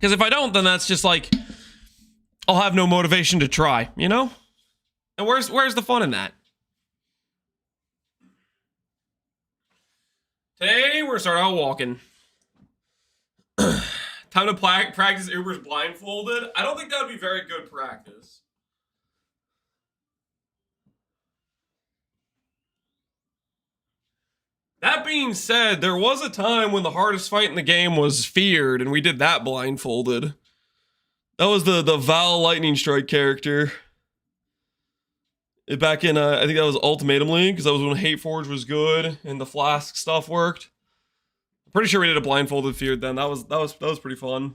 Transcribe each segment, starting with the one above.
Because if I don't, then that's just like, I'll have no motivation to try, you know? And where's the fun in that? Today, we're gonna start out walking. Time to practice Uber's blindfolded. I don't think that would be very good practice. That being said, there was a time when the hardest fight in the game was feared, and we did that blindfolded. That was the Val Lightning Strike character. Back in, I think that was Ultimatum League, because that was when Hateforge was good, and the Flask stuff worked. I'm pretty sure we did a blindfolded feared then. That was pretty fun.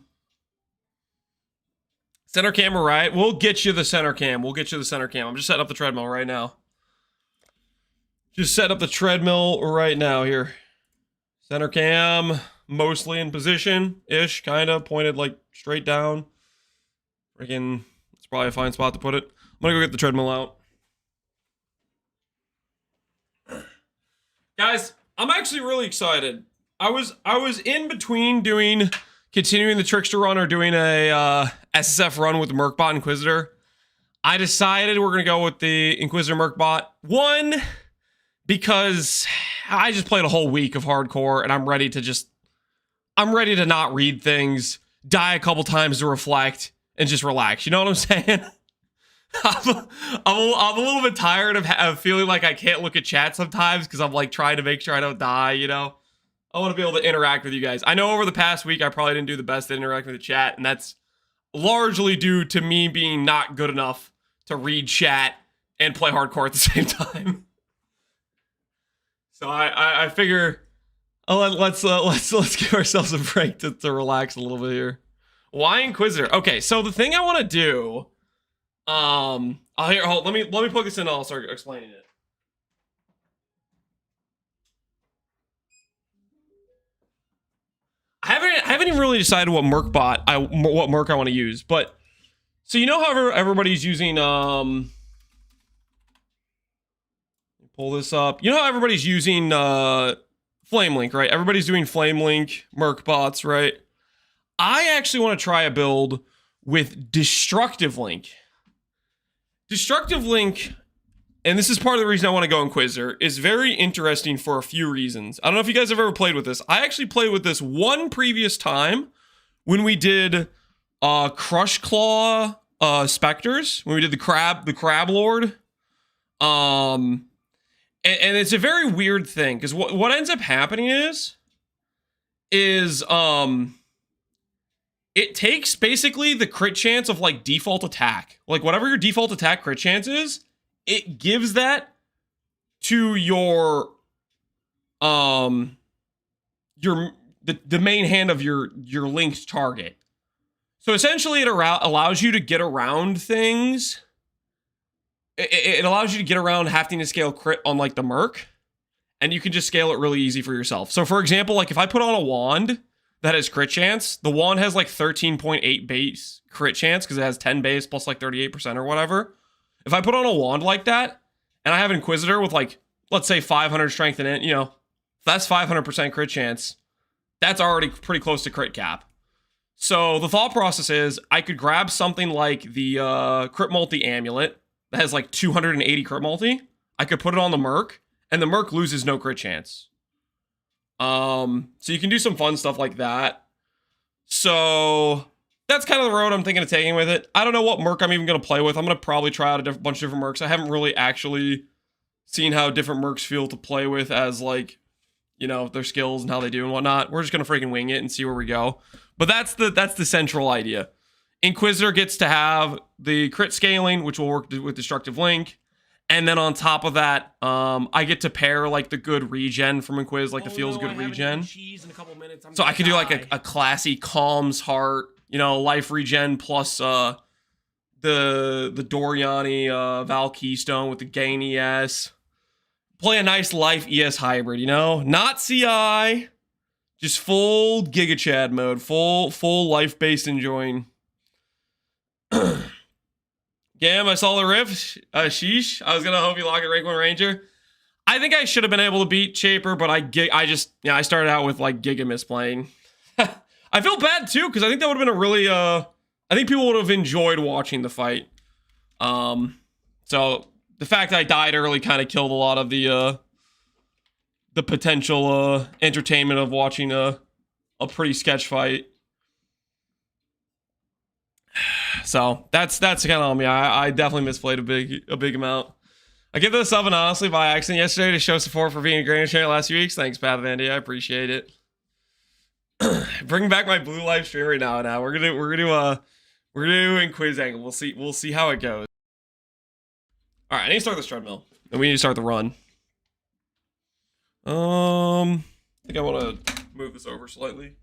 Center cam, right? We'll get you the center cam. I'm just setting up the treadmill right now. Just set up the treadmill right now here. Center cam, mostly in position-ish, kind of, pointed like straight down. Freaking, it's probably a fine spot to put it. I'm gonna go get the treadmill out. Guys, I'm actually really excited. I was in between continuing the Trickster run or doing a SSF run with the Merc bot Inquisitor. I decided we're gonna go with the Inquisitor Merc bot. One, because I just played a whole week of hardcore and I'm ready to not read things, die a couple times to reflect, and just relax. You know what I'm saying? I'm a little bit tired of feeling like I can't look at chat sometimes because I'm like trying to make sure I don't die, you know? I want to be able to interact with you guys. I know over the past week I probably didn't do the best at interacting with the chat, and that's largely due to me being not good enough to read chat and play hardcore at the same time. So I figure let's give ourselves a break to relax a little bit here. Why Inquisitor? Okay, so the thing I want to do, let me plug this in and I'll start explaining it. I haven't even really decided what Merc I want to use, but so you know how everybody's using pull this up. You know how everybody's using Flame Link, right? Everybody's doing Flame Link, Merc bots, right? I actually want to try a build with Destructive Link. Destructive Link, and this is part of the reason I want to go Inquisitor, is very interesting for a few reasons. I don't know if you guys have ever played with this. I actually played with this one previous time when we did Crush Claw Specters, when we did the Crab Lord. And it's a very weird thing, because what ends up happening is it takes basically the crit chance of like default attack. Like whatever your default attack crit chance is, it gives that to your the main hand of your linked target. So essentially it allows you to get around things. It allows you to get around having to scale crit on like the Merc, and you can just scale it really easy for yourself. So for example, like if I put on a wand that has crit chance, the wand has like 13.8 base crit chance because it has 10 base plus like 38% or whatever. If I put on a wand like that, and I have Inquisitor with like, let's say 500 strength in it, you know, that's 500% crit chance. That's already pretty close to crit cap. So the thought process is I could grab something like the Crit Multi Amulet that has like 280 crit multi. I could put it on the Merc, and the Merc loses no crit chance. So you can do some fun stuff like that. So that's kind of the road I'm thinking of taking with it. I don't know what Merc I'm even going to play with. I'm going to probably try out a bunch of different Mercs. I haven't really actually seen how different Mercs feel to play with as like, you know, their skills and how they do and whatnot. We're just going to freaking wing it and see where we go. But that's the central idea. Inquisitor gets to have the crit scaling, which will work with Destructive Link. And then on top of that, I get to pair like the good regen from Inquis, like the feels good regen. So I could do like a classy Calm's Heart, you know, life regen plus the Doriani Val Keystone with the gain ES. Play a nice life ES hybrid, you know? Not CI, just full Giga Chad mode, full life-based enjoying. Gam, I saw the rift. Sheesh. I was gonna hope you lock it rank 1 Ranger. I think I should have been able to beat Shaper, but I started out with like Giga misplaying. I feel bad too, because I think that would have been a really, I think people would have enjoyed watching the fight. So the fact that I died early kind of killed a lot of the potential, entertainment of watching a pretty sketch fight. So that's kind of on me. I definitely misplayed a big amount. I give this sub and honestly by accident yesterday to show support for being a Grand Channel last few weeks. Thanks, Pat Vandy. I appreciate it. Bring back my blue live stream right now. We're gonna do Inquis angle. We'll see how it goes. All right, I need to start this treadmill, and we need to start the run. I think I want to move this over slightly.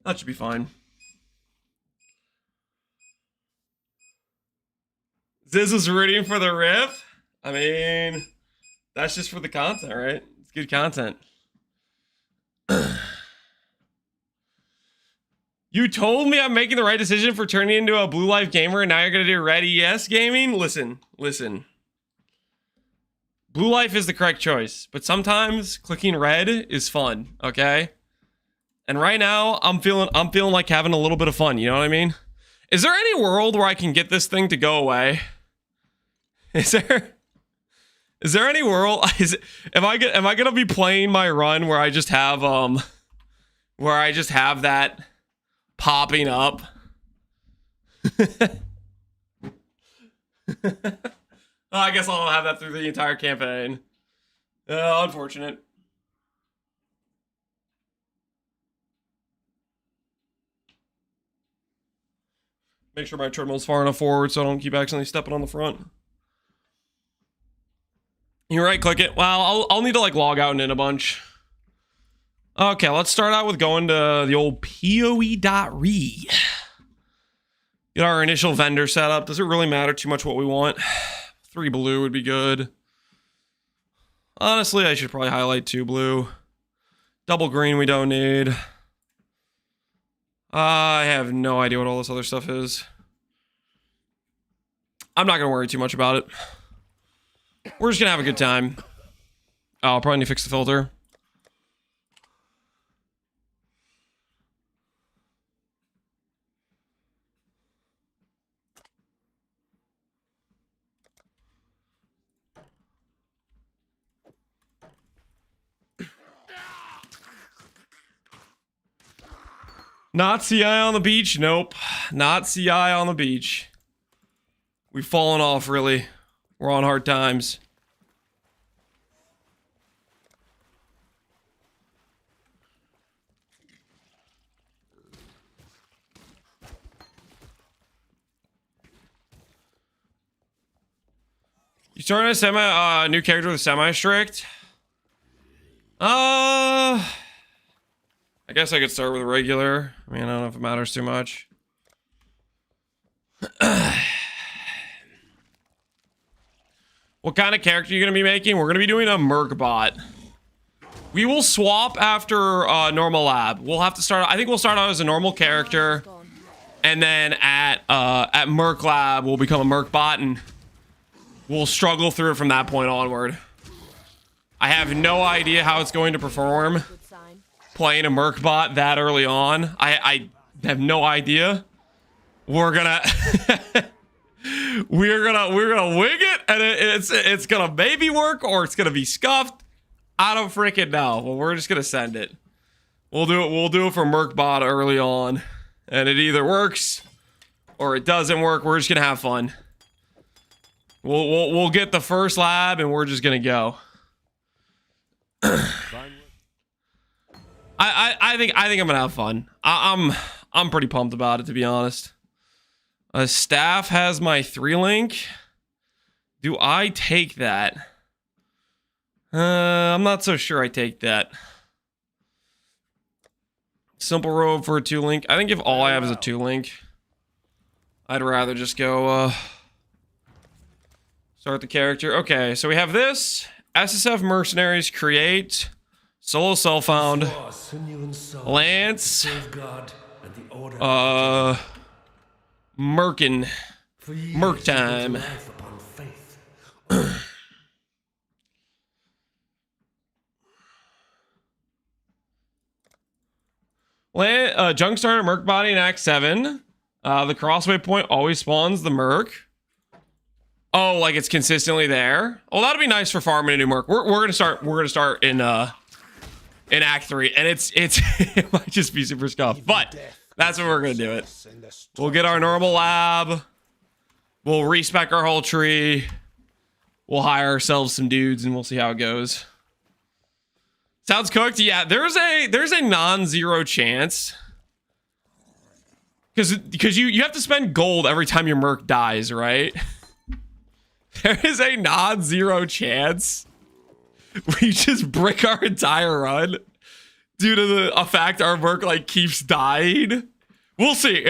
That should be fine. Ziz is rooting for the riff. I mean, that's just for the content, right? It's good content. You told me I'm making the right decision for turning into a blue life gamer, and now you're gonna do red ES gaming? Listen. Blue life is the correct choice, but sometimes clicking red is fun, okay? And right now, I'm feeling like having a little bit of fun, you know what I mean? Is there any world where I can get this thing to go away? Is there any world? Am I gonna be playing my run where I just have that popping up? Oh, I guess I'll have that through the entire campaign. Unfortunate. Make sure my treadmill's far enough forward so I don't keep accidentally stepping on the front. You right click it. Well, I'll need to like log out and in a bunch. Okay, let's start out with going to the old poe.re. Get our initial vendor set up. Does it really matter too much what we want? 3 blue would be good. Honestly, I should probably highlight 2 blue. Double green we don't need. I have no idea what all this other stuff is. I'm not gonna worry too much about it. We're just gonna have a good time. Oh, I'll probably need to fix the filter. Not CI on the beach? Nope. Not CI on the beach. We've fallen off, really. We're on hard times. You starting a new character with semi-strict? I guess I could start with regular. I mean, I don't know if it matters too much. What kind of character are you going to be making? We're going to be doing a Merc bot. We will swap after normal lab. We'll have to start. I think we'll start out as a normal character, and then at Merc lab we'll become a Merc bot, and we'll struggle through it from that point onward. I have no idea how it's going to perform playing a Merc bot that early on. I have no idea. We're gonna we're gonna wing it, and it's gonna maybe work, or it's gonna be scuffed. I don't freaking know. Well, we're just gonna send it. We'll do it for Merc bot early on, and it either works or it doesn't work. We're just gonna have fun. We'll get the first lab, and we're just gonna go. I think I'm gonna have fun. I'm pretty pumped about it, to be honest. Staff has my 3 link. Do I take that? I'm not so sure I take that. Simple robe for a 2 link. I think if all I have is a 2 link, I'd rather just go start the character. Okay, so we have this. SSF Mercenaries create. Solo self-found. Lance. Merc time. Junk starter, Merc body, and Act 7. The crossway point always spawns the Merc. Oh, like it's consistently there. Oh, that'd be nice for farming a new Merc. We're gonna start. We're gonna start in Act 3, and it's it might just be super scuffed, but that's what we're gonna do it. We'll get our normal lab. We'll respec our whole tree. We'll hire ourselves some dudes, and we'll see how it goes. Sounds cooked. Yeah, there's a non-zero chance. Because you have to spend gold every time your Merc dies, right? There is a non-zero chance we just brick our entire run due to the fact our Merc like keeps dying. We'll see.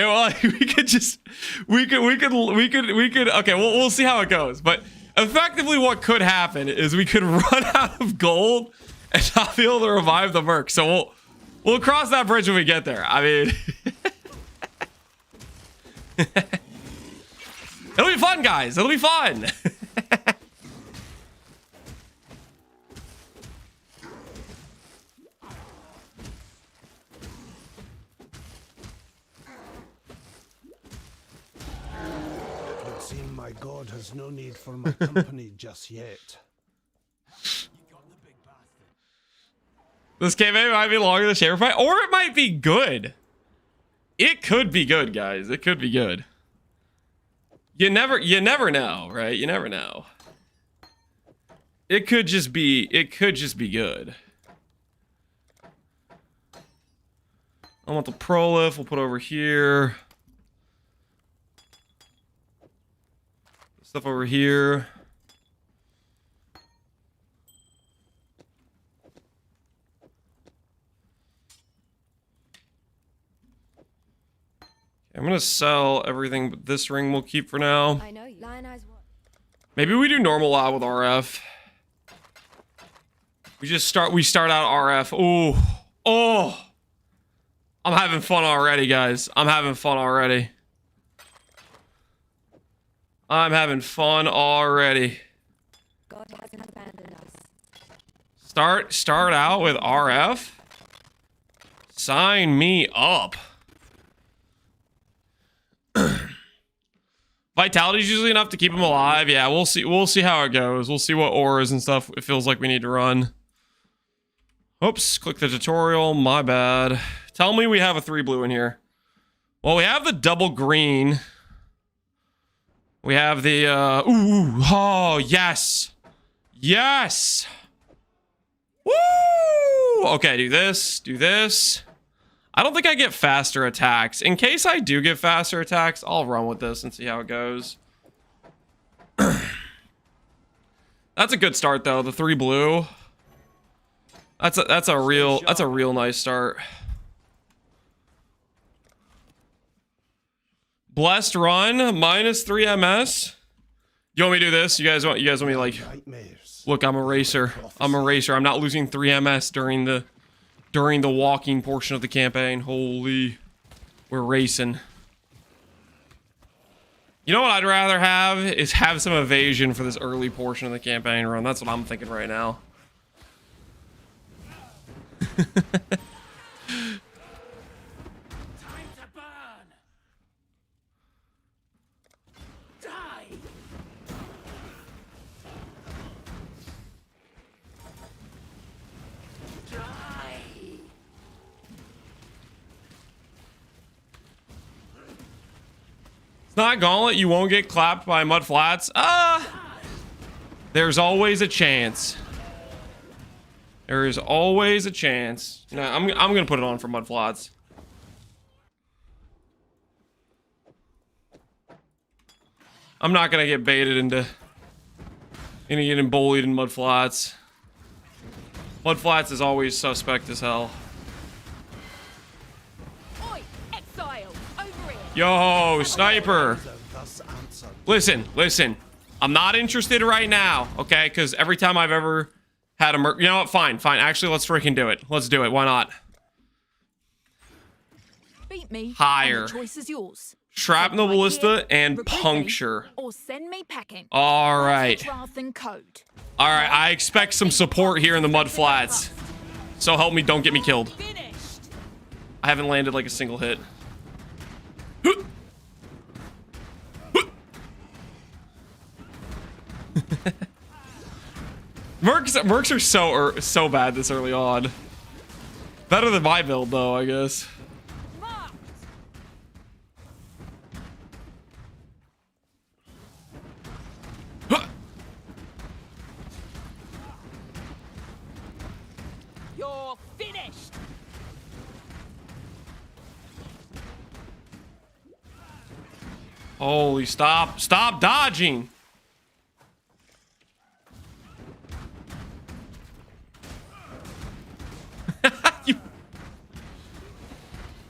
We could. Okay, we'll see how it goes. But effectively, what could happen is we could run out of gold and not be able to revive the Merc. So we'll cross that bridge when we get there. I mean, it'll be fun, guys. It'll be fun. It would seem my god has no need for my company just yet. This campaign might be longer than Shaper Fight, or it might be good. It could be good, guys. It could be good. You never know, right? You never know. It could just be good. I want the prolif, we'll put over here. Stuff over here. I'm gonna sell everything, but this ring we'll keep for now. I know you. Maybe we do normal lab with RF. We start out RF. Oh, I'm having fun already, guys. I'm having fun already. God hasn't abandoned us. Start out with RF. Sign me up. Vitality is usually enough to keep him alive. Yeah, we'll see how it goes. We'll see what auras and stuff it feels like we need to run. Oops, click the tutorial. My bad. Tell me we have a 3 blue in here. Well, we have the double green. We have the oh yes. Yes. Woo! Okay, do this. I don't think I get faster attacks. In case I do get faster attacks, I'll run with this and see how it goes. That's a good start though, the 3 blue. That's a real nice start. Blessed run, minus 3 MS. You want me to do this? You guys want me to like look, I'm a racer. I'm not losing 3 MS during the walking portion of the campaign. Holy, we're racing. You know what I'd rather have is have some evasion for this early portion of the campaign run. That's what I'm thinking right now. Not Gauntlet, you won't get clapped by mud flats. There's always a chance. There is always a chance. No, I'm gonna put it on for mud flats. I'm not gonna get baited into getting bullied in mud flats. Mud flats is always suspect as hell. Oi, Exile, over here. Yo, sniper. Listen. I'm not interested right now, okay? Because every time I've ever had a Merc... You know what? Fine. Actually, let's freaking do it. Let's do it. Why not? Beat me. Higher. And the choice is yours. Shrapnel, ballista, and puncture. Or send me packing. All right. Code. All right. I expect some support here in the mud flats. So help me, don't get me killed. I haven't landed like a single hit. Mercs are so bad this early on. Better than my build though, I guess. You're finished. Holy stop dodging.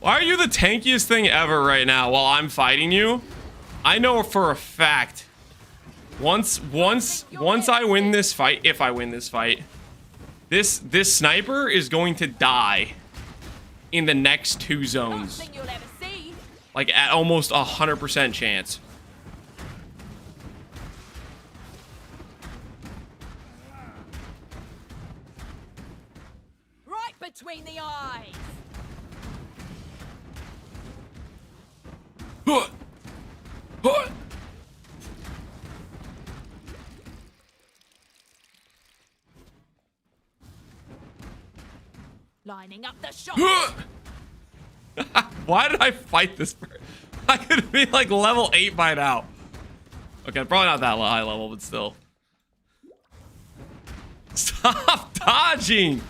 Why are you the tankiest thing ever right now while I'm fighting you? I know for a fact. Once I win this fight, if I win this fight, this sniper is going to die in the next 2 zones. Nothing you'll ever see. Like at almost 100% chance. Right between the eyes. Lining up the shot. Why did I fight this? I could be like level 8 by now. Okay, probably not that high level, but still. Stop dodging.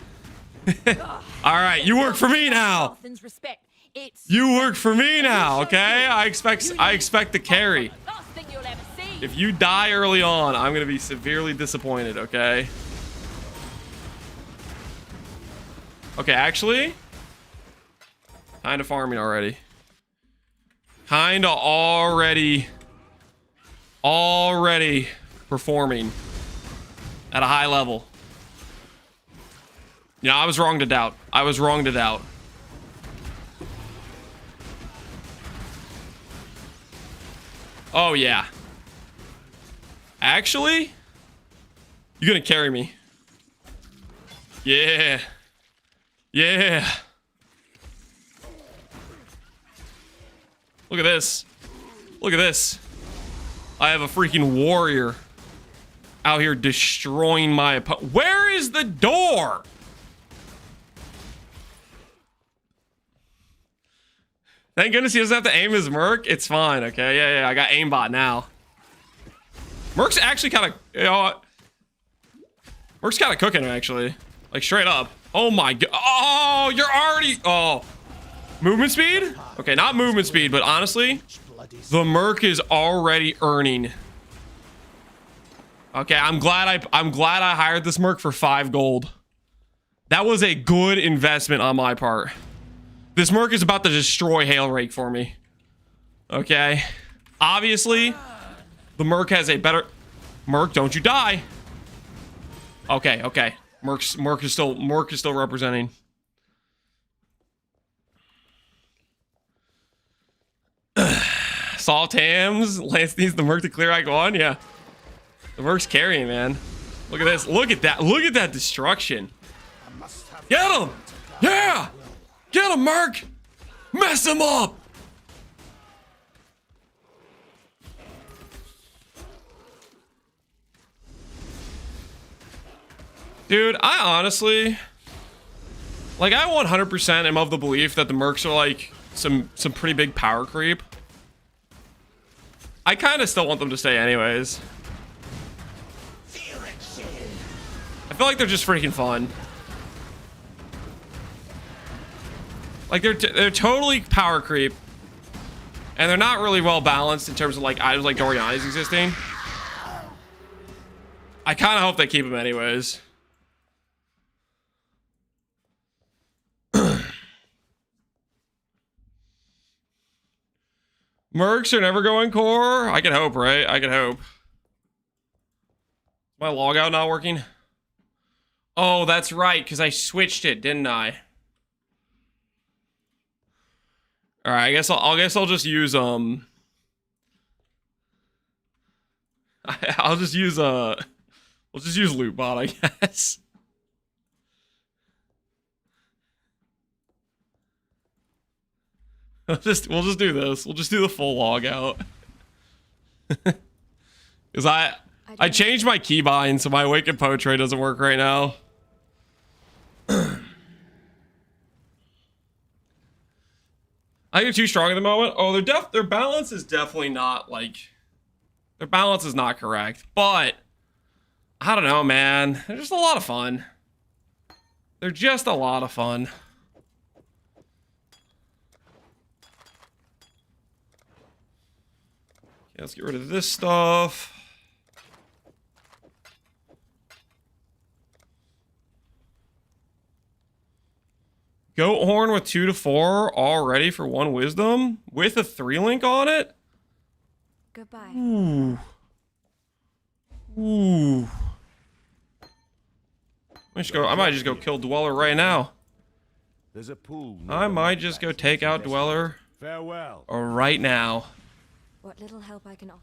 All right, you work for me now. Respect. It's You work for me now, okay? I expect the carry. last thing you'll ever see. If you die early on, I'm gonna be severely disappointed, okay? Okay, actually, kinda farming already. Kinda already performing at a high level. Yeah, I was wrong to doubt. I was wrong to doubt. Oh, yeah. Actually, you're gonna carry me. Yeah. Yeah. Look at this. Look at this. I have a freaking warrior out here destroying my opponent. Where is the door? Thank goodness he doesn't have to aim his Merc. It's fine, okay? Yeah, I got aimbot now. Merc's actually kind of, you know what? Merc's kind of cooking, actually. Like, straight up. Oh my god. Oh, you're already, oh. Movement speed? Okay, not movement speed, but honestly, the Merc is already earning. Okay, I'm glad I hired this Merc for 5 gold. That was a good investment on my part. This Merc is about to destroy Hail Rake for me. Okay. Obviously, the Merc has a better... Merc, don't you die. Okay. Merc is still representing. Salt Hams. Lance needs the Merc to clear Act 1. Yeah. The Merc's carrying, man. Look at this. Look at that. Look at that destruction. Get him! Yeah! Get him, Merc! Mess him up! Dude, I honestly... Like, I 100% am of the belief that the Mercs are, like, some pretty big power creep. I kind of still want them to stay anyways. I feel like they're just freaking fun. Like, they're totally power creep. And they're not really well balanced in terms of, like, items like Doriani's existing. I kind of hope they keep them anyways. Mercs are never going core? I can hope, right? I can hope. My logout not working? Oh, that's right, because I switched it, didn't I? Alright, I guess I'll just use I'll just use we'll just use Lootbot, I guess. we'll just do this. We'll just do the full log out. Because I changed my keybind, so my Awakened Poetry doesn't work right now. I think they're too strong at the moment. Oh, their balance is definitely not like, their balance is not correct. But I don't know, man. They're just a lot of fun. They're just a lot of fun. Okay, let's get rid of this stuff. Goat horn with 2 to 4 already for 1 wisdom with a 3 link on it. Goodbye. Ooh. Ooh. I might just go kill Dweller right now. There's a pool. I might just go take out Dweller Farewell. right now. What little help I can offer.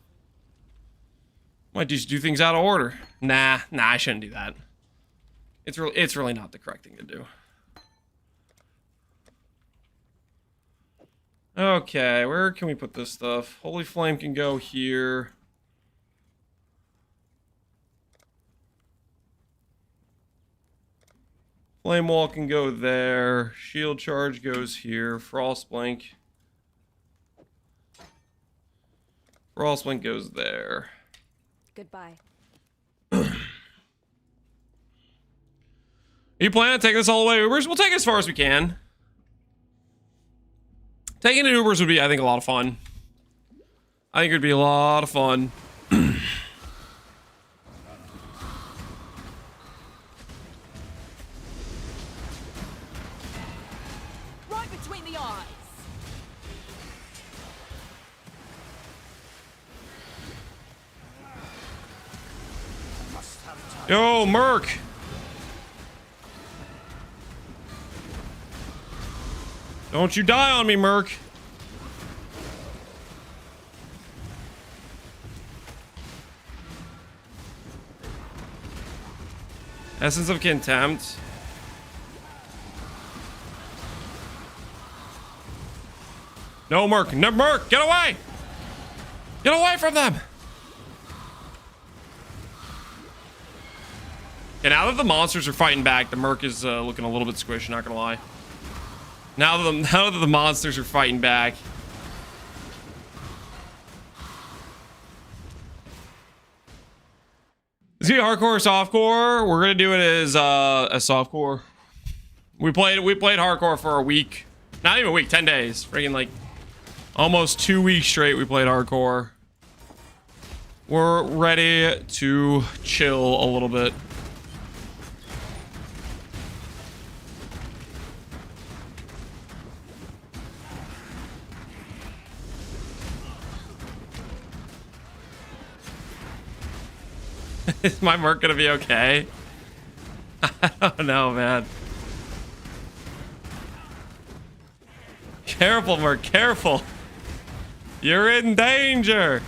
Might just do things out of order. Nah, I shouldn't do that. It's really not the correct thing to do. Okay, where can we put this stuff? Holy Flame can go here. Flame Wall can go there. Shield Charge goes here. Frostblink. Frostblink goes there. Goodbye. Are you planning on taking this all the way Ubers? We'll take it as far as we can. Taking it Ubers would be, I think, a lot of fun. I think it would be a lot of fun. Right between the eyes. Yo, Merc! Don't you die on me, Merc! Essence of Contempt. No, Merc! No, Merc! Get away! Get away from them! Okay, now that the monsters are fighting back, the Merc is looking a little bit squishy, not gonna lie. Now that the monsters are fighting back. Is it hardcore or softcore? We're gonna do it as softcore. We played hardcore for a week. Not even a week, 10 days. Freaking like almost 2 weeks straight we played hardcore. We're ready to chill a little bit. Is my Merc gonna be okay? I don't know, man. Careful, Merc, careful. You're in danger.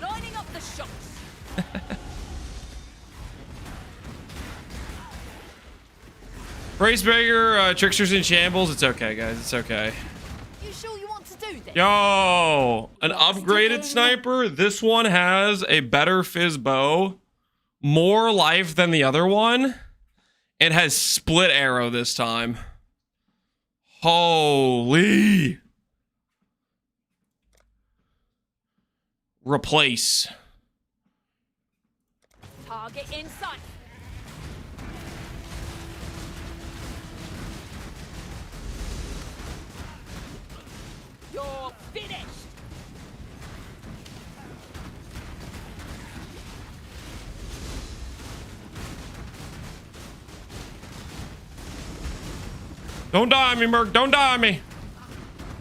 Lining up the shots. Bracebreaker, Trickster's in shambles. It's okay, guys. It's okay. You sure you want to do this? Yo, an upgraded sniper. This one has a better fizz bow, more life than the other one, and has split arrow this time. Holy. Replace. Target in sight. You're finished. Don't die on me, Merc. Don't die on me.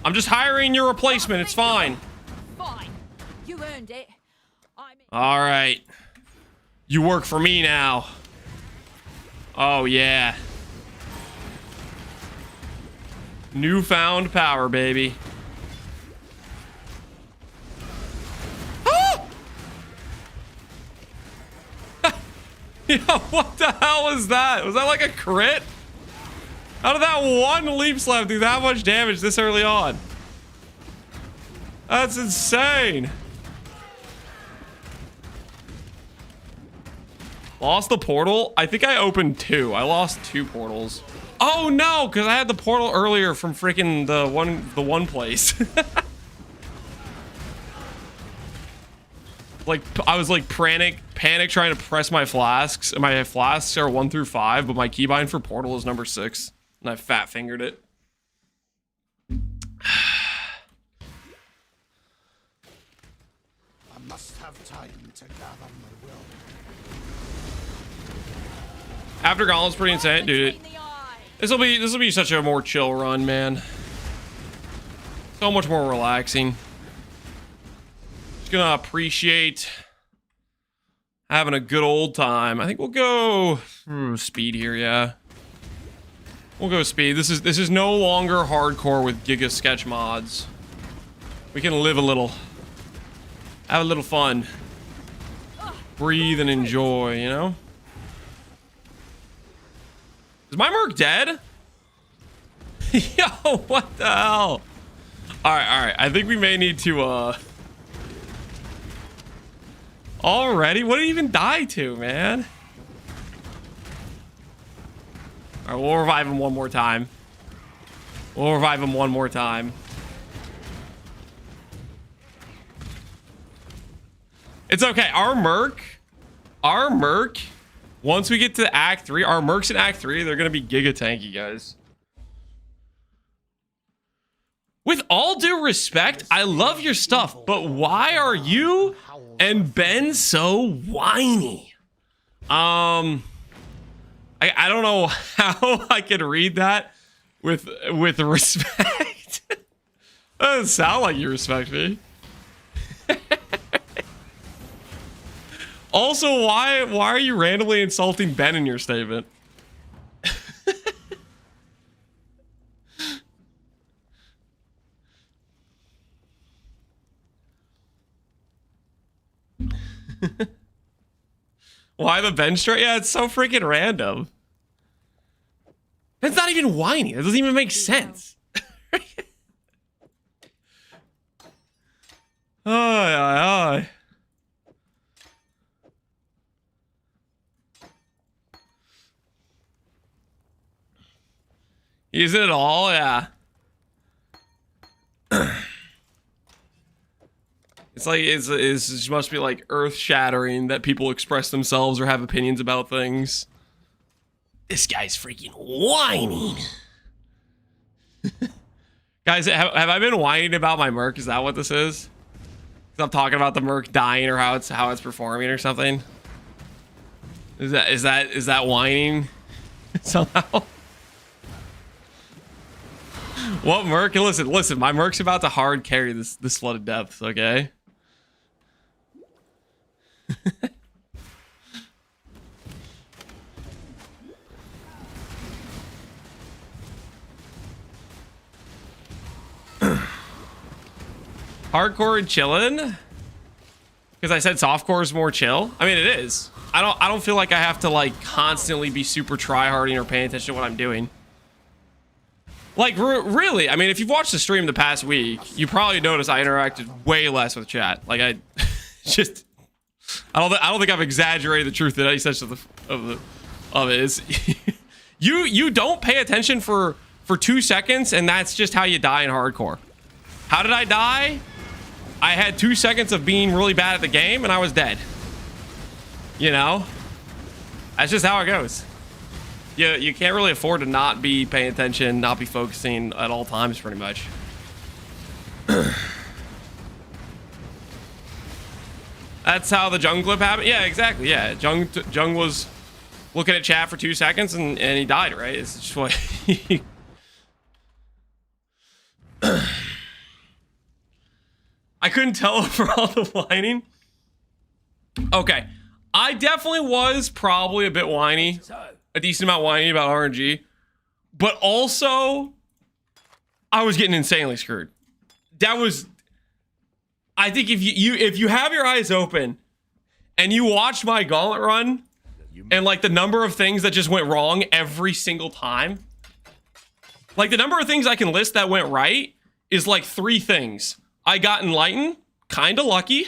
I'm just hiring your replacement. It's fine. Fine. You earned it. All right. You work for me now. Oh, yeah. Newfound power, baby. Ah! Yo, what the hell was that? Was that like a crit? How did that one leap slap do that much damage this early on? That's insane. Lost the portal? I think I opened 2. I lost 2 portals. Oh no, because I had the portal earlier from freaking the one place. Like I was like panic trying to press my flasks. And my flasks are 1 through 5, but my keybind for portal is number 6. And I fat fingered it. I must have time to gather my will. After Gauntlet's pretty insane, dude. Between the eyes. This will be such a more chill run, man. So much more relaxing. Just gonna appreciate having a good old time. I think we'll go speed here, yeah. We'll go speed. This is no longer hardcore with Giga Sketch mods. We can live a little, have a little fun, breathe and enjoy, you know? Is my Merc dead? Yo, what the hell? All right. I think we may need to, already? What did he even die to, man? All right, we'll revive him one more time. It's okay. Our Merc, once we get to Act 3, our Mercs in Act 3, they're going to be giga tanky, guys. With all due respect, I love your stuff, but why are you and Ben so whiny? I don't know how I can read that with respect. That doesn't sound like you respect me. Also, why are you randomly insulting Ben in your statement? Why the Ben straight? Yeah, it's so freaking random. That's not even whiny. That doesn't even make sense. Oh. Use it all, yeah. It's like it must be like earth-shattering that people express themselves or have opinions about things. This guy's freaking whining. Guys, have I been whining about my Merc? Is that what this is? 'Cause I'm talking about the Merc dying or how it's performing or something. Is that whining somehow? What Merc? Listen, my Merc's about to hard carry this flooded depths, okay? Hardcore and chillin'? Because I said softcore is more chill. I mean, it is. I don't feel like I have to like constantly be super tryharding or paying attention to what I'm doing. Like really, I mean, if you've watched the stream the past week, you probably noticed I interacted way less with chat. Like I just, I don't think I've exaggerated the truth in any sense of it. Is you don't pay attention for 2 seconds, and that's just how you die in hardcore. How did I die? I had 2 seconds of being really bad at the game, and I was dead. You know, that's just how it goes. You can't really afford to not be paying attention, not be focusing at all times, pretty much. That's how the Jung clip happened. Yeah, exactly. Yeah, Jung was looking at chat for 2 seconds and he died. Right? It's just what. I couldn't tell for all the whining. Okay, I definitely was probably a bit whiny. A decent amount whiny about RNG, but also I was getting insanely screwed. That was, I think if you have your eyes open and you watch my gauntlet run and like the number of things that just went wrong every single time, Like, the number of things I can list that went right is like 3 things. I got Enlightened, kind of lucky.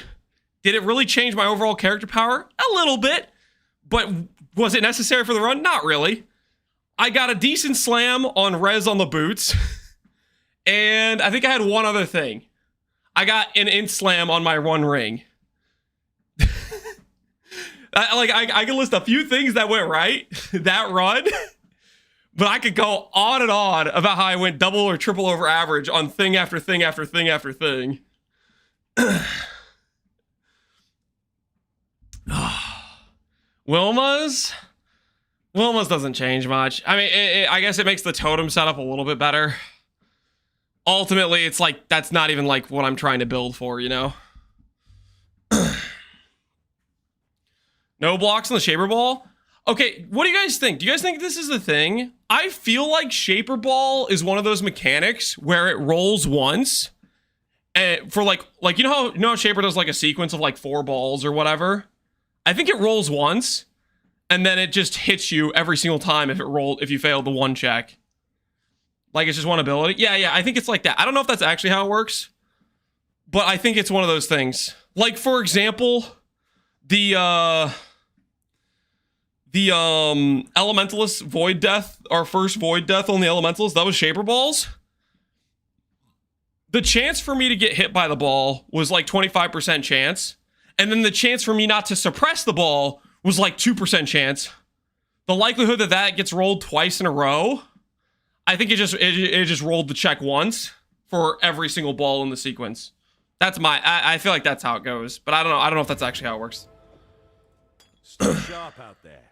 Did it really change my overall character power? A little bit. But was it necessary for the run? Not really. I got a decent slam on res on the boots. And I think I had one other thing. I got an int slam on my 1 ring. I can list a few things that went right that run. But I could go on and on about how I went double or triple over average on thing after thing after thing after thing. Wilma's doesn't change much. I mean, I guess it makes the totem setup a little bit better. Ultimately, it's like, that's not even like what I'm trying to build for, you know? No blocks on the Shaper Ball? Okay, what do you guys think? Do you guys think this is the thing? I feel like Shaper Ball is one of those mechanics where it rolls once. And for like you know how Shaper does like a sequence of like 4 balls or whatever? I think it rolls once, and then it just hits you every single time if you failed the 1 check. Like, it's just one ability. Yeah, I think it's like that. I don't know if that's actually how it works, but I think it's one of those things. Like, for example, the Elementalist Void Death, our first Void Death on the Elementalist, that was Shaper Balls. The chance for me to get hit by the ball was like 25% chance. And then the chance for me not to suppress the ball was like 2% chance. The likelihood that that gets rolled twice in a row, I think it just rolled the check once for every single ball in the sequence. That's I feel like that's how it goes, but I don't know if that's actually how it works. Stay sharp out there.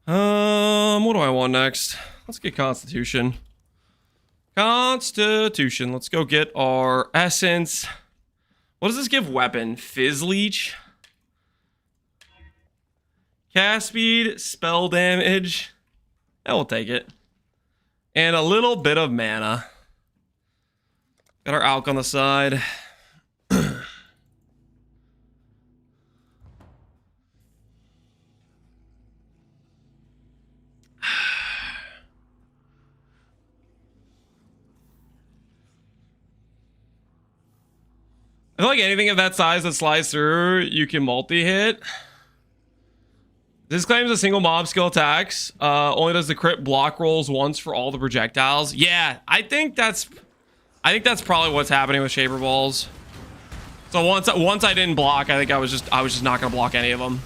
What do I want next? Let's get Constitution. Constitution. Let's go get our Essence. What does this give weapon? Fizz Leech? Cast speed, spell damage. I will take it. And a little bit of mana. Got our Alk on the side. I feel like anything of that size that slides through, you can multi-hit. This claims a single mob skill attacks. Only does the crit block rolls once for all the projectiles. Yeah, I think that's probably what's happening with Shaper Balls. So once I didn't block, I think I was just not gonna block any of them.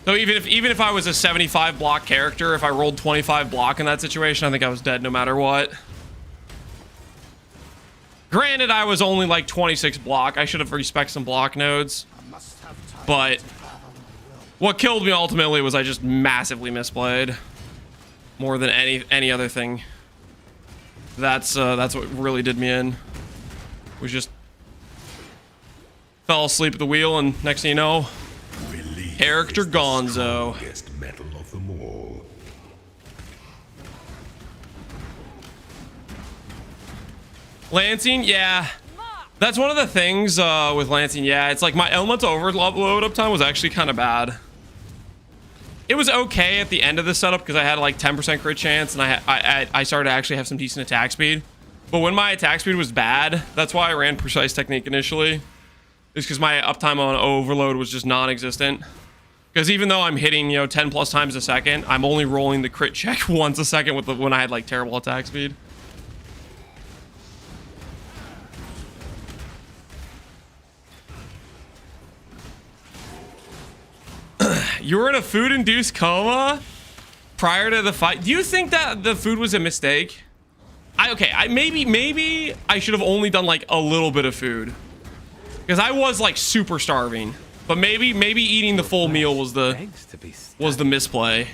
So even if I was a 75 block character, if I rolled 25 block in that situation, I think I was dead no matter what. Granted, I was only like 26 block. I should have respected some block nodes. But what killed me ultimately was I just massively misplayed. More than any other thing. That's what really did me in. Was just fell asleep at the wheel, and next thing you know, character gonzo. Metal of them all. Lancing, yeah. That's one of the things with Lancing, yeah. It's like my elemental overload uptime was actually kind of bad. It was okay at the end of the setup because I had like 10% crit chance, and I started to actually have some decent attack speed. But when my attack speed was bad, that's why I ran Precise Technique initially. Is because my uptime on overload was just non-existent. Because even though I'm hitting, 10 plus times a second, I'm only rolling the crit check once a second when I had like terrible attack speed. You were in a food-induced coma prior to the fight. Do you think that the food was a mistake? Maybe I should have only done like a little bit of food, because I was like super starving. But maybe eating the full meal was the misplay.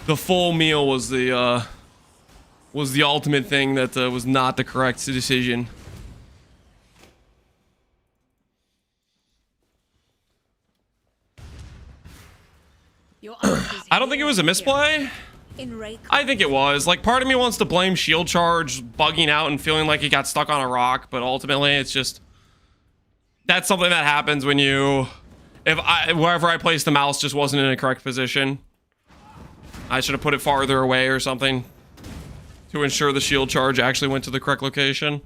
The full meal was the ultimate thing that was not the correct decision. I don't think it was a misplay. I think it was. Like, part of me wants to blame shield charge bugging out and feeling like it got stuck on a rock, but ultimately it's just That's something that happens when you, wherever I placed the mouse just wasn't in a correct position. I should have put it farther away or something to ensure the shield charge actually went to the correct location.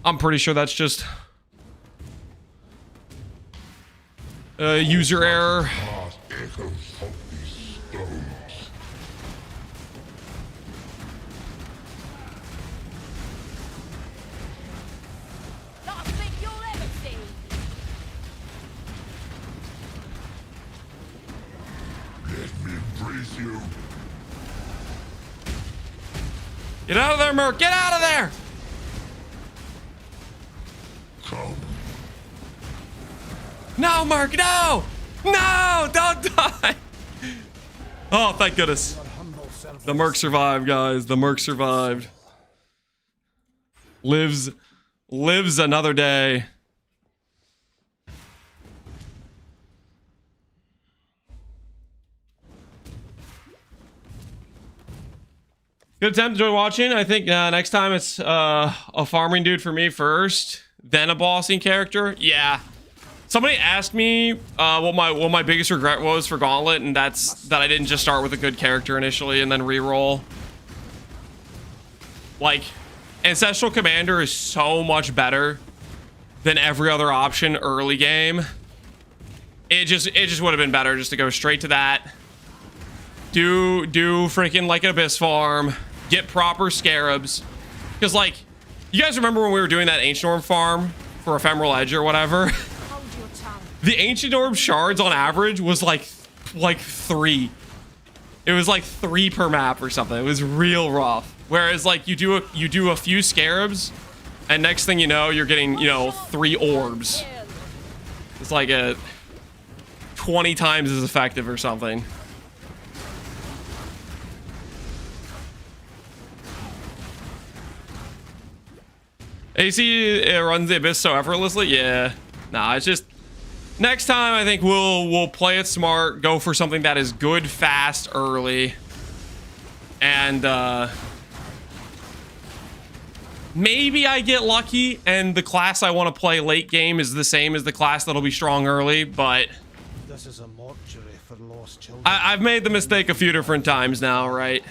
I'm pretty sure that's just user error. Last thing you'll ever see. Let me embrace you. Get out of there, Merc! Get out of there! Come. No, Merc, no! No! Don't die! Oh, thank goodness. The Merc survived, guys. The Merc survived. Lives another day. Good attempt. Enjoy watching. I think next time it's a farming dude for me first, then a bossing character. Yeah. Somebody asked me what my biggest regret was for Gauntlet, and that's that I didn't just start with a good character initially and then reroll. Like, Ancestral Commander is so much better than every other option early game. It just would have been better just to go straight to that. Do freaking like an Abyss farm. Get proper scarabs. Because, like, you guys remember when we were doing that Ancient Orb farm for Ephemeral Edge or whatever? Hold your tongue. The Ancient Orb shards on average was like 3. It was like 3 per map or something. It was real rough. Whereas, like, you do a few scarabs, and next thing you know, you're getting, 3 orbs. It's like a 20 times as effective or something. AC runs the Abyss so effortlessly. Yeah. Nah, it's just next time I think we'll play it smart, go for something that is good fast early. And maybe I get lucky and the class I want to play late game is the same as the class that'll be strong early, but This is a mortuary for lost children. I've made the mistake a few different times now, right?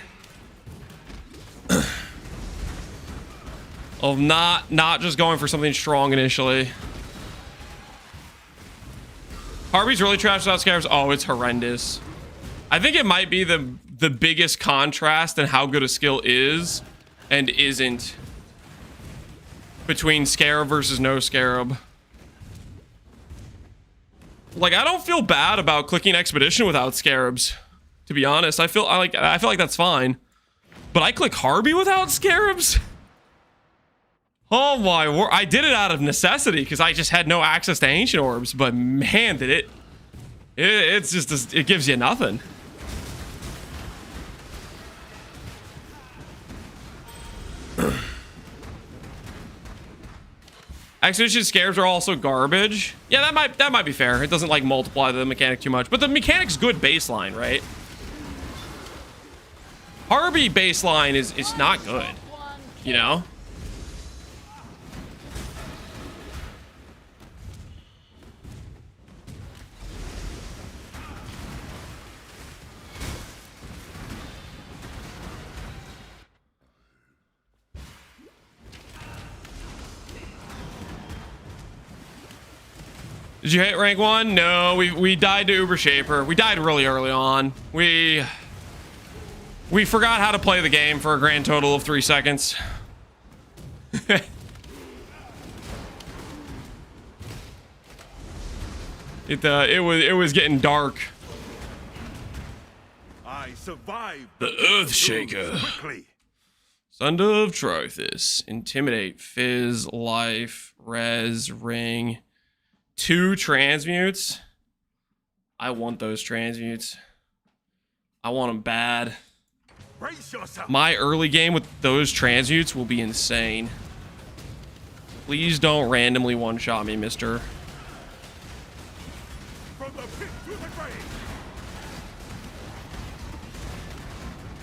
Of not just going for something strong initially. Harvey's really trash without scarabs. Oh, it's horrendous. I think it might be the biggest contrast in how good a skill is and isn't between scarab versus no scarab. Like, I don't feel bad about clicking Expedition without scarabs. To be honest, I feel like that's fine. But I click Harvey without scarabs? Oh my word. I did it out of necessity because I just had no access to Ancient Orbs, but man, did it's just, it gives you nothing. Expedition scarabs are also garbage. Yeah, that might be fair. It doesn't like multiply the mechanic too much, but the mechanic's good baseline, right? Harvey baseline is not good, you know? Did you hit rank 1? No, we died to Uber Shaper. We died really early on. We forgot how to play the game for a grand total of 3 seconds. It was getting dark. I survived The Earthshaker. quickly. Son of Trothus. Intimidate. Fizz. Life. Res. Ring. 2 transmutes. I want those transmutes. I want them bad. Brace yourself. My early game with those transmutes will be insane. Please don't randomly one-shot me, mister. From the pit to the grave.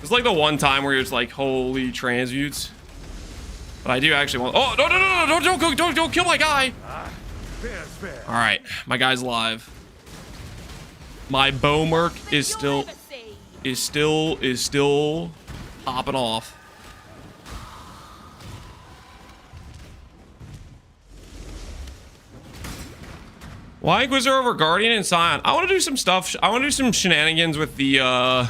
It's like the one time where it's like, holy transmutes. But I do actually want... Oh, no, don't kill my guy. Fair's fair. All right, my guy's live. My bow Merc is still popping off. Why Inquisitor over Guardian and Scion? I want to do some stuff. I want to do some shenanigans with the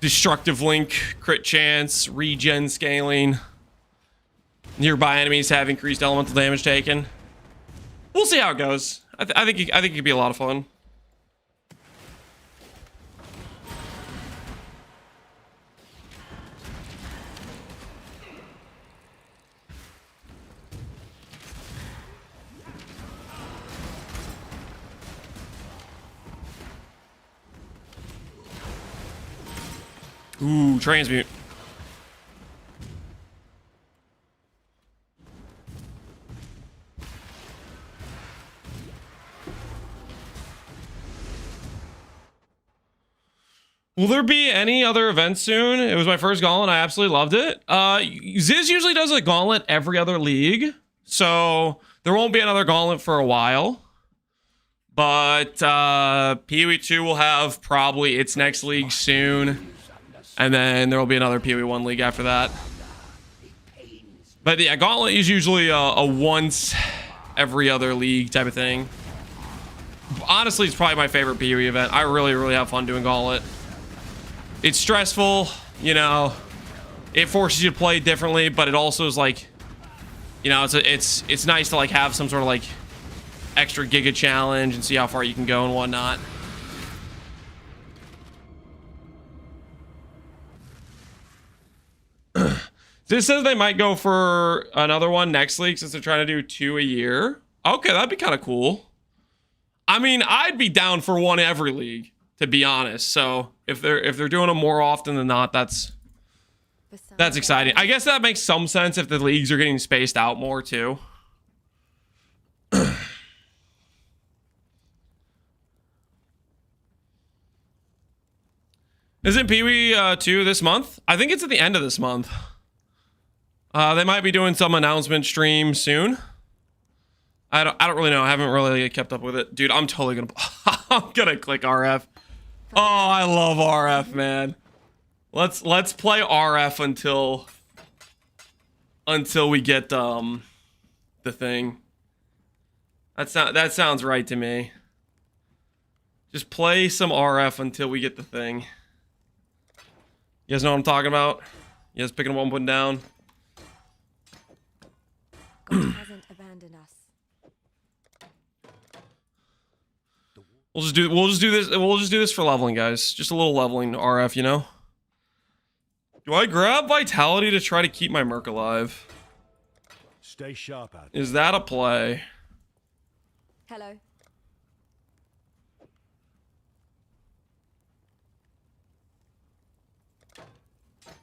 destructive link, crit chance, regen scaling. Nearby enemies have increased elemental damage taken. We'll see how it goes. I think it could be a lot of fun. Ooh, transmute. Will there be any other events soon? It was my first gauntlet. I absolutely loved it. Ziz usually does a gauntlet every other league, so there won't be another gauntlet for a while. But PoE 2 will have probably its next league soon. And then there will be another PoE 1 league after that. But yeah, Gauntlet is usually a once every other league type of thing. Honestly, it's probably my favorite PoE event. I really, really have fun doing Gauntlet. It's stressful, you know. It forces you to play differently, but it also is like, you know, it's nice to like have some sort of like extra giga challenge and see how far you can go and whatnot. This says they might go for another one next league since they're trying to do 2 a year. Okay, that'd be kind of cool. I mean, I'd be down for one every league, to be honest. So if they're doing them more often than not, that's exciting. I guess that makes some sense if the leagues are getting spaced out more too. Isn't PoE 2 this month? I think it's at the end of this month. They might be doing some announcement stream soon. I don't really know. I haven't really kept up with it. Dude, I'm totally gonna I'm gonna click RF. Oh, I love RF, man. Let's play RF until we get the thing. That sounds right to me. Just play some RF until we get the thing. You guys know what I'm talking about? You guys picking one, putting down? God hasn't abandoned us. We'll just do this for leveling, guys. Just a little leveling RF, you know? Do I grab Vitality to try to keep my Merc alive? Stay sharp out. Is that a play? Hello.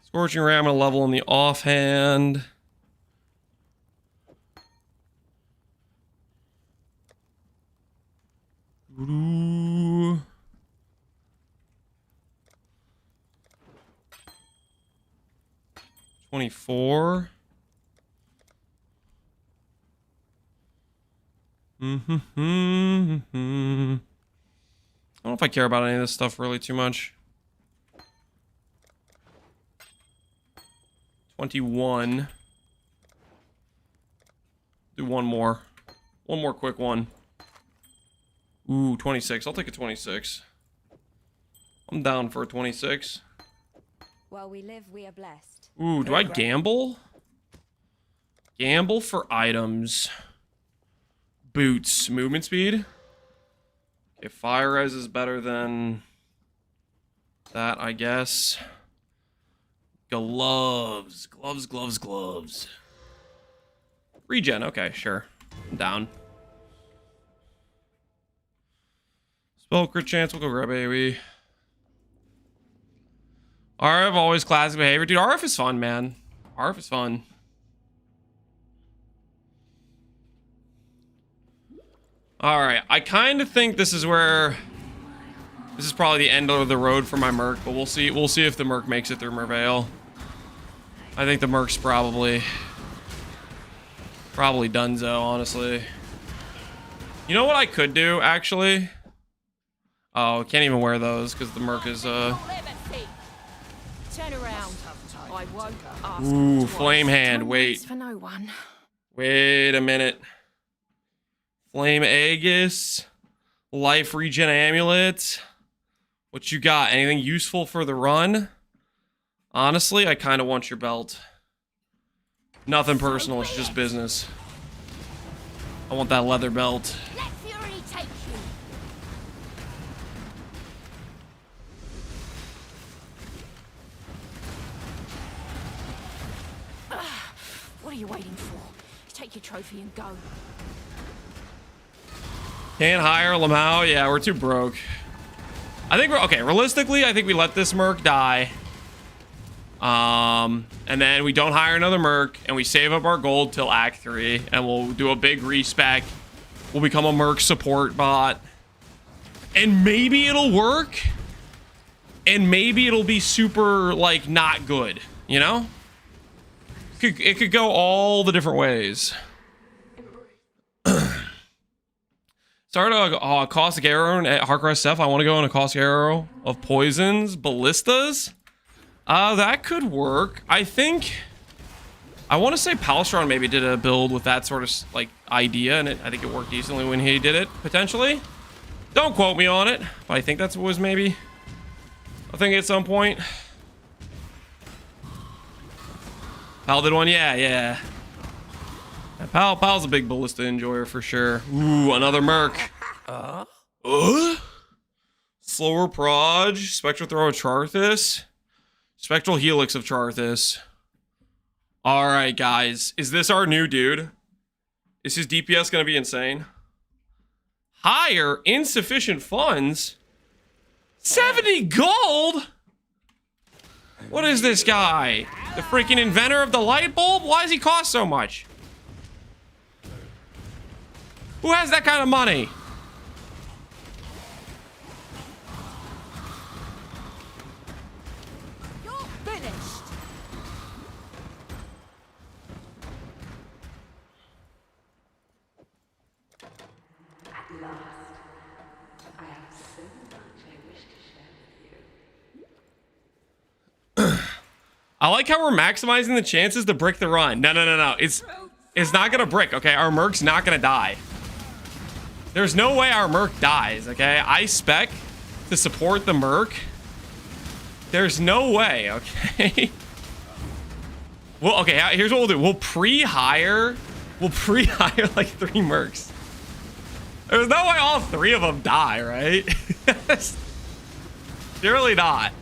Scorching Ray, I'm gonna level in the offhand. Ooh. $24. I don't know if I care about any of this stuff really too much. 21. Do one more. One more quick one. Ooh, 26. I'll take a 26. I'm down for a 26. While we live, we are blessed. Ooh, do I gamble? Gamble for items. Boots. Movement speed. Okay, fire res is better than that, I guess. Gloves. Gloves. Regen. Okay, sure. I'm down. Spell crit chance. We'll go grab AoE. RF always classic behavior. Dude, RF is fun, man. RF is fun. Alright, I kind of think this is where... This is probably the end of the road for my Merc, but we'll see. We'll see if the Merc makes it through Merveil. I think the Merc's probably donezo, honestly. You know what I could do, actually? Oh, can't even wear those because the Merc is, Your liberty. Turn around. I won't ask Ooh, twice. flame hand, Time wait. waits for no one. Wait a minute. Flame Aegis. Life regen amulet. What you got? Anything useful for the run? Honestly, I kind of want your belt. Nothing personal, it's just business. I want that leather belt. Let fury take you. What are you waiting for? Take your trophy and go. Can't hire Lamau. Yeah, we're too broke. I think we're okay. Realistically, I think we let this Merc die. And then we don't hire another Merc, and we save up our gold till Act 3, and we'll do a big respec. We'll become a Merc support bot. And maybe it'll work. And maybe it'll be super, like, not good. You know? It could go all the different ways. Start a caustic arrow at Hardcore SF. I want to go on a caustic arrow of poisons, ballistas. That could work. I think. I want to say Palstron maybe did a build with that sort of like idea, and I think it worked decently when he did it potentially. Don't quote me on it, but I think that was maybe a thing at some point. Pal did one, yeah. Pal's a big ballista enjoyer for sure. Ooh, another Merc. Slower Proj, Spectral Throw of Charthus, Spectral Helix of Charthus. All right, guys, is this our new dude? Is his DPS gonna be insane? Hire insufficient funds. 70 gold. What is this guy? The freaking inventor of the light bulb? Why does he cost so much? Who has that kind of money? You're finished. At last, I have so much I wish to share with you. I like how we're maximizing the chances to brick the run. No. It's not gonna brick, okay? Our Merc's not gonna die. There's no way our Merc dies, okay? I spec to support the Merc. There's no way, okay? Well, okay, here's what we'll do. We'll pre-hire like 3 Mercs. There's no way all 3 of them die, right? Surely not.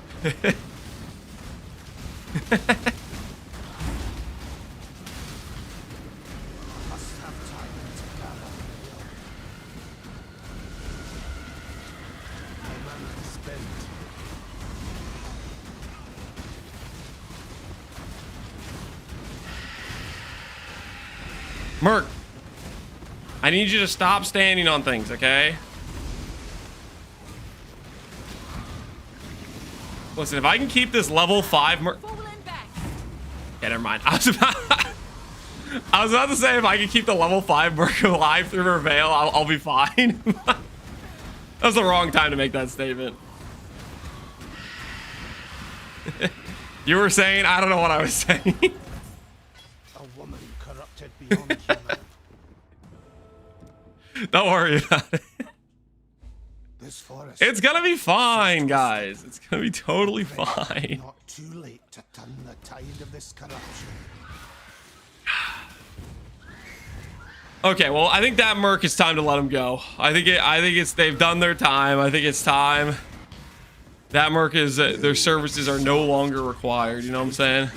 Merc, I need you to stop standing on things, okay? Listen, if I can keep this level 5 Merc... Falling back. Yeah, never mind. I was about to say if I can keep the level 5 Merc alive through her veil, I'll be fine. That was the wrong time to make that statement. You were saying? I don't know what I was saying. A woman corrupted beyond human. Don't worry about it. This forest. It's gonna be fine, guys. It's gonna be totally fine. Not too late to turn the tide of this corruption. Okay, well, I think that Merc, it's time to let him go. I think it's they've done their time. I think it's time. That Merc is their services are no longer required. You know what I'm saying?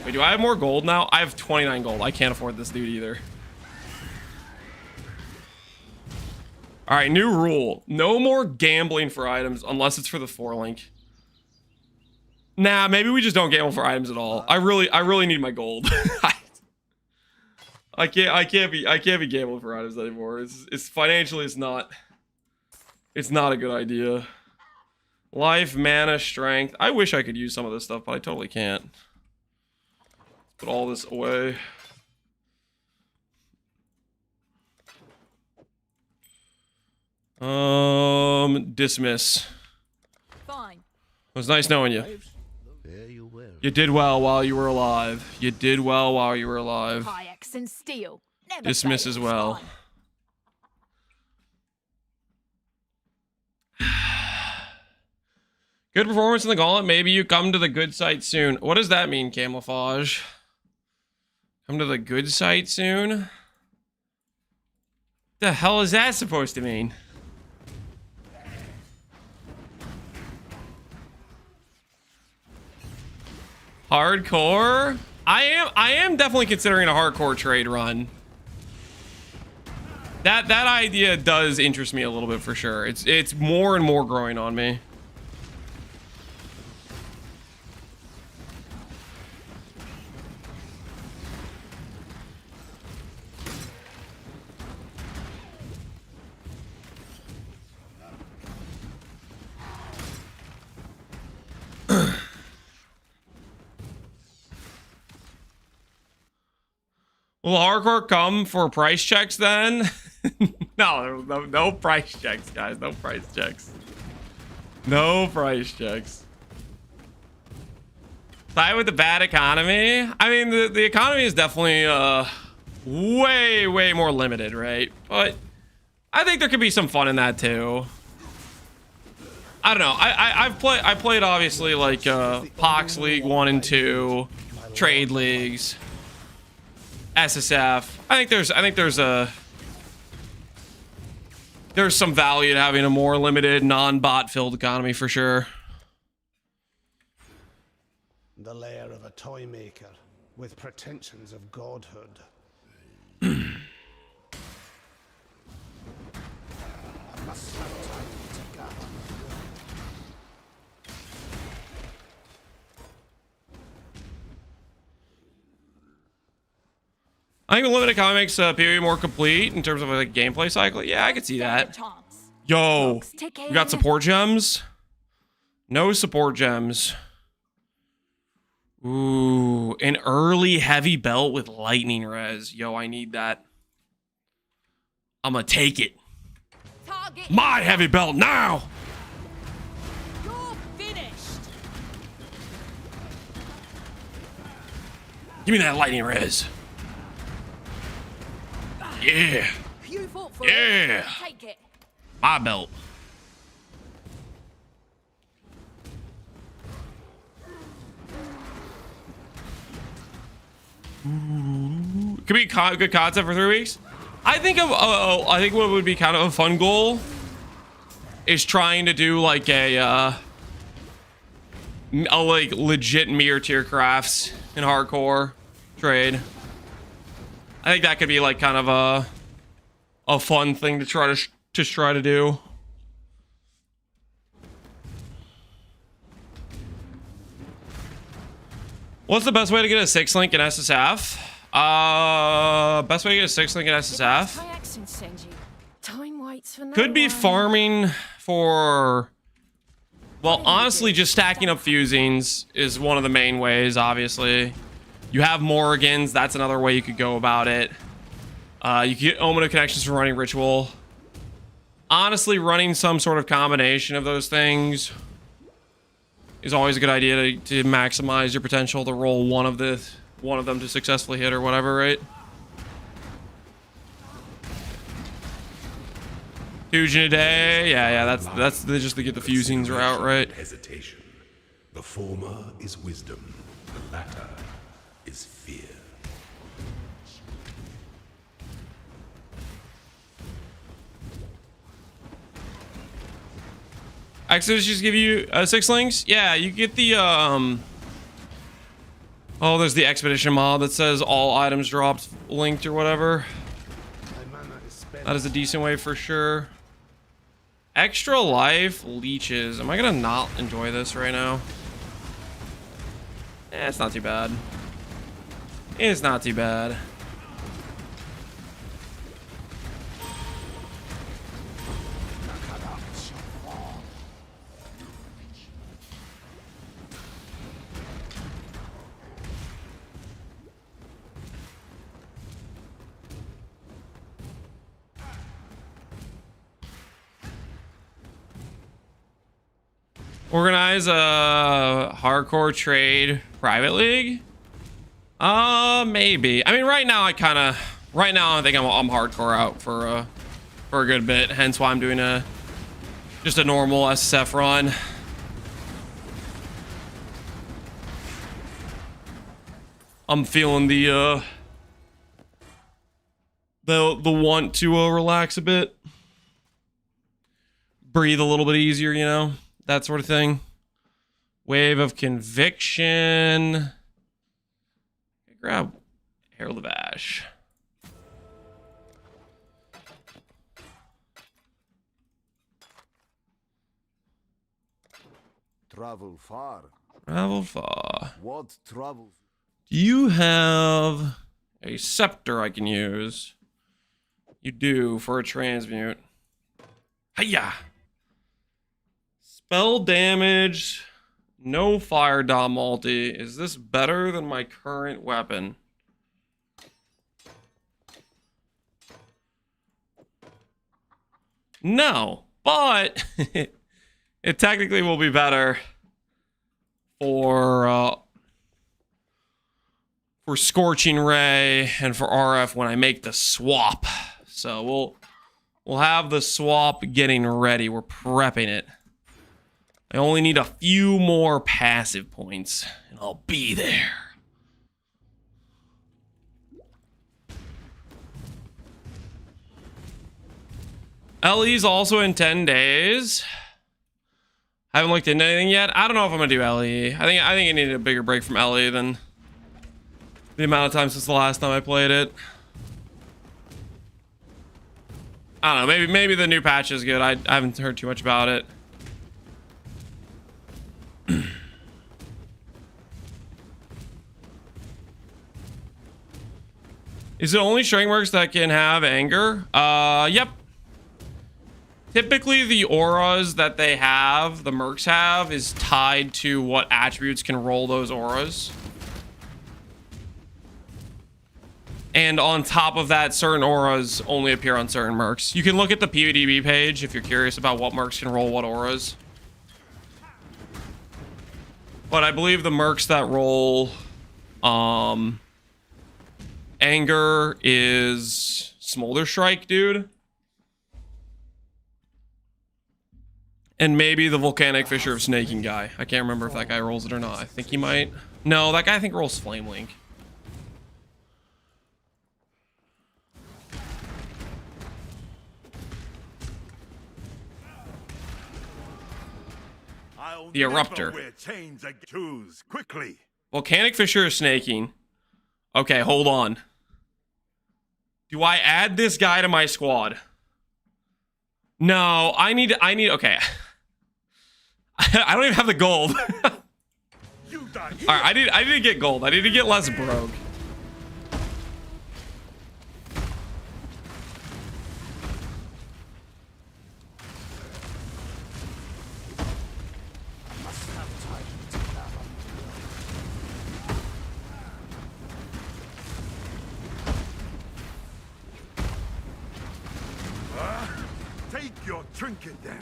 Wait, do I have more gold now? I have 29 gold. I can't afford this dude either. All right, new rule: no more gambling for items unless it's for the 4-link. Nah, maybe we just don't gamble for items at all. I really need my gold. I can't be gambling for items anymore. It's financially it's not a good idea. Life, mana, strength. I wish I could use some of this stuff, but I totally can't. Put all this away. Dismiss. Fine. It was nice knowing you. Fare you well. You did well while you were alive. You did well while you were alive. Kayaks and steel. Never Dismiss as fails. well. Fine. Good performance in the gauntlet. Maybe you come to the good site soon. What does that mean, camouflage? Come to the good site soon? The hell is that supposed to mean? Hardcore? I am definitely considering a hardcore trade run. That idea does interest me a little bit for sure. It's more and more growing on me. Will hardcore come for price checks then? No price checks, guys. No price checks. No price checks. Side with the bad economy. I mean, the economy is definitely way more limited, right? But I think there could be some fun in that too. I don't know. I played obviously like Pox League 1 and 2, trade leagues. SSF. I think there's some value to having a more limited, non-bot filled economy for sure. The lair of a toy maker with pretensions of godhood. I must have time to gather. I think the limited economy makes PoE more complete in terms of a gameplay cycle. Yeah, I could see that. Yo, you got support gems? No support gems. Ooh, an early heavy belt with lightning res. Yo, I need that. I'm gonna take it. Target. My heavy belt now. You're finished. Give me that lightning res. Yeah, You fought for yeah. it. Take it. My belt. Could be good concept for 3 weeks. I think what would be kind of a fun goal is trying to do like a like legit mirror tier crafts in hardcore trade. I think that could be like kind of a fun thing to try to do. What's the best way to get a 6 link in SSF? Best way to get a 6 link in SSF Kayaks and send you. Time waits for no could be one. farming for. Well, honestly, just stacking up fusings is one of the main ways. Obviously, you have Morgans. That's another way you could go about it. You can get Omen of connections from running Ritual. Honestly, running some sort of combination of those things is always a good idea to maximize your potential to roll one of them to successfully hit or whatever, right? Fusion a day, yeah. That's just to get the fusings route right. Hesitation. The former is wisdom. The latter is fear. Exodus just give you 6 links? Yeah, you get the oh, there's the expedition mod that says all items dropped linked or whatever. My mana is spent. That is a decent way for sure. Extra life leeches. Am I gonna not enjoy this right now? It's not too bad. It's not too bad. Organize a hardcore trade private league? Maybe. I mean, right now I think I'm hardcore out for a good bit. Hence why I'm doing just a normal SSF run. I'm feeling the want to relax a bit, breathe a little bit easier, you know, that sort of thing. Wave of conviction. Grab Herald of Ash. Travel far. Travel far. What travels? Do you have a scepter I can use? You do for a transmute. Hiya! Spell damage. No fire dot multi. Is this better than my current weapon? No, but it technically will be better for Scorching Ray and for RF when I make the swap. So we'll have the swap getting ready. We're prepping it. I only need a few more passive points, and I'll be there. LE's also in 10 days. I haven't looked into anything yet. I don't know if I'm gonna do LE. I think I need a bigger break from LE than the amount of time since the last time I played it. I don't know. Maybe the new patch is good. I haven't heard too much about it. Is it only strength mercs that can have anger? Yep. Typically, the auras that they have, the mercs have, is tied to what attributes can roll those auras. And on top of that, certain auras only appear on certain mercs. You can look at the PvDB page if you're curious about what mercs can roll what auras. But I believe the mercs that roll anger is Smolder Strike, dude. And maybe the Volcanic Fissure of Snaking guy. I can't remember if that guy rolls it or not. I think he might. No, that guy I think rolls Flame Link. The Eruptor. Choose quickly. Volcanic Fissure of Snaking. Okay, hold on. Do I add this guy to my squad? No, I need, okay. I don't even have the gold. All right, I need to get gold. I need to get less broke. Take your trinket then.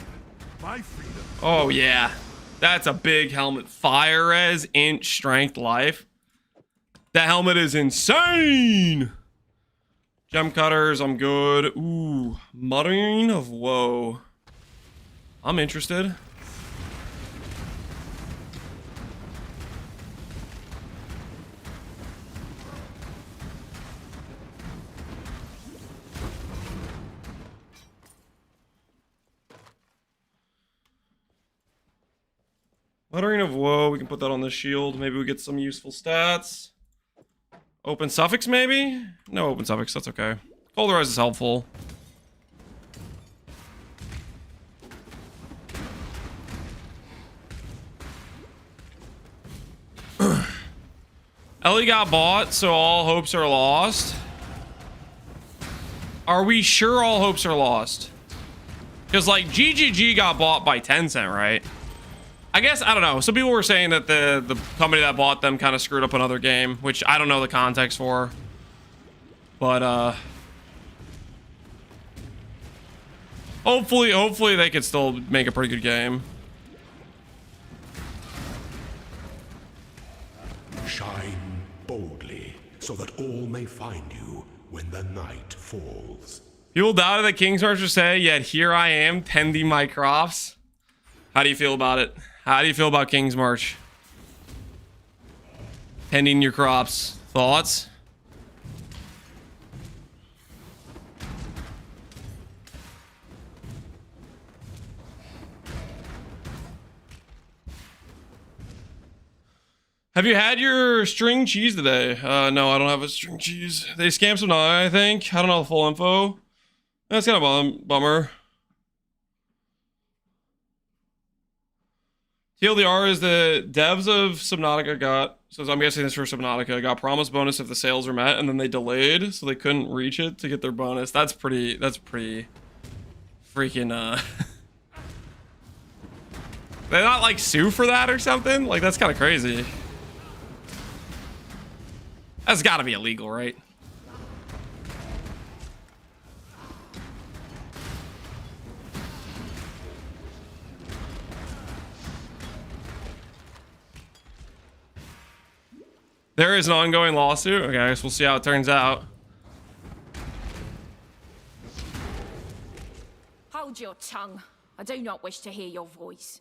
My freedom. Oh yeah, that's a big helmet. Fire res, inch, strength, life. That helmet is insane. Gem cutters, I'm good. Ooh, muttering of woe. I'm interested. Muttering of woe, we can put that on the shield. Maybe we get some useful stats. Open suffix, maybe? No open suffix, that's okay. Pulverize is helpful. Ellie got bought, so all hopes are lost. Are we sure all hopes are lost? Because, like, GGG got bought by Tencent, right? I guess, I don't know. Some people were saying that the company that bought them kind of screwed up another game, which I don't know the context for. But, hopefully they could still make a pretty good game. Shine boldly, so that all may find you when the night falls. People doubted that King's March would say, yet here I am tending my crops. How do you feel about it? How do you feel about King's March? Tending your crops. Thoughts? Have you had your string cheese today? No, I don't have a string cheese. They scammed some I think. I don't know the full info. That's kind of a bummer. TLDR is the devs of Subnautica got, so I'm guessing this for Subnautica, got promised bonus if the sales are met, and then they delayed, so they couldn't reach it to get their bonus. That's pretty freaking, They not like sue for that or something? Like, that's kind of crazy. That's gotta be illegal, right? There is an ongoing lawsuit. Okay, I guess we'll see how it turns out. Hold your tongue. I do not wish to hear your voice.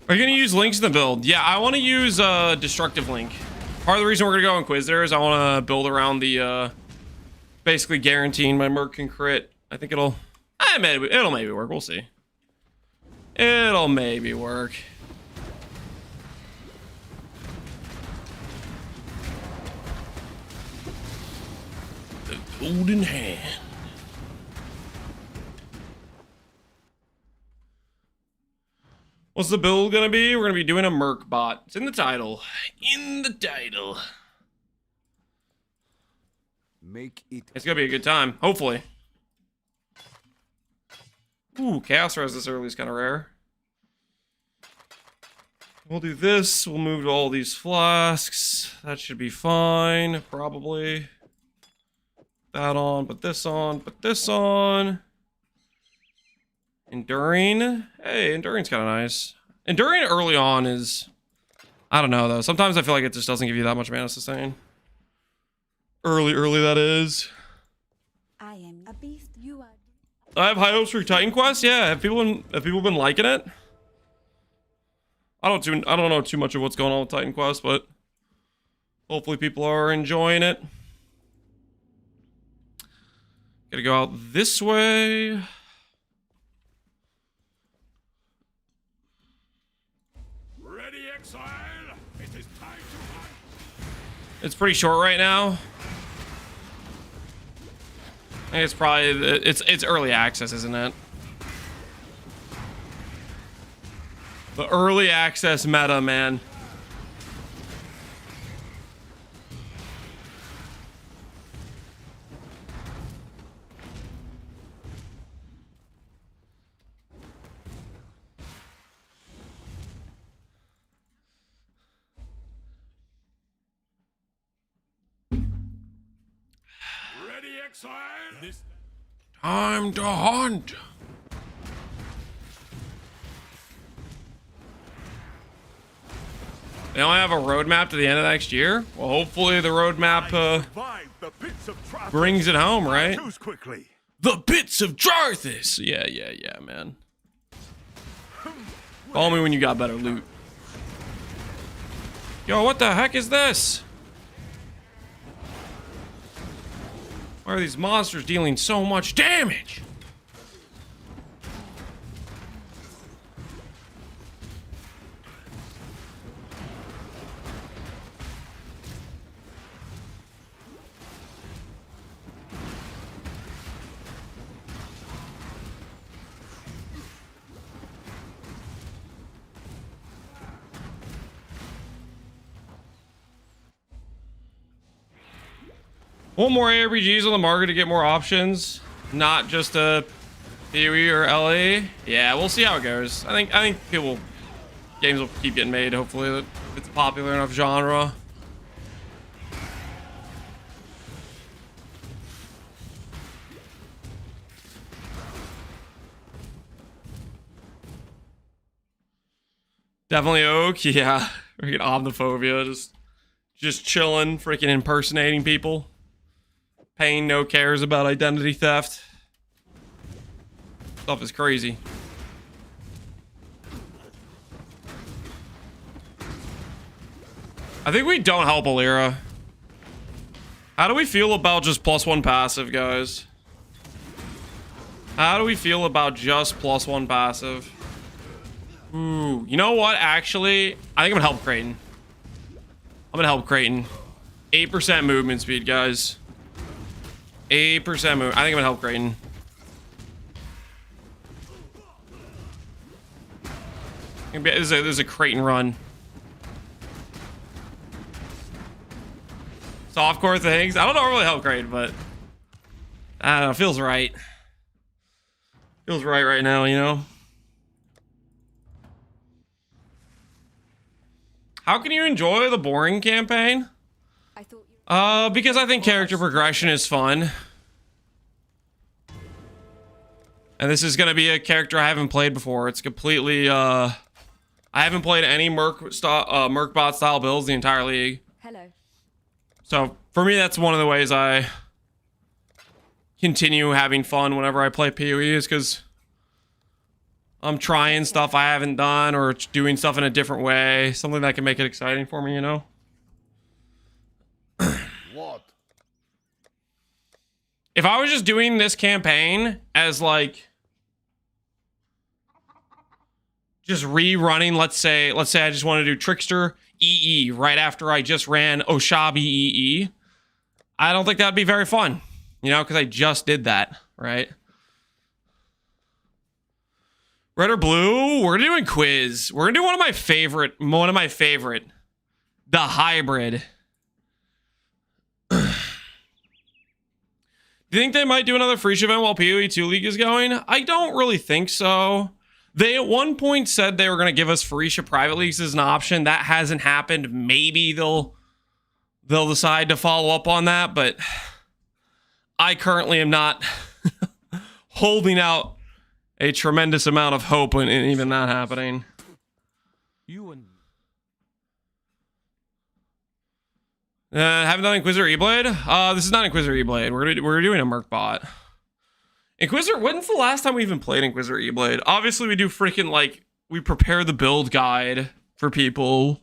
Are you gonna use links in the build? Yeah, I want to use destructive link. Part of the reason we're gonna go Inquisitor is I want to build around the basically guaranteeing my Merc can crit. I think it'll maybe work. We'll see. It'll maybe work. The golden hand. What's the build gonna be? We're gonna be doing a Merc bot. It's in the title. In the title. Make it. It's gonna be a good time, hopefully. Ooh, Chaos Res this early is kind of rare. We'll do this. We'll move to all these flasks. That should be fine, probably. That on, put this on, put this on. Enduring. Hey, Enduring's kind of nice. Enduring early on is... I don't know, though. Sometimes I feel like it just doesn't give you that much mana sustain. Early, that is. I am a beast. You are. I have high hopes for Titan Quest. Yeah, have people been liking it? I don't know too much of what's going on with Titan Quest, but hopefully people are enjoying it. Gotta go out this way. Ready, Exile? It is time to hunt. It's pretty short right now. I think it's probably it's early access, isn't it? The early access meta, man. Ready, Exile? Time to hunt. They only have a roadmap to the end of next year. Well, hopefully the roadmap Survive the pits of Travis. brings it home, right? Choose quickly. The bits of Jarthus. Yeah, man. Call me when you got better loot. Yo, what the heck is this? Why are these monsters dealing so much damage? Want more ARPGs on the market to get more options, not just a PoE or LE. Yeah, we'll see how it goes. I think games will keep getting made. Hopefully, that it's a popular enough genre. Definitely Oak, yeah. Freaking omniphobia, just chilling, freaking impersonating people. Paying no cares about identity theft. Stuff is crazy. I think we don't help Alira. How do we feel about just +1 passive, guys? How do we feel about just +1 passive? Ooh, you know what? Actually, I think I'm gonna help Creighton. I'm gonna help Creighton. 8% movement speed, guys. 8% move. I think I'm gonna help Creighton. This is a Creighton run. Softcore things. I don't know really help Creighton, but I don't know. Feels right. Feels right now, you know. How can you enjoy the boring campaign? I thought you Because I think character progression is fun. And this is gonna be a character I haven't played before. It's completely, I haven't played any Merc bot style builds the entire league. Hello. So, for me, that's one of the ways I continue having fun whenever I play PoE is because I'm trying stuff I haven't done or doing stuff in a different way. Something that can make it exciting for me, you know? What? If I was just doing this campaign as like just rerunning, let's say I just want to do Trickster EE right after I just ran Oshabi EE, I don't think that'd be very fun, you know, because I just did that, right? Red or blue? We're doing quiz. We're gonna do one of my favorite, the hybrid. Do you think they might do another Freesh event while PoE 2 League is going? I don't really think so. They at one point said they were going to give us Freesia private leagues as an option. That hasn't happened. Maybe they'll decide to follow up on that, but I currently am not holding out a tremendous amount of hope in even that happening. You and Haven't done Inquisitor E-Blade? This is not Inquisitor E-Blade. We're doing a Merc bot. Inquisitor, when's the last time we even played Inquisitor E-Blade? Obviously, we do freaking, like, we prepare the build guide for people.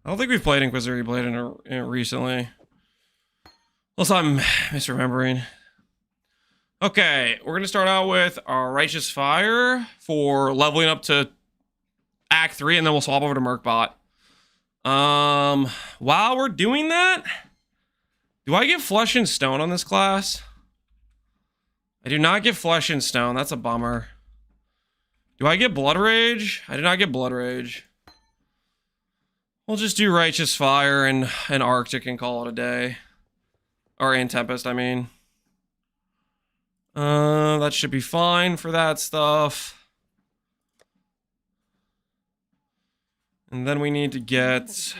I don't think we've played Inquisitor E-Blade in recently. Unless I'm misremembering. Okay, we're going to start out with our Righteous Fire for leveling up to Act 3, and then we'll swap over to Mercbot. While we're doing that, do I get Flesh and Stone on this class? I do not get Flesh and Stone. That's a bummer. Do I get Blood Rage? I do not get Blood Rage. We'll just do Righteous Fire and Arctic and call it a day. Or and Tempest, I mean. That should be fine for that stuff. And then we need to get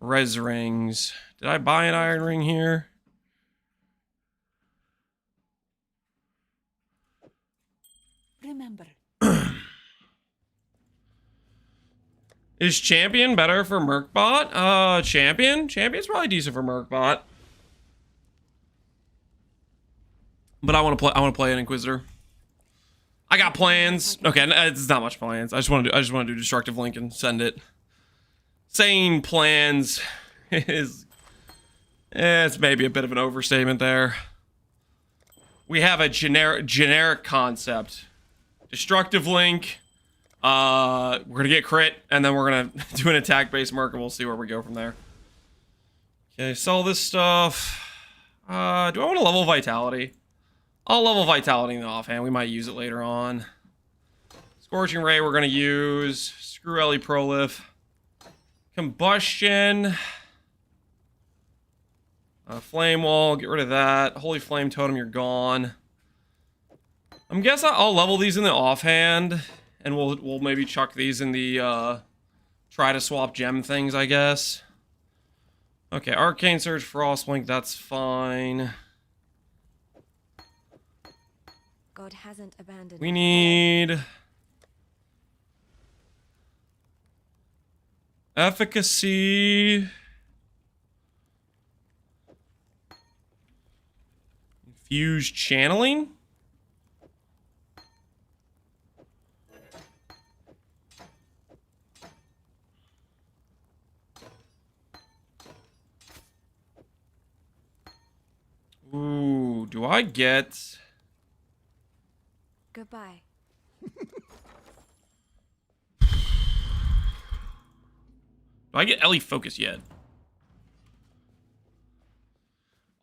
res rings. Did I buy an iron ring here? Remember. Is Champion better for Mercbot? Champion's probably decent for Mercbot. But I want to play an Inquisitor. I got plans. Okay, it's not much plans. I just want to do Destructive Link and send it. Saying plans is it's maybe a bit of an overstatement there. We have a generic concept. Destructive Link. We're gonna get crit, and then we're gonna do an attack-based Merc, and we'll see where we go from there. Okay, sell this stuff. Do I want to level Vitality? I'll level Vitality in the offhand. We might use it later on. Scorching Ray we're going to use. Screw Ellie Prolif. Combustion. Flame Wall. Get rid of that. Holy Flame Totem, you're gone. I'm guessing I'll level these in the offhand. And we'll maybe chuck these in the try to swap gem things, I guess. Okay, Arcane Surge, Frostblink, that's fine. God hasn't abandoned We us. need efficacy. Infuse channeling. Ooh, do I get... Goodbye. Do I get Ellie focus yet?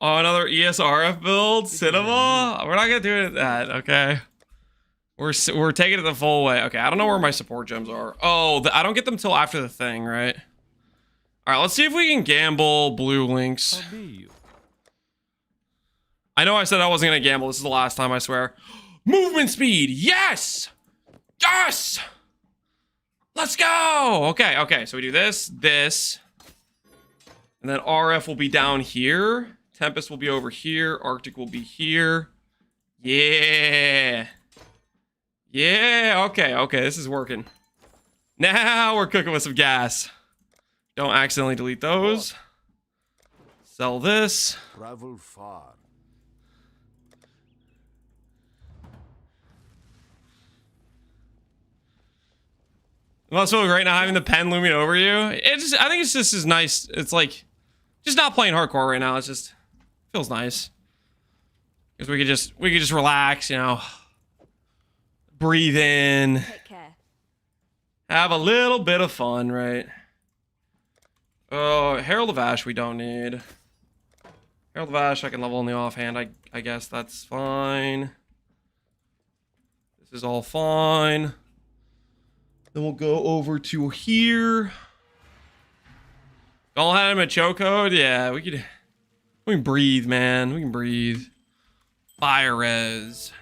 Oh, another ESRF build? Cinema? We're not gonna do it at that, okay. We're taking it the full way. Okay, I don't know where my support gems are. Oh, I don't get them till after the thing, right? All right, let's see if we can gamble blue links. How be you? I know I said I wasn't gonna gamble. This is the last time, I swear. Movement speed, yes! Yes! Let's go! Okay, so we do this, and then RF will be down here. Tempest will be over here. Arctic will be here. Yeah. Yeah, okay, this is working. Now we're cooking with some gas. Don't accidentally delete those. Sell this. Travel far. Well, it's so great now having the pen looming over you. I think it's just as nice. It's like just not playing hardcore right now. It's just feels nice because we could just relax, you know, breathe in, Take care. have a little bit of fun, right? Oh, Herald of Ash we don't need. Herald of Ash I can level in the offhand. I guess that's fine. This is all fine. Then we'll go over to here. Don't have him a choke code. Yeah, we can breathe, man. We can breathe. Fire res.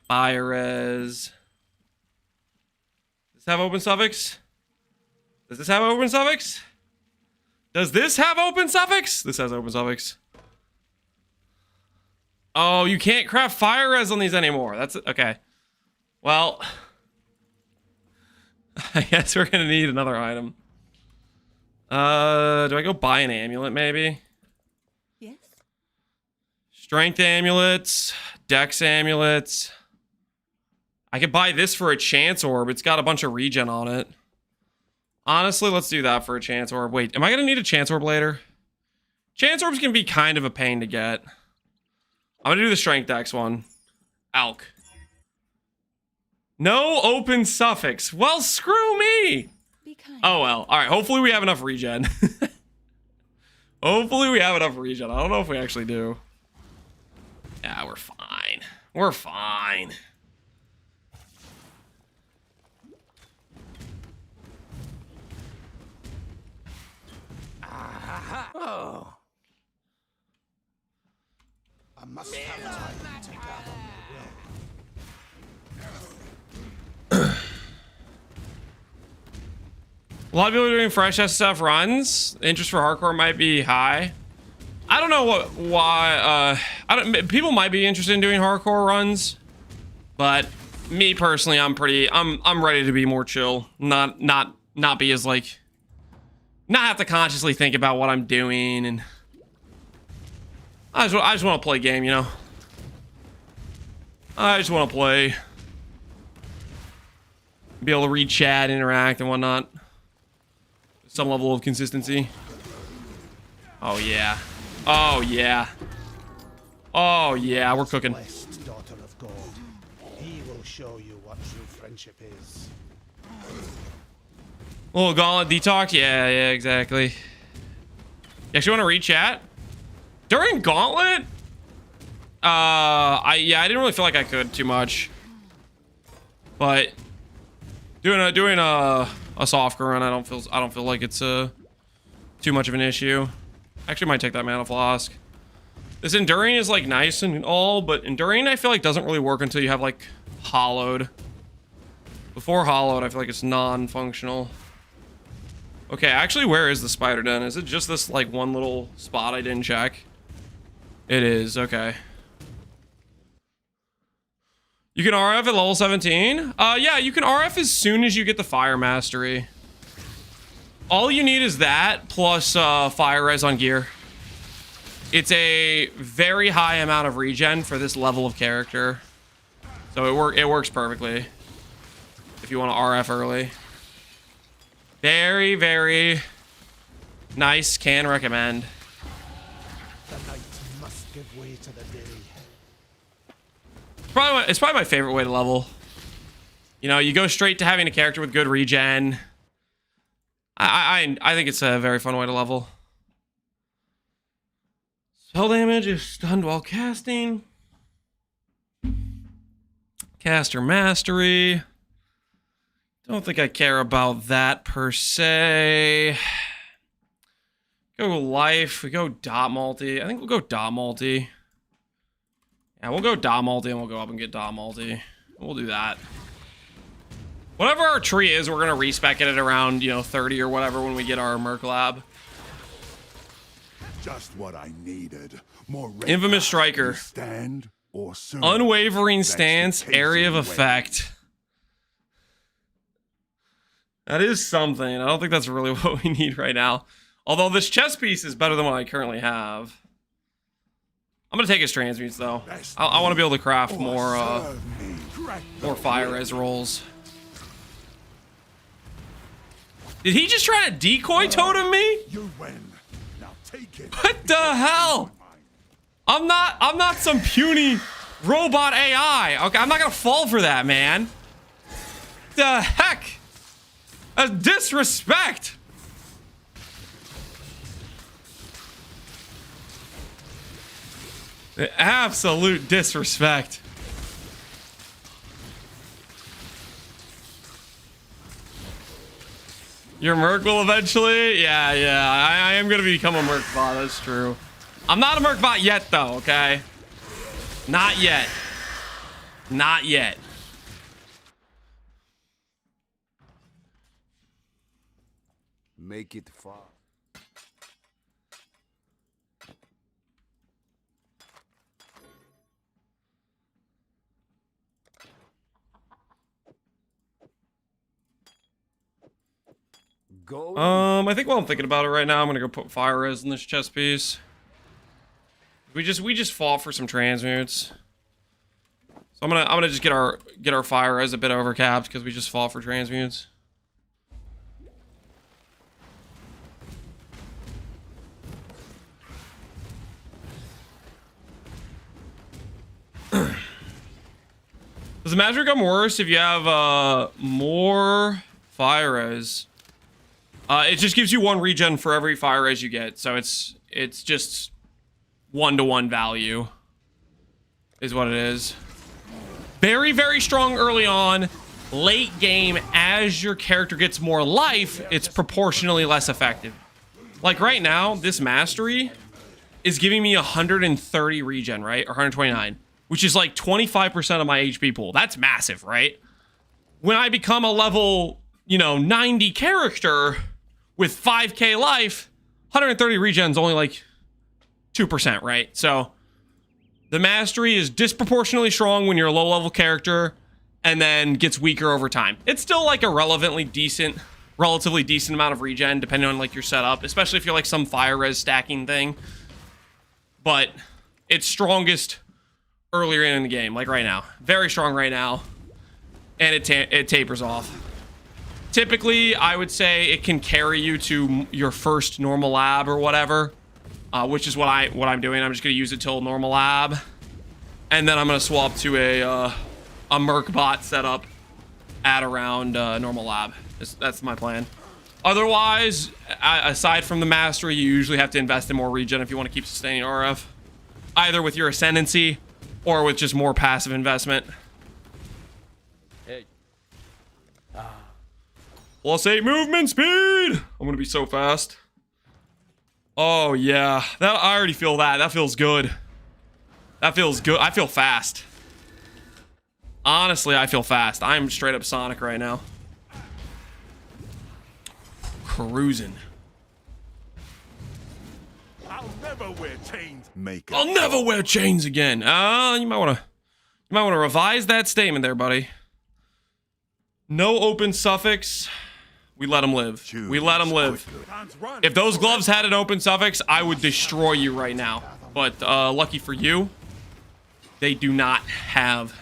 Fire res. Does this have open suffix? Does this have open suffix? Does this have open suffix? This has open suffix. Oh, you can't craft fire res on these anymore. That's okay. Well, I guess we're gonna need another item. Do I go buy an amulet maybe? Yes? Strength amulets, dex amulets. I could buy this for a chance orb. It's got a bunch of regen on it. Honestly, let's do that for a chance orb. Wait, am I gonna need a chance orb later? Chance orbs can be kind of a pain to get. I'm gonna do the strength dex one. Alk. No open suffix. Well, screw me. Be kind. Oh well. All right. Hopefully we have enough regen. Hopefully we have enough regen. I don't know if we actually do. Yeah, we're fine. We're fine. Oh. I must have time to gather my will. A lot of people are doing fresh SSF runs. Interest for hardcore might be high. I don't know why. People might be interested in doing hardcore runs, but me personally, I'm ready to be more chill. Not be as like, not have to consciously think about what I'm doing, and I just want to play game, you know. I just want to play, be able to read chat, interact, and whatnot. Some level of consistency. Oh yeah. Oh yeah. Oh yeah, we're cooking. Blessed daughter of God, he will show you what true friendship is. Little gauntlet detox. Yeah, exactly. You actually want to read chat? During gauntlet? I didn't really feel like I could too much. But doing a soft run, I don't feel like it's too much of an issue. Actually might take that mana flask. This enduring is like nice and all, but enduring I feel like doesn't really work until you have like hollowed. Before hollowed, I feel like it's non-functional. Okay, actually, where is the spider den? Is it just this like one little spot I didn't check? It is, okay. You can RF at level 17? Yeah, you can RF as soon as you get the Fire Mastery. All you need is that plus Fire Res on gear. It's a very high amount of regen for this level of character. So it works perfectly if you want to RF early. Very, very nice. Can recommend. The night must give way to the day. It's probably my favorite way to level. You know, you go straight to having a character with good regen. I think it's a very fun way to level. Spell damage is stunned while casting. Caster mastery. Don't think I care about that per se. Go life. We go dot multi. I think we'll go dot multi. Yeah, we'll go dot multi and we'll go up and get dot multi. We'll do that. Whatever our tree is, we're gonna respec it at around, 30 or whatever when we get our Merc lab. Just what I needed. More Infamous Striker. Stand or serve. Unwavering That's the stance, case area of anyway. effect. That is something. I don't think that's really what we need right now. Although this chess piece is better than what I currently have. I'm gonna take his transmutes though. I want to be able to craft more fire res rolls. Did he just try to decoy totem me? You win. Now take it. What the hell? I'm not some puny robot AI. Okay, I'm not gonna fall for that, man. The heck? That's disrespect. The absolute disrespect. Your Merc will eventually? Yeah, I am gonna become a Merc bot, that's true. I'm not a Merc bot yet though, okay? Not yet. Not yet. Make it far. Go. I think while I'm thinking about it right now, I'm gonna go put fire res in this chest piece. We just fought for some transmutes. So I'm gonna just get our fire res a bit overcapped because we just fought for transmutes. Does the magic become worse if you have more fire res? It just gives you 1 regen for every fire res you get, so it's just 1-to-1 value is what it is. Very, very strong early on. Late game, as your character gets more life, it's proportionally less effective. Like right now, this mastery is giving me 130 regen, right? Or 129, which is like 25% of my HP pool. That's massive, right? When I become a level, 90 character with 5k life, 130 regen's only like 2%, right? So the mastery is disproportionately strong when you're a low-level character and then gets weaker over time. It's still like a relatively decent amount of regen depending on like your setup, especially if you're like some fire res stacking thing. But it's strongest earlier in the game, like right now. Very strong right now. And it tapers off. Typically, I would say it can carry you to your first normal lab or whatever, which is what I'm doing. I'm just gonna use it till normal lab, and then I'm gonna swap to a Merc bot setup at around normal lab. That's my plan. Otherwise, aside from the mastery, you usually have to invest in more regen if you want to keep sustaining RF, either with your Ascendancy or with just more passive investment. Plus 8 movement speed! I'm gonna be so fast. Oh yeah, I already feel that. That feels good. That feels good. I feel fast. Honestly, I feel fast. I'm straight up Sonic right now. Cruising. I'll never wear chains. Make it. I'll never wear chains again. You might You might want to revise that statement there, buddy. No open suffix. We let them live. We let them live. If those gloves had an open suffix, I would destroy you right now. But lucky for you, they do not have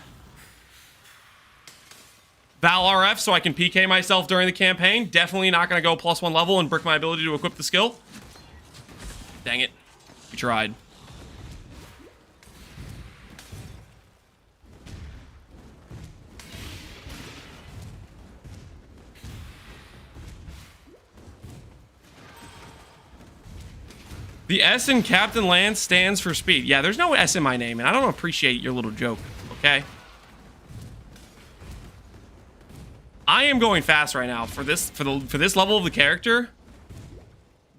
Val RF, so I can PK myself during the campaign. Definitely not going to go +1 level and brick my ability to equip the skill. Dang it. We tried. The S in Captain Lance stands for speed. Yeah, there's no S in my name, and I don't appreciate your little joke, okay? I am going fast right now for this level of the character.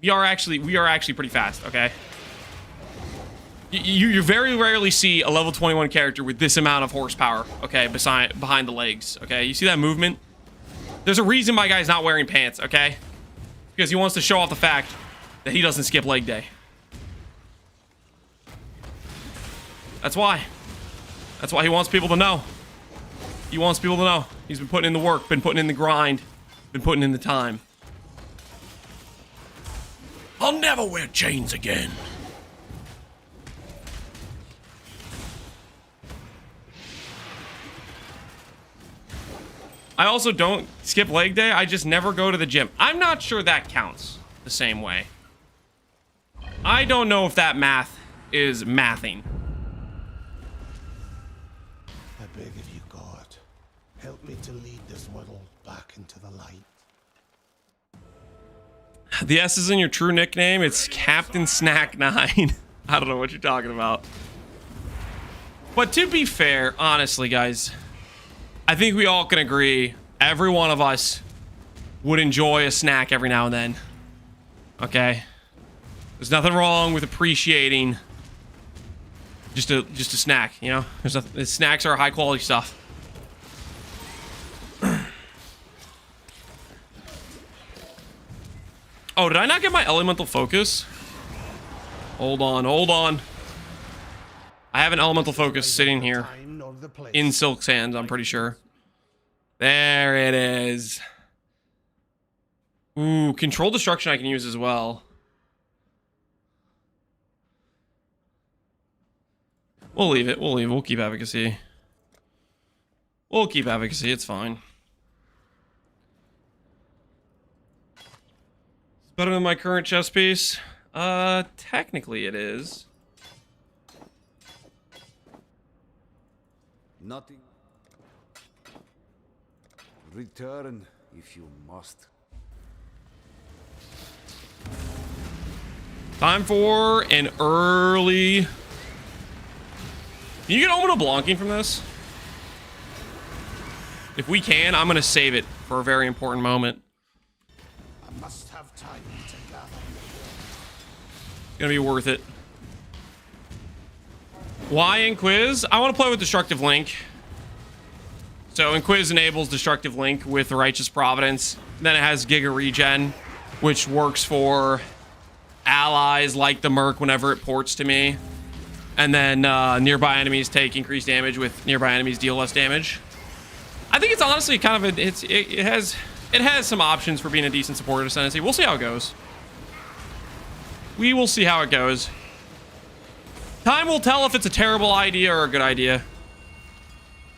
We are actually pretty fast, okay? You very rarely see a level 21 character with this amount of horsepower, okay, behind the legs, okay? You see that movement? There's a reason my guy's not wearing pants, okay? Because he wants to show off the fact that he doesn't skip leg day. That's why. That's why he wants people to know. He wants people to know. He's been putting in the work, been putting in the grind, been putting in the time. I'll never wear chains again. I also don't skip leg day. I just never go to the gym. I'm not sure that counts the same way. I don't know if that math is mathing. I beg of you, God, help me to lead this world back into the light. The S is in your true nickname. It's Captain Snack 9. I don't know what you're talking about. But to be fair, honestly, guys, I think we all can agree every one of us would enjoy a snack every now and then. Okay? There's nothing wrong with appreciating just a snack, you know? There's nothing, snacks are high quality stuff. Oh, did I not get my elemental focus? Hold on, hold on. I have an elemental focus sitting here in Silk Sands, I'm pretty sure. There it is. Ooh, control destruction I can use as well. We'll leave it. We'll leave it. We'll keep advocacy. We'll keep advocacy. It's fine. It's better than my current chest piece. Technically it is. Nothing. Return if you must. Time for an early... Can you get Omen of Blanking from this? If we can, I'm going to save it for a very important moment. I must have time to gather. It's going to be worth it. Why Inquiz? I want to play with Destructive Link. So Inquiz enables Destructive Link with Righteous Providence. Then it has Giga Regen, which works for allies like the Merc whenever it ports to me. And then nearby enemies take increased damage with nearby enemies deal less damage. I think it's honestly kind of it has some options for being a decent supporter to Ascendancy. We'll see how it goes. We will see how it goes. Time will tell if it's a terrible idea or a good idea.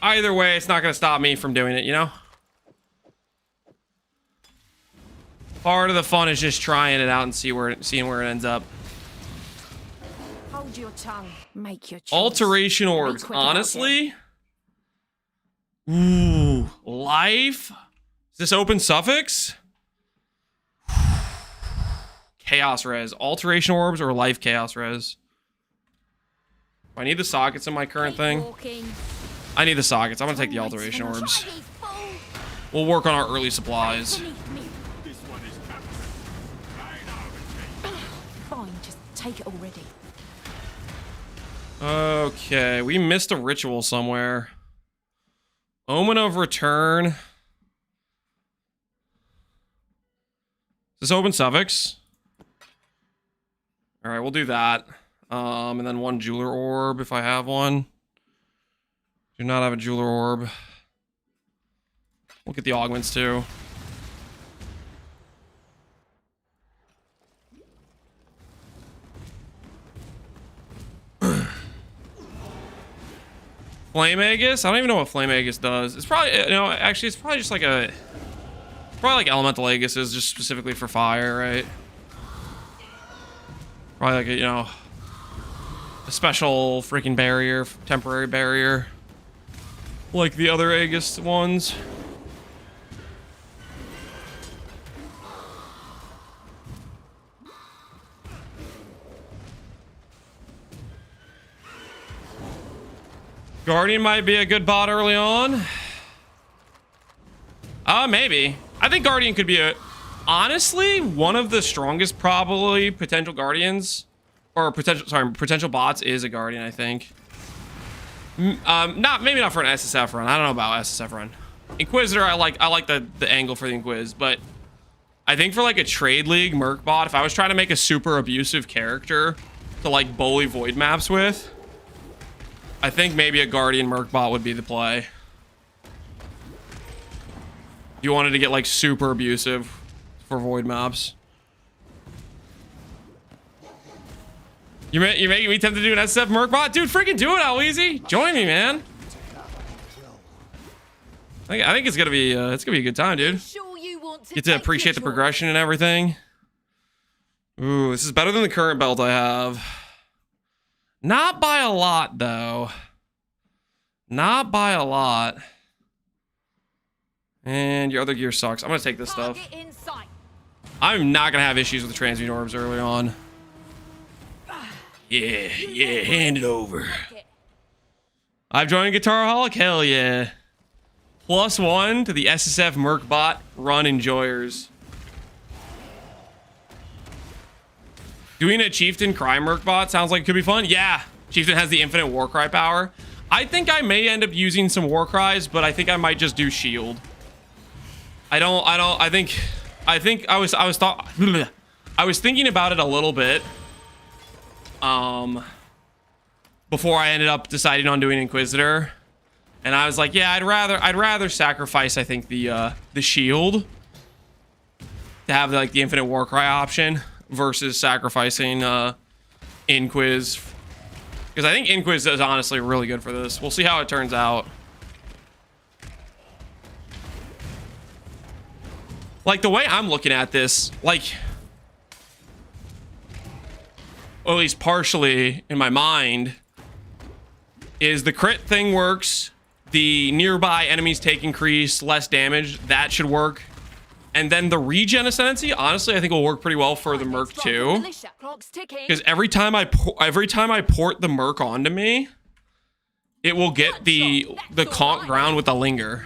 Either way, it's not going to stop me from doing it, you know? Part of the fun is just trying it out and seeing where it ends up. Hold your tongue. Make your choice. Alteration orbs, honestly. Ooh, life. Is this open suffix? Chaos res. Alteration orbs or life chaos res? I need the sockets in my current thing. I need the sockets. I'm gonna take the alteration orbs. We'll work on our early supplies. Fine, just take it already. Okay, we missed a ritual somewhere. Omen of Return. Is this open suffix? Alright, we'll do that. And then one jeweler orb if I have one. Do not have a jeweler orb. We'll get the augments too. Flame Aegis? I don't even know what Flame Aegis does. It's probably, you know, actually it's probably just like a, probably like Elemental Aegis is just specifically for fire, right? Probably like a, you know, a special freaking barrier, temporary barrier. Like the other Aegis ones. Guardian might be a good bot early on. Maybe. I think Guardian could be a... Honestly, one of the strongest probably potential Guardians... Or potential bots is a Guardian, I think. Maybe not for an SSF run. I don't know about SSF run. Inquisitor, I like the angle for the Inquis, but... I think for like a trade league Merc bot, if I was trying to make a super abusive character to like bully void maps with... I think maybe a Guardian Merc bot would be the play. If you wanted to get like super abusive for void maps. You're making me tempted to do an SSF Merc bot? Dude, freaking do it, how easy. Join me, man. I think it's gonna be a good time, dude. Get to appreciate the progression and everything. Ooh, this is better than the current belt I have. Not by a lot, though. Not by a lot. And your other gear sucks. I'm gonna take this stuff. I'm not gonna have issues with the transmute orbs early on. Yeah, hand it over. I've joined Guitar Holic, hell yeah. +1 to the SSF Merc bot run enjoyers. Doing a Chieftain Cry Merc bot sounds like it could be fun. Yeah, Chieftain has the infinite Warcry power. I think I may end up using some Warcries, but I think I might just do shield. I was thinking about it a little bit. Before I ended up deciding on doing Inquisitor. And I was like, yeah, I'd rather sacrifice, I think, the shield to have like the infinite Warcry option versus sacrificing Inquis, because I think Inquis is honestly really good for this. We'll see how it turns out. Like the way I'm looking at this, like, or at least partially in my mind, is the crit thing works. The nearby enemies take increase, less damage. That should work. And then the regen Ascendancy, honestly, I think will work pretty well for the Merc too. Because every time I port the Merc onto me, it will get the conk ground with the linger.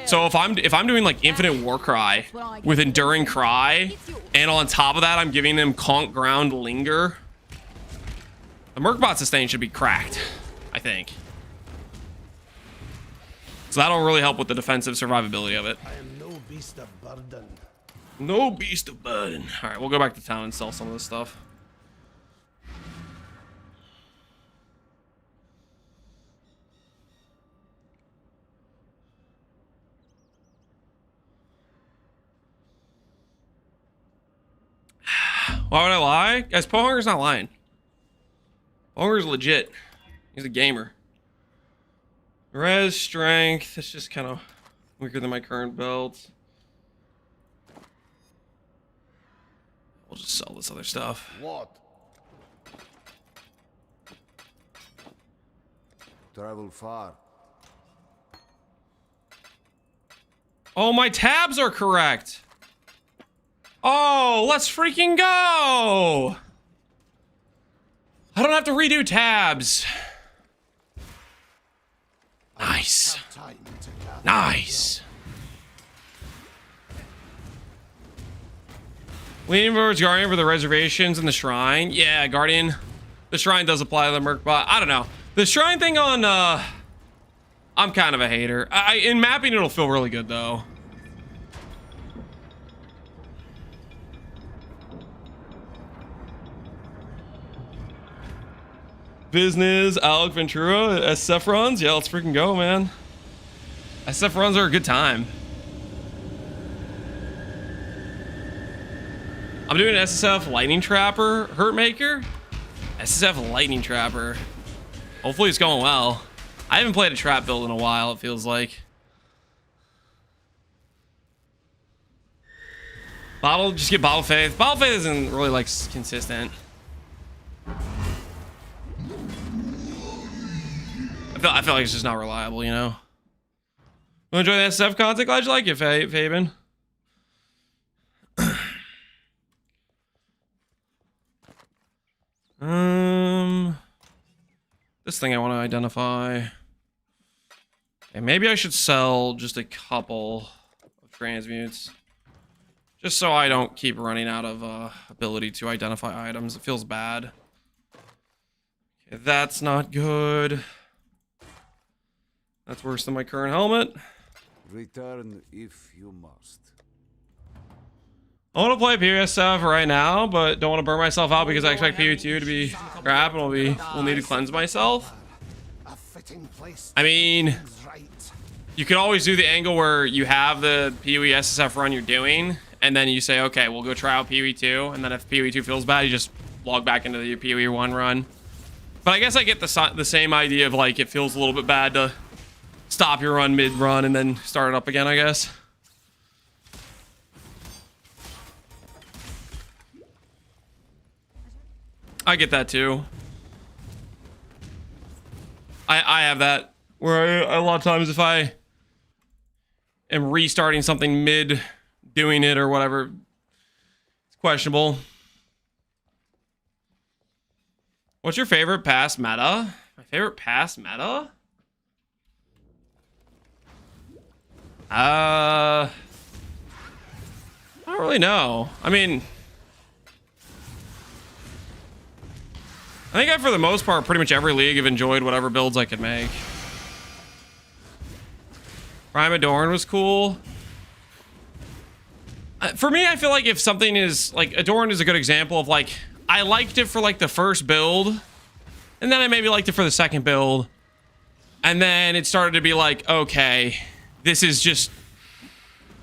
So if I'm doing like infinite Warcry with enduring cry, and on top of that I'm giving them conk ground linger, the Merc bot sustain should be cracked, I think. So that'll really help with the defensive survivability of it. I am no beast of burden. No beast of burden. All right, we'll go back to town and sell some of this stuff. Why would I lie? Guys, Pohunger's not lying. Pohunger's legit. He's a gamer. Res, strength, it's just kind of weaker than my current belt. We'll just sell this other stuff. What? Travel far. Oh, my tabs are correct. Oh, let's freaking go. I don't have to redo tabs. Nice. Nice. Leaning towards Guardian for the reservations and the Shrine. Yeah, Guardian. The Shrine does apply to the Merc bot. I don't know. The Shrine thing on, I'm kind of a hater. In mapping, it'll feel really good, though. Business, Alec Ventura, SSF runs. Yeah, let's freaking go, man. SSF runs are a good time. I'm doing SSF Lightning Trapper, Hurt Maker. SSF Lightning Trapper. Hopefully it's going well. I haven't played a trap build in a while, it feels like. Just get Bottle Faith. Bottle Faith isn't really like consistent. I feel like it's just not reliable, you know? You enjoy the SSF content? Glad you like it, Fabian. This thing I want to identify. Okay, maybe I should sell just a couple of transmutes. Just so I don't keep running out of ability to identify items. It feels bad. Okay, that's not good. That's worse than my current helmet. Return if you must. I want to play PSF right now, but don't want to burn myself out because I expect PV2 to be crap and we'll need to cleanse myself. I mean, you can always do the angle where you have the PoE SSF run you're doing, and then you say, okay, we'll go try out PoE2, and then if PoE2 feels bad, you just log back into the PoE1 run. But I guess I get the same idea of like it feels a little bit bad to stop your run mid-run and then start it up again, I guess. I get that too. I have that where a lot of times if I am restarting something mid doing it or whatever, it's questionable. What's your favorite past meta? My favorite past meta? I don't really know. I mean, I think for the most part, pretty much every league have enjoyed whatever builds I could make. Prime Adorn was cool. For me, I feel like if something is like Adorn is a good example of like I liked it for like the first build, and then I maybe liked it for the second build, and then it started to be like, okay, this is just,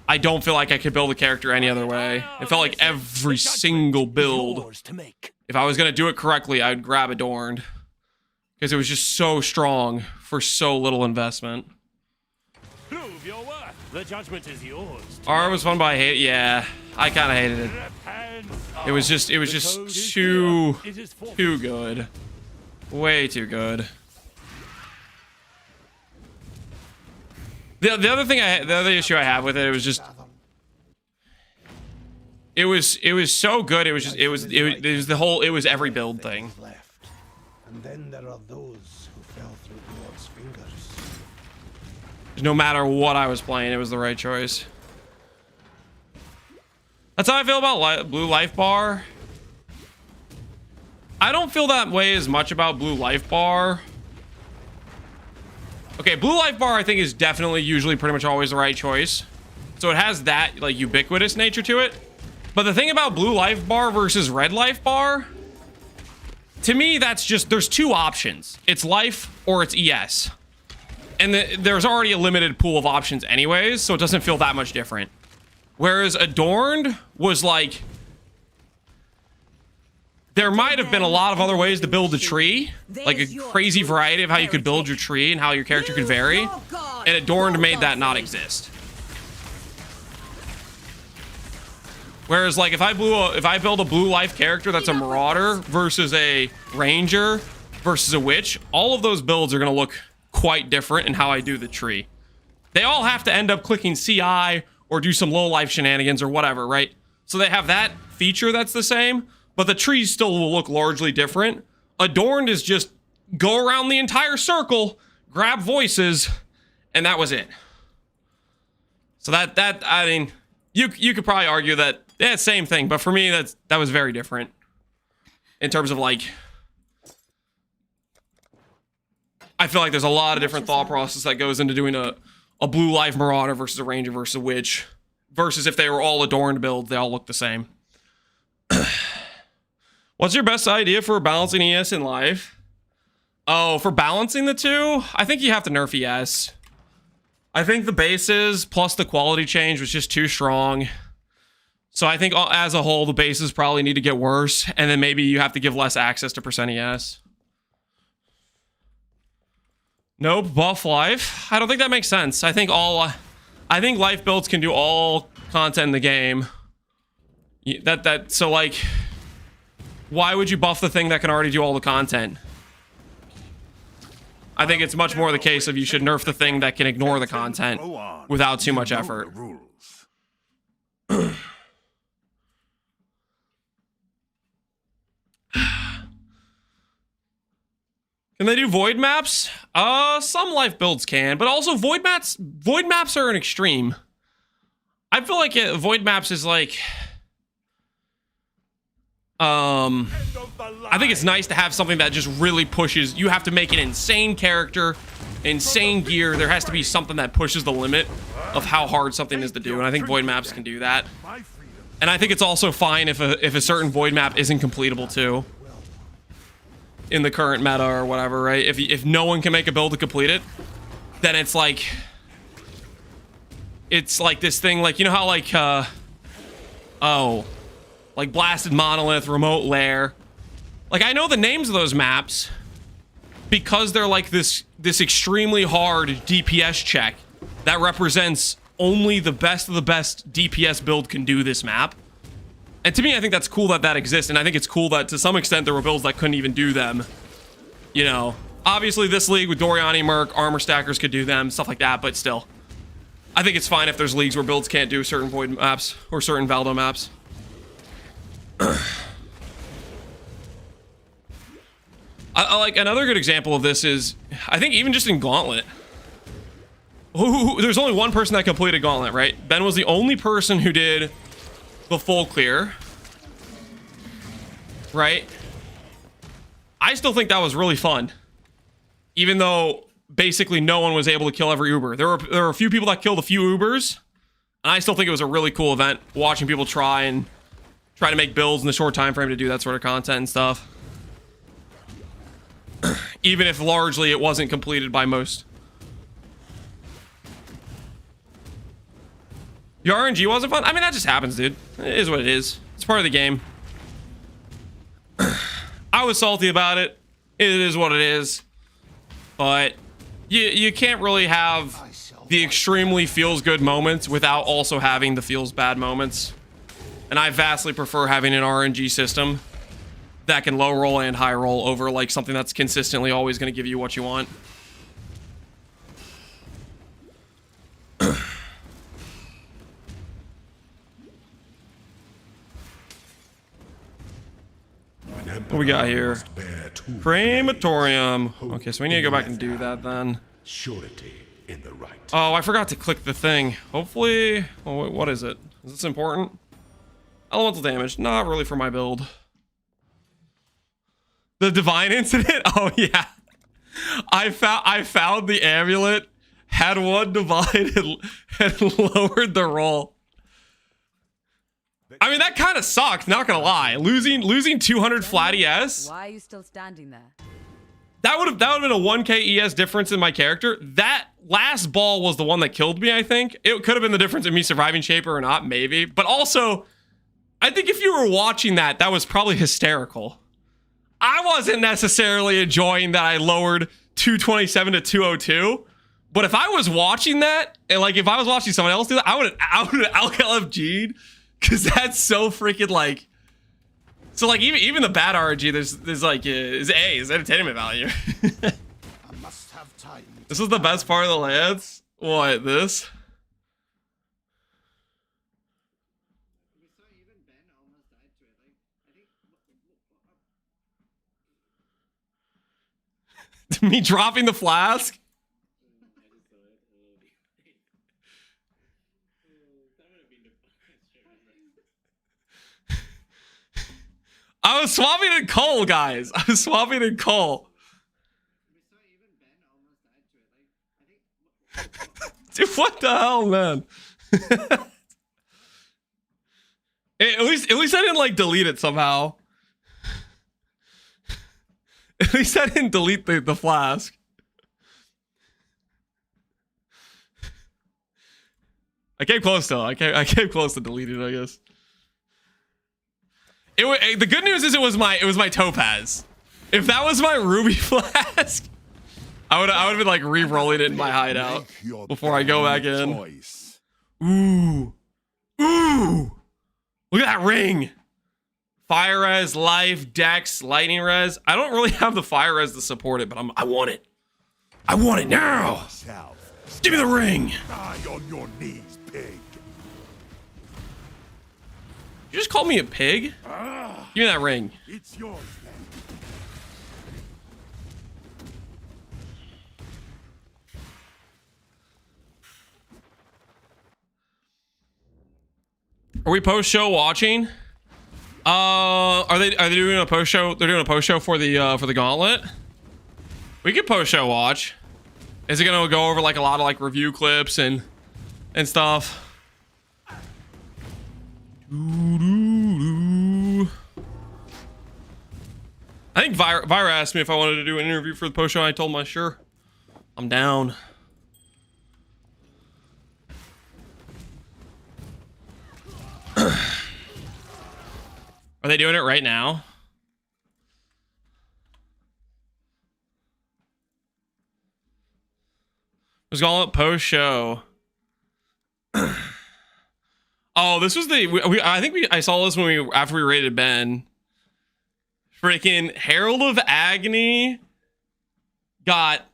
I don't feel like I could build a character any other way. It felt like every single build, if I was going to do it correctly, I would grab Adorned. Because it was just so strong for so little investment. Prove your worth. The judgment is yours. R was fun, but I hate it. Yeah, I kind of hated it. It was just too good. Way too good. The other issue I have with it, was just it was so good. It was every build thing. And then there are those who fell through God's fingers. No matter what I was playing, it was the right choice. That's how I feel about Blue Life Bar. I don't feel that way as much about Blue Life Bar. Okay, Blue Life Bar I think is definitely usually pretty much always the right choice. So it has that like ubiquitous nature to it. But the thing about Blue Life Bar versus Red Life Bar, to me that's just, there's two options. It's life or it's ES. And there's already a limited pool of options anyways, so it doesn't feel that much different. Whereas Adorned was like, there might have been a lot of other ways to build a tree, like a crazy variety of how you could build your tree and how your character could vary, and Adorned made that not exist. Whereas like if I build a Blue Life character that's a Marauder versus a Ranger versus a Witch, all of those builds are gonna look quite different in how I do the tree. They all have to end up clicking CI or do some low life shenanigans or whatever, right? So they have that feature that's the same, but the trees still will look largely different. Adorned is just go around the entire circle, grab voices, and that was it. So that I mean, you could probably argue that, yeah, same thing, but for me that was very different in terms of like, I feel like there's a lot of different thought process that goes into doing a Blue Life Marauder versus a Ranger versus a Witch, versus if they were all Adorned builds, they all look the same. What's your best idea for balancing ES in life? Oh, for balancing the two, I think you have to nerf ES. I think the bases plus the quality change was just too strong. So I think as a whole, the bases probably need to get worse, and then maybe you have to give less access to percent ES. Nope, buff life. I don't think that makes sense. I think life builds can do all content in the game. So like, why would you buff the thing that can already do all the content? I think it's much more the case of you should nerf the thing that can ignore the content without too much effort. Can they do void maps? Some life builds can, but also void maps are an extreme. I feel like void maps is like, I think it's nice to have something that just really pushes. You have to make an insane character, insane gear. There has to be something that pushes the limit of how hard something is to do, and I think void maps can do that. And I think it's also fine if a certain void map isn't completable too. In the current meta or whatever, right? If no one can make a build to complete it, then it's like this thing, like, you know how like like Blasted Monolith, Remote Lair. Like, I know the names of those maps because they're like this extremely hard DPS check that represents only the best of the best DPS build can do this map. And to me, I think that's cool that that exists, and I think it's cool that to some extent there were builds that couldn't even do them. You know, obviously this league with Doriani, Merc, Armor Stackers could do them, stuff like that, but still. I think it's fine if there's leagues where builds can't do certain void maps or certain Valdo maps. I like another good example of this is, I think even just in Gauntlet. There's only one person that completed Gauntlet, right? Ben was the only person who did the full clear, right? I still think that was really fun, even though basically no one was able to kill every Uber. There were a few people that killed a few Ubers, and I still think it was a really cool event watching people try to make builds in the short time frame to do that sort of content and stuff. Even if largely it wasn't completed by most. The RNG wasn't fun? I mean, that just happens, dude. It is what it is. It's part of the game. I was salty about it. It is what it is. But you can't really have the extremely feels good moments without also having the feels bad moments. And I vastly prefer having an RNG system that can low roll and high roll over like something that's consistently always going to give you what you want. What we got here? Crematorium. Okay, so we need to go back and do that then. Surety in the right. Oh, I forgot to click the thing. Hopefully... Oh, what is it? Is this important? Elemental damage. Not really for my build. The divine incident? Oh, yeah. I found the amulet, had one divine, and lowered the roll. I mean, that kind of sucked, not gonna lie. Losing 200 flat ES. Why are you still standing there? That would have been a 1k ES difference in my character. That last ball was the one that killed me, I think. It could have been the difference in me surviving Shaper or not, maybe. But also, I think if you were watching that, that was probably hysterical. I wasn't necessarily enjoying that I lowered 227 to 202. But if I was watching that, and like if I was watching someone else do that, I would have LFG'd. Because that's so freaking like... So like even the bad RNG, there's like is entertainment value. I must have time. This is the best part of the Lance. What, this? Me dropping the flask? I was swapping in coal, guys. I was swapping in coal. Dude, what the hell, man? At least I didn't like delete it somehow. At least I didn't delete the flask. I came close though. I came close to deleting it, I guess. The good news is it was my topaz. If that was my ruby flask, I would have been like re-rolling it in my hideout before I go back in. Ooh. Ooh. Look at that ring. Fire res, life, dex, lightning res. I don't really have the fire res to support it, but I want it. I want it now. Give me the ring. Die on your knees, pig. You just called me a pig? Give me that ring. It's yours then. Are we post show watching? Are they doing a post show? They're doing a post show for the gauntlet. We could post show watch. Is it gonna go over like a lot of like review clips and stuff? I think Vira asked me if I wanted to do an interview for the post show. I told him sure. I'm down. Are they doing it right now? Let's call it post show. Oh, this was I think I saw this when after we rated Ben. Freaking Herald of Agony got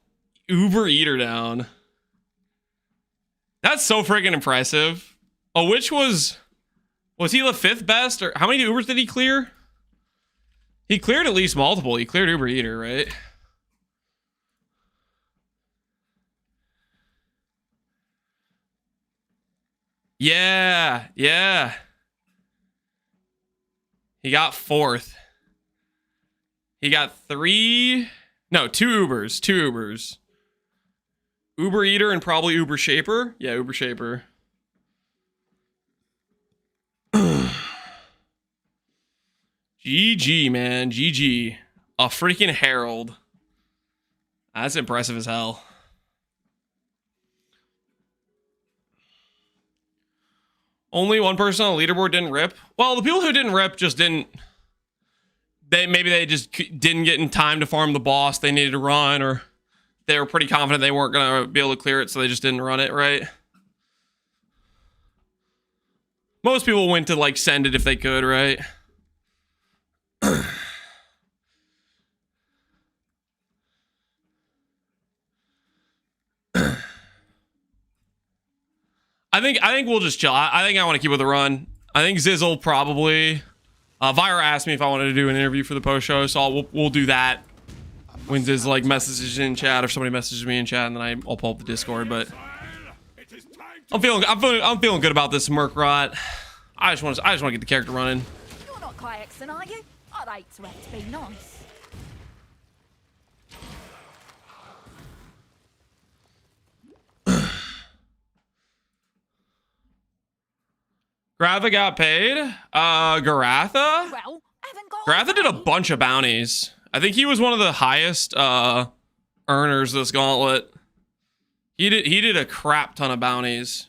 Uber Eater down. That's so freaking impressive. Oh, which was he the 5th best, or how many Ubers did he clear? He cleared at least multiple. He cleared Uber Eater, right? Yeah, yeah. He got 4th. He got 2 Ubers, 2 Ubers. Uber Eater and probably Uber Shaper. Yeah, Uber Shaper. GG, man. GG. A freaking Herald. That's impressive as hell. Only one person on the leaderboard didn't rip. Well, the people who didn't rip just didn't. Maybe they just didn't get in time to farm the boss they needed to run, or they were pretty confident they weren't going to be able to clear it, so they just didn't run it, right? Most people went to, like, send it if they could, right? I think we'll just chill. I think I want to keep with the run. I think Zizzle probably. Vira asked me if I wanted to do an interview for the post show, so we'll do that when Ziz like messages in chat, or somebody messages me in chat, and then I'll pull up the Discord. But I'm feeling good about this Merc rot. I just want to get the character running. You're not Kayakson, are you? I'd hate to have to be nice. Garatha got paid. Garatha? Well, haven't got. Garatha did a bunch of bounties. I think he was one of the highest earners this gauntlet. He did a crap ton of bounties.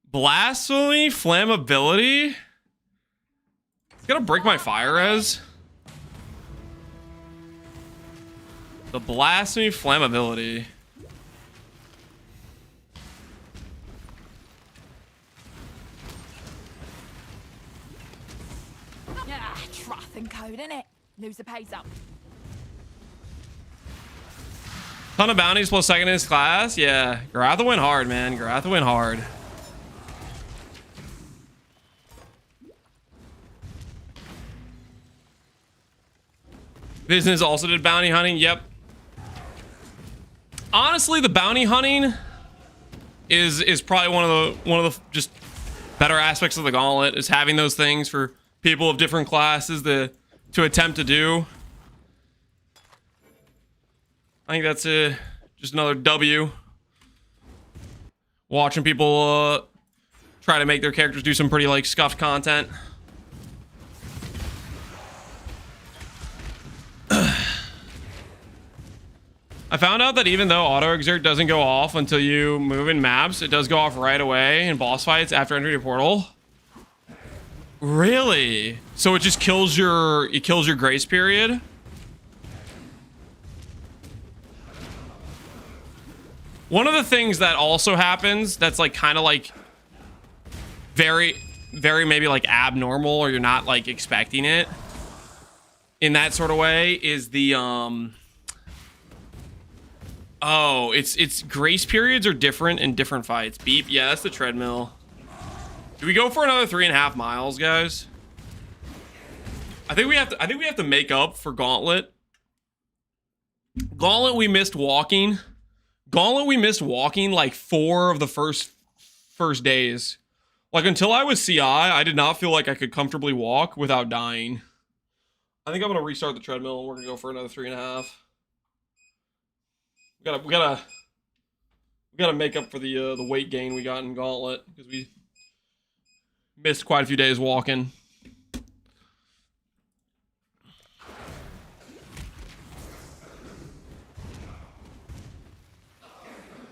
Blasphemy, flammability. It's gonna break my fire res. The blasphemy, flammability. Truth and code, innit? Loser pays up. Ton of bounties plus second in his class. Yeah, Garatha went hard, man. Garatha went hard. Business also did bounty hunting. Yep. Honestly, the bounty hunting is probably one of the just better aspects of the gauntlet, is having those things for people of different classes to attempt to do. I think that's just another W. Watching people try to make their characters do some pretty like scuffed content. I found out that even though auto exert doesn't go off until you move in maps, it does go off right away in boss fights after entering a portal. Really? So it just kills your grace period? One of the things that also happens that's like kind of like very maybe like abnormal, or you're not like expecting it in that sort of way, is the oh, it's grace periods are different in different fights. Beep. Yeah, that's the treadmill. Do we go for another 3.5 miles, guys? I think we have to make up for Gauntlet. Gauntlet we missed walking. Gauntlet we missed walking like 4 of the first days. Like until I was CI, I did not feel like I could comfortably walk without dying. I think I'm gonna restart the treadmill and we're gonna go for another 3.5. We gotta make up for the weight gain we got in Gauntlet because we missed quite a few days walking.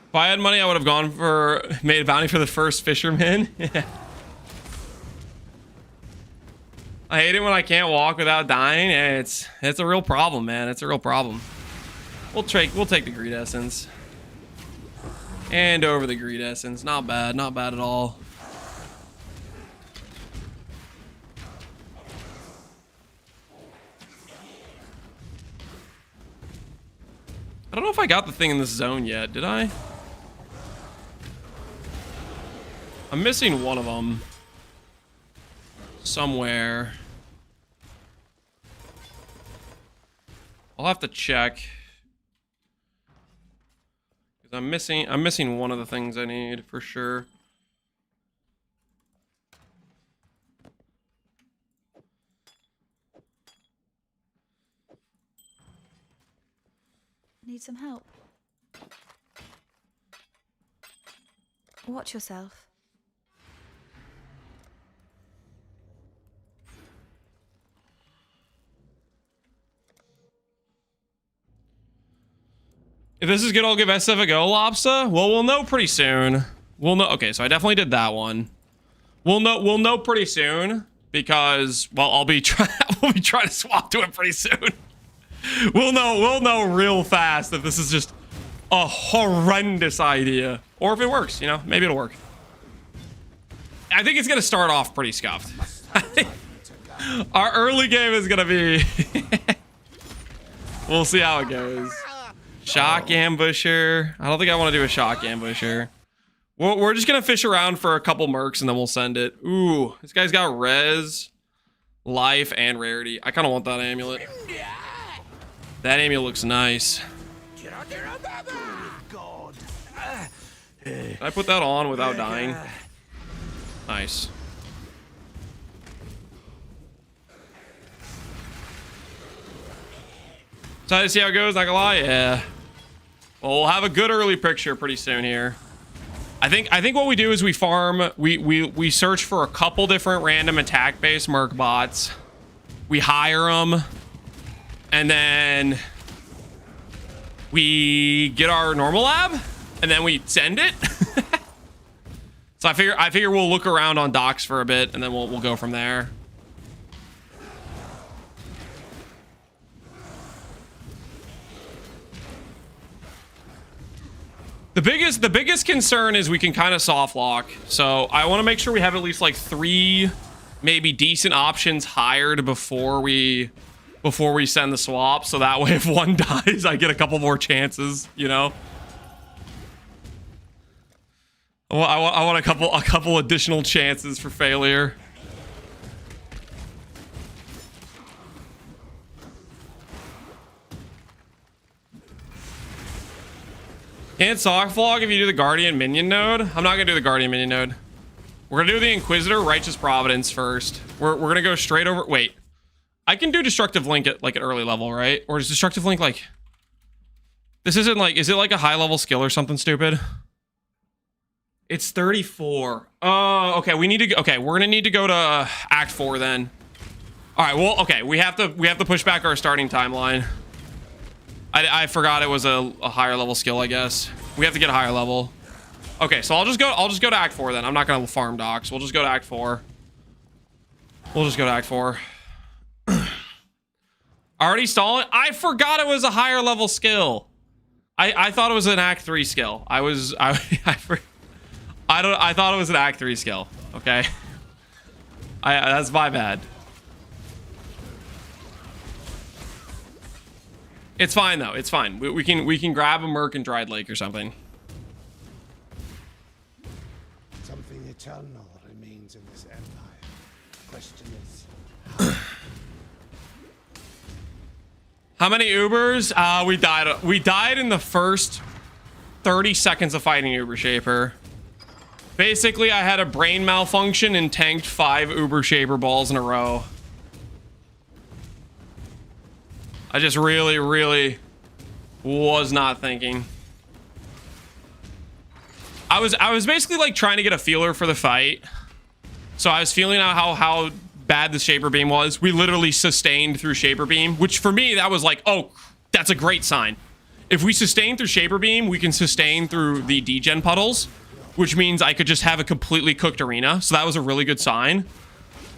If I had money, I would have made a bounty for the first fisherman. I hate it when I can't walk without dying. It's a real problem, man. It's a real problem. We'll take the greed essence. And over the greed essence. Not bad at all. I don't know if I got the thing in this zone yet. Did I? I'm missing one of them. Somewhere. I'll have to check. Because I'm missing one of the things I need for sure. Need some help? Watch yourself. If this is good, I'll give SSF a go, Lobster. Well, we'll know pretty soon. We'll know. Okay, so I definitely did that one. We'll know pretty soon because, well, we'll be trying to swap to it pretty soon. We'll know real fast if this is just a horrendous idea, or if it works. You know, maybe it'll work. I think it's gonna start off pretty scuffed. Our early game is gonna be. We'll see how it goes. Shock ambusher. I don't think I want to do a shock ambusher. We're just gonna fish around for a couple mercs and then we'll send it. Ooh, this guy's got res, life, and rarity. I kind of want that amulet. That amulet looks nice. Can I put that on without dying? Nice. Excited to see how it goes, not gonna lie. Yeah. Well, we'll have a good early picture pretty soon here. I think what we do is we farm, we search for a couple different random attack-based merc bots. We hire them, and then we get our normal lab, and then we send it. So I figure we'll look around on docks for a bit, and then we'll go from there. The biggest concern is we can kind of soft lock. So I want to make sure we have at least like 3 maybe decent options hired before we send the swap. So that way if one dies, I get a couple more chances, you know? I want a couple additional chances for failure. Can't soft vlog if you do the Guardian Minion node. I'm not gonna do the Guardian Minion node. We're gonna do the Inquisitor Righteous Providence first. We're gonna go straight over. Wait, I can do Destructive Link at like an early level, right? Or is Destructive Link like? This isn't like. Is it like a high level skill or something stupid? It's 34. Oh, okay. We need to. Okay, we're gonna need to go to Act 4 then. All right. Well, okay. We have to push back our starting timeline. I forgot it was a higher level skill, I guess. We have to get a higher level. Okay, so I'll just go to Act 4 then. I'm not gonna farm docks. We'll just go to Act 4. We'll just go to Act 4. Already stalling? I forgot it was a higher level skill. I thought it was an Act 3 skill. I thought it was an Act 3 skill. Okay. That's my bad. It's fine though. It's fine. We can grab a Merc and Dried Lake or something. Something eternal remains in this empire. Question is, How many Ubers? We died in the first 30 seconds of fighting Uber Shaper. Basically, I had a brain malfunction and tanked 5 Uber Shaper balls in a row. I just really, really was not thinking. I was basically like trying to get a feeler for the fight. So I was feeling out how bad the Shaper Beam was. We literally sustained through Shaper Beam, which for me, that was like, oh, that's a great sign. If we sustain through Shaper Beam, we can sustain through the degen puddles, which means I could just have a completely cooked arena. So that was a really good sign.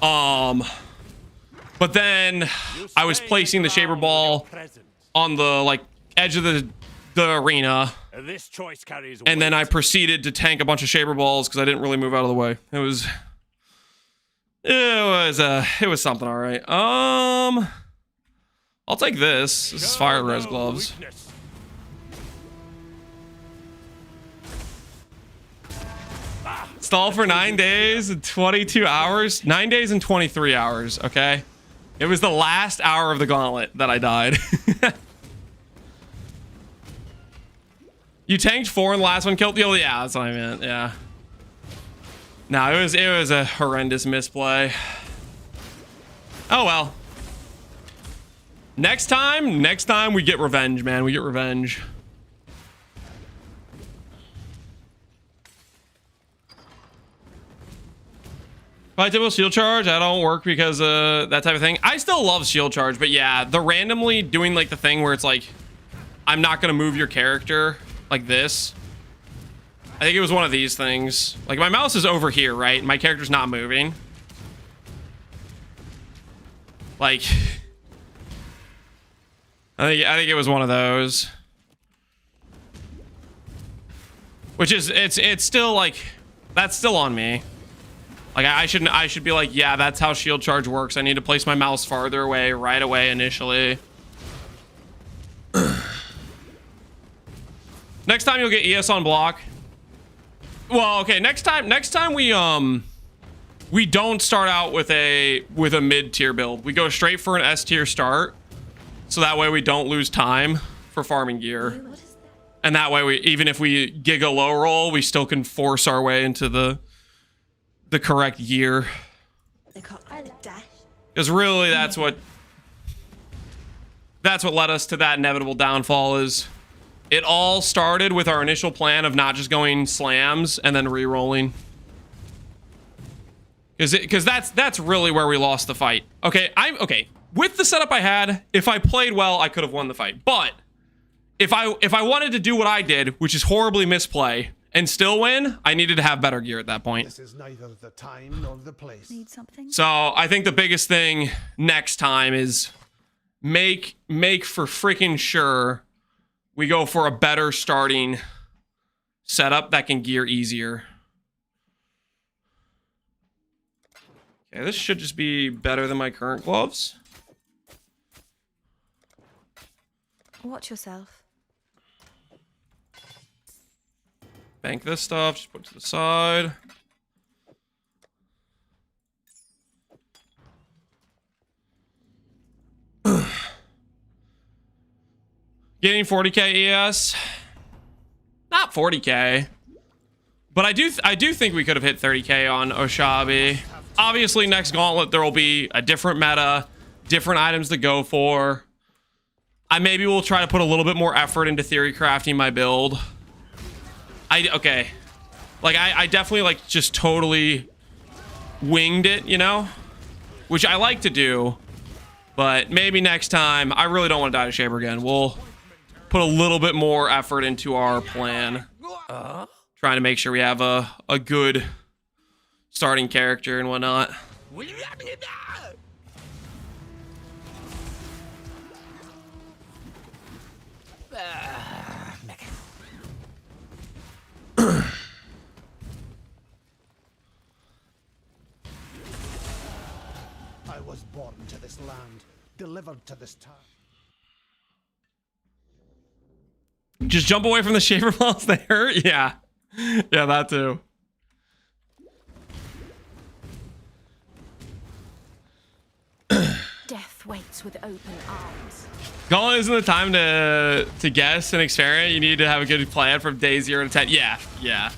But then I was placing the Shaper Ball on the like edge of the arena. This choice carries And then I proceeded to tank a bunch of Shaper Balls because I didn't really move out of the way. It was something, all right. I'll take this. This is fire res gloves. Stall for 9 days and 22 hours. 9 days and 23 hours, okay? It was the last hour of the gauntlet that I died. You tanked 4 and the last one killed you? Oh, yeah, that's what I meant, yeah. No, it was a horrendous misplay. Oh, well. Next time we get revenge, man. We get revenge. If I typical shield charge, I don't work because that type of thing. I still love shield charge, but yeah, the randomly doing like the thing where it's like, I'm not gonna move your character like this. I think it was one of these things. Like my mouse is over here, right? My character's not moving. Like, I think it was one of those. Which is, it's still like, that's still on me. Like I should be like, yeah, that's how shield charge works. I need to place my mouse farther away right away initially. Next time you'll get ES on block. Well, okay, next time we don't start out with a mid-tier build. We go straight for an S-tier start. So that way we don't lose time for farming gear. And that way even if we giga low roll, we still can force our way into the correct gear. Because really that's what led us to that inevitable downfall. Is it all started with our initial plan of not just going slams and then re-rolling. Because that's really where we lost the fight. Okay, okay. With the setup I had, if I played well, I could have won the fight. But if I wanted to do what I did, which is horribly misplay, and still win, I needed to have better gear at that point. this is neither the time nor the place. Need something? So I think the biggest thing next time is make for freaking sure we go for a better starting setup that can gear easier. Okay, this should just be better than my current gloves. Watch yourself. Bank this stuff, just put it to the side. Getting 40k ES. Not 40k. But I do think we could have hit 30k on Oshabi. Obviously, next gauntlet there will be a different meta, different items to go for. I maybe will try to put a little bit more effort into theory crafting my build. Okay. Like I definitely like just totally winged it, you know? Which I like to do. But maybe next time, I really don't want to die to Shaper again. put a little bit more effort into our plan. Trying to make sure we have a good starting character and whatnot. I was born to this land, delivered to this town. Just jump away from the shaver balls. They hurt. Yeah, yeah, that too. Death waits with open arms. Gauntlet isn't the time to guess and experiment. You need to have a good plan from day 0 to 10. Yeah, yeah.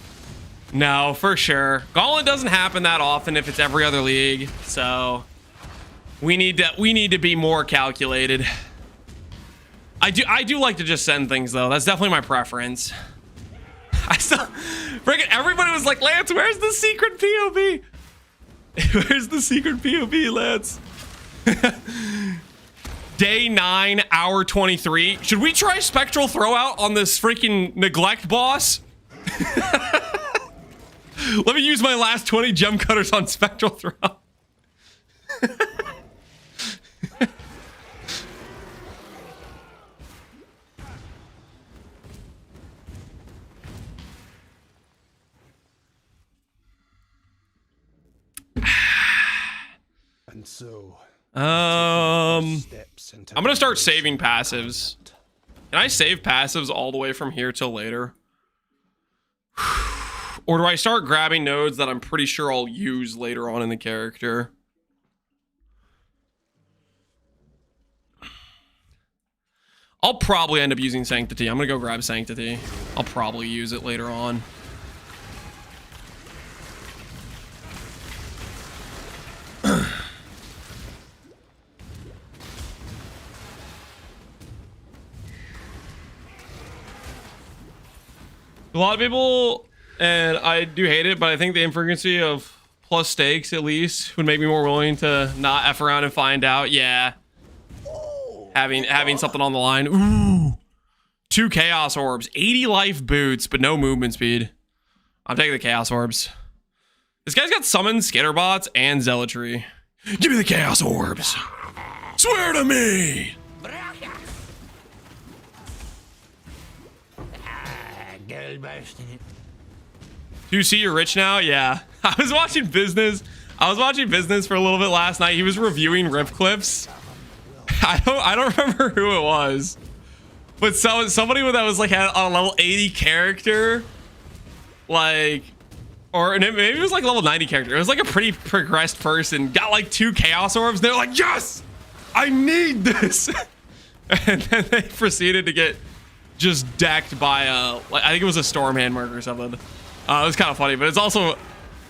No, for sure. Gauntlet doesn't happen that often if it's every other league. So we need to be more calculated. I do like to just send things though. That's definitely my preference. I still freaking everybody was like, Lance, where's the secret POV? Where's the secret POV, Lance? Day 9, hour 23. Should we try spectral throwout on this freaking neglect boss? Let me use my last 20 gem cutters on spectral throwout. And so, I'm steps into gonna start saving passives. Can I save passives all the way from here till later? Or do I start grabbing nodes that I'm pretty sure I'll use later on in the character? I'll probably end up using Sanctity. I'm gonna go grab Sanctity. I'll probably use it later on. A lot of people, and I do hate it, but I think the infrequency of plus stakes at least would make me more willing to not F around and find out. Yeah. Having something on the line. Ooh. 2 Chaos Orbs. 80 life boots, but no movement speed. I'm taking the Chaos Orbs. This guy's got Summon, Skitterbots, and Zealotry. Give me the Chaos Orbs. Swear to me. Do you see you're rich now? Yeah. I was watching business for a little bit last night. He was reviewing rip clips. I don't remember who it was, but somebody that was like on a level 80 character, like, or maybe it was like level 90 character. It was like a pretty progressed person, got like 2 Chaos Orbs. They're like, yes, I need this. And then they proceeded to get just decked by like, I think it was a Stormhand Merc or something. It was kind of funny, but it's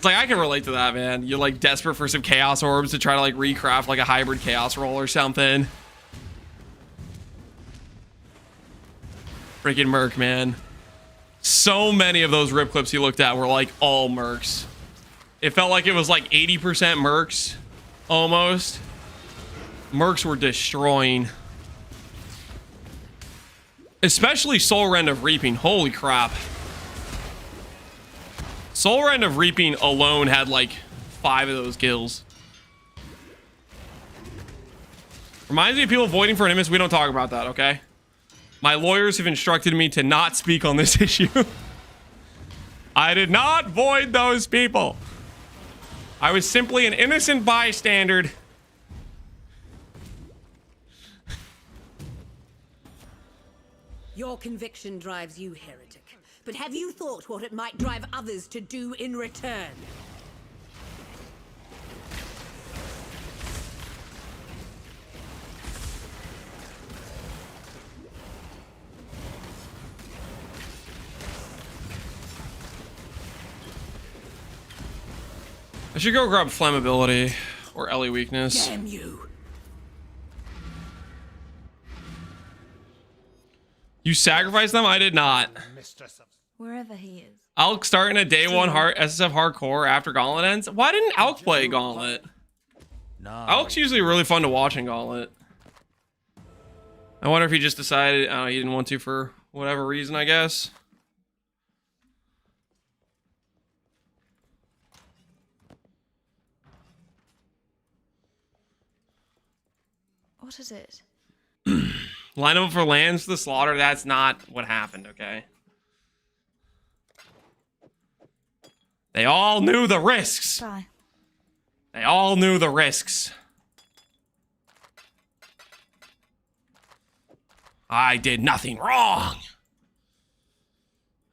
like I can relate to that, man. You're like desperate for some Chaos Orbs to try to like recraft like a hybrid Chaos roll or something. Freaking Merc, man. So many of those rip clips you looked at were like all Mercs. It felt like it was like 80% Mercs, almost. Mercs were destroying. Especially Soul Rend of Reaping. Holy crap. Soul Rend of Reaping alone had like 5 of those kills. Reminds me of people voiding for enemies. We don't talk about that, okay? My lawyers have instructed me to not speak on this issue. I did not void those people. I was simply an innocent bystander. Your conviction drives you, heretic. But have you thought what it might drive others to do in return? I should go grab Flammability or Ellie Weakness. Damn you. You sacrificed them? I did not. Wherever he is. Alk starting a day 1 SSF hardcore after Gauntlet ends. Why didn't Alk play Gauntlet? No. Alk's usually really fun to watch in Gauntlet. I wonder if he just decided he didn't want to for whatever reason, I guess. What is it? Line them up for lands for the slaughter. That's not what happened, okay? They all knew the risks. Bye. They all knew the risks. I did nothing wrong.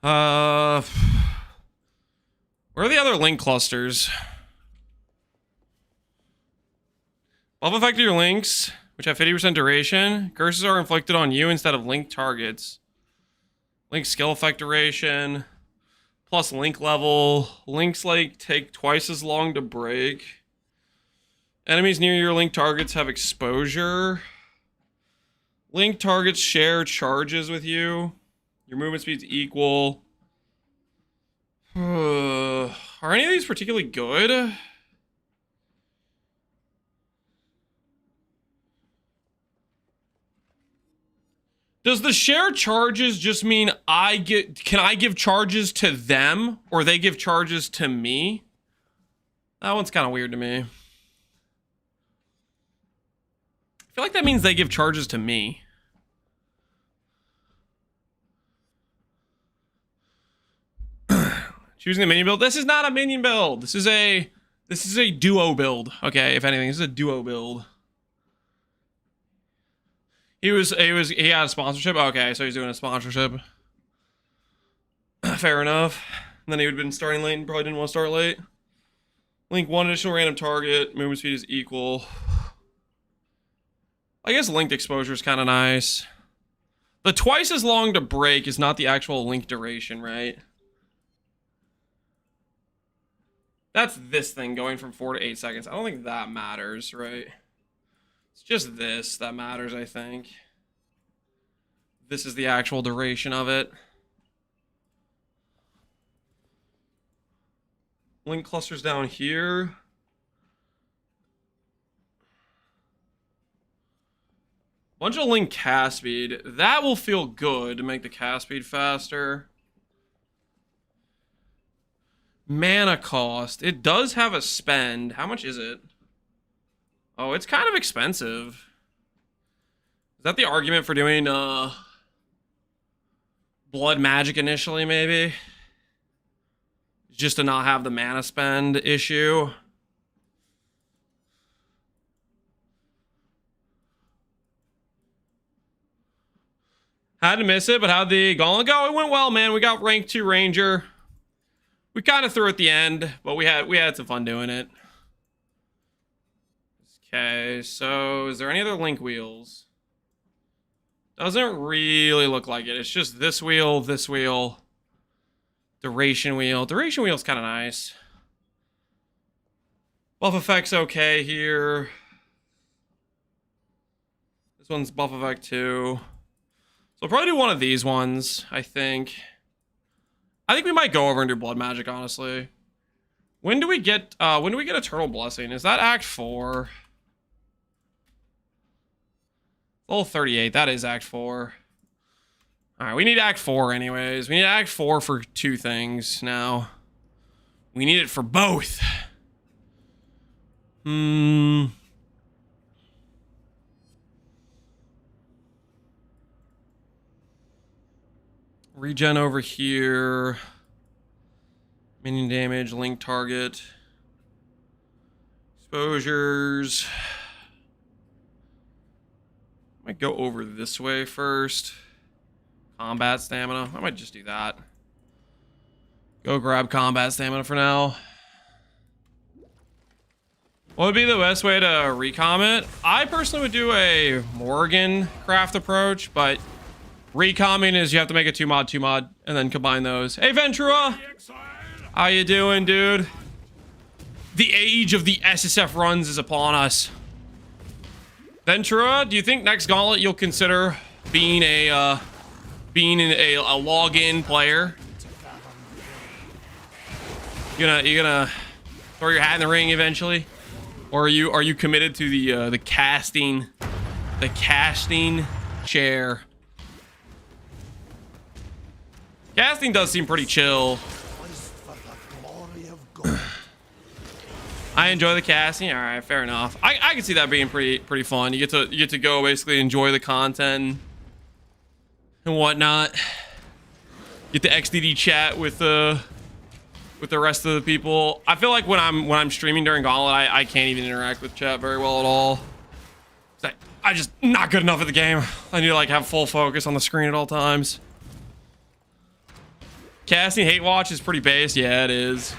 Where are the other link clusters? Buff effect your links, which have 50% duration. Curses are inflicted on you instead of link targets. Link skill effect duration. Plus link level. Links like take twice as long to break. Enemies near your link targets have exposure. Link targets share charges with you. Your movement speed's equal. Are any of these particularly good? Does the share charges just mean can I give charges to them or they give charges to me? That one's kind of weird to me. I feel like that means they give charges to me. Choosing a minion build. This is not a minion build. This is a duo build. Okay, if anything, this is a duo build. He had a sponsorship. Okay, so he's doing a sponsorship. Fair enough. And then he would have been starting late and probably didn't want to start late. Link one additional random target. Movement speed is equal. I guess linked exposure is kind of nice. The twice as long to break is not the actual link duration, right? That's this thing going from 4 to 8 seconds. I don't think that matters, right? It's just this that matters, I think. This is the actual duration of it. Link clusters down here. Bunch of link cast speed. That will feel good to make the cast speed faster. Mana cost. It does have a spend. How much is it? Oh, it's kind of expensive. Is that the argument for doing blood magic initially, maybe? Just to not have the mana spend issue. Had to miss it, but how'd the gauntlet go? It went well, man. We got rank 2 ranger. We kind of threw at the end, but we had some fun doing it. Okay, so is there any other link wheels? Doesn't really look like it. It's just this wheel, duration wheel. Duration wheel's kind of nice. Buff effect's okay here. This one's buff effect too. So I'll probably do one of these ones, I think. I think we might go over and do blood magic, honestly. When do we get Eternal Blessing? Is that Act 4? Level 38, that is Act 4. Alright, we need Act 4 anyways. We need Act 4 for 2 things now. We need it for both. Regen over here. Minion damage, link target. Exposures. Might go over this way first. Combat stamina. I might just do that. Go grab combat stamina for now. What would be the best way to recom it? I personally would do a Morgan craft approach, but recomming is you have to make a 2-mod, and then combine those. Hey, Ventura! How you doing, dude? The age of the SSF runs is upon us. Ventura, do you think next Gauntlet you'll consider being a login player? You gonna throw your hat in the ring eventually, or are you committed to the casting chair. Casting does seem pretty chill. I enjoy the casting. All right, fair enough. I can see that being pretty fun. You get to go basically enjoy the content and whatnot. Get the XDD chat with the rest of the people. I feel like when I'm streaming during Gauntlet, I can't even interact with chat very well at all. I just not good enough at the game. I need to like have full focus on the screen at all times. Casting hate watch is pretty base. Yeah, it is.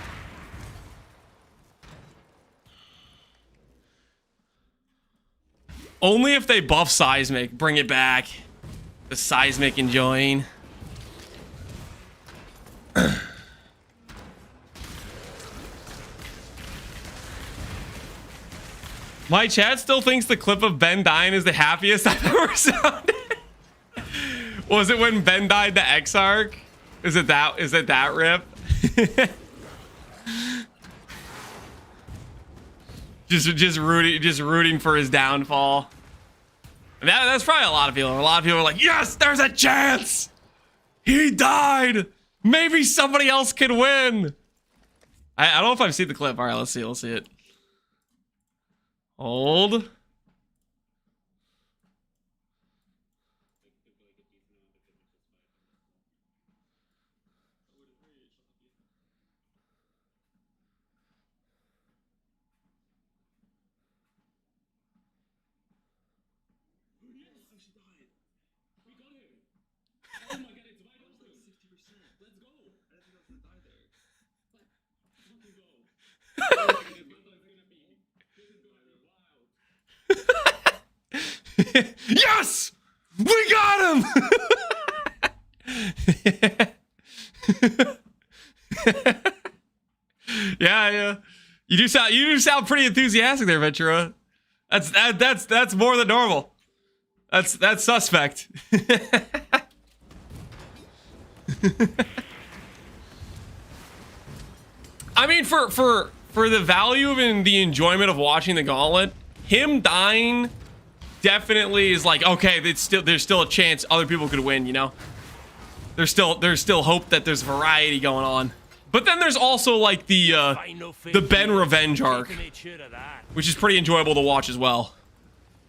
Only if they buff seismic, bring it back. The seismic enjoying. My chat still thinks the clip of Ben dying is the happiest I've ever sounded. Was it when Ben died the Exarch? Is it that rip? just rooting for his downfall. That's probably a lot of people. A lot of people are like, yes, there's a chance. He died. Maybe somebody else can win. I don't know if I've seen the clip. All right, let's see it. Hold. Yes! We got him! Yeah. You do sound pretty enthusiastic there, Ventura. That's more than normal. That's suspect. I mean, for the value and the enjoyment of watching the Gauntlet, him dying definitely is like, okay, there's still a chance other people could win, you know? There's still hope that there's variety going on. But then there's also like the Ben revenge arc, which is pretty enjoyable to watch as well.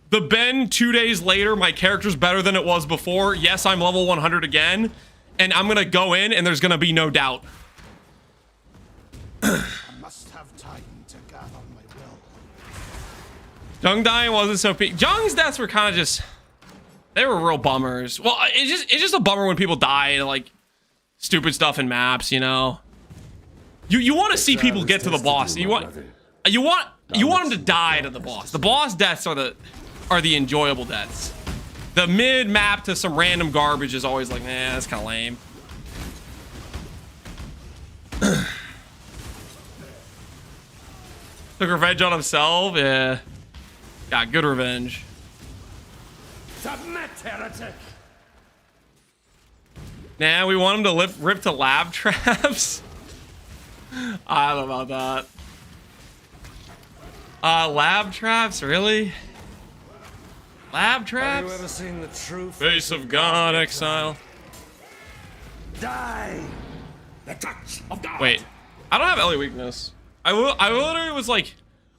The Ben 2 days later, my character's better than it was before. Yes, I'm level 100 again, and I'm gonna go in and there's gonna be no doubt. I must have time to gather my will. Jung dying wasn't so peak. Jung's deaths were kind of just, they were real bummers. Well, it's just a bummer when people die and like stupid stuff in maps, you know. You want to see people get to the boss. You want them to die to the boss. The boss deaths are the enjoyable deaths. The mid map to some random garbage is always like, nah, that's kind of lame. Took revenge on himself. Yeah, got good revenge. Submit, heretic. Nah, we want him to rip to lab traps. I don't know about that. Lab traps, really? Lab traps? Have you ever seen the true Face of God, Exile. Die? The touch of God. Wait, I don't have Ellie weakness. I literally was like,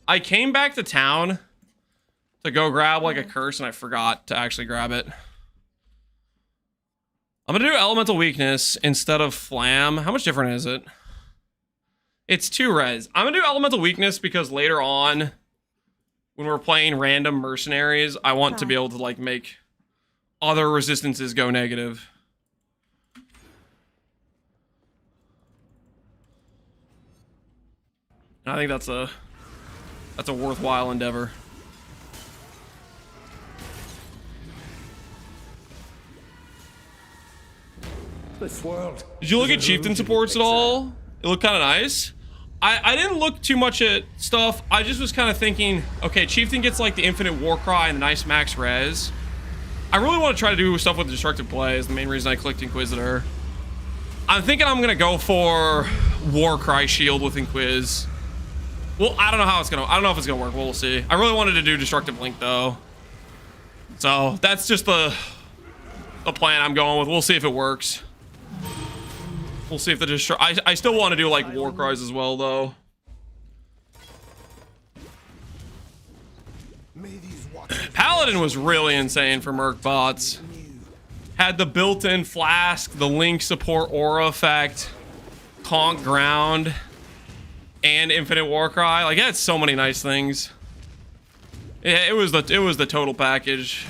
I came back to town to go grab like a curse and I forgot to actually grab it. I'm gonna do elemental weakness instead of flam. How much different is it? It's 2 res. I'm gonna do elemental weakness because later on, when we're playing random mercenaries, I want to be able to like make other resistances go negative. I think that's a worthwhile endeavor. This world. Did you look at chieftain supports at all? It looked kind of nice. I didn't look too much at stuff. I just was kind of thinking, okay, chieftain gets like the infinite war cry and the nice max res. I really want to try to do stuff with destructive play is the main reason I clicked Inquisitor. I'm thinking I'm gonna go for war cry shield with Inquis. Well, I don't know how it's gonna. I don't know if it's gonna work. We'll see. I really wanted to do destructive link though. So that's just the the plan I'm going with. We'll see if it works. We'll see if the destroy. I still want to do like war cries as well, though. Paladin was really insane for Merc bots. Had the built-in flask, the link support aura effect, conk ground, and infinite war cry. Like, it had so many nice things. Yeah, it was the total package.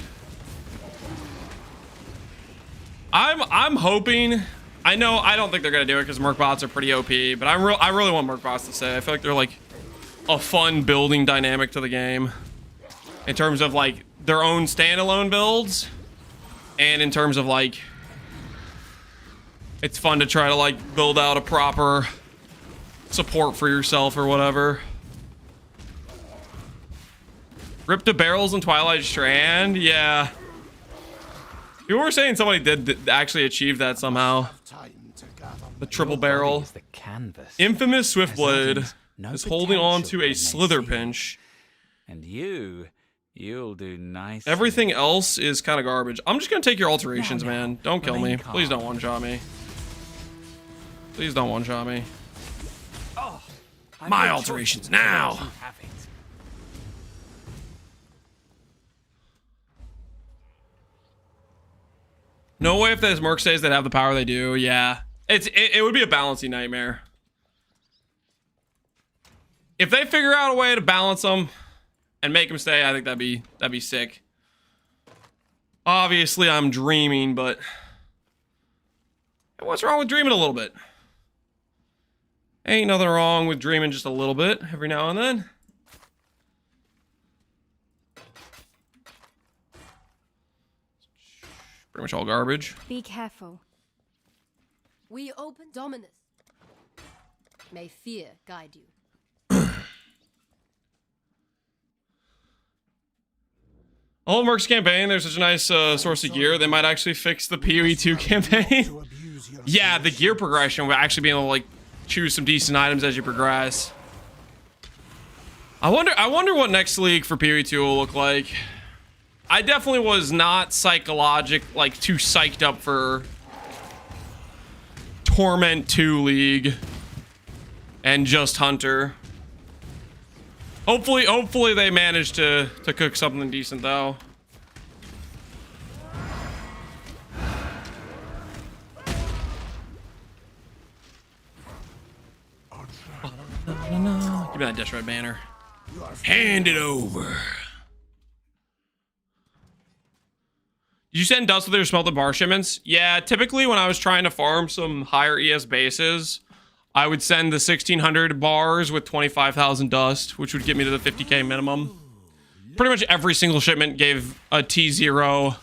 I'm hoping. I don't think they're gonna do it because Merc bots are pretty OP, but I really want Merc bots to stay. I feel like they're like a fun building dynamic to the game in terms of like their own standalone builds, and in terms of like it's fun to try to like build out a proper support for yourself or whatever. Rip to barrels in Twilight Strand, yeah. You were saying somebody did actually achieve that somehow. The triple barrel. Infamous Swiftblade is holding on to a slither pinch. And you'll do nice. Everything else is kind of garbage. I'm just gonna take your alterations, man. Don't kill me. Please don't one-shot me. Please don't one-shot me. My alterations now. No way if there's Merc stays that have the power they do. Yeah. It would be a balancing nightmare. If they figure out a way to balance them and make them stay, I think that'd be sick. Obviously, I'm dreaming, but what's wrong with dreaming a little bit? Ain't nothing wrong with dreaming just a little bit every now and then. Pretty much all garbage. Be careful. We open Dominus. May fear guide you. Oh, Merc's campaign, there's such a nice source of gear. They might actually fix the PoE 2 campaign. Yeah, the gear progression will actually be able to like choose some decent items as you progress. I wonder what next league for PoE 2 will look like. I definitely was not too psyched up for Torment 2 League and just Hunter. Hopefully they manage to cook something decent though. No. Give me that Death Red banner. Hand it over. Did you send dust with your smelted bar shipments? Yeah, typically when I was trying to farm some higher ES bases, I would send the 1600 bars with 25,000 dust, which would get me to the 50k minimum. Pretty much every single shipment gave a T0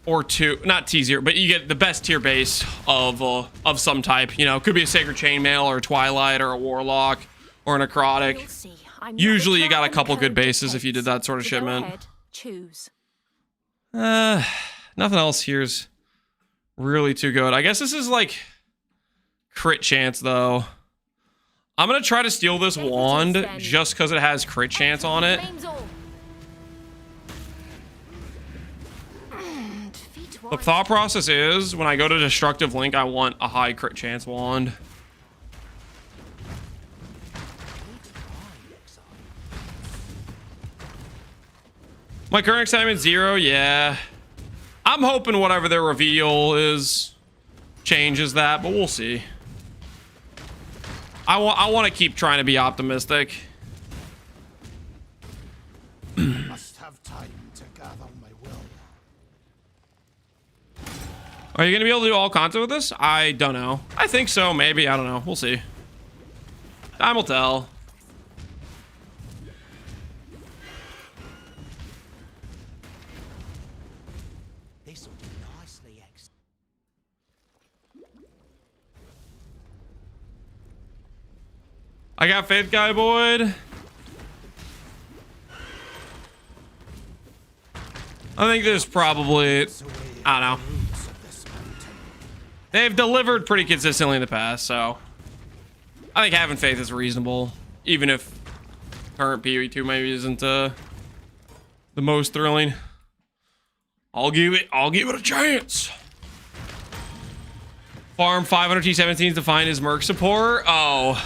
or two, not T0, but you get the best tier base of some type. You know, it could be a Sacred Chainmail or a Twilight or a Warlock or a Necrotic. Usually you got a couple good bases if you did that sort of shipment. Choose. Nothing else here's really too good. I guess this is like crit chance though. I'm gonna try to steal this wand just because it has crit chance on it. The thought process is when I go to Destructive Link, I want a high crit chance wand. My current excitement 0, yeah. I'm hoping whatever their reveal is changes that, but we'll see. I want to keep trying to be optimistic. Must have time to gather my will. Are you going to be able to do all content with this? I don't know. I think so, maybe. I don't know. We'll see. Time will tell. I got faith, Guy Boyd. I think there's probably, I don't know. They've delivered pretty consistently in the past, so I think having faith is reasonable, even if current PoE 2 maybe isn't the most thrilling. I'll give it a chance. Farm 500 T17s to find his Merc support. Oh.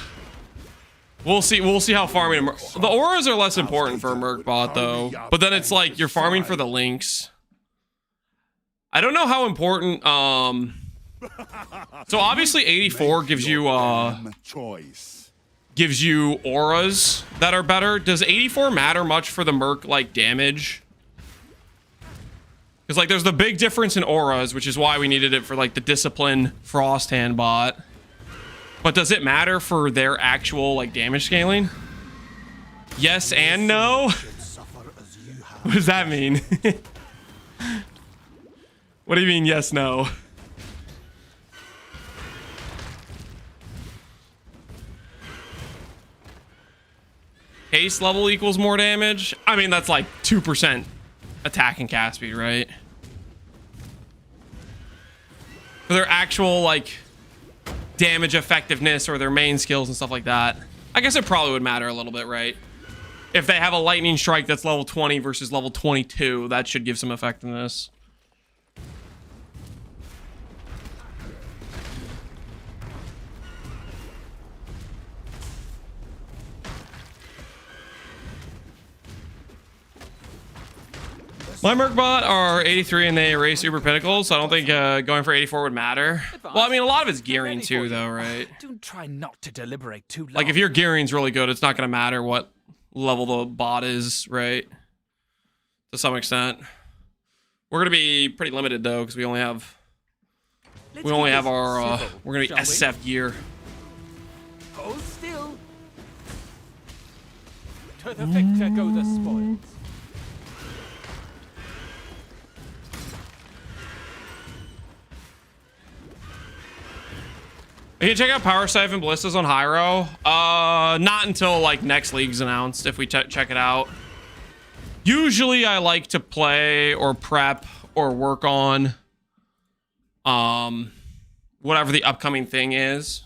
We'll see how farming a Merc. The auras are less important for a Merc bot though. But then it's like you're farming for the links. I don't know how important so obviously 84 gives you auras that are better. Does 84 matter much for the Merc like damage? Because like there's the big difference in auras, which is why we needed it for like the Discipline Frost Hand bot. But does it matter for their actual like damage scaling? Yes and no? What does that mean? What do you mean yes, no? Haste level equals more damage? I mean, that's like 2% attack and cast speed, right? For their actual like damage effectiveness or their main skills and stuff like that. I guess it probably would matter a little bit, right? If they have a lightning strike that's level 20 versus level 22, that should give some effectiveness. My Merc bot are 83 and they erase Uber Pinnacles, so I don't think going for 84 would matter. Well, I mean, a lot of it's gearing too, though, right? Don't try not to deliberate too long. Like, if your gearing's really good, it's not going to matter what level the bot is, right? To some extent. We're going to be pretty limited, though, because we only have our, we're going to be SSF gear. Hold still. To the victor go the spoils. You can check out Power Siphon Ballistas on Hyro. Not until like next league's announced if we check it out. Usually I like to play or prep or work on whatever the upcoming thing is.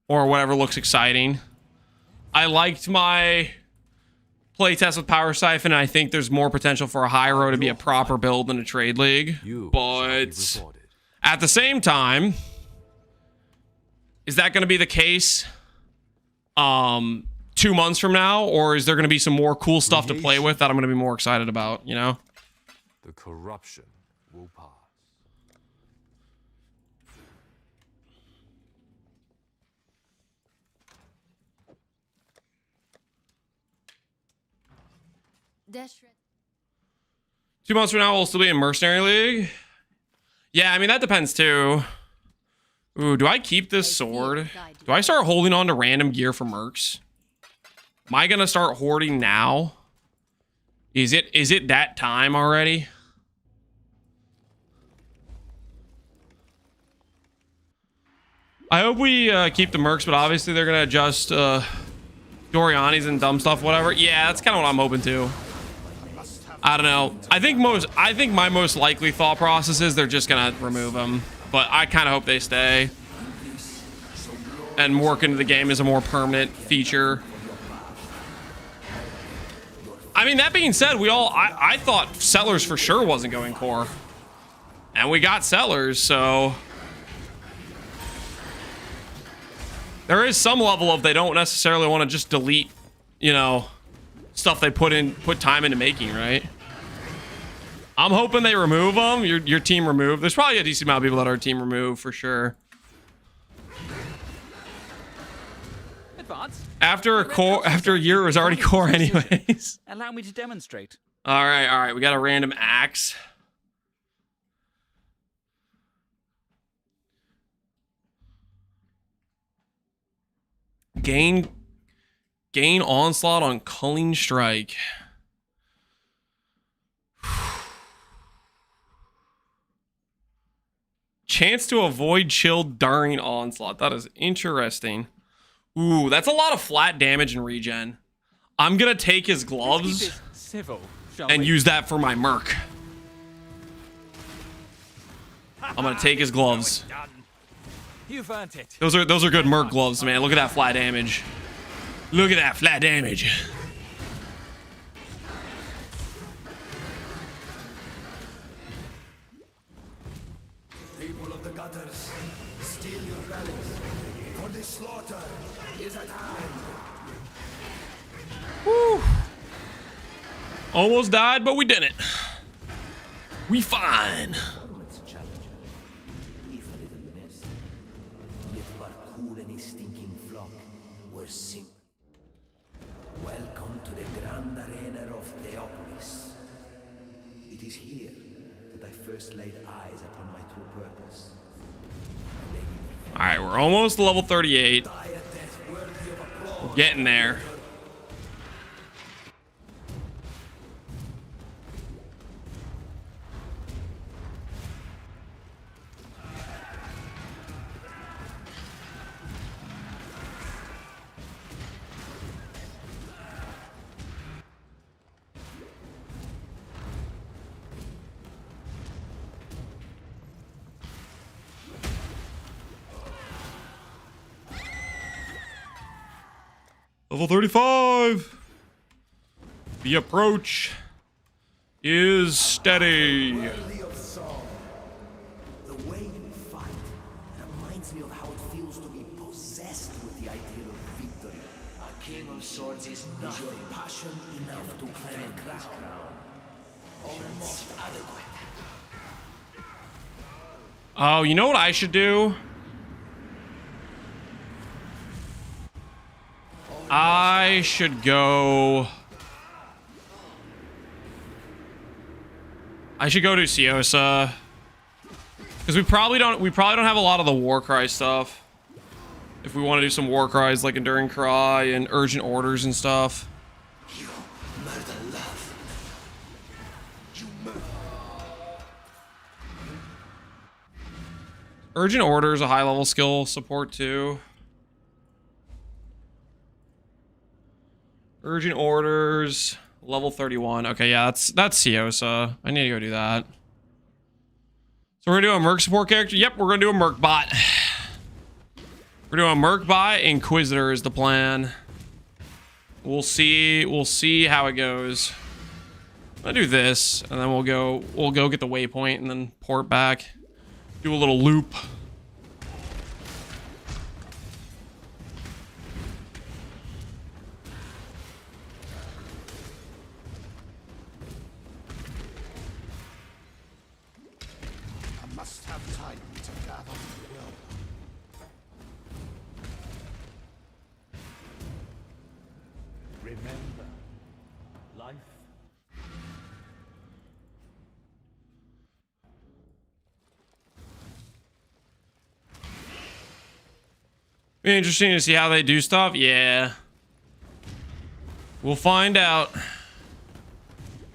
Or whatever looks exciting. I liked my playtest with Power Siphon, and I think there's more potential for a Hyro to be a proper build than a trade league. But at the same time, is that going to be the case 2 months from now, or is there going to be some more cool stuff to play with that I'm going to be more excited about, you know? The corruption will pass. Dash red. 2 months from now, we'll still be in Mercenary League. Yeah, I mean, that depends too. Ooh, do I keep this sword? Do I start holding on to random gear for Mercs? Am I gonna start hoarding now? Is it that time already? I hope we keep the Mercs, but obviously they're gonna adjust Doriani's and dumb stuff, whatever. Yeah, that's kind of what I'm hoping to. I don't know. I think my most likely thought process is they're just gonna remove them, but I kind of hope they stay and work into the game as a more permanent feature. I mean, that being said, I thought Settlers for sure wasn't going core, and we got Settlers, so there is some level of they don't necessarily want to just delete, you know, stuff they put time into making, right? I'm hoping they remove them. Your team removed. There's probably a decent amount of people that are team removed for sure. Advance. After a year, it was already core anyways. Allow me to demonstrate. All right. We got a random axe. Gain onslaught on culling strike. Chance to avoid chill during onslaught. That is interesting. Ooh, that's a lot of flat damage and regen. I'm gonna take his gloves and use that for my Merc. I'm gonna take his gloves. You've earned it. Those are good Merc gloves, man. Look at that flat damage. Look at that flat damage. Woo. Almost died, but we didn't. We fine. Welcome to the Grand Arena of Theopolis. It is here that I first laid eyes upon my true purpose. All right, we're almost to level 38. We're getting there. Level 35. The approach is steady. Worthy of song. The way you fight reminds me of how it feels to be possessed with the ideal of victory. A king of swords is not your passion enough to claim a crown. Almost adequate. Oh, you know what I should do? I should go. I should go to Siosa, because we probably don't have a lot of the war cry stuff. If we want to do some war cries like Enduring Cry and Urgent Orders and stuff. You murder love. You murder. Urgent Orders a high level skill support too. Urgent Orders, level 31. Okay, yeah, that's Siosa. I need to go do that. So we're gonna do a Merc support character. Yep, we're gonna do a Merc bot. We're doing a Merc bot. Inquisitor is the plan. We'll see how it goes. I'll do this, and then we'll go get the waypoint, and then port back. Do a little loop. Must have time to gather my will. Remember, life. Be interesting to see how they do stuff. Yeah. We'll find out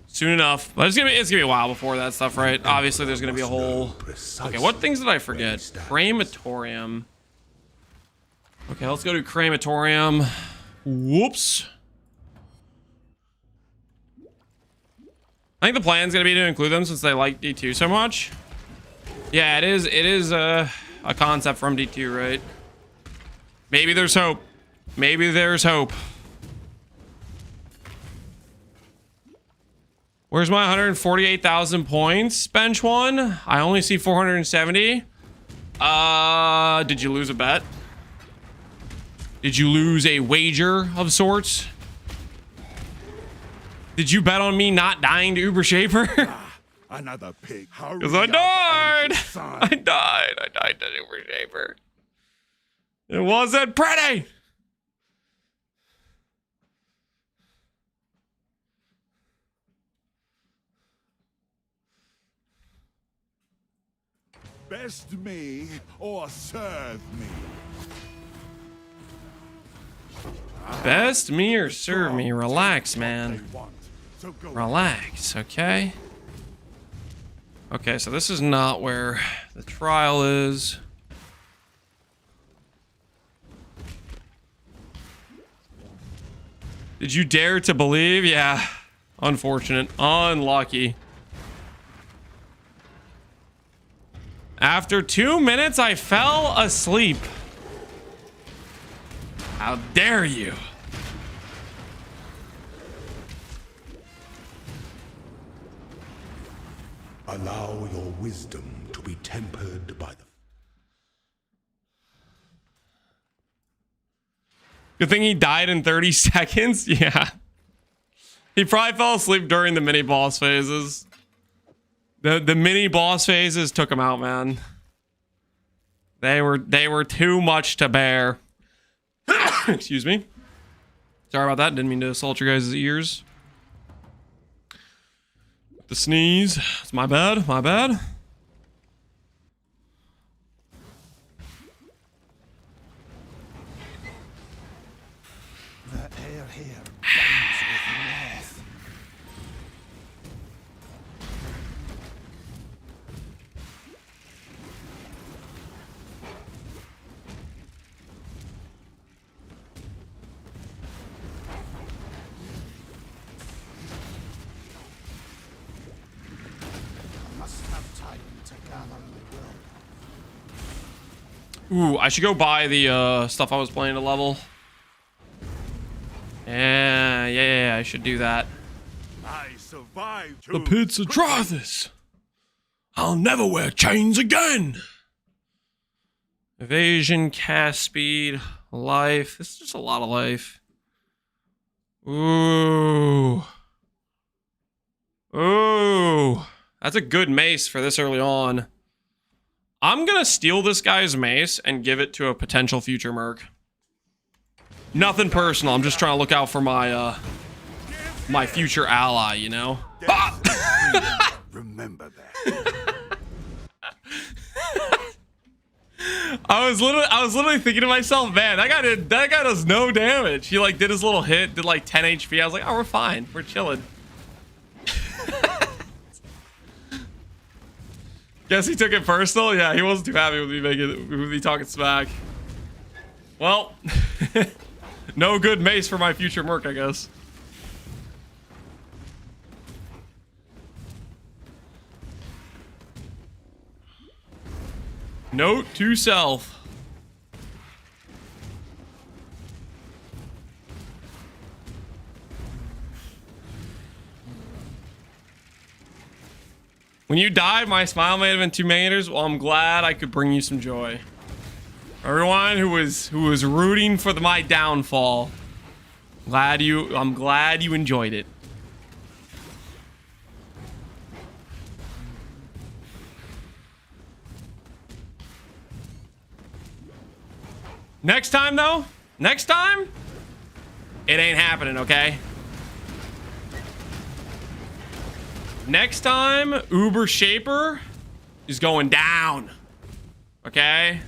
soon enough. But it's gonna be a while before that stuff, right? Obviously there's gonna be a whole. Okay, what things did I forget? Crematorium. Okay, let's go to Crematorium. Whoops. I think the plan's gonna be to include them since they like D2 so much. Yeah, it is a concept from D2, right? Maybe there's hope. Maybe there's hope. Where's my 148,000 points bench one? I only see 470. Did you lose a bet? Did you lose a wager of sorts? Did you bet on me not dying to Uber Shaper? Another pig. Because I died. I died to Uber Shaper. It wasn't pretty. Best me or serve me. Best me or serve me. Relax, man. So go. Relax, okay? Okay, so this is not where the trial is. Did you dare to believe? Yeah. Unfortunate. Unlucky. After 2 minutes, I fell asleep. How dare you? Allow your wisdom to be tempered by the... Good thing he died in 30 seconds. Yeah. He probably fell asleep during the mini boss phases. The mini boss phases took him out, man. They were too much to bear. Excuse me. Sorry about that. Didn't mean to assault your guys' ears. The sneeze. It's my bad. My bad. The air here burns with wrath. I must have time to gather my will. Ooh, I should go buy the stuff I was planning to level. Yeah, I should do that. I survived. The pits of Trothus. I'll never wear chains again. Evasion, cast speed, life. This is just a lot of life. Ooh. Ooh. That's a good mace for this early on. I'm gonna steal this guy's mace and give it to a potential future Merc. Nothing personal. I'm just trying to look out for my my future ally, you know. Ah! Remember that. I was literally thinking to myself, man, that guy does no damage. He like did his little hit, did like 10 HP. I was like, oh, we're fine. We're chilling. Guess he took it personal. Yeah, he wasn't too happy with me talking smack. Well, no good mace for my future Merc, I guess. Note to self. When you died, my smile may have been 2 millimeters. Well, I'm glad I could bring you some joy. Everyone who was rooting for my downfall. I'm glad you enjoyed it. Next time though, it ain't happening, okay? Next time, Uber Shaper is going down. Okay?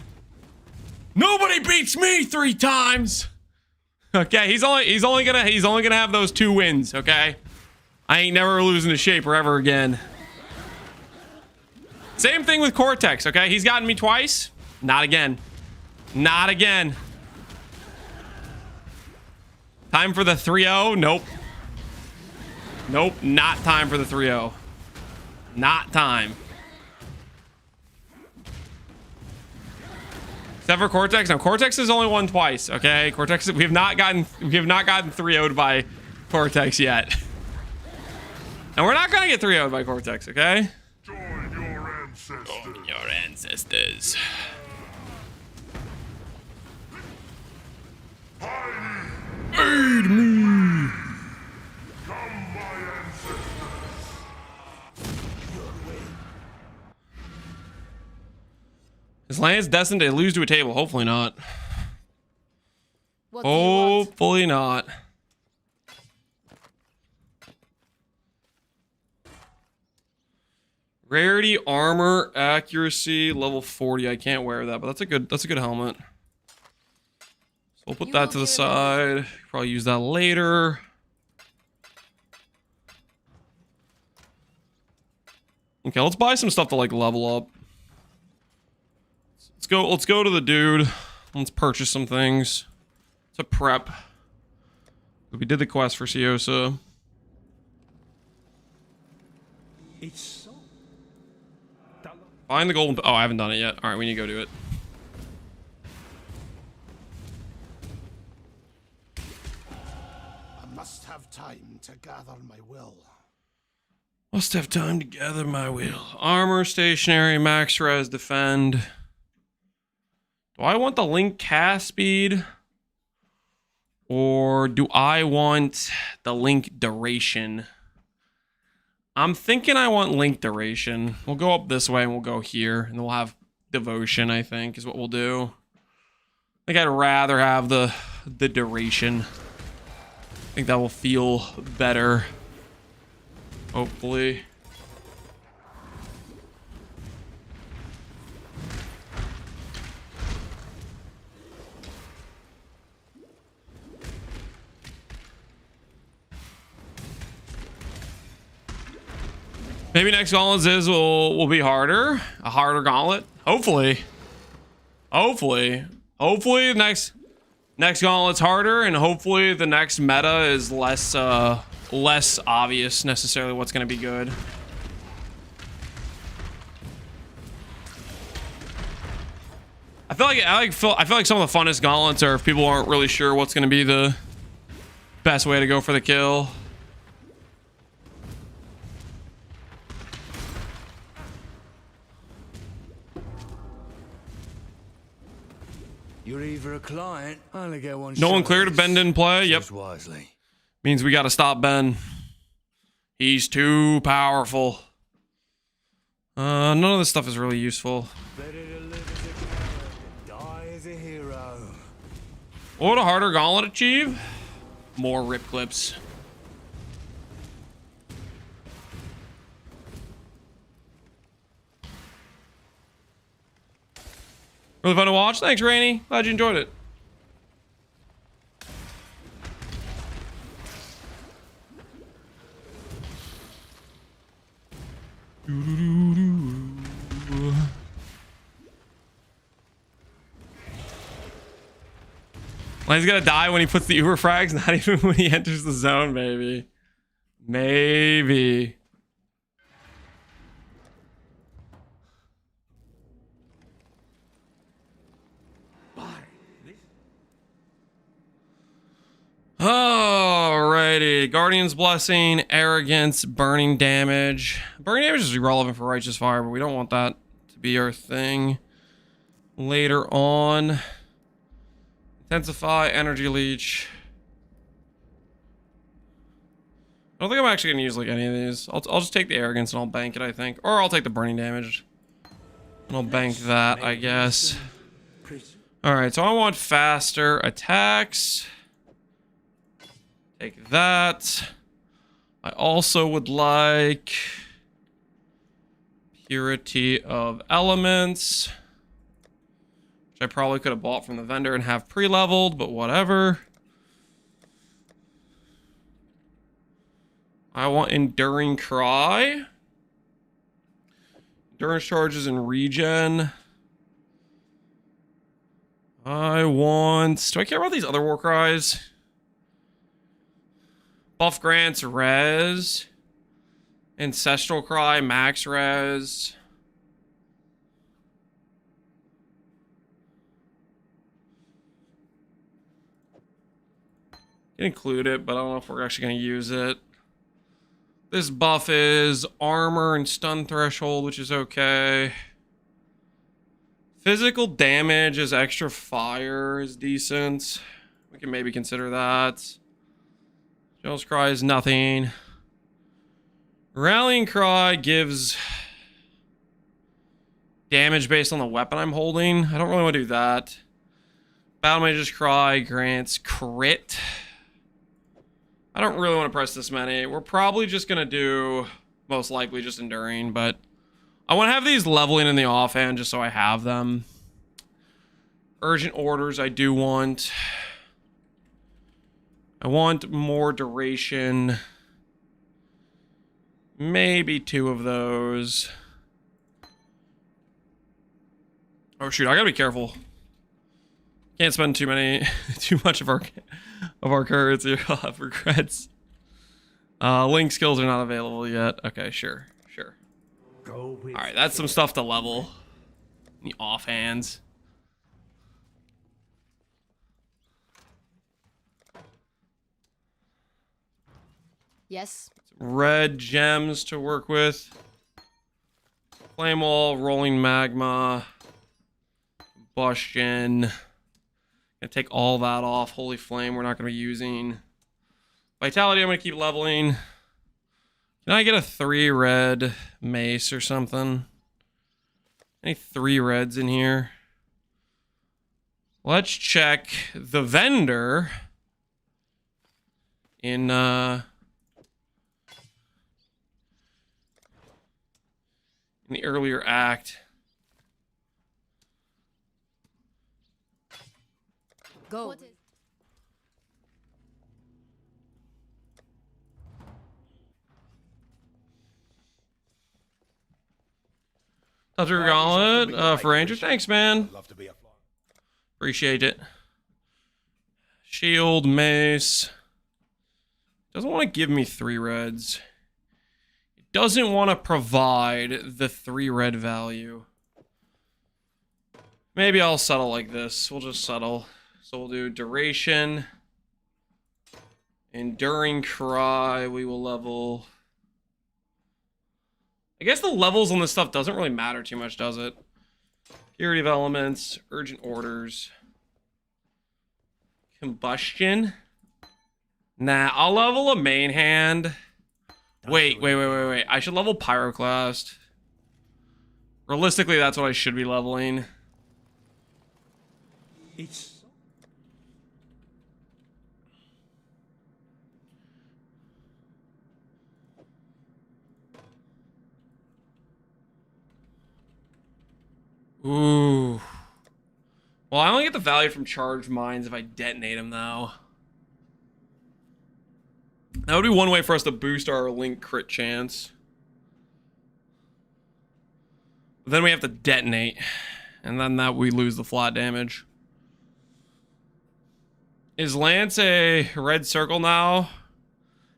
Nobody beats me 3 times. Okay, he's only gonna have those 2 wins, okay? I ain't never losing to Shaper ever again. Same thing with Cortex, okay? He's gotten me twice. Not again. Not again. Time for the 3-0? Nope. Nope, not time for the 3-0. Not time. Except for Cortex. No, Cortex has only won twice, okay? Cortex, we have not gotten 3-0'd by Cortex yet. And we're not gonna get 3-0'd by Cortex, okay? Join your ancestors. Join your ancestors. Aid me! Come, my ancestors. Is Lance destined to lose to a table? Hopefully not. What do you want? Hopefully not. Rarity, armor, accuracy, level 40. I can't wear that, but that's a good helmet. So we'll put that to the side. Probably use that later. Okay, let's buy some stuff to like level up. Let's go to the dude. Let's purchase some things. To prep. We did the quest for Siosa. It's so. Find the golden. Oh, I haven't done it yet. All right, we need to go do it. I must have time to gather my will. Must have time to gather my will. Armor, stationary, max res, defend. Do I want the link cast speed? Or do I want the link duration? I'm thinking I want link duration. We'll go up this way and we'll go here. And then we'll have devotion, I think, is what we'll do. I think I'd rather have the duration. I think that will feel better. Hopefully. Maybe next gauntlet will be harder. A harder gauntlet. Hopefully. Hopefully the next gauntlet's harder, and hopefully the next meta is less obvious necessarily what's gonna be good. I feel like some of the funnest gauntlets are if people aren't really sure what's gonna be the best way to go for the kill. You're either a client, I only get one No one cleared if Ben didn't play. Yep. wisely. Means we gotta stop Ben. He's too powerful. None of this stuff is really useful. Better to live as a coward, die as a hero. What would a harder gauntlet achieve? More rip clips. Really fun to watch. Thanks, Rainy. Glad you enjoyed it. Well, he's gonna die when he puts the Uber frags, not even when he enters the zone, maybe. Maybe. Alrighty. Guardian's Blessing, Arrogance, Burning Damage. Burning Damage is irrelevant for Righteous Fire, but we don't want that to be our thing later on. Intensify, Energy Leech. I don't think I'm actually going to use like any of these. I'll just take the Arrogance and I'll bank it, I think. Or I'll take the Burning Damage. And I'll bank that, I guess. Alright, so I want faster attacks. Take that. I also would like Purity of Elements, which I probably could have bought from the vendor and have pre-leveled, but whatever. I want Enduring Cry. Endurance charges and regen. I want... Do I care about these other war cries? Buff grants res. Ancestral Cry, max res. Can include it, but I don't know if we're actually going to use it. This buff is armor and stun threshold, which is okay. Physical damage is extra fire is decent. We can maybe consider that. Jealous Cry is nothing. Rallying Cry gives damage based on the weapon I'm holding. I don't really want to do that. Battle Mage's Cry grants crit. I don't really want to press this many. We're probably just going to do, most likely, just Enduring, but I want to have these leveling in the offhand just so I have them. Urgent Orders I do want. I want more duration. Maybe 2 of those. Oh shoot, I gotta be careful. Can't spend too much of our cards here. I'll have regrets. Link skills are not available yet. Okay, sure. Alright, that's some stuff to level. In the offhands. Yes. Red gems to work with. Flame Wall, Rolling Magma, Combustion. Gonna take all that off. Holy Flame, we're not gonna be using. Vitality, I'm gonna keep leveling. Can I get a 3 red mace or something? Any 3 reds in here? Let's check the vendor in the earlier act. Go. Hunter Gauntlet for Ranger. Thanks, man. Love to be a fly. Appreciate it. Shield, mace. Doesn't want to give me 3 reds. It doesn't want to provide the 3 red value. Maybe I'll settle like this. We'll just settle. So we'll do duration. Enduring Cry. We will level. I guess the levels on this stuff doesn't really matter too much, does it? Purity of Elements. Urgent Orders. Combustion. Nah, I'll level a main hand. Wait. I should level Pyroclast. Realistically, that's what I should be leveling. Ooh. Well, I only get the value from charged mines if I detonate them, though. That would be one way for us to boost our link crit chance. But then we have to detonate. And then that we lose the flat damage. Is Lance a red circle now?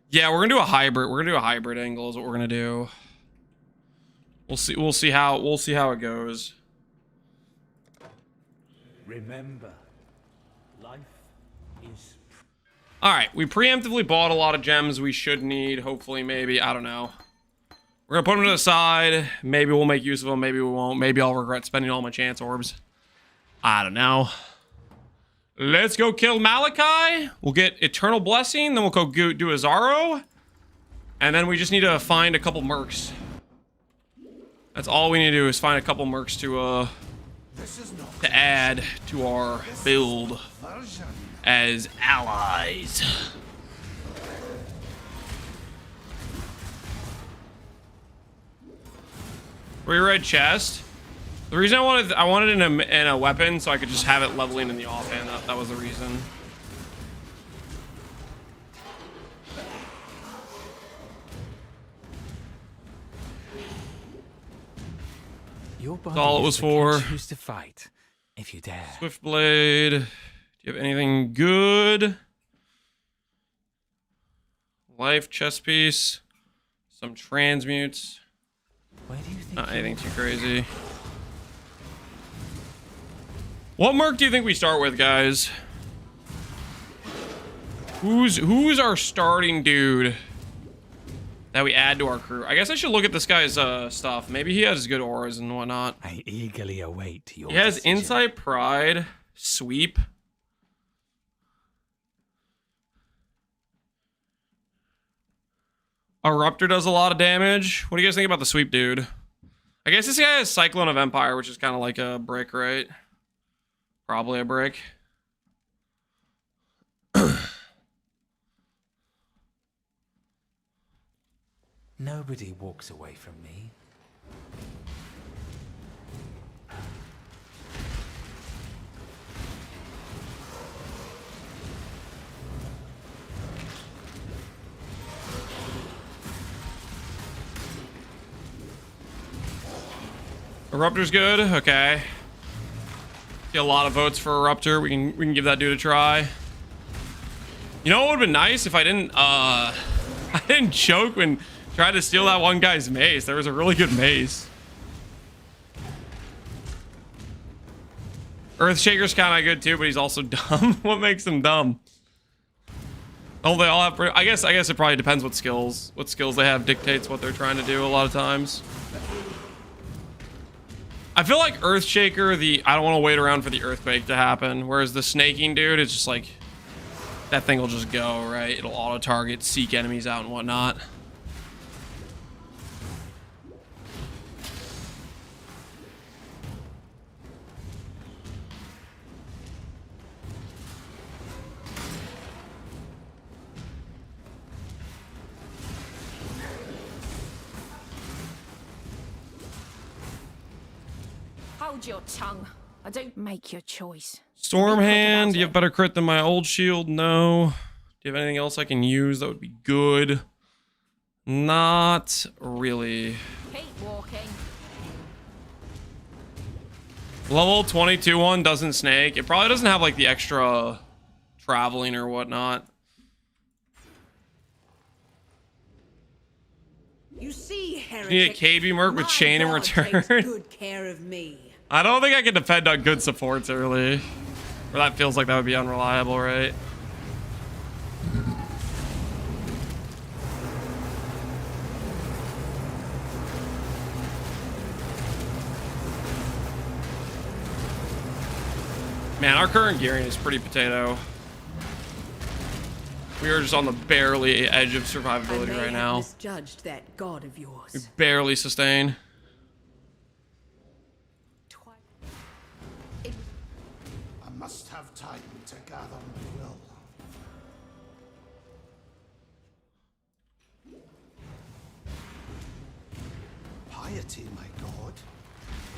Yeah, we're gonna do a hybrid. We're gonna do a hybrid angle is what we're gonna do. We'll see how it goes. Remember, life is. Alright, we preemptively bought a lot of gems we should need. Hopefully, maybe. I don't know. We're gonna put them to the side. Maybe we'll make use of them. Maybe we won't. Maybe I'll regret spending all my chance orbs. I don't know. Let's go kill Malachi. We'll get Eternal Blessing. Then we'll go do a Zaro. And then we just need to find a couple mercs. That's all we need to do is find a couple mercs to add to our build as allies. 3 red chest. The reason I wanted in a weapon so I could just have it leveling in the offhand. That was the reason. Your That's all it was for. Choose to fight, if you dare. Swift Blade. Do you have anything good? Life chest piece. Some transmutes. Where do you think? Not anything too crazy. What merc do you think we start with, guys? Who's our starting dude that we add to our crew? I guess I should look at this guy's stuff. Maybe he has good auras and whatnot. I eagerly await your He has decision. Insight, Pride, Sweep. A Ruptor does a lot of damage. What do you guys think about the Sweep dude? I guess this guy has Cyclone of Empire, which is kind of like a brick, right? Probably a brick. Nobody walks away from me. Eruptor's good. Okay. Get a lot of votes for Eruptor. We can give that dude a try. You know what would have been nice if I didn't choke when tried to steal that one guy's mace. There was a really good mace. Earthshaker's kind of good too, but he's also dumb. What makes him dumb? Oh, they all have. I guess it probably depends what skills they have dictates what they're trying to do a lot of times. I feel like Earthshaker, I don't want to wait around for the earthquake to happen. Whereas the snaking dude, it's just like, that thing will just go, right? It'll auto-target, seek enemies out and whatnot. Hold your tongue. I don't make your choice. Stormhand, do you have better crit than my old shield? No. Do you have anything else I can use that would be good? Not really. Keep walking. Level 22 one doesn't snake. It probably doesn't have like the extra traveling or whatnot. You see, You need a KB Merc with chain in return. Good care of me. I don't think I can depend on good supports early. Or that feels like that would be unreliable, right? Man, our current gearing is pretty potato. We are just on the barely edge of survivability right now. Misjudged that god of yours. We barely sustain. I must have time to gather my will. Piety, my god.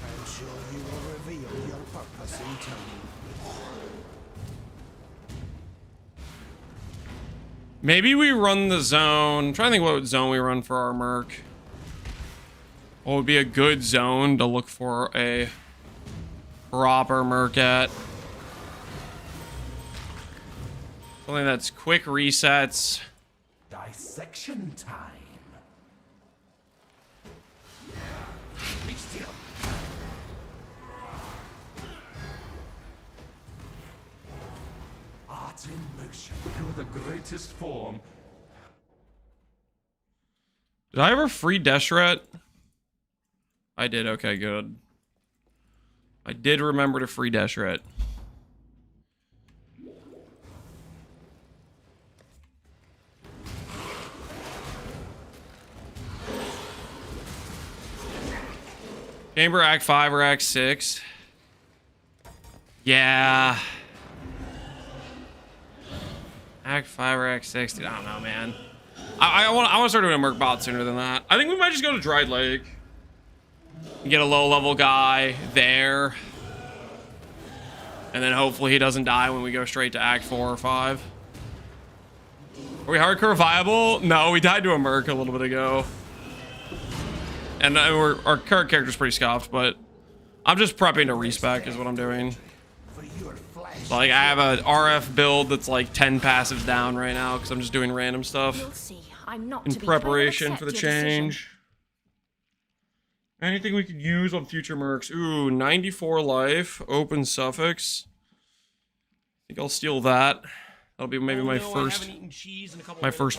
I'm sure you will reveal your purpose in time. Maybe we run the zone. I'm trying to think what zone we run for our Merc. What would be a good zone to look for a proper Merc at? Something that's quick resets. Dissection time. Be still. Art in motion. You're the greatest form. Did I ever free Deshret? I did. Okay, good. I did remember to free Deshret. Chamber Act 5 or Act 6? Yeah. Act 5 or Act 6? Dude, I don't know, man. I want to start doing a Merc bot sooner than that. I think we might just go to Dried Lake. Get a low-level guy there. And then hopefully he doesn't die when we go straight to Act 4 or 5. Are we hardcore viable? No, we died to a Merc a little bit ago. And our current character's pretty scuffed, but I'm just prepping to respec is what I'm doing. So, like, I have a RF build that's like 10 passives down right now because I'm just doing random stuff You'll see. I'm not in to be preparation for the accept your decision. change. Anything we could use on future Mercs? Ooh, 94 life, open suffix. I think I'll steal that. That'll be maybe my first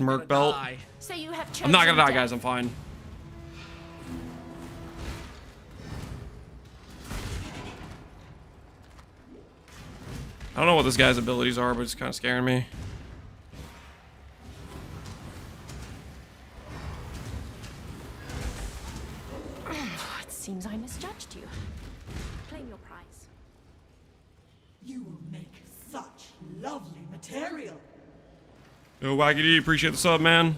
Merc belt. So you have I'm not gonna die, chosen guys. I'm fine. I don't know what this guy's abilities are, but it's kind of scaring me. It seems I misjudged you. Claim your prize. You will make such lovely material. Yo, Waggity, appreciate the sub, man.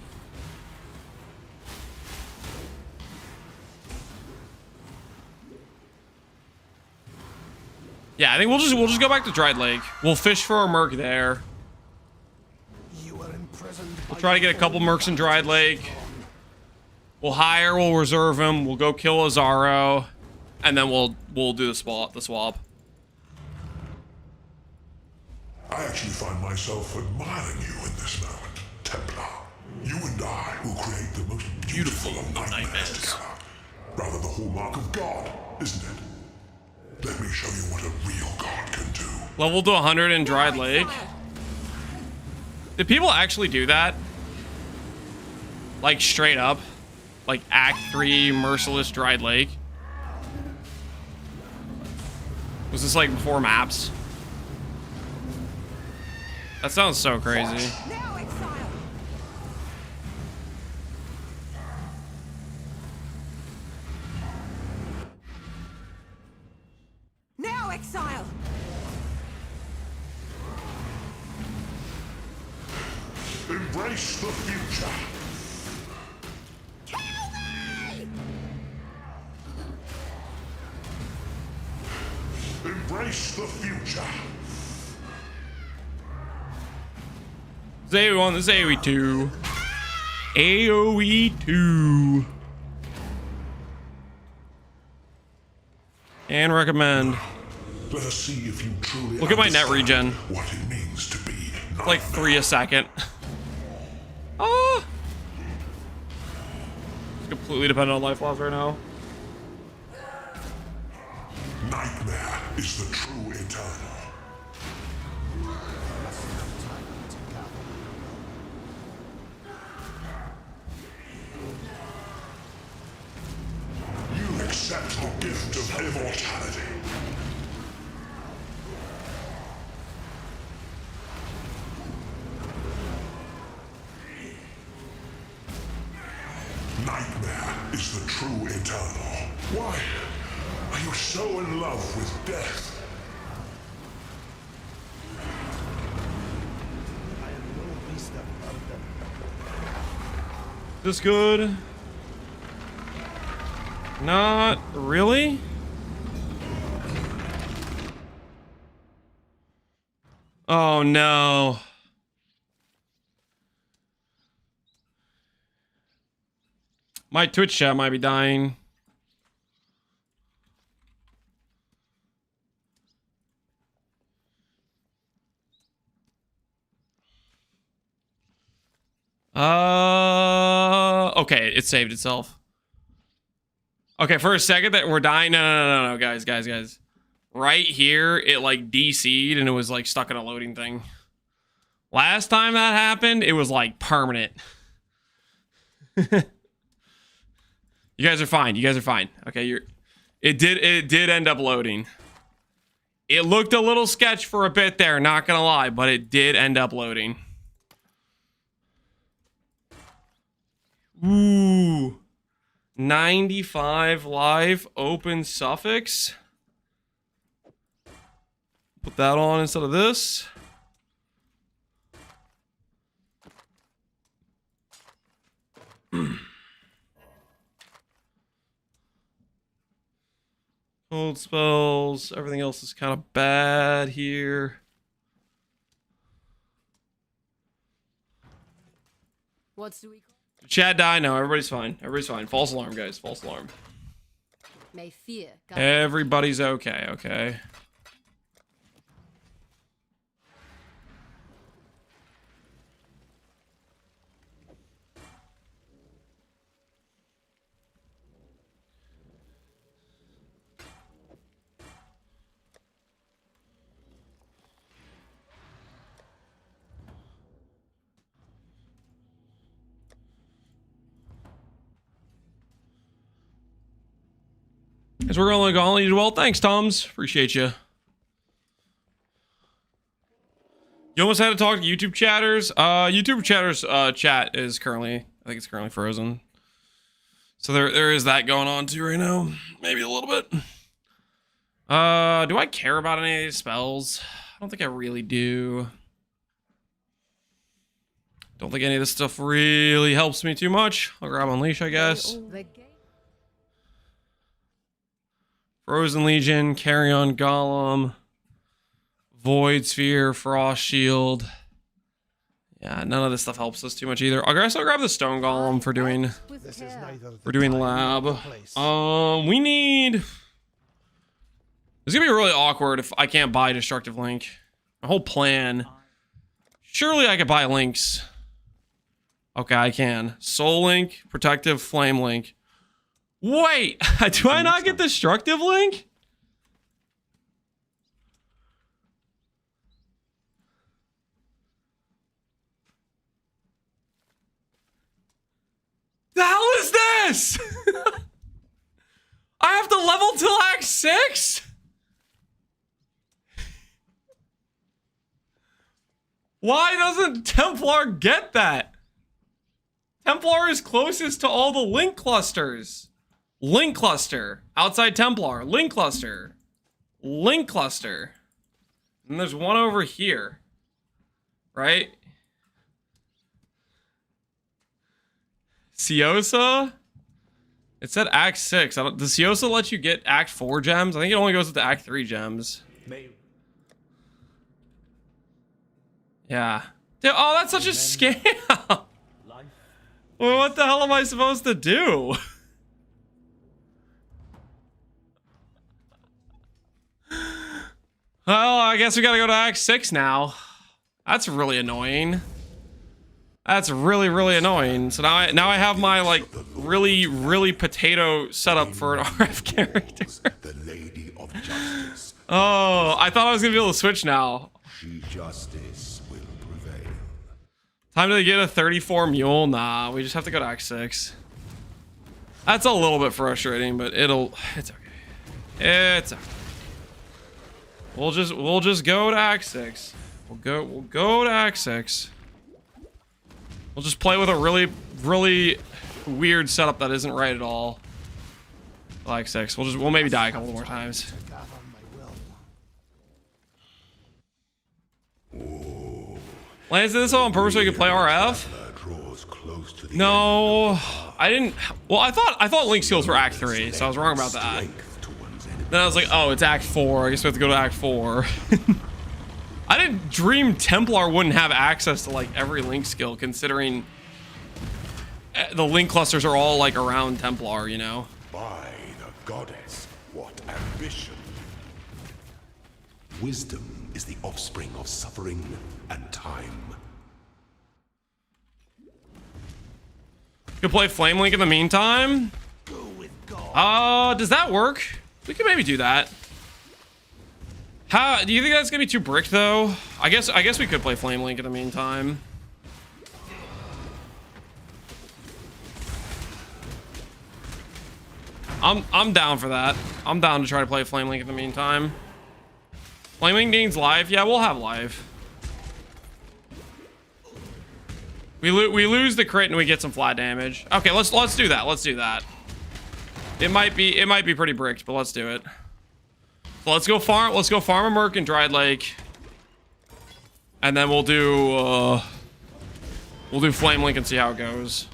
Yeah, I think we'll just go back to Dried Lake. We'll fish for our Merc there. We'll try to get a couple Mercs in Dried Lake. We'll hire, we'll reserve him, we'll go kill Azaro, and then we'll do the swap. I actually find myself admiring you in this moment, Templar. You and I will create the most beautiful of nightmares together. Rather the hallmark of God, isn't it? Let me show you what a real god can do. Level to 100 in Dried Lake. Did people actually do that? Like straight up? Like Act 3 Merciless Dried Lake? Was this like before maps? That sounds so crazy. Now, Exile! Now, Exile! Embrace the future. Kill me! Embrace the future. This is AoE1, this is AoE2. AoE2. And recommend. Let us see if you truly Look at my net understand regen. what it means to be Like 3 a second. Oh! It's completely dependent on life loss right now. Nightmare is the true eternal. You accept the gift of immortality. Nightmare is the true eternal. Why are you so in love with death? I am no beast of burden. This good? Not really? Oh no. My Twitch chat might be dying. Okay, it saved itself. Okay, for a second that we're dying. No, guys. Right here, it like DC'd and it was like stuck in a loading thing. Last time that happened, it was like permanent. You guys are fine. Okay, it did end up loading. It looked a little sketch for a bit there, not gonna lie, but it did end up loading. Ooh. 95 life open suffix. Put that on instead of this. Cold spells. Everything else is kind of bad here. What do we call? Chat die? No, everybody's fine. False alarm, guys. False alarm. May fear guide. Everybody's okay, okay? As we're going on, you well. Thanks, Toms. Appreciate you. You almost had to talk to YouTube chatters. YouTube chatters chat is currently, I think it's currently frozen. So there is that going on too right now. Maybe a little bit. Do I care about any of these spells? I don't think I really do. Don't think any of this stuff really helps me too much. I'll grab Unleash, I guess. Frozen Legion, Carrion Golem, Void Sphere, Frost Shield. Yeah, none of this stuff helps us too much either. I'll grab the Stone Golem for doing lab. We need. It's gonna be really awkward if I can't buy Destructive Link. My whole plan. Surely I could buy links. Okay, I can. Soul Link, Protective Flame Link. Wait, do I not get Destructive Link? The hell is this? I have to level till Act 6? Why doesn't Templar get that? Templar is closest to all the link clusters. Link cluster. Outside Templar. Link cluster. Link cluster. And there's one over here. Right? Siosa? It said Act 6. Does Siosa let you get Act 4 gems? I think it only goes with the Act 3 gems. Yeah. Dude, oh, that's such a scam. Well, what the hell am I supposed to do? Well, I guess we gotta go to Act 6 now. That's really annoying. That's really annoying. So now I have my like really potato setup for an RF character. The Lady of Justice. Oh, I thought I was gonna be able to switch now. Justice will prevail. Time to get a 34 mule? Nah, we just have to go to Act 6. That's a little bit frustrating, but it's okay. It's okay. We'll just go to Act 6. We'll go to Act 6. We'll just play with a really weird setup that isn't right at all. Act 6. We'll maybe die a couple more times. Lance did this all on purpose so you could play RF? No, I didn't. Well, I thought Link skills were Act 3, so I was wrong about that. Then I was like, oh, it's Act 4. I guess we have to go to Act 4. I didn't dream Templar wouldn't have access to like every Link skill, considering the Link clusters are all like around Templar, you know? By the goddess, what ambition! Wisdom is the offspring of suffering and time. You could play Flame Link in the meantime? Does that work? We could maybe do that. How do you think that's gonna be too bricked though? I guess we could play Flame Link in the meantime. I'm down for that. I'm down to try to play Flame Link in the meantime. Flame Link needs life. Yeah, we'll have life. We lose the crit and we get some flat damage. Okay, let's do that. Let's do that. It might be pretty bricked, but let's do it. So let's go farm a Merc in Dried Lake. And then we'll do Flame Link and see how it goes.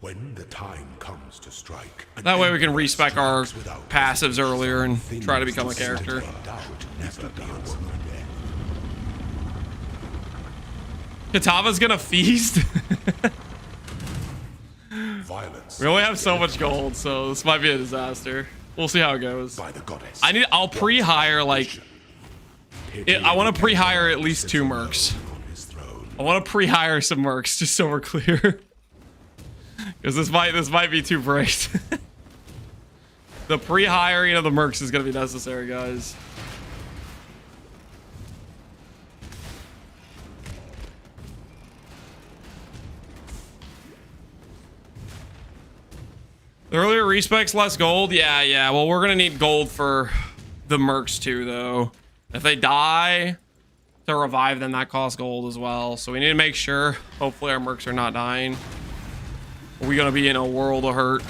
When the time comes to strike, That way we can respec our passives earlier and try to become a character. Katava's gonna feast. We only have so much gold, so this might be a disaster. We'll see how it goes. I'll pre-hire like I want to pre-hire at least 2 Mercs. I want to pre-hire some Mercs just so we're clear. Because this might be too bright. The pre-hiring of the Mercs is gonna be necessary, guys. The earlier respecs, less gold. Yeah. Well, we're gonna need gold for the Mercs too, though. If they die, to revive them, that costs gold as well. So we need to make sure. Hopefully, our Mercs are not dying. Are we gonna be in a world of hurt?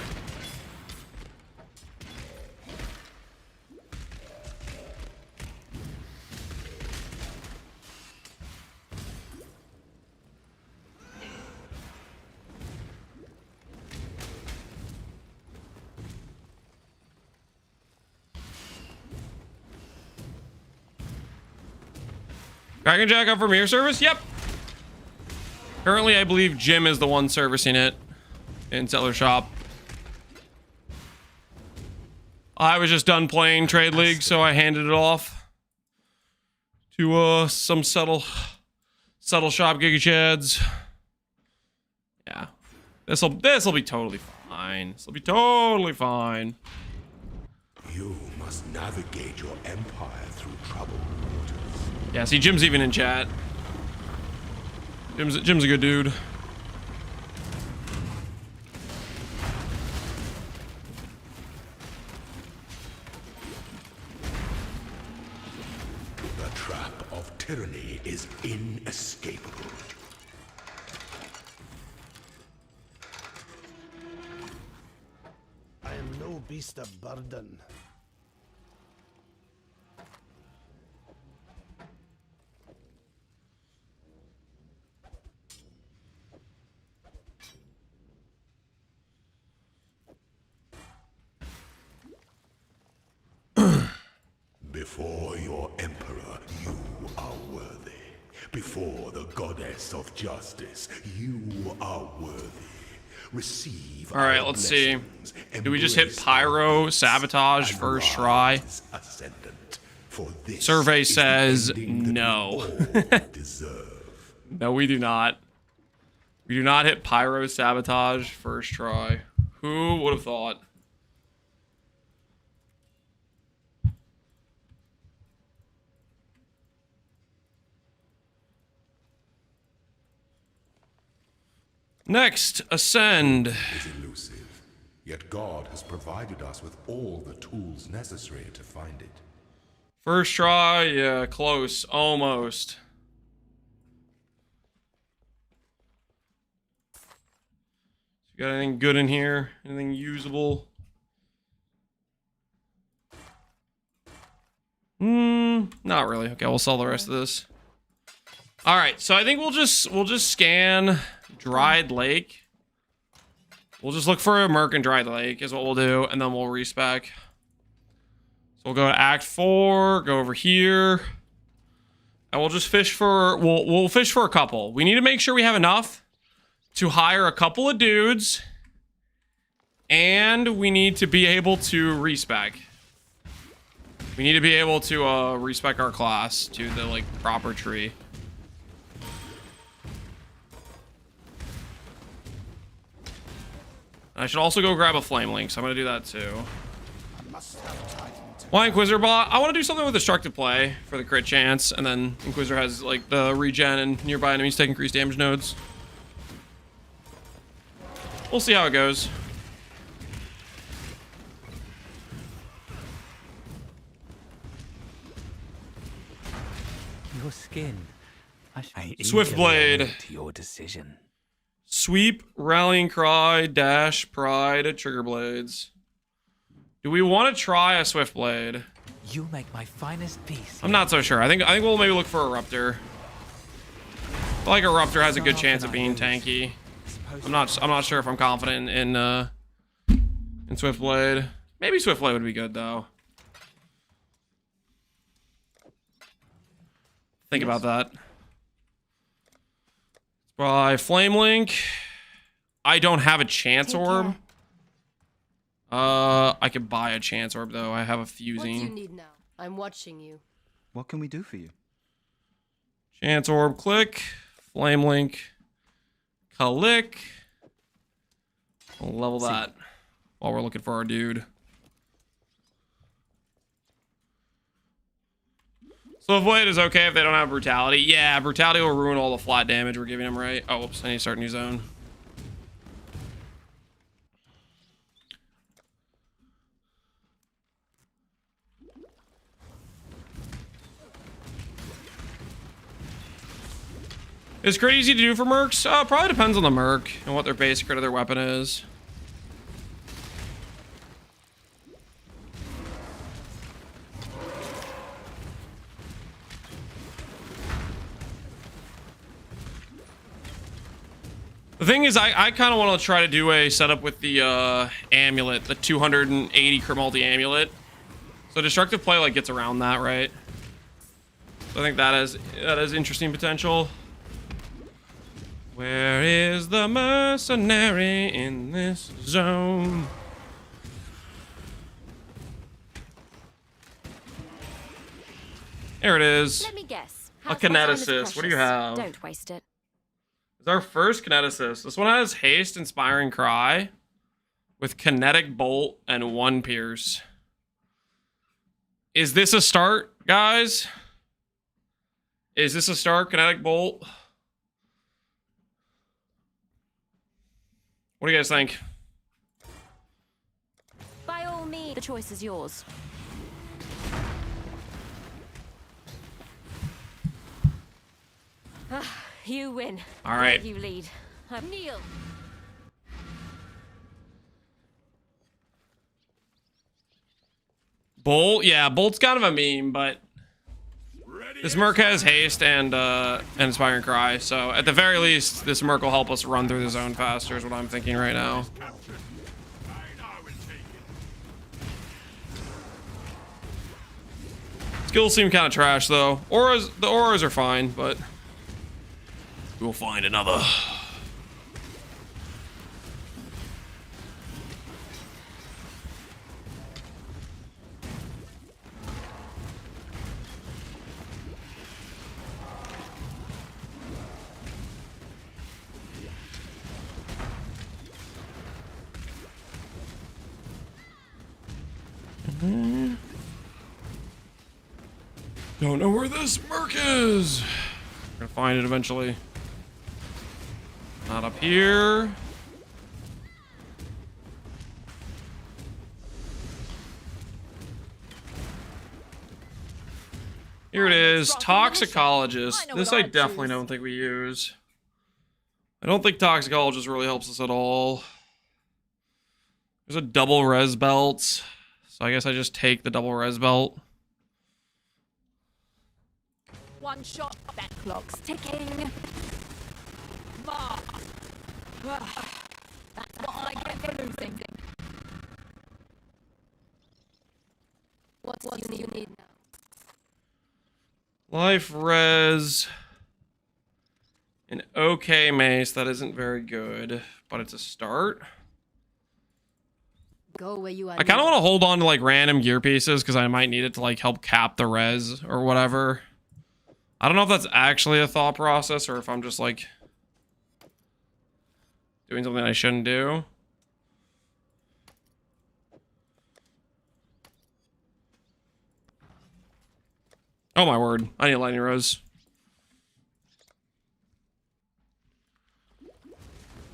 Dragon Jack up from your service? Yep. Currently, I believe Jim is the one servicing it in Settler Shop. I was just done playing Trade League, so I handed it off to some Settle Shop Giga Chads. Yeah. This'll be totally fine. This'll be totally fine. You must navigate your empire through troubled waters. Yeah, see, Jim's even in chat. Jim's a good dude. tyranny is inescapable. I am no beast of burden. Before your emperor, you are worthy. Before the goddess of justice, you are worthy. Receive. All right, let's see. Do we just hit pyro sabotage first try? Ascendant, for this Survey says no. No, we do not. We do not hit pyro sabotage first try. Who would have thought? Next, ascend. Is elusive, yet God has provided us with all the tools necessary to find it. First try, yeah, close, almost. You got anything good in here? Anything usable? Not really. Okay, we'll sell the rest of this. All right, so I think we'll just scan Dried Lake. We'll just look for a Merc and Dried Lake is what we'll do, and then we'll respec. So we'll go to Act 4, go over here, and we'll just fish for. We'll fish for a couple. We need to make sure we have enough to hire a couple of dudes, and we need to be able to respec. We need to be able to respec our class to the like proper tree. I should also go grab a flame link, so I'm gonna do that too. Why Inquisitor bot? I want to do something with destructive play for the crit chance, and then Inquisitor has like the regen and nearby enemies take increased damage nodes. We'll see how it goes. Your skin. Swift Blade. To your decision. Sweep, Rallying Cry, Dash, Pride, Trigger Blades. Do we want to try a Swift Blade? You make my finest piece. I'm not so sure. I think we'll maybe look for a Ruptor. I feel like a Ruptor has a good chance of being tanky. I'm not sure if I'm confident in Swift Blade. Maybe Swift Blade would be good though. Think about that. By Flame Link. I don't have a Chance Orb. I could buy a Chance Orb though. I have a Fusing. What do you need now? I'm watching you. What can we do for you? Chance Orb, click. Flame Link. Click. We'll level that while we're looking for our dude. So Blade is okay if they don't have Brutality. Yeah, Brutality will ruin all the flat damage we're giving him, right? Oh, whoops, I need to start a new zone. Is crit easy to do for Mercs? Probably depends on the Merc and what their base crit of their weapon is. The thing is, I kind of want to try to do a setup with the amulet, the 280 crit multi amulet. So destructive play like gets around that, right? So I think that has interesting potential. Where is the mercenary in this zone? There it is. Let me guess. A kineticist. What do you have? Don't waste it. It's our first kineticist. This one has haste, inspiring cry, with kinetic bolt and 1 pierce. Is this a start, guys? Is this a start, kinetic bolt? What do you guys think? By all means, the choice is yours. You win. All right. You lead. Kneel. Bolt, yeah, Bolt's kind of a meme, but this Merc has haste and Inspiring Cry, so at the very least, this Merc will help us run through the zone faster, is what I'm thinking right now. Skills seem kind of trash, though. The auras are fine, but we'll find another. Don't know where this Merc is. Gonna find it eventually. Not up here. Here it is, Toxicologist. This I definitely don't think we use. I don't think Toxicologist really helps us at all. There's a double res belt, so I guess I just take the double res belt. One shot. That clock's ticking. That's what I get for losing. What do you need now? Life res. An okay mace that isn't very good, but it's a start. Go where you are. I kind of want to hold on to like random gear pieces because I might need it to like help cap the res or whatever. I don't know if that's actually a thought process or if I'm just like doing something I shouldn't do. Oh my word, I need a lightning rose.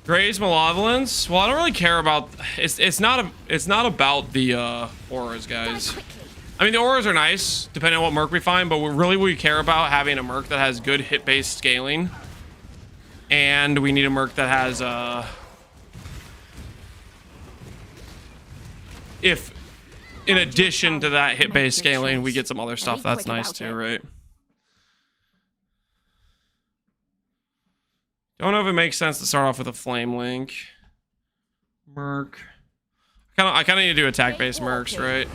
Gray's Malevolence. Well, I don't really care about it's not about the auras, guys. I mean, the auras are nice, depending on what Merc we find, but we care about having a Merc that has good hit-based scaling. And we need a Merc that has, if, in addition to that hit-based scaling, we get some other stuff that's nice too, right? Don't know if it makes sense to start off with a Flame Link. Merc. I kind of need to do attack-based Mercs, right?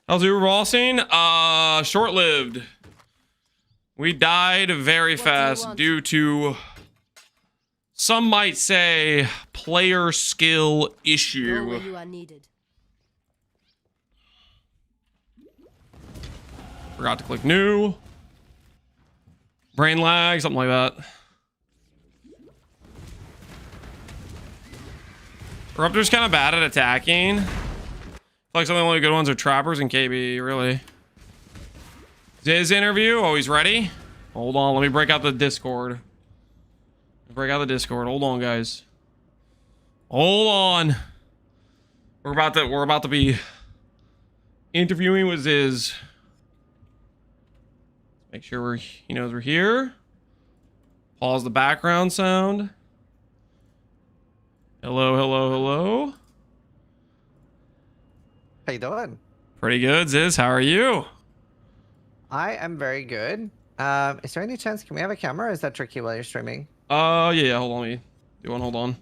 How's the overall scene? Short-lived. We died very fast due to, some might say, player skill issue. Where you are needed. Forgot to click new. Brain lag, something like that. Corruptor's kind of bad at attacking. Like some of the only good ones are Trappers and KB, really. His interview, oh, he's ready. Hold on, let me break out the Discord. Hold on, guys. Hold on. We're about to be interviewing with Ziz. Make sure he knows we're here. Pause the background sound. Hello, hello, hello. How you doing? Pretty good, Ziz. How are you? I am very good. Is there any chance, can we have a camera or is that tricky while you're streaming? Yeah, hold on. Let me do one, hold on.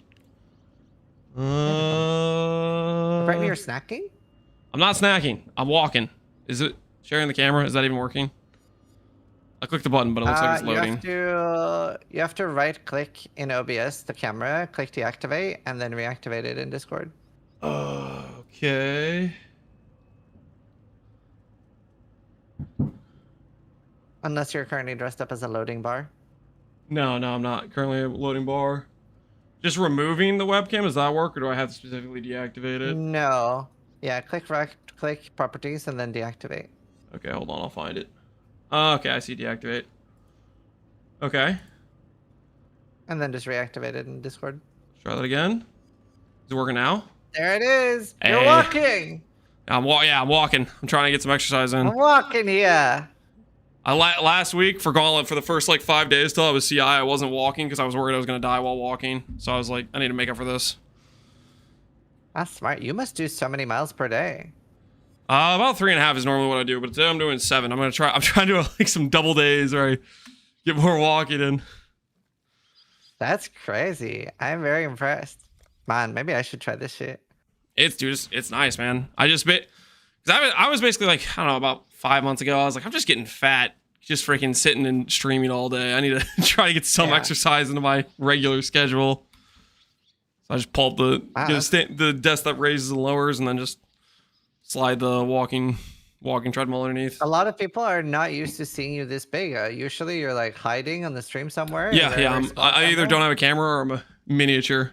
Apparently you're snacking? I'm not snacking. I'm walking. Is it sharing the camera? Is that even working? I clicked the button, but it looks like it's loading. You have to right click in OBS, the camera, click deactivate, and then reactivate it in Discord. Okay. Unless you're currently dressed up as a loading bar. No, I'm not. Currently a loading bar. Just removing the webcam, does that work, or do I have to specifically deactivate it? No. Yeah, click properties and then deactivate. Okay, hold on, I'll find it. Okay, I see deactivate. Okay. And then just reactivate it in Discord. Let's try that again. it working now? There it is. Hey. You're walking. I'm walking. I'm trying to get some exercise in. I'm walking here. Last week for Gauntlet, for the first like 5 days till I was CI, I wasn't walking because I was worried I was gonna die while walking. So I was like, I need to make up for this. That's smart. You must do so many miles per day. About 3.5 is normally what I do, but today I'm doing 7. I'm trying to do like some double days where I get more walking in. That's crazy. I'm very impressed. Man, maybe I should try this shit. It's nice, man. I was basically like, I don't know, about 5 months ago, I was like, I'm just getting fat, just freaking sitting and streaming all day. I need to try to get some exercise into my regular schedule. So I just pull up the desk that raises and lowers, and then just slide the walking treadmill underneath. A lot of people are not used to seeing you this big. Usually you're like hiding on the stream somewhere. Yeah. I either don't have a camera or I'm a miniature.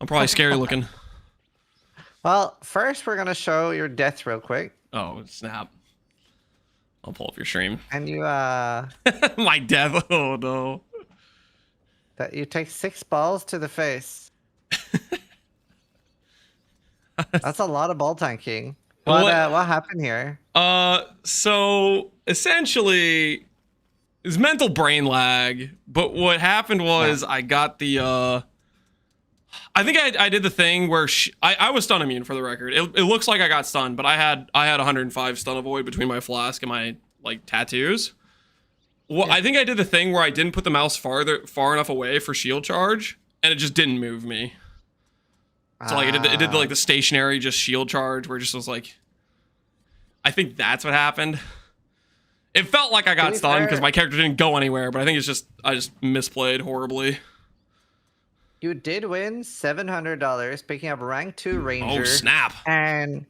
I'm probably scary looking. Well, first we're gonna show your death real quick. Oh snap! I'll pull up your stream. And you my death. Oh no! That you take 6 balls to the face. That's a lot of ball tanking. What happened here? So essentially, it's mental brain lag. But what happened was I got the I think I did the thing where I was stun immune, for the record. It looks like I got stunned, but I had 105 stun avoid between my flask and my like tattoos. Well, I think I did the thing where I didn't put the mouse far enough away for shield charge, and it just didn't move me. So like it did like the stationary just shield charge, where it just was like, I think that's what happened. It felt like I got stunned because my character didn't go anywhere, but I think it's just I just misplayed horribly. You did win $700, picking up rank 2 Ranger. Oh, snap. And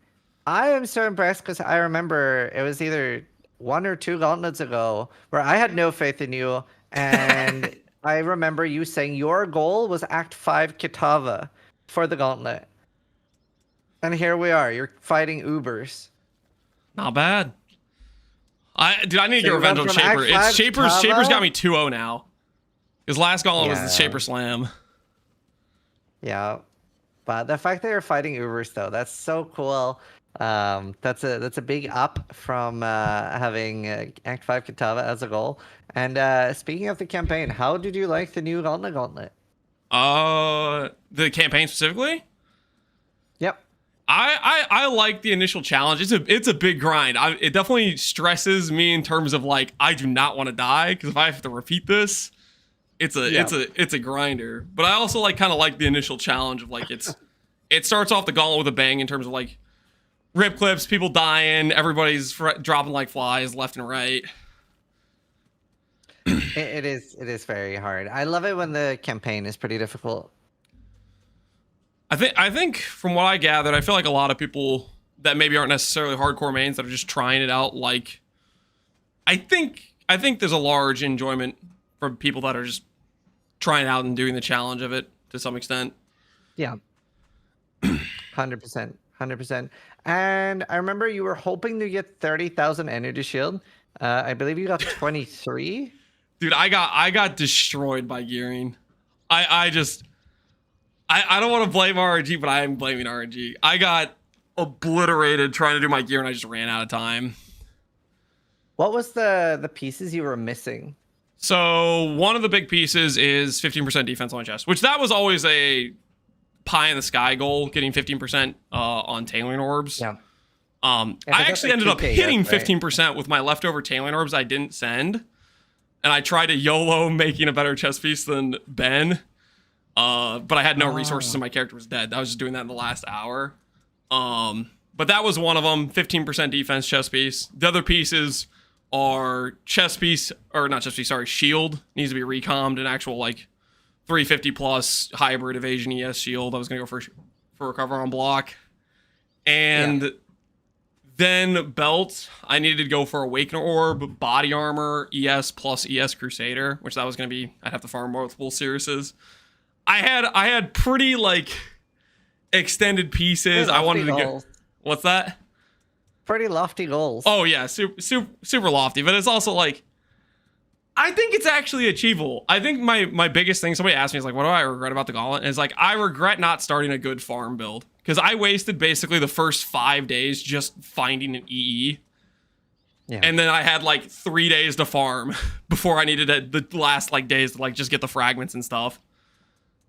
I am so impressed because I remember it was either 1 or 2 gauntlets ago where I had no faith in you. And I remember you saying your goal was Act 5 Kitava for the gauntlet. And here we are. You're fighting Ubers. Not bad. I need to get revenge on Shaper. It's Shaper's got me 2-0 now. His last gauntlet was the Shaper Slam. Yeah, but the fact that you're fighting Ubers though, that's so cool. That's a big up from having Act 5 Kitava as a goal. And speaking of the campaign, how did you like the new Gauntlet? The campaign specifically? Yep. I like the initial challenge. It's a big grind. It definitely stresses me in terms of like I do not want to die, because if I have to repeat this, it's a grinder. But I also kind of like the initial challenge of like it starts off the gauntlet with a bang in terms of like rip clips, people dying, everybody's dropping like flies left and right. It is very hard. I love it when the campaign is pretty difficult. I think from what I gathered, I feel like a lot of people that maybe aren't necessarily hardcore mains that are just trying it out, like I think there's a large enjoyment from people that are just trying it out and doing the challenge of it to some extent. Yeah. 100%. And I remember you were hoping to get 30,000 energy shield. I believe you got 23. Dude, I got destroyed by gearing. I don't want to blame RNG, but I am blaming RNG. I got obliterated trying to do my gear and I just ran out of time. What was the pieces you were missing? So one of the big pieces is 15% defense on chest, which that was always a pie in the sky goal, getting 15% on tailoring orbs. Yeah. I actually ended up hitting 15% with my leftover tailoring orbs I didn't send. And I tried to YOLO making a better chest piece than Ben. But I had no resources and my character was dead. I was just doing that in the last hour. But that was one of them, 15% defense chest piece. The other pieces are shield. Needs to be recommed, an actual like 350 plus hybrid evasion ES shield. I was gonna go for recover on block. And then belt, I needed to go for Awakener Orb, body armor, ES plus ES Crusader, which that was gonna be, I'd have to farm multiple Siriuses. I had pretty like extended pieces. I wanted to get. What's that? Pretty lofty goals. Oh yeah, super lofty. But it's also like, I think it's actually achievable. I think my biggest thing, somebody asked me, is like, what do I regret about the Gauntlet? And it's like, I regret not starting a good farm build. Because I wasted basically the first 5 days just finding an EE. Yeah. And then I had like 3 days to farm before I needed the last like days to like just get the fragments and stuff.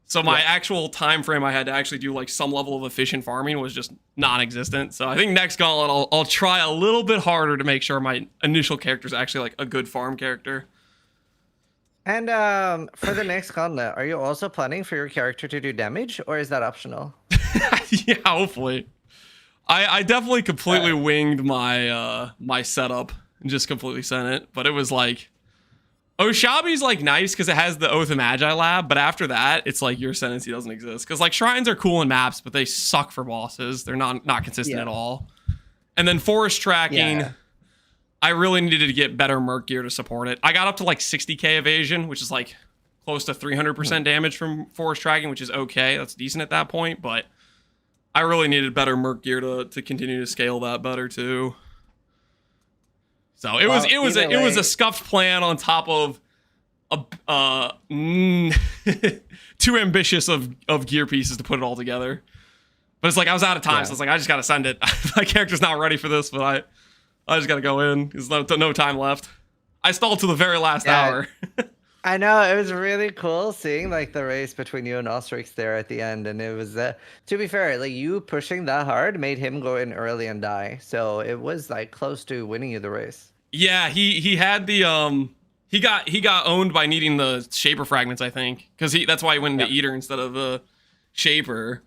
So my actual time frame I had to actually do like some level of efficient farming was just non-existent. So I think next Gauntlet I'll try a little bit harder to make sure my initial character is actually like a good farm character. And for the next Gauntlet, are you also planning for your character to do damage, or is that optional? Yeah, hopefully. I definitely completely winged my my setup and just completely sent it, but it was like Oshabi's like nice because it has the Oath of Magi lab, but after that, it's like your Ascendancy doesn't exist. Because like shrines are cool in maps, but they suck for bosses. They're not consistent at all. And then forest tracking, I really needed to get better Merc gear to support it. I got up to like 60k evasion, which is like close to 300% damage from forest tracking, which is okay. That's decent at that point, but I really needed better Merc gear to continue to scale that better too. So it was a scuffed plan on top of too ambitious of gear pieces to put it all together. But it's like I was out of time, so it's like I just gotta send it. My character's not ready for this, but I just gotta go in. There's no time left. I stalled to the very last hour. I know, it was really cool seeing like the race between you and Ostrix there at the end, and it was to be fair, like you pushing that hard made him go in early and die, so it was like close to winning you the race. Yeah, he had the he got owned by needing the Shaper fragments, I think, because that's why he went into Eater instead of the Shaper.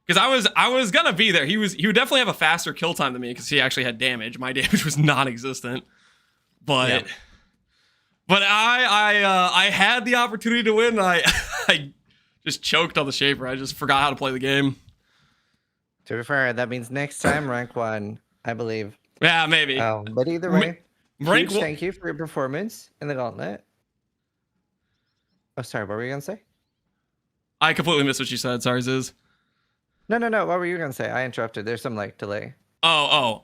Because I was gonna be there. He would definitely have a faster kill time than me because he actually had damage. My damage was non-existent, but. But I had the opportunity to win. I just choked on the Shaper. I just forgot how to play the game. To be fair, that means next time rank 1, I believe. Yeah, maybe. But either way, thank you for your performance in the Gauntlet. Oh, sorry. What were you gonna say? I completely missed what you said. Sorry, Ziz. No. What were you gonna say? I interrupted. There's some like delay. I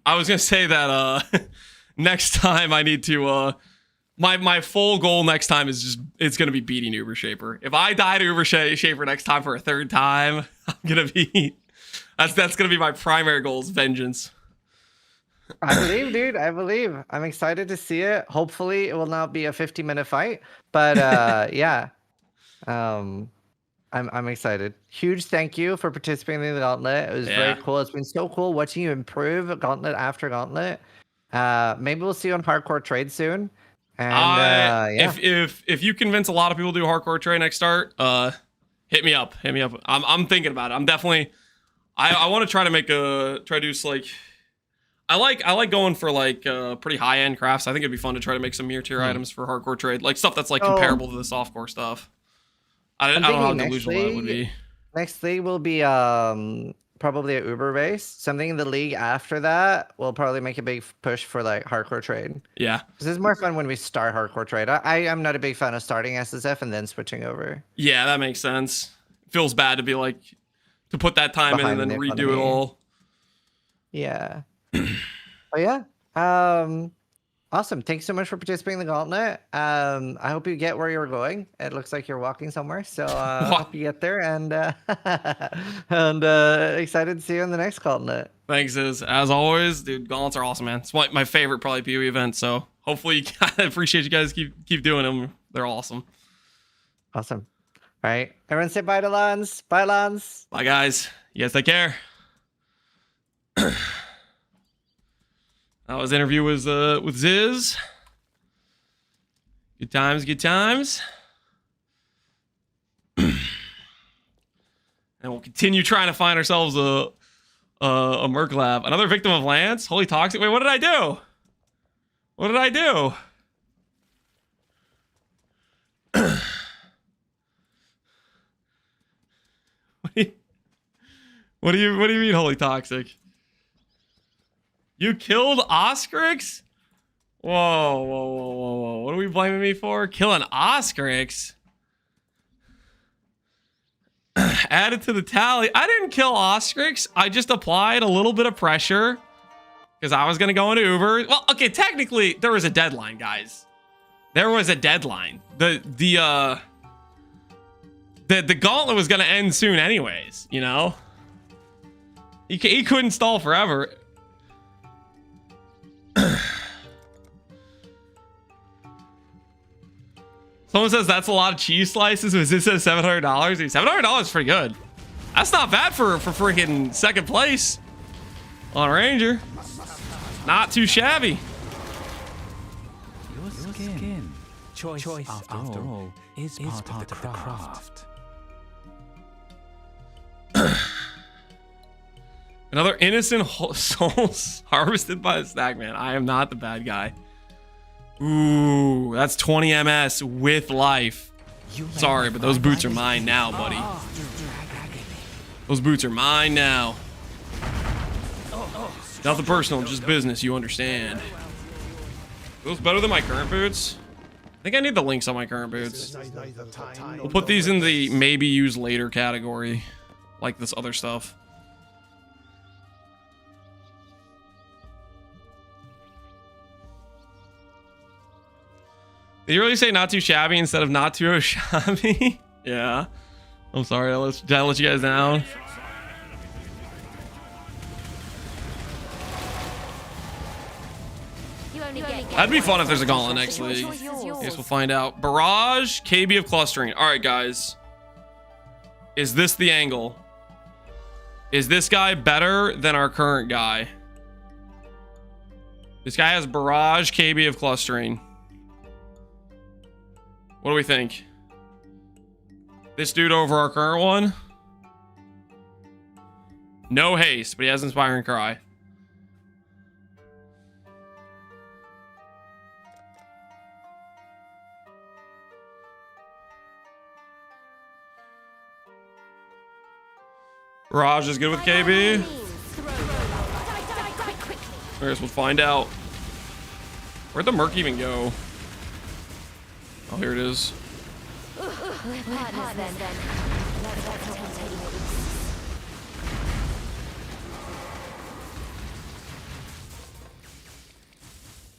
was gonna say that next time I need to my full goal next time is it's gonna be beating Uber Shaper. If I die to Uber Shaper next time for a third time, I'm gonna be that's gonna be my primary goal is vengeance. I believe, dude. I believe. I'm excited to see it. Hopefully, it will not be a 50-minute fight, but yeah. I'm excited. Huge thank you for participating in the Gauntlet. It was very cool. It's been so cool watching you improve Gauntlet after Gauntlet. Maybe we'll see you on Hardcore Trade soon. And if you convince a lot of people to do Hardcore Trade next start, hit me up. I'm thinking about it. I'm definitely I want to try to do like I like going for like pretty high end crafts. I think it'd be fun to try to make some mirror tier items for Hardcore Trade, like stuff that's like comparable to the softcore stuff. I don't know how delusional that would be. Next league will be probably a Uber race. Something in the league after that will probably make a big push for like Hardcore Trade. Yeah, because it's more fun when we start Hardcore Trade. I am not a big fan of starting SSF and then switching over. Yeah, that makes sense. It feels bad to be like to put that time in and then redo it all. Yeah. Oh yeah. Awesome. Thanks so much for participating in the Gauntlet. I hope you get where you're going. It looks like you're walking somewhere, so I hope you get there, and excited to see you in the next Gauntlet. Thanks, as always, dude. Gauntlets are awesome, man. It's my favorite probably PoE event. So hopefully, I appreciate you guys keep doing them. They're awesome. Awesome. All right, everyone, say bye to Lance. Bye, Lance. Bye, guys. You guys take care. That was interview with Ziz. Good times. And we'll continue trying to find ourselves a Merc lab. Another victim of Lance. Holy toxic. Wait, what did I do? What do you mean, holy toxic? You killed Oscrix? Whoa. What are we blaming me for? Killing Oscrix? Added to the tally. I didn't kill Oscrix. I just applied a little bit of pressure because I was going to go into Uber. Well, okay, technically, there was a deadline, guys. There was a deadline. The gauntlet was gonna end soon anyways, you know? He couldn't stall forever. Someone says that's a lot of cheese slices. Was this at $700? $700 is pretty good. That's not bad for freaking second place on Ranger. Not too shabby. Your skin. Choice after all, is part of the craft. Another innocent souls harvested by the stack, man. I am not the bad guy. Ooh, that's 20 MS with life. Sorry, but those boots are mine now, buddy. Those boots are mine now. Nothing personal, just business, you understand. Those better than my current boots? I think I need the links on my current boots. We'll put these in the maybe use later category, like this other stuff. Did you really say not too shabby instead of not too shabby? Yeah. I'm sorry, did I let you guys down? That'd be fun if there's a gauntlet next league. Guess we'll find out. Barrage, KB of clustering. All right, guys. Is this the angle? Is this guy better than our current guy? This guy has barrage, KB of clustering. What do we think? This dude over our current one? No haste, but he has inspiring cry. Raj is good with KB. I guess we'll find out. Where'd the Merc even go? Oh, here it is.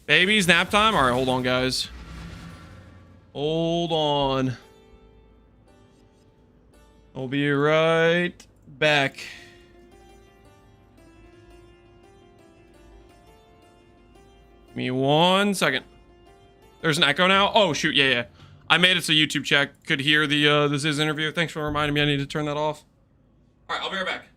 Baby's nap time? All right, hold on, guys. Hold on. I'll be right back. Give me 1 second. There's an echo now. Oh shoot, yeah. I made it so YouTube chat could hear the this is interview. Thanks for reminding me I need to turn that off. All right, I'll be right back.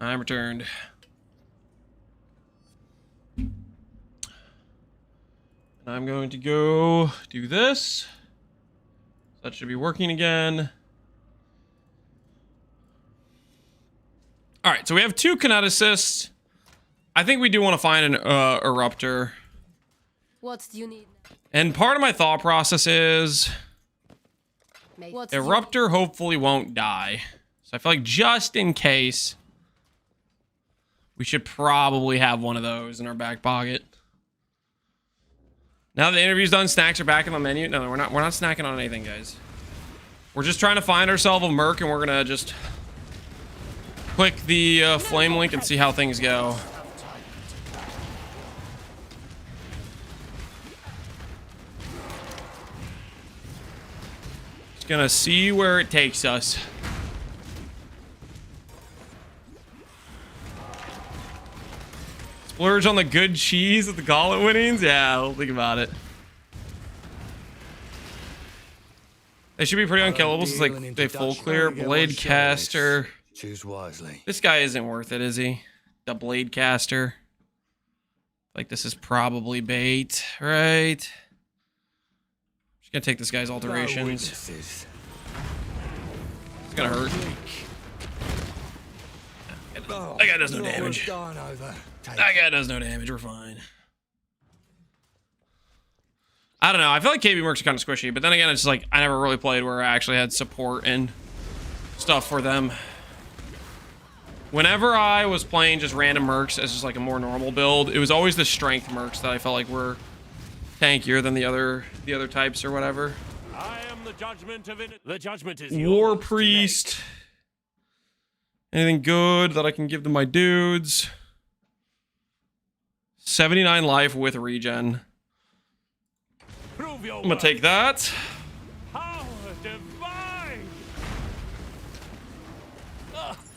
I'm returned. And I'm going to go do this. That should be working again. All right, so we have 2 kineticists. I think we do want to find an eruptor. What do you need? And part of my thought process is eruptor hopefully won't die. So I feel like just in case, we should probably have one of those in our back pocket. Now the interview's done, snacks are back in the menu. No, we're not snacking on anything, guys. We're just trying to find ourselves a Merc, and we're gonna just click the flame link and see how things go. Just gonna see where it takes us. Splurge on the good cheese at the gauntlet winnings? Yeah, I'll think about it. They should be pretty unkillable since like they full clear. Blade caster. Choose wisely. This guy isn't worth it, is he? The blade caster. Like this is probably bait, right? Just gonna take this guy's alterations. It's gonna hurt. That guy does no damage. That guy does no damage. We're fine. I don't know. I feel like KB Mercs are kind of squishy, but then again, it's like I never really played where I actually had support and stuff for them. Whenever I was playing just random Mercs as just like a more normal build, it was always the strength Mercs that I felt like were tankier than the other types or whatever. I am the judgment of it. The judgment is War yours Priest. Anything good that I can give to my dudes? 79 life with regen. Prove your I'm gonna take that. Power divine.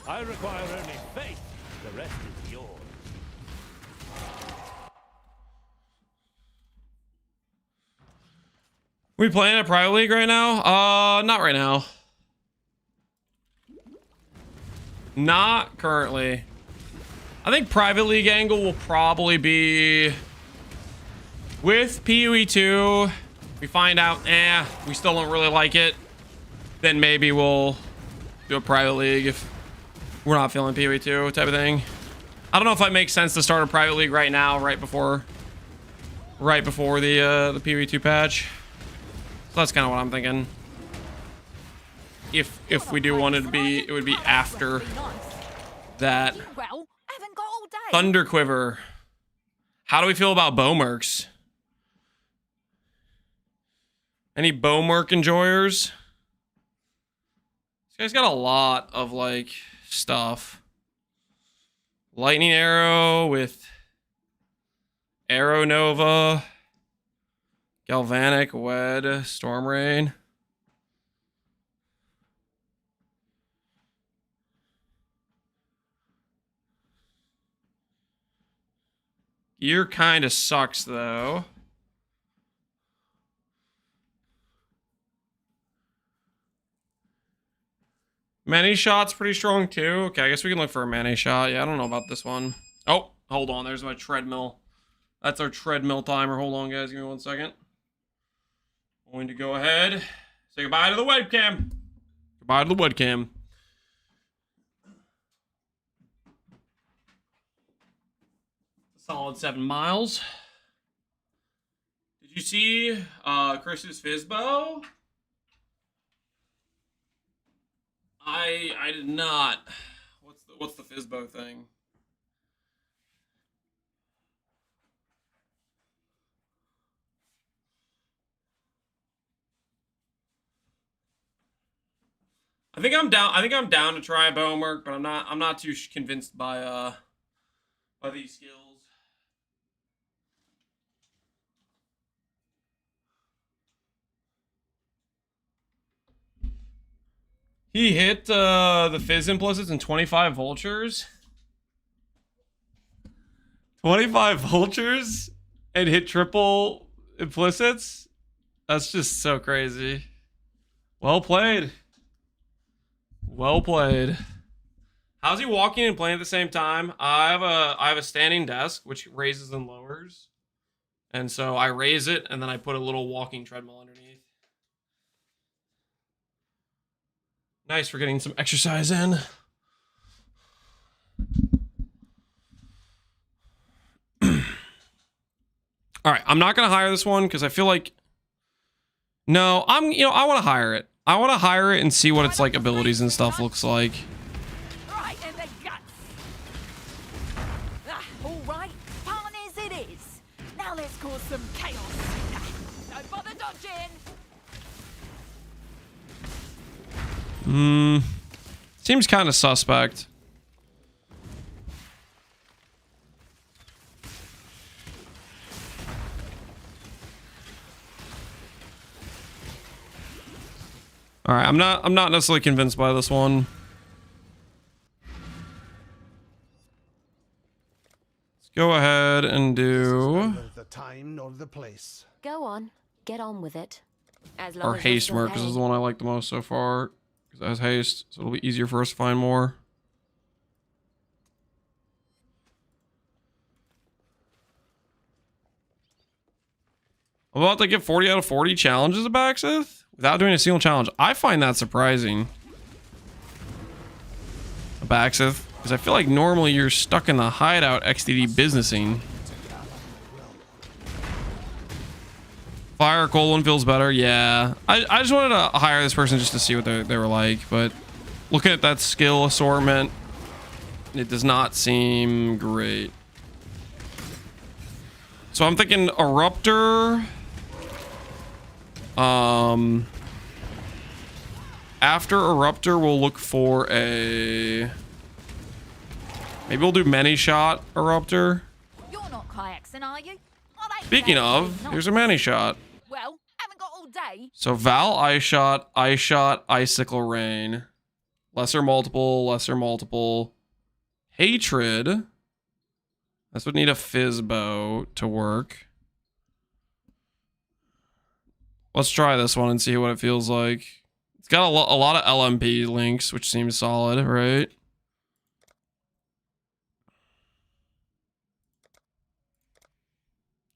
I require only faith. The rest is yours. We playing a private league right now? Not right now. Not currently. I think private league angle will probably be with PoE 2. We find out, we still don't really like it. Then maybe we'll do a private league if we're not feeling PoE 2 type of thing. I don't know if it makes sense to start a private league right now, right before the PoE 2 patch. So that's kind of what I'm thinking. If we do want it to be, it would be after that. Well, haven't got all day. Thunder Quiver. How do we feel about bow mercs? Any bow merc enjoyers? This guy's got a lot of like stuff. Lightning arrow with Arrow Nova, Galvanic Wed, Storm Rain. Gear kind of sucks though. Many shots pretty strong too. Okay, I guess we can look for a many shot. Yeah, I don't know about this one. Oh, hold on. There's my treadmill. That's our treadmill timer. Hold on, guys. Give me 1 second. Going to go ahead. Say goodbye to the webcam. Goodbye to the webcam. Solid 7 miles. Did you see Chris's Fizbo? I did not. What's the Fizbo thing? I think I'm down to try a bow merc, but I'm not too convinced by these skills. He hit the Fizz implicits and 25 vultures. 25 vultures and hit triple implicits? That's just so crazy. Well played. Well played. How's he walking and playing at the same time? I have a standing desk which raises and lowers. And so I raise it and then I put a little walking treadmill underneath. Nice for getting some exercise in. All right, I'm not going to hire this one because I feel like no, I want to hire it. I want to hire it and see what its like abilities and stuff looks like. Right in the guts. All right, partners it is. Now let's cause some chaos. Don't bother dodging. Seems kind of suspect. All right, I'm not necessarily convinced by this one. Let's go ahead and do The time nor the place. Go on, get on with it. As long our as you're haste still Merc. This is the one I like the most so far because it has haste, so it'll be easier for us to find more. I'm about to get 40 out of 40 challenges of Baxith without doing a single challenge. I find that surprising. Baxith, because I feel like normally you're stuck in the hideout XDD businessing. Fire Colon feels better. Yeah. I just wanted to hire this person just to see what they were like, but looking at that skill assortment, it does not seem great. So I'm thinking Eruptor. After Eruptor, we'll look for a... Maybe we'll do Many Shot Eruptor. You're not kayaksing, are you? Speaking of, here's a Many Shot. Well, haven't got all day. So Val Ice Shot, Icicle Rain. Lesser multiple. Hatred. This would need a Fizz Bow to work. Let's try this one and see what it feels like. It's got a lot of LMP links, which seems solid, right?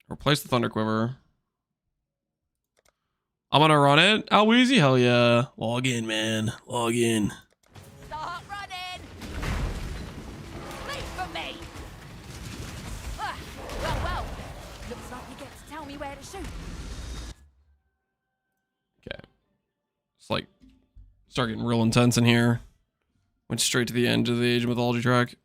Replace the Thunder Quiver. I'm gonna run it. How easy? Hell yeah. Log in, man. Log in. Start running. Leave for me. Well. Looks like you get to tell me where to shoot. Okay. It's like start getting real intense in here. Went straight to the end of the Age of Mythology track.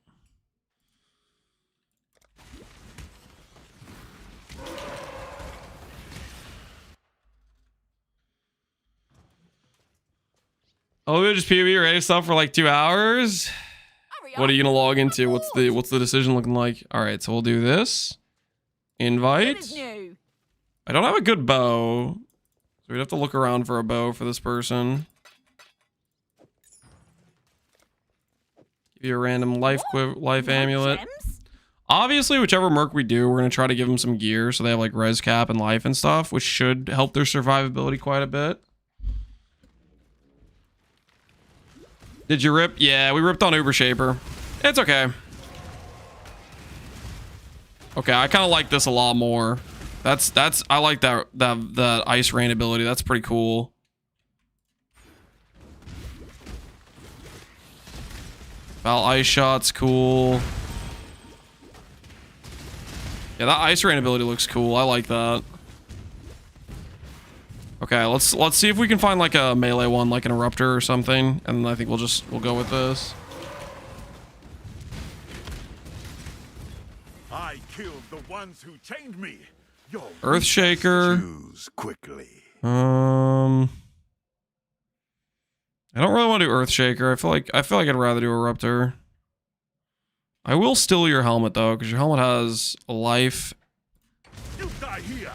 Oh, we just PvE race stuff for like 2 hours. What are you gonna log into? What's the decision looking like? All right, so we'll do this. Invite. I don't have a good bow, so we'd have to look around for a bow for this person. Give you a random life amulet. Obviously, whichever Merc we do, we're gonna try to give them some gear so they have like res cap and life and stuff, which should help their survivability quite a bit. Did you rip? Yeah, we ripped on Uber Shaper. It's okay. Okay, I kind of like this a lot more. I like that ice rain ability. That's pretty cool. Val Ice Shot's cool. Yeah, that ice rain ability looks cool. I like that. Okay, let's see if we can find like a melee one, like an Eruptor or something, and I think we'll go with this. I killed the ones who chained me. Earthshaker. Choose quickly. I don't really want to do Earthshaker. I feel like I'd rather do Eruptor. I will steal your helmet though, because your helmet has a life. You die here.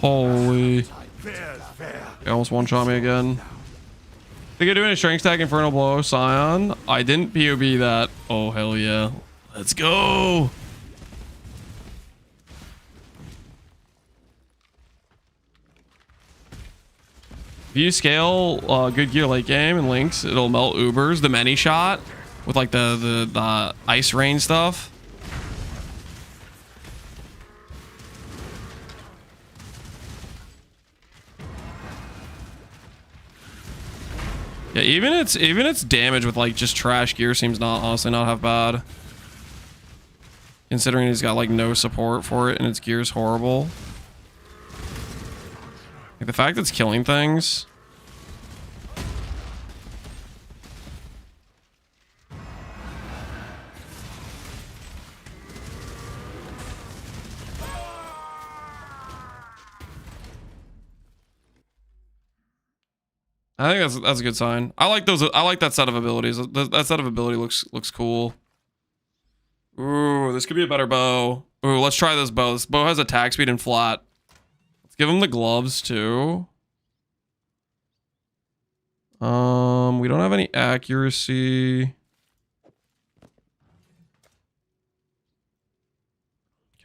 Holy. He almost one-shot me again. Think of doing a strength stack Infernal Blow, Scion. I didn't POB that. Oh, hell yeah. Let's go. If you scale good gear late game and links, it'll melt Ubers. The many shot with like the ice rain stuff. Yeah, even its damage with like just trash gear seems honestly not half bad. Considering he's got like no support for it and its gear's horrible. Like the fact that it's killing things. I think that's a good sign. I like those. I like that set of abilities. That set of ability looks cool. Ooh, this could be a better bow. Ooh, let's try this bow. This bow has attack speed and flat. Let's give him the gloves too. We don't have any accuracy.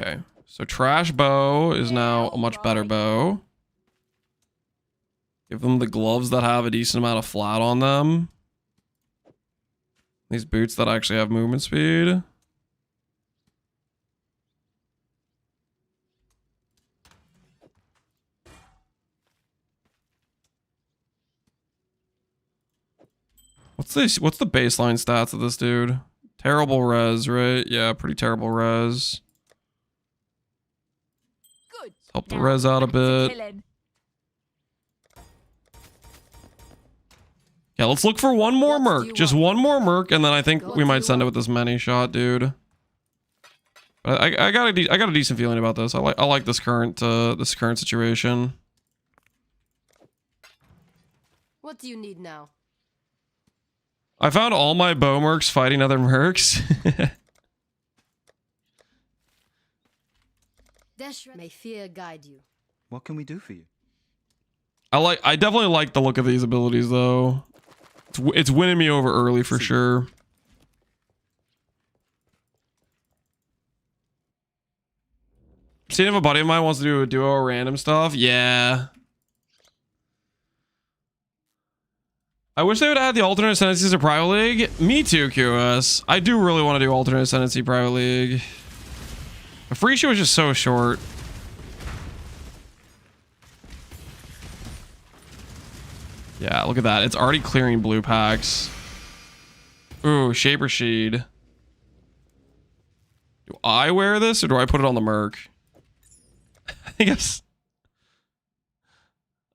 Okay, so trash bow is now a much better bow. Give them the gloves that have a decent amount of flat on them. These boots that actually have movement speed. What's the baseline stats of this dude? Terrible res, right? Yeah, pretty terrible res. Good. Help the res out a bit. Yeah, let's look for one more Merc. Just one more Merc, and then I think we might send it with this many shot, dude. But I got a decent feeling about this. I like this current situation. What do you need now? I found all my bow Mercs fighting other Mercs. May fear guide you. What can we do for you? I definitely like the look of these abilities though. It's winning me over early for sure. Seeing if a buddy of mine wants to do a duo or random stuff. Yeah. I wish they would add the alternate ascendancies of Private League. Me too, QS. I do really want to do alternate ascendancy Private League. The free show is just so short. Yeah, look at that. It's already clearing blue packs. Ooh, Shaper Sheed. Do I wear this or do I put it on the Merc? I guess.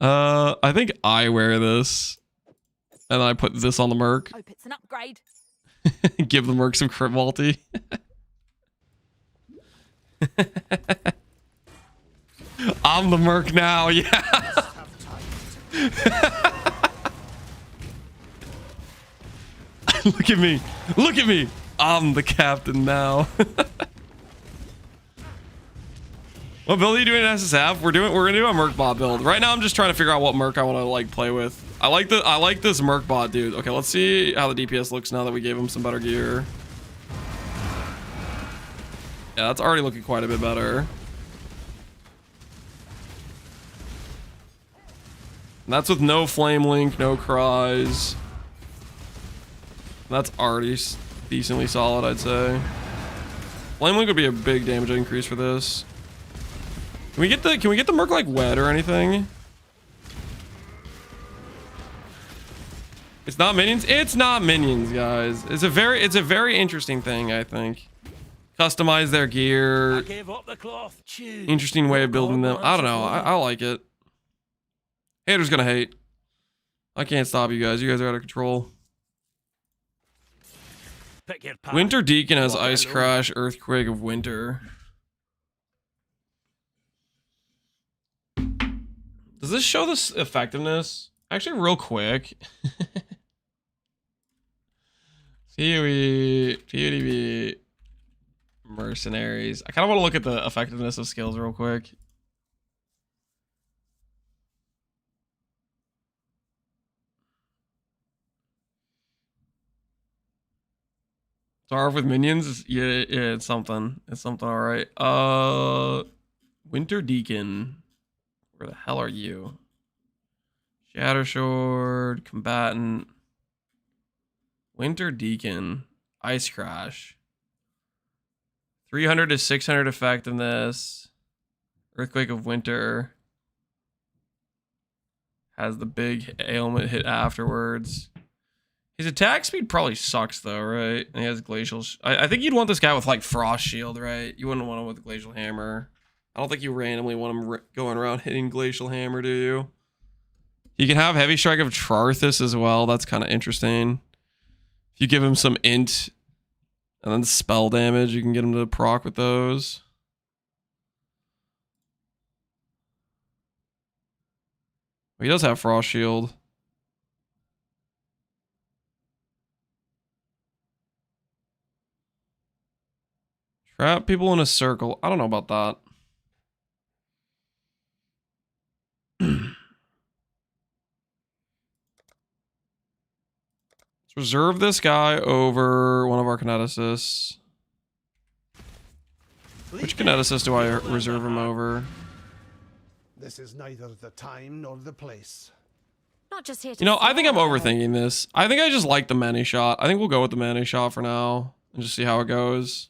I think I wear this. And then I put this on the Merc. Hope it's an upgrade. Give the Merc some crit multi. I'm the Merc now, yeah. Look at me. Look at me. I'm the captain now. What build are you doing in SSF? We're gonna do a Merc bot build. Right now I'm just trying to figure out what Merc I want to like play with. I like this Merc bot dude. Okay, let's see how the DPS looks now that we gave him some better gear. Yeah, that's already looking quite a bit better. And that's with no flame link, no cries. That's already decently solid, I'd say. Flame link would be a big damage increase for this. Can we get the Merc like wet or anything? It's not minions. It's not minions, guys. It's a very interesting thing, I think. Customize their gear. Interesting way of building them. I don't know. I like it. Haters gonna hate. I can't stop you guys. You guys are out of control. Winter Deacon has Ice Crash, Earthquake of Winter. Does this show this effectiveness? Actually, real quick. PvP mercenaries. I kind of want to look at the effectiveness of skills real quick. Starve with minions? Yeah, it's something. It's something, all right. Winter Deacon. Where the hell are you? Shattershord, Combatant, Winter Deacon, Ice Crash. 300 to 600 effectiveness. Earthquake of Winter. Has the big ailment hit afterwards. His attack speed probably sucks though, right? And he has Glacial... I think you'd want this guy with like Frost Shield, right? You wouldn't want him with Glacial Hammer. I don't think you randomly want him going around hitting Glacial Hammer, do you? You can have Heavy Strike of Trarthus as well. That's kind of interesting. If you give him some int and then spell damage, you can get him to proc with those. He does have Frost Shield. Trap people in a circle. I don't know about that. Let's reserve this guy over one of our kineticists. Which kineticist do I reserve him over? This is neither the time nor the place. Not just here to You know, I think I'm overthinking this. I think I just like the Many Shot. I think we'll go with the Many Shot for now and just see how it goes.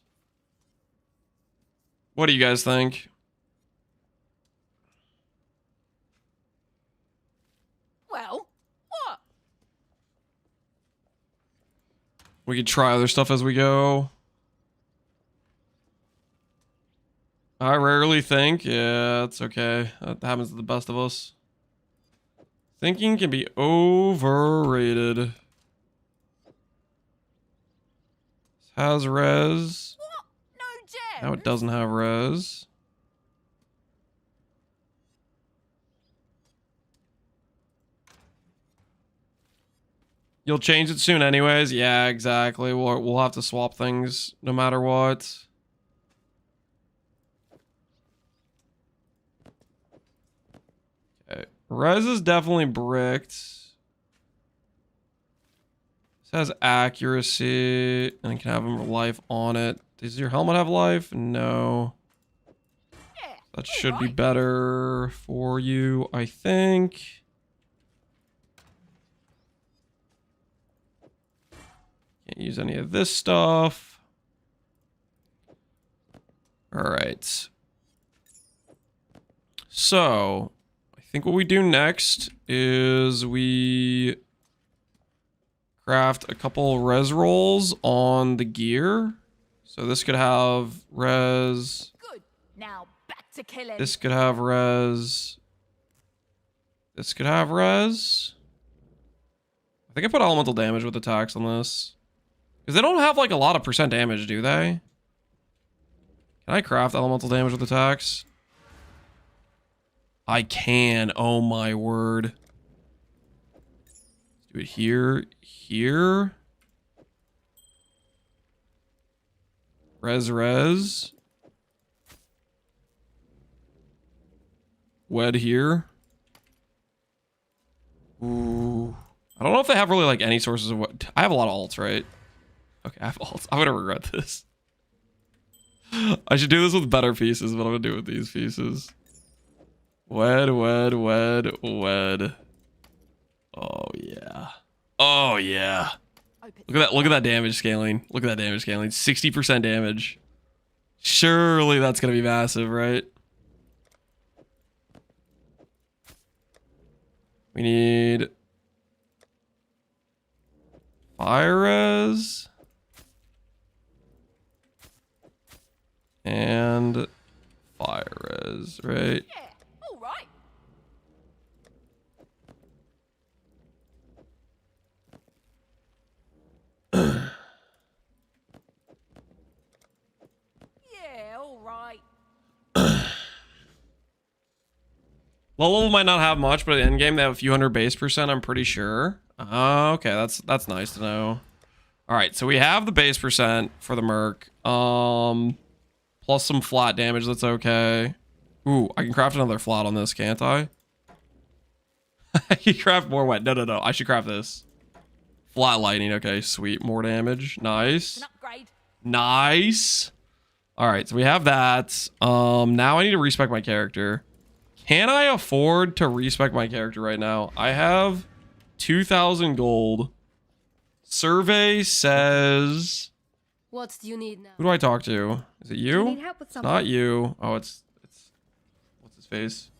What do you guys think? Well, what? We could try other stuff as we go. I rarely think. Yeah, it's okay. That happens to the best of us. Thinking can be overrated. This has res. What? No gems? Now it doesn't have res. You'll change it soon anyways. Yeah, exactly. We'll have to swap things no matter what. Okay. Res is definitely bricked. This has accuracy. And it can have life on it. Does your helmet have life? No. That should be better for you, I think. Can't use any of this stuff. All right. So, I think what we do next is we craft a couple res rolls on the gear. So this could have res. Good. Now back to killing. This could have res. This could have res. I think I put elemental damage with attacks on this. Because they don't have like a lot of percent damage, do they? Can I craft elemental damage with attacks? I can. Oh my word. Let's do it here. Here. Res. Wed here. Ooh. I don't know if they have really like any sources of what. I have a lot of alts, right? Okay, I have alts. I'm gonna regret this. I should do this with better pieces, but I'm gonna do it with these pieces. Wed. Oh yeah. Oh yeah. Look at that damage scaling. 60% damage. Surely that's gonna be massive, right? We need fire res and fire res, right? Yeah, all right. Yeah, all right. Low level might not have much, but at endgame they have a few hundred base percent, I'm pretty sure. Okay, that's nice to know. Alright, so we have the base percent for the Merc. Plus some flat damage, that's okay. Ooh, I can craft another flat on this, can't I? I can craft more wet. No. I should craft this. Flat lightning, okay, sweet. More damage. Nice. An upgrade. Nice. Alright, so we have that. Now I need to respec my character. Can I afford to respec my character right now? I have 2,000 gold. Survey says... What do you need now? Who do I talk to? Is it you? Do you need help with It's something? not you. Oh, it's... What's his face?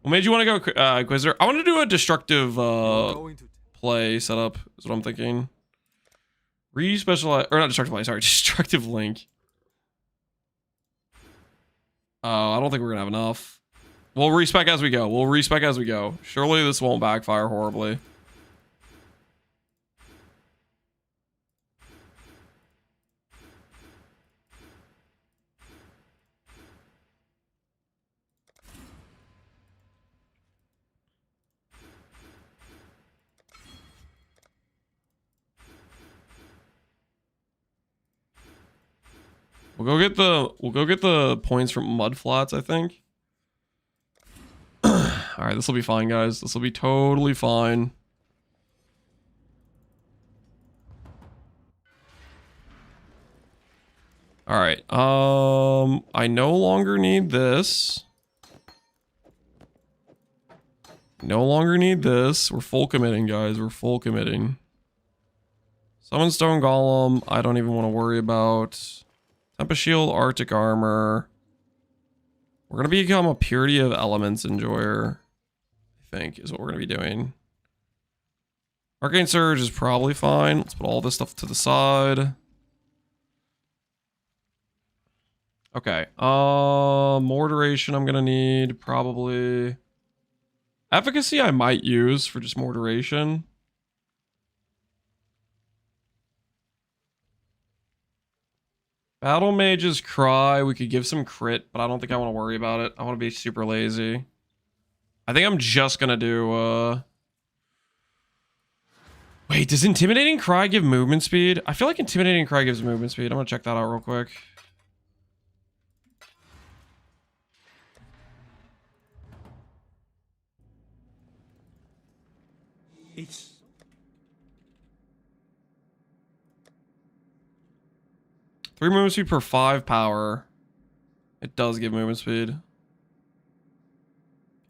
What made you want to go Inquisitor? I want to do a destructive play setup, is what I'm thinking. Re-specialize... Or not destructive play, sorry. Destructive link. Oh, I don't think we're gonna have enough. We'll respec as we go. We'll respec as we go. Surely this won't backfire horribly. We'll go get the points from mud flats, I think. All right, this will be fine, guys. This will be totally fine. All right. I no longer need this. No longer need this. We're full committing, guys. We're full committing. Summon Stone Golem. I don't even want to worry about. Tempest Shield, Arctic Armor. We're going to become a Purity of Elements enjoyer, I think, is what we're going to be doing. Arcane Surge is probably fine. Let's put all this stuff to the side. Okay. More duration I'm going to need, probably. Efficacy I might use for just more duration. Battle Mage's Cry, we could give some crit, but I don't think I want to worry about it. I want to be super lazy. I think I'm just gonna do, Wait, does Intimidating Cry give movement speed? I feel like Intimidating Cry gives movement speed. I'm gonna check that out real quick. It's 3 movement speed per 5 power. It does give movement speed.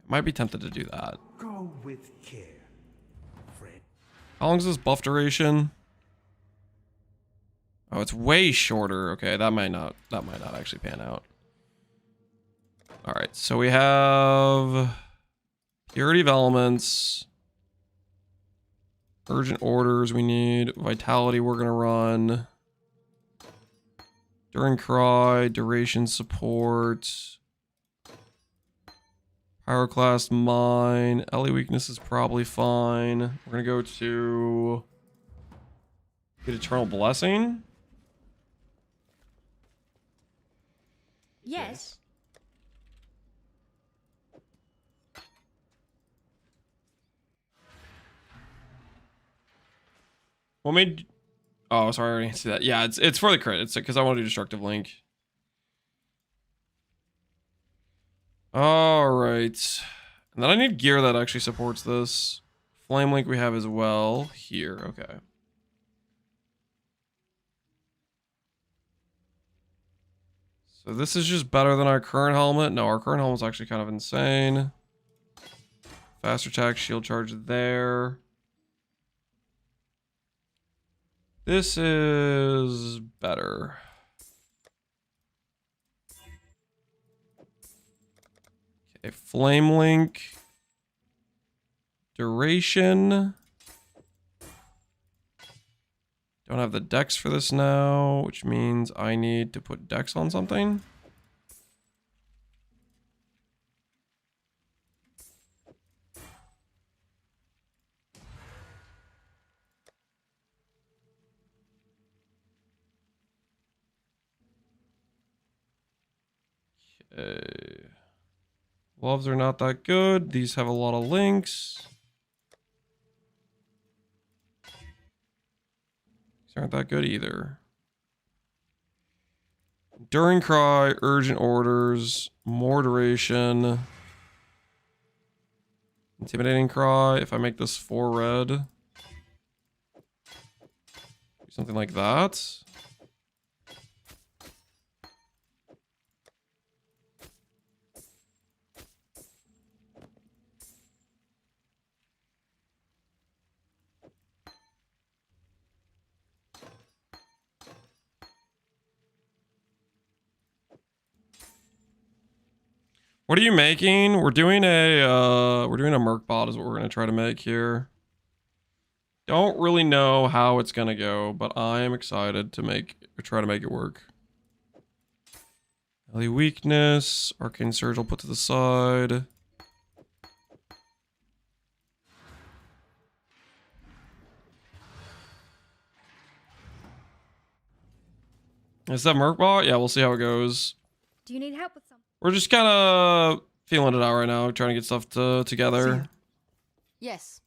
Might be tempted to do that. go with care, friend. How long is this buff duration? Oh, it's way shorter. Okay, that might not actually pan out. All right, so we have Purity of Elements, Urgent Orders we need, Vitality we're gonna run, During Cry, Duration Support, Pyroclast Mine, Ellie Weakness is probably fine. We're gonna go to get Eternal Blessing. Yes. What made... Oh, sorry, I already see that. Yeah, it's for the crit. It's because I want to do Destructive Link. All right. And then I need gear that actually supports this. Flame Link we have as well here. Okay. So this is just better than our current helmet. No, our current helmet's actually kind of insane. Faster attack, shield charge there. This is better. Okay, Flame Link. Duration. Don't have the dex for this now, which means I need to put dex on something. Okay. Gloves are not that good. These have a lot of links. These aren't that good either. During Cry, Urgent Orders, more duration. Intimidating Cry, if I make this 4 red. Something like that. What are you making? We're doing a Merc bot is what we're gonna try to make here. Don't really know how it's gonna go, but I am excited to try to make it work. Ellie weakness, arcane surge I'll put to the side. Is that Merc bot? Yeah, we'll see how it goes. Do you need help with something? We're just kind of feeling it out right now, trying to get stuff together. Yes.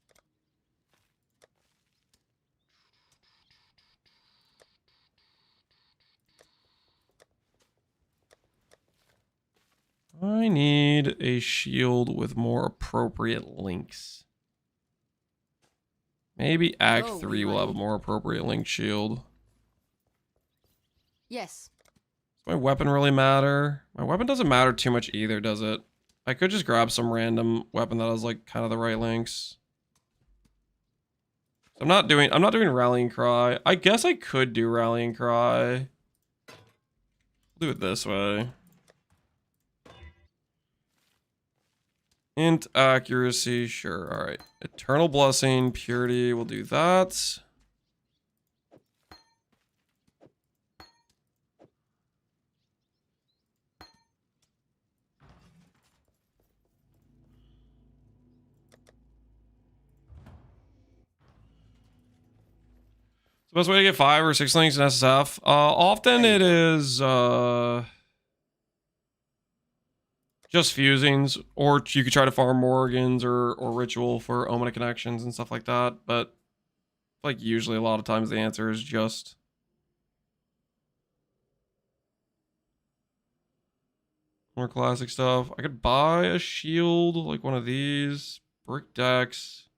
I need a shield with more appropriate links. Maybe Act 3 will have a more appropriate link shield. Yes. Does my weapon really matter? My weapon doesn't matter too much either, does it? I could just grab some random weapon that has like kind of the right links. I'm not doing Rallying Cry. I guess I could do Rallying Cry. Do it this way. Int accuracy, sure. All right. Eternal Blessing, Purity, we'll do that. The best way to get 5 or 6 links in SSF? Often it is just fusings, or you could try to farm more organs or ritual for Omen connections and stuff like that. But like usually a lot of times the answer is just more classic stuff. I could buy a shield, like one of these. Brick decks.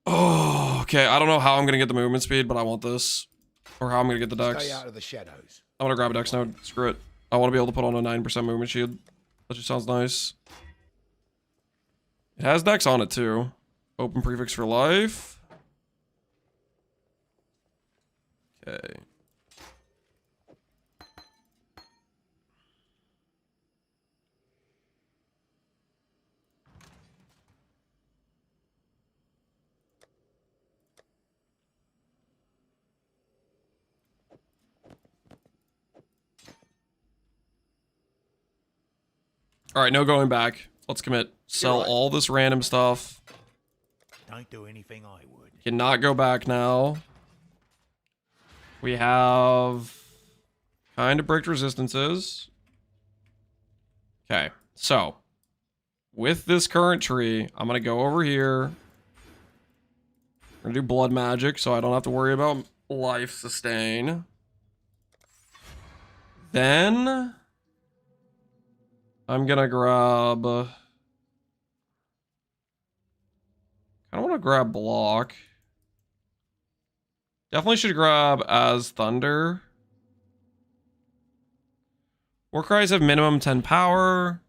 Oh, okay. I don't know how I'm going to get the movement speed, but I want this. Or how I'm going to get the dex. Stay out of the shadows. I want to grab a dex node. Screw it. I want to be able to put on a 9% movement shield. That just sounds nice. It has dex on it too. Open prefix for life. Okay. All right, no going back. Let's commit. Sell all this random stuff. Don't do anything I would. Cannot go back now. We have kind of bricked resistances. Okay, so with this current tree, I'm going to go over here. We're going to do blood magic, so I don't have to worry about life sustain. Then I'm gonna grab... I don't want to grab block. Definitely should grab as thunder. War cries have minimum 10 power.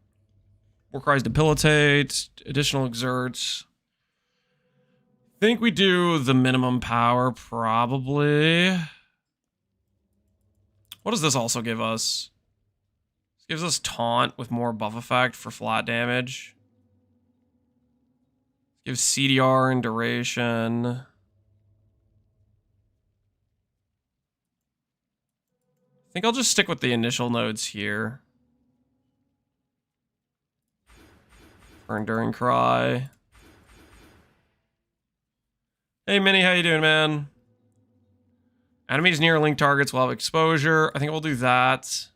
War cries debilitate. Additional exerts. Think we do the minimum power probably. What does this also give us? Gives us taunt with more buff effect for flat damage. Gives CDR and duration. I think I'll just stick with the initial nodes here. For Enduring Cry. Hey Minnie, how you doing, man? Enemies near link targets will have exposure. I think we'll do that.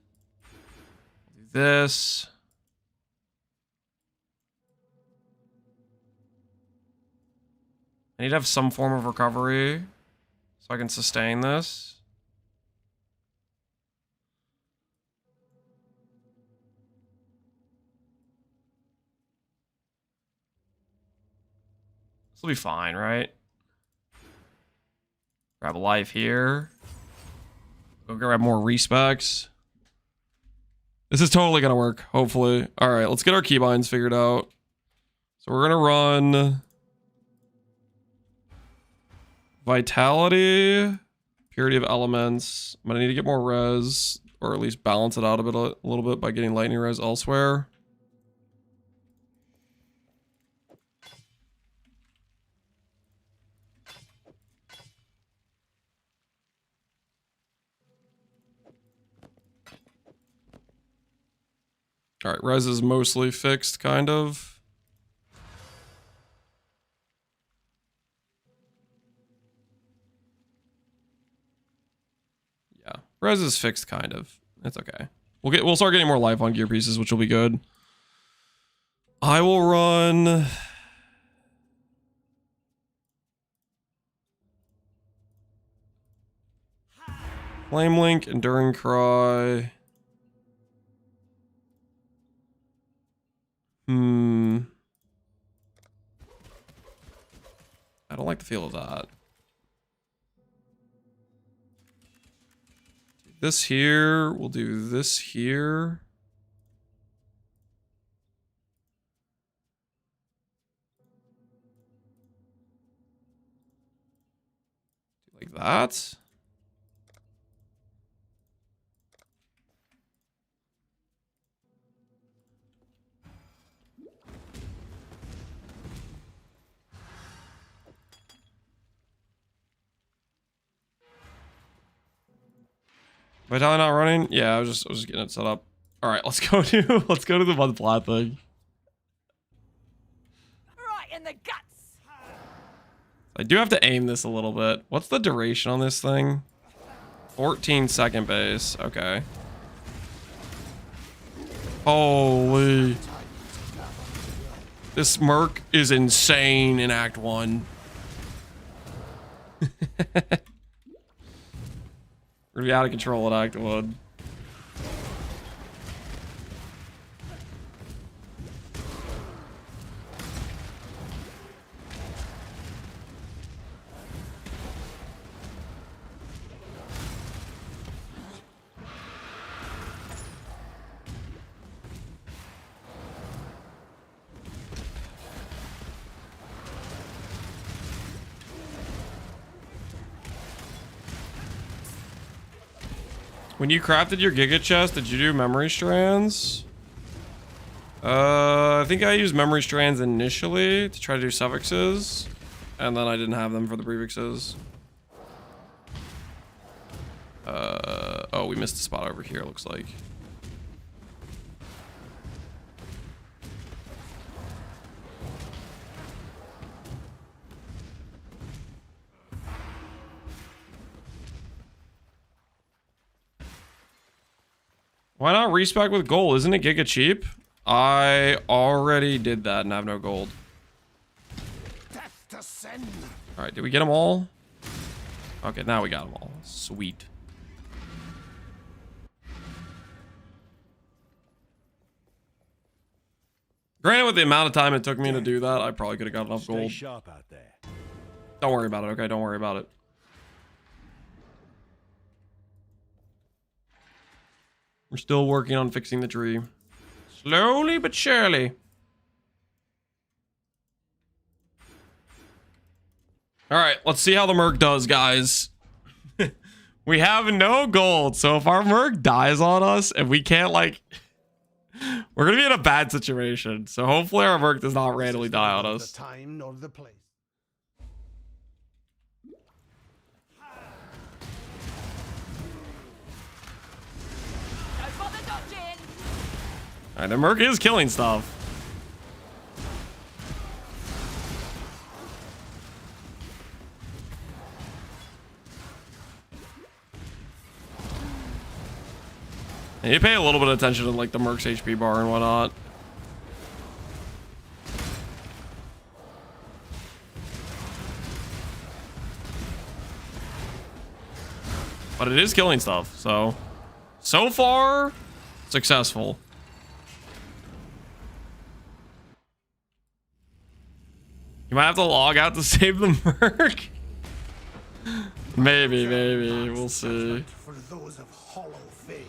This. I need to have some form of recovery so I can sustain this. This will be fine, right? Grab a life here. Go grab more respecs. This is totally gonna work, hopefully. All right, let's get our keybinds figured out. So we're gonna run Vitality, Purity of Elements. I'm gonna need to get more res, or at least balance it out a little bit by getting lightning res elsewhere. All right, res is mostly fixed, kind of. Yeah, res is fixed, kind of. It's okay. We'll start getting more life on gear pieces, which will be good. I will run. Flame Link, Enduring Cry. I don't like the feel of that. This here, we'll do this here. Like that. Vitality not running? Yeah, I was just getting it set up. All right, let's go to the mud flat thing. Right in the guts. I do have to aim this a little bit. What's the duration on this thing? 14-second base. Okay. Holy. This Merc is insane in Act 1. We're gonna be out of control at Act 1. When you crafted your Giga Chest, did you do memory strands? I think I used memory strands initially to try to do suffixes, and then I didn't have them for the prefixes. Oh, we missed a spot over here, looks like. Why not respec with gold? Isn't it Giga cheap? I already did that and have no gold. Alright, did we get them all? Okay, now we got them all. Sweet. Granted, with the amount of time it took me to do that, I probably could have got enough gold. Sharp out there. Don't worry about it, okay? Don't worry about it. We're still working on fixing the tree. Slowly but surely. Alright, let's see how the Merc does, guys. We have no gold, so if our Merc dies on us and we can't, like... We're gonna be in a bad situation. So hopefully our Merc does not randomly die on us. The time nor the place. Alright, the Merc is killing stuff. And you pay a little bit of attention to like the Merc's HP bar and whatnot. But it is killing stuff, so far, successful. You might have to log out to save the Merc. Maybe, we'll see. For those of hollow faith.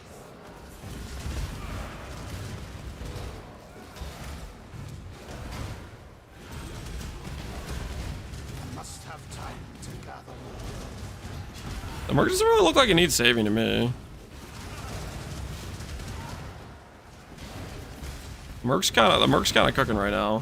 Must have time to gather. The Merc doesn't really look like it needs saving to me. Merc's kind of cooking right now.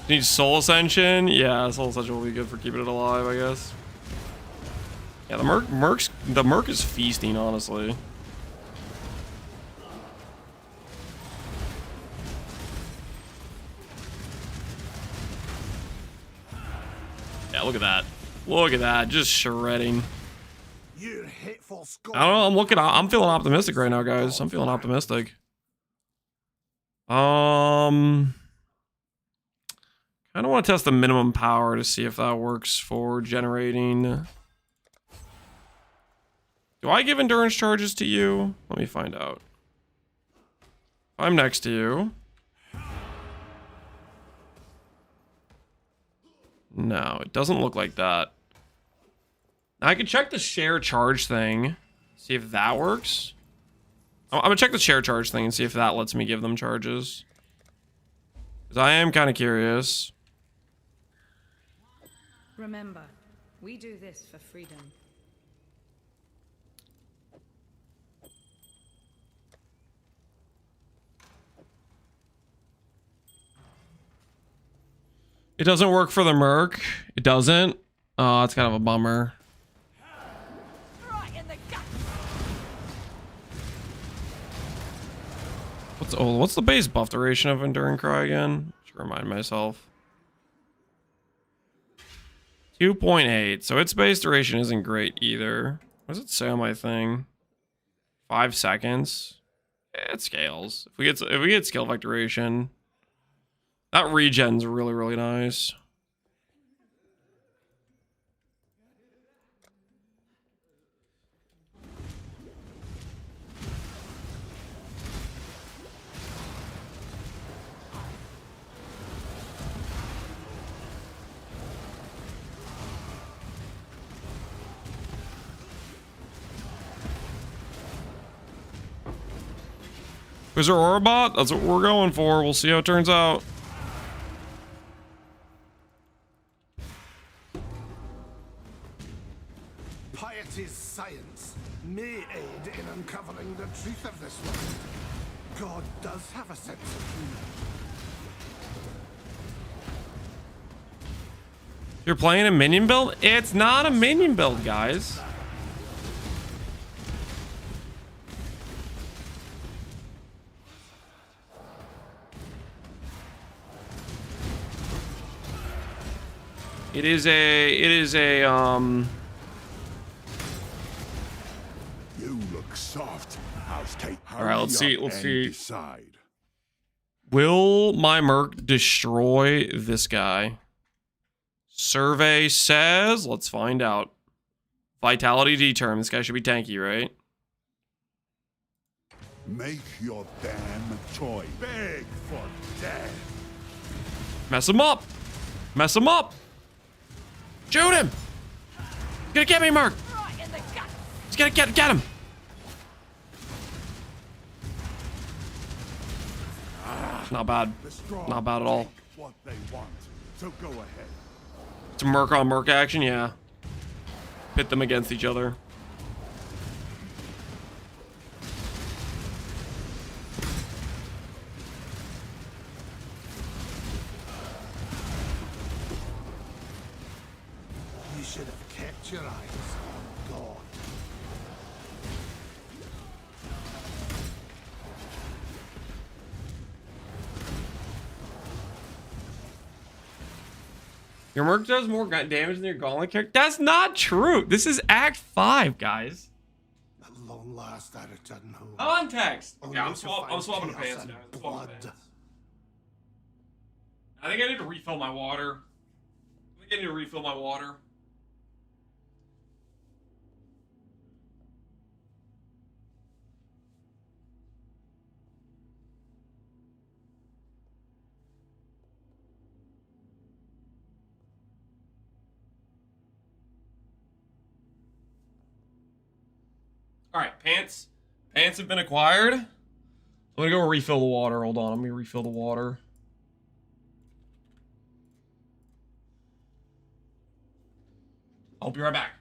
Needs Soul Ascension? Yeah, Soul Ascension will be good for keeping it alive, I guess. Yeah, the Merc is feasting, honestly. Yeah, look at that. Look at that, just shredding. You hateful I don't know, I'm feeling optimistic right now, guys. I'm feeling optimistic. I don't want to test the minimum power to see if that works for generating. Do I give endurance charges to you? Let me find out. I'm next to you. No, it doesn't look like that. Now I can check the share charge thing. See if that works. I'm gonna check the share charge thing and see if that lets me give them charges. Because I am kind of curious. Remember, we do this for freedom. It doesn't work for the Merc. It doesn't. Oh, that's kind of a bummer. What's the base buff duration of Enduring Cry again? Should remind myself. 2.8. So its base duration isn't great either. What does it say on my thing? 5 seconds. It scales. If we get skill effect duration, that regen's really nice. Is there Orbot? That's what we're going for. We'll see how it turns out. Piety's science may aid in uncovering the truth of this world. God does have a sense of humor. You're playing a minion build? It's not a minion build, guys. It is a You look soft. All right, let's see. Decide. Will my Merc destroy this guy? Survey says, let's find out. Vitality determined. This guy should be tanky, right? Make your damn choice. Beg for death. Mess him up. Mess him up. Shoot him. He's gonna get me, Merc. He's gonna get him. Not bad. Not bad at all. What they want. So go ahead. It's a Merc on Merc action, yeah. Pit them against each other. You should have kept your eyes on God. Your Merc does more damage than your Gauntlet character. That's not true. This is Act 5, guys. At long last, I return home. Context. Only Yeah, I'm to swapping find the chaos pants and now. I'm swapping the blood. pants. I think I need to refill my water. All right, pants Pants have been acquired. I'm gonna go refill the water. Hold on, let me refill the water. I'll be right back.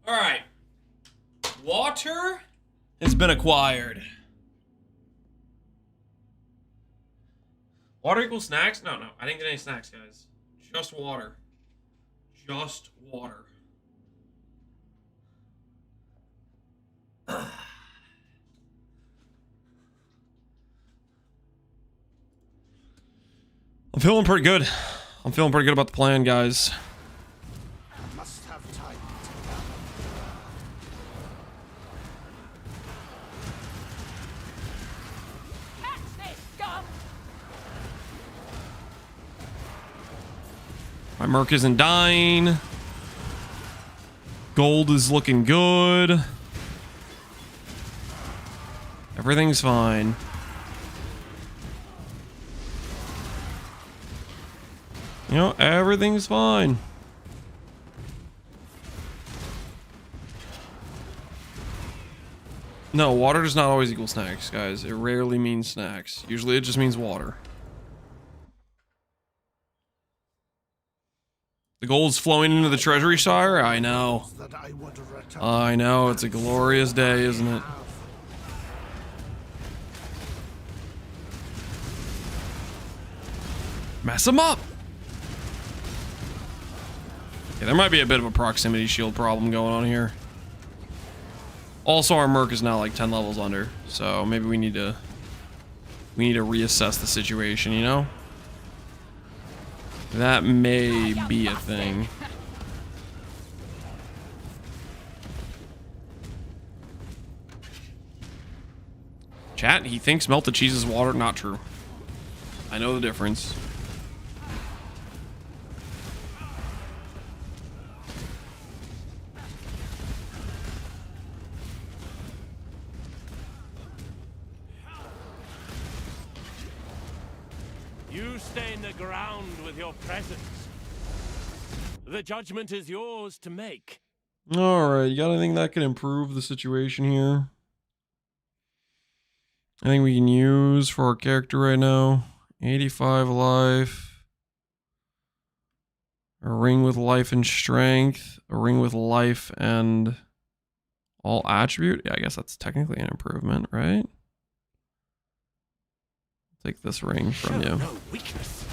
All right. Water has been acquired. Water equals snacks? No, I didn't get any snacks, guys. Just water. Just water. I'm feeling pretty good. I'm feeling pretty good about the plan, guys. Must have time. Catch this scum! My Merc isn't dying. Gold is looking good. Everything's fine. You know, everything's fine. No, water does not always equal snacks, guys. It rarely means snacks. Usually it just means water. The gold's flowing into the treasury, sire? I know. I know, it's a glorious day, isn't it? Mess him up! Yeah, there might be a bit of a proximity shield problem going on here. Also, our Merc is now like 10 levels under, so maybe we need to reassess the situation, you know? That may be a thing. Chat, he thinks melted cheese is water. Not true. I know the difference. You stain the ground with your presence. The judgment is yours to make. All right, you got anything that can improve the situation here? Anything we can use for our character right now? 85 life. A ring with life and strength. A ring with life and all attribute. Yeah, I guess that's technically an improvement, right? Take this ring from you. No weakness.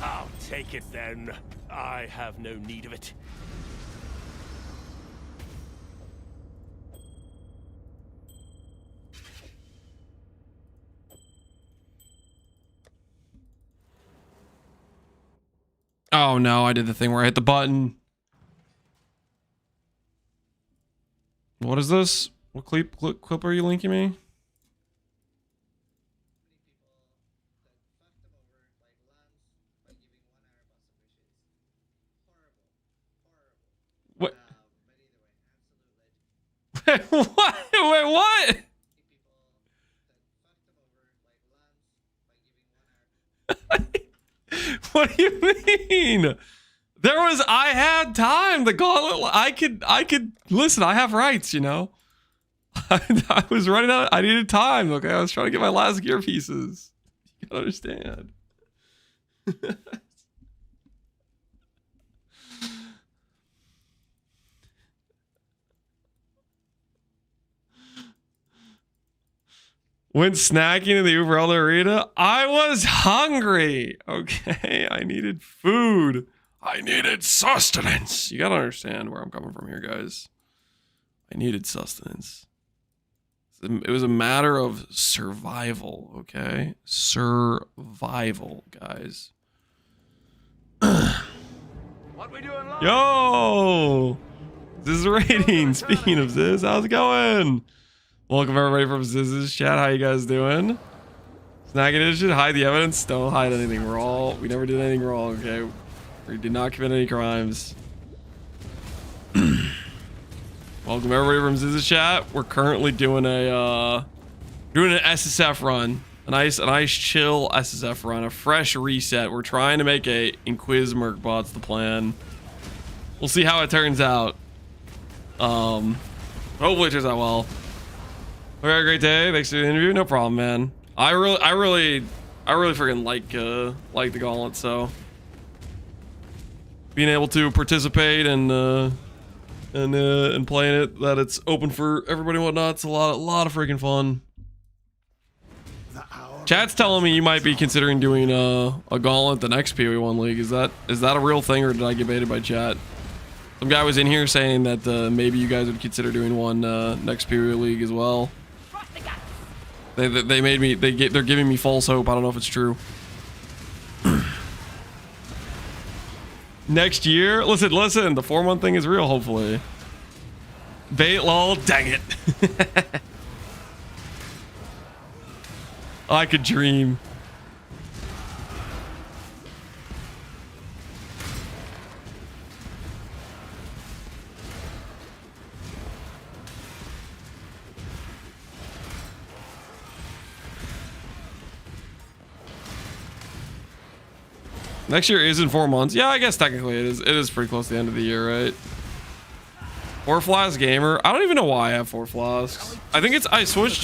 I'll take it then. I have no need of it. Oh no, I did the thing where I hit the button. What is this? What clip are you linking me? What? What? Wait, what? What do you mean? I had time. The gauntlet, I could listen. I have rights, you know. I was running out. I needed time. Okay, I was trying to get my last gear pieces. You gotta understand. Went snacking in the Uber Arena. I was hungry. Okay, I needed food. I needed sustenance. You gotta understand where I'm coming from here, guys. I needed sustenance. It was a matter of survival, okay? Survival, guys. What we doing live? Yo! Ziz rating. Speaking of Ziz, how's it going? Welcome everybody from Ziz's chat. How you guys doing? Snack edition. Hide the evidence. Don't hide anything. We never did anything wrong, okay? We did not commit any crimes. Welcome everybody from Ziz's chat. We're currently doing an SSF run. A nice chill SSF run. A fresh reset. We're trying to make a Inquis Merc bot's the plan. We'll see how it turns out. Hopefully it turns out well. We had a great day. Thanks for the interview. No problem, man. I really freaking like the gauntlet. So being able to participate and playing it, that it's open for everybody and whatnot, it's a lot of freaking fun. Chat's telling me you might be considering doing a gauntlet the next PoE1 league. Is that a real thing, or did I get baited by chat? Some guy was in here saying that maybe you guys would consider doing one next PoE league as well. They made me. They're giving me false hope. I don't know if it's true. Next year, listen. The 4-month thing is real. Hopefully. Bait lol. Dang it. I could dream. Next year is in 4 months. Yeah, I guess technically it is. It is pretty close to the end of the year, right? 4 Flask Gamer. I don't even know why I have 4 flasks. I think it's I switched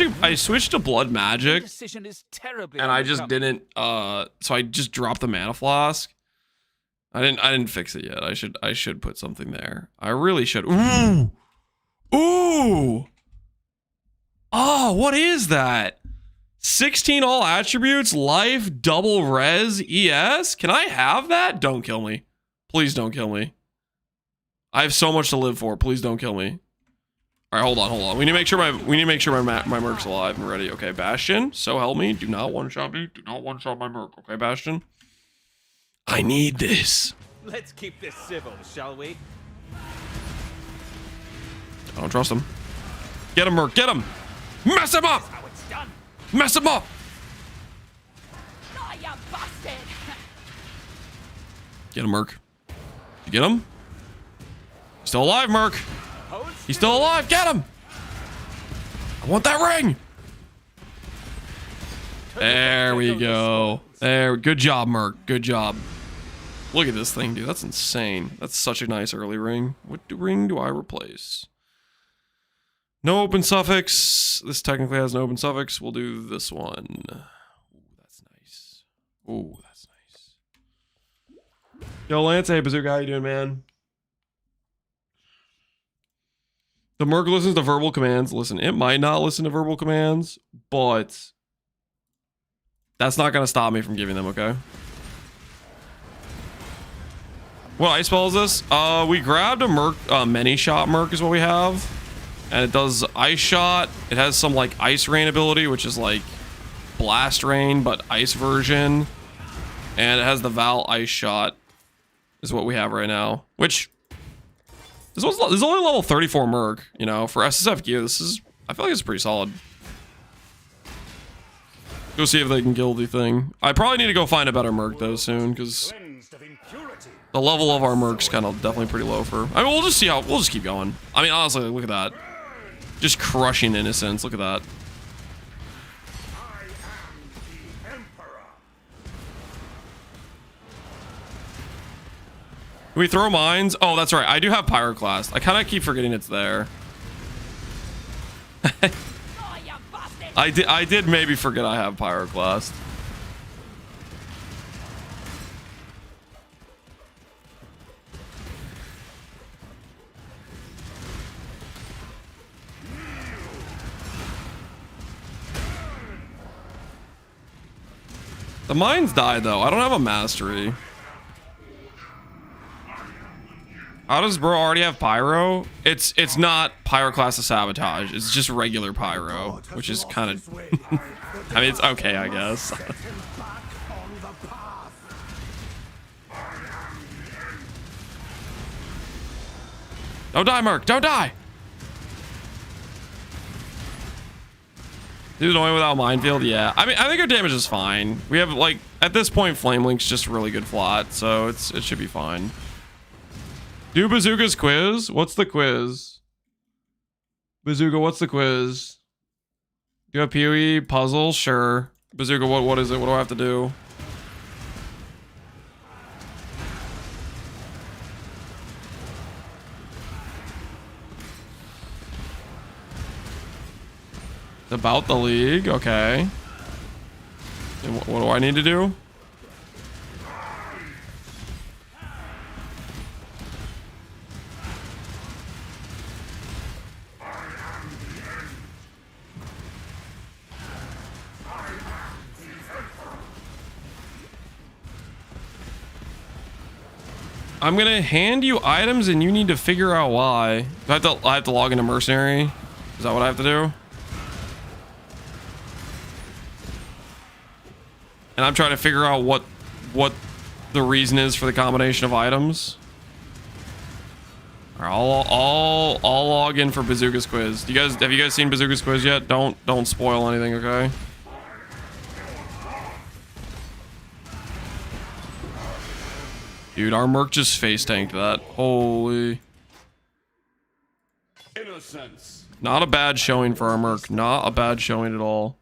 to Blood Magic, and I just didn't. So I just dropped the Mana Flask. I didn't fix it yet. I should put something there. I really should. Ooh, ooh. Oh, what is that? 16 all attributes, life, double res, ES. Can I have that? Don't kill me. Please don't kill me. I have so much to live for. Please don't kill me. All right, hold on. We need to make sure my Merc's alive and ready. Okay, Bastion. So help me. Do not one-shot me. Do not one-shot my Merc. Okay, Bastion. I need this. Let's keep this civil, shall we? I don't trust him. Get him, Merc. Get him. Mess him up. Mess him up. Oh, you bastard. Get him, Merc. You Get him. Still alive, Merc. He's still alive. Get him. I want that ring. There we go. There. Good job, Merc. Good job. Look at this thing, dude. That's insane. That's such a nice early ring. What ring do I replace? No open suffix. This technically has an open suffix. We'll do this one. Ooh, that's nice. Ooh, that's nice. Yo, Lance, hey, Bazooka, how you doing, man? The Merc listens to verbal commands. Listen, it might not listen to verbal commands, but that's not going to stop me from giving them, okay? What ice spell is this? We grabbed a Merc, many shot Merc is what we have. And it does ice shot. It has some like ice rain ability, which is like blast rain, but ice version. And it has the Val ice shot is what we have right now, which this is only level 34 Merc, you know, for SSF gear. This is, I feel like it's pretty solid. Go see if they can kill the thing. I probably need to go find a better Merc though soon, because the level of our Merc's kind of definitely pretty low for. I mean, we'll just see how. We'll just keep going. I mean, honestly, look at that. Just crushing innocence. Look at that. Can we throw mines? Oh, that's right. I do have Pyroclast. I kind of keep forgetting it's there. I did maybe forget I have Pyroclast. The mines died though. I don't have a mastery. How does bro already have pyro? It's not Pyroclast of Sabotage. It's just regular pyro, which is kind of I mean, it's okay, I guess. Don't die, Merc. Don't die. Dude, annoying without minefield? Yeah. I mean, I think our damage is fine. We have, like, at this point, Flame Link's just really good flat, so it should be fine. Do Bazooka's quiz? What's the quiz? Bazooka, what's the quiz? Do you have PoE puzzle? Sure. Bazooka, what is it? What do I have to do? About the league, okay. And what do I need to do? I'm gonna hand you items and you need to figure out why. I have to log into Mercenary? Is that what I have to do? And I'm trying to figure out what the reason is for the combination of items. All right, I'll log in for Bazooka's quiz. Have you guys seen Bazooka's quiz yet? Don't spoil anything, okay? Dude, our Merc just face tanked that. Holy. Innocence. Not a bad showing for our Merc. Not a bad showing at all.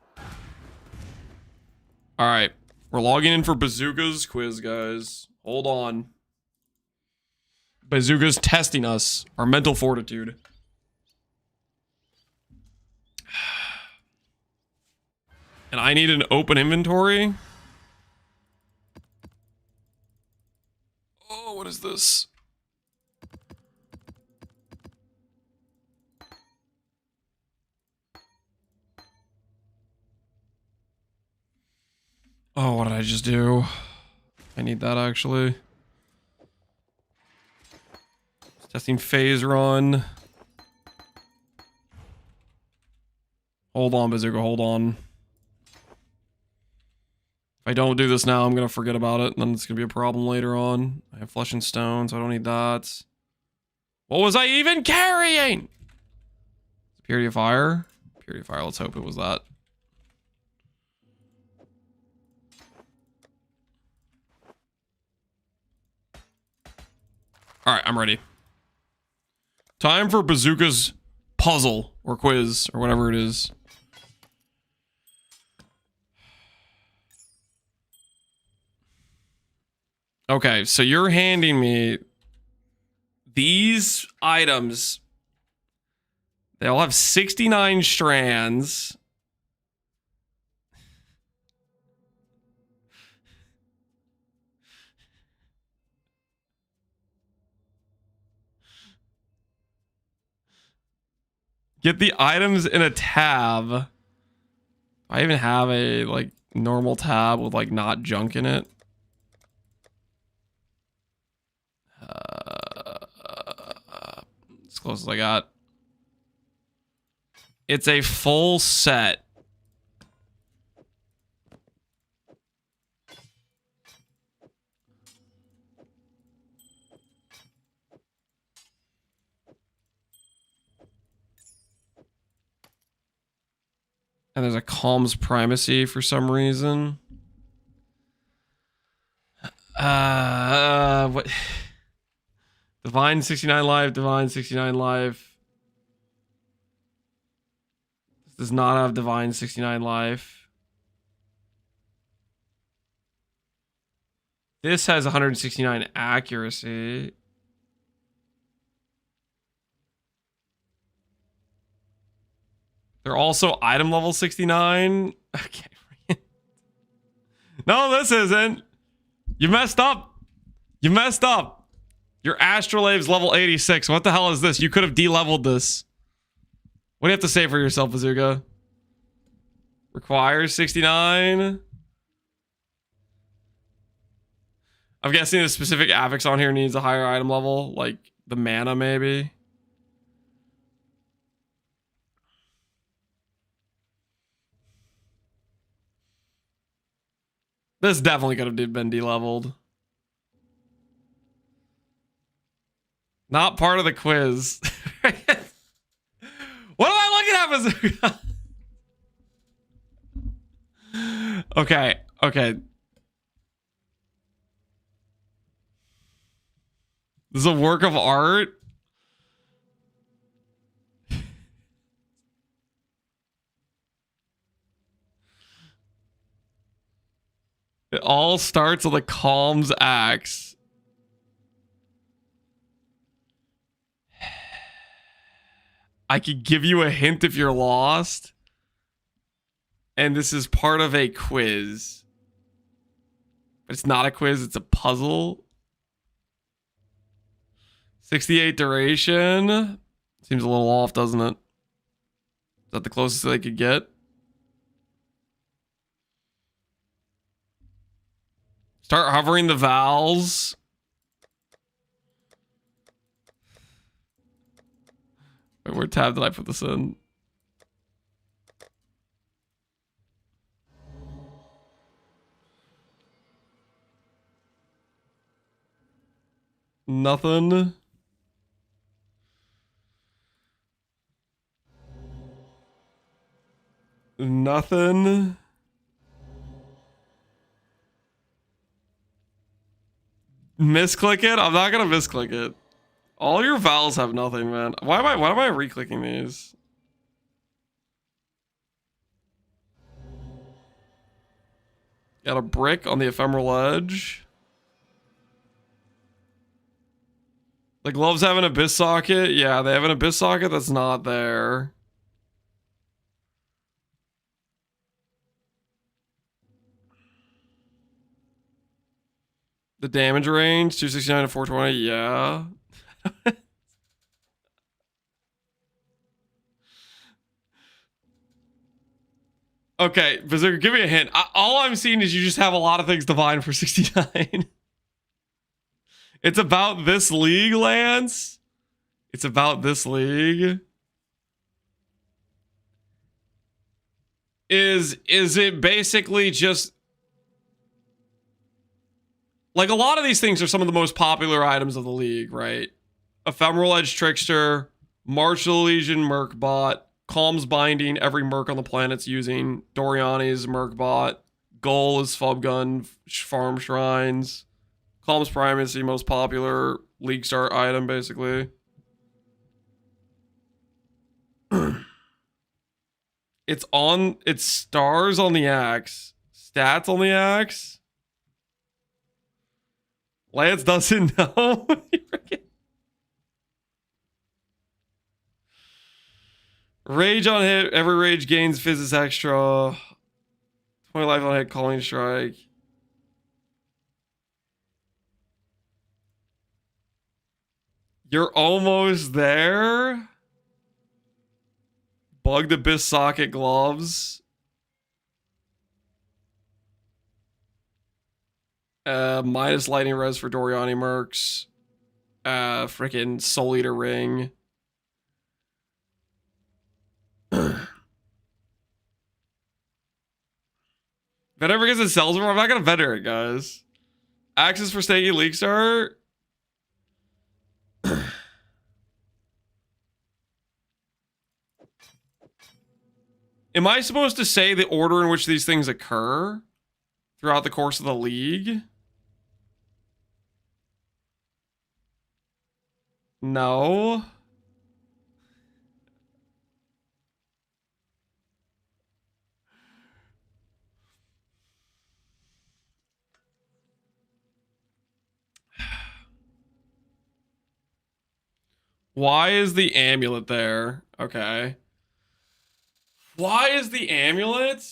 All right. We're logging in for Bazooka's quiz, guys. Hold on. Bazooka's testing us. Our mental fortitude. And I need an open inventory. Oh, what is this? Oh, what did I just do? I need that actually. Testing phase run. Hold on, Bazooka, hold on. If I don't do this now, I'm gonna forget about it, and then it's gonna be a problem later on. I have flesh and stone, so I don't need that. What was I even carrying? Purity of Fire? Purity of Fire, let's hope it was that. All right, I'm ready. Time for Bazooka's puzzle or quiz or whatever it is. Okay, so you're handing me these items. They all have 69 strands. Get the items in a tab. I even have a like normal tab with like not junk in it. As close as I got. It's a full set. And there's a calms primacy for some reason. What? Divine 69 life, Divine 69 life. This does not have Divine 69 life. This has 169 accuracy. They're also item level 69. Okay. No, this isn't. You messed up. You messed up. Your Astrolabe's level 86. What the hell is this? You could have de-leveled this. What do you have to say for yourself, Bazooka? Requires 69. I'm guessing the specific affix on here needs a higher item level, like the mana maybe. This definitely could have been de-leveled. Not part of the quiz. What am I looking at, Bazooka? Okay, okay. This is a work of art. It all starts with a calms axe. I could give you a hint if you're lost. And this is part of a quiz. But it's not a quiz, it's a puzzle. 68 duration. Seems a little off, doesn't it? Is that the closest they could get? Start hovering the vowels. Wait, where tab did I put this in? Nothing. Nothing. Misclick it? I'm not gonna misclick it. All your vowels have nothing, man. Why am I re-clicking these? Got a brick on the ephemeral edge. The gloves have an abyss socket. Yeah, they have an abyss socket that's not there. The damage range, 269 to 420, yeah. Okay, Bazooka, give me a hint. All I'm seeing is you just have a lot of things divine for 69. It's about this league, Lance. It's about this league. Is it basically just... Like, a lot of these things are some of the most popular items of the league, right? Ephemeral Edge Trickster, March of the Legion Merc bot, Calms Binding, every Merc on the planet's using, Doriani's Merc bot, Goal is Fub Gun, Farm Shrines, Calm's Primacy, most popular League Start item, basically. It's stars on the axe. Stats on the axe. Lance doesn't know. Rage on hit. Every rage gains physics extra. 20 life on hit. Calling strike. You're almost there. Bugged Abyss socket gloves. Minus lightning res for Doriani Mercs. Freaking Soul Eater ring. If it ever gets a sells I'm not gonna vendor it, guys. Access for Snaky League Star. Am I supposed to say the order in which these things occur throughout the course of the league? No. Why is the amulet there? Okay. Why is the amulet?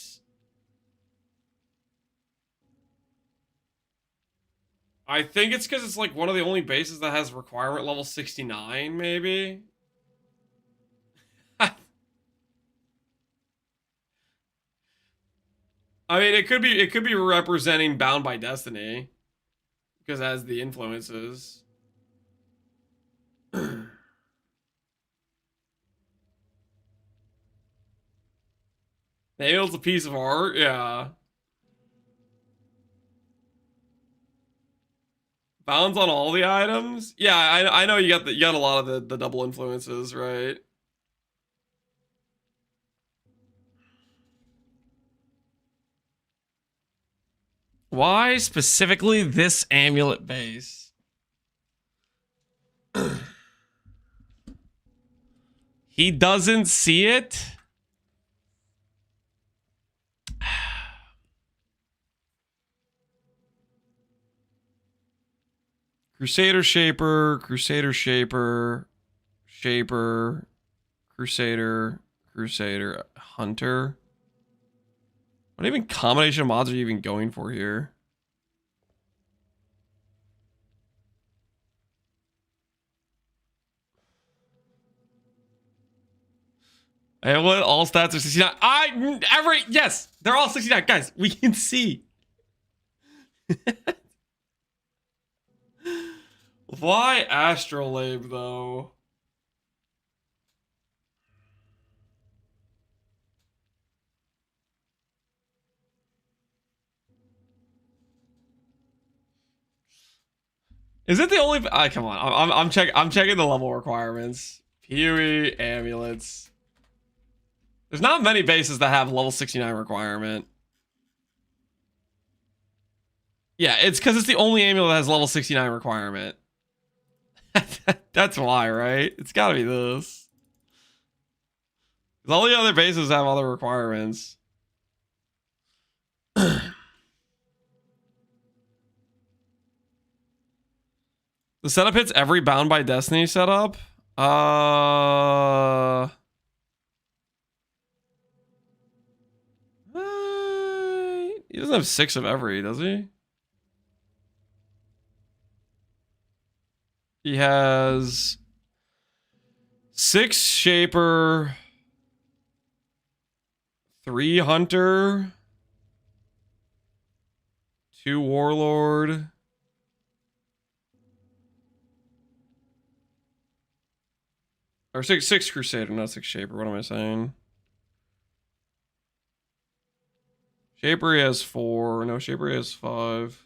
I think it's because it's like one of the only bases that has requirement level 69, maybe. I mean, it could be representing Bound by Destiny because it has the influences. Nail's a piece of art, yeah. Bounds on all the items? Yeah, I know you got a lot of the double influences, right? Why specifically this amulet base? He doesn't see it? Crusader Shaper, Crusader Shaper, Shaper, Crusader, Crusader, Hunter. What even combination of mods are you even going for here? Hey, what? All stats are 69. Yes, they're all 69. Guys, we can see. Why Astrolabe, though? Is it the only? Come on, I'm checking the level requirements. Pewee, amulets. There's not many bases that have level 69 requirement. Yeah, it's because it's the only amulet that has level 69 requirement. That's why, right? It's gotta be this. All the other bases have other requirements. The setup hits every Bound by Destiny setup. He doesn't have 6 of every, does he? He has 6 Shaper, 3 Hunter, 2 Warlord, or 6 Crusader, not 6 Shaper. What am I saying? Shaper he has 4. No, Shaper he has 5.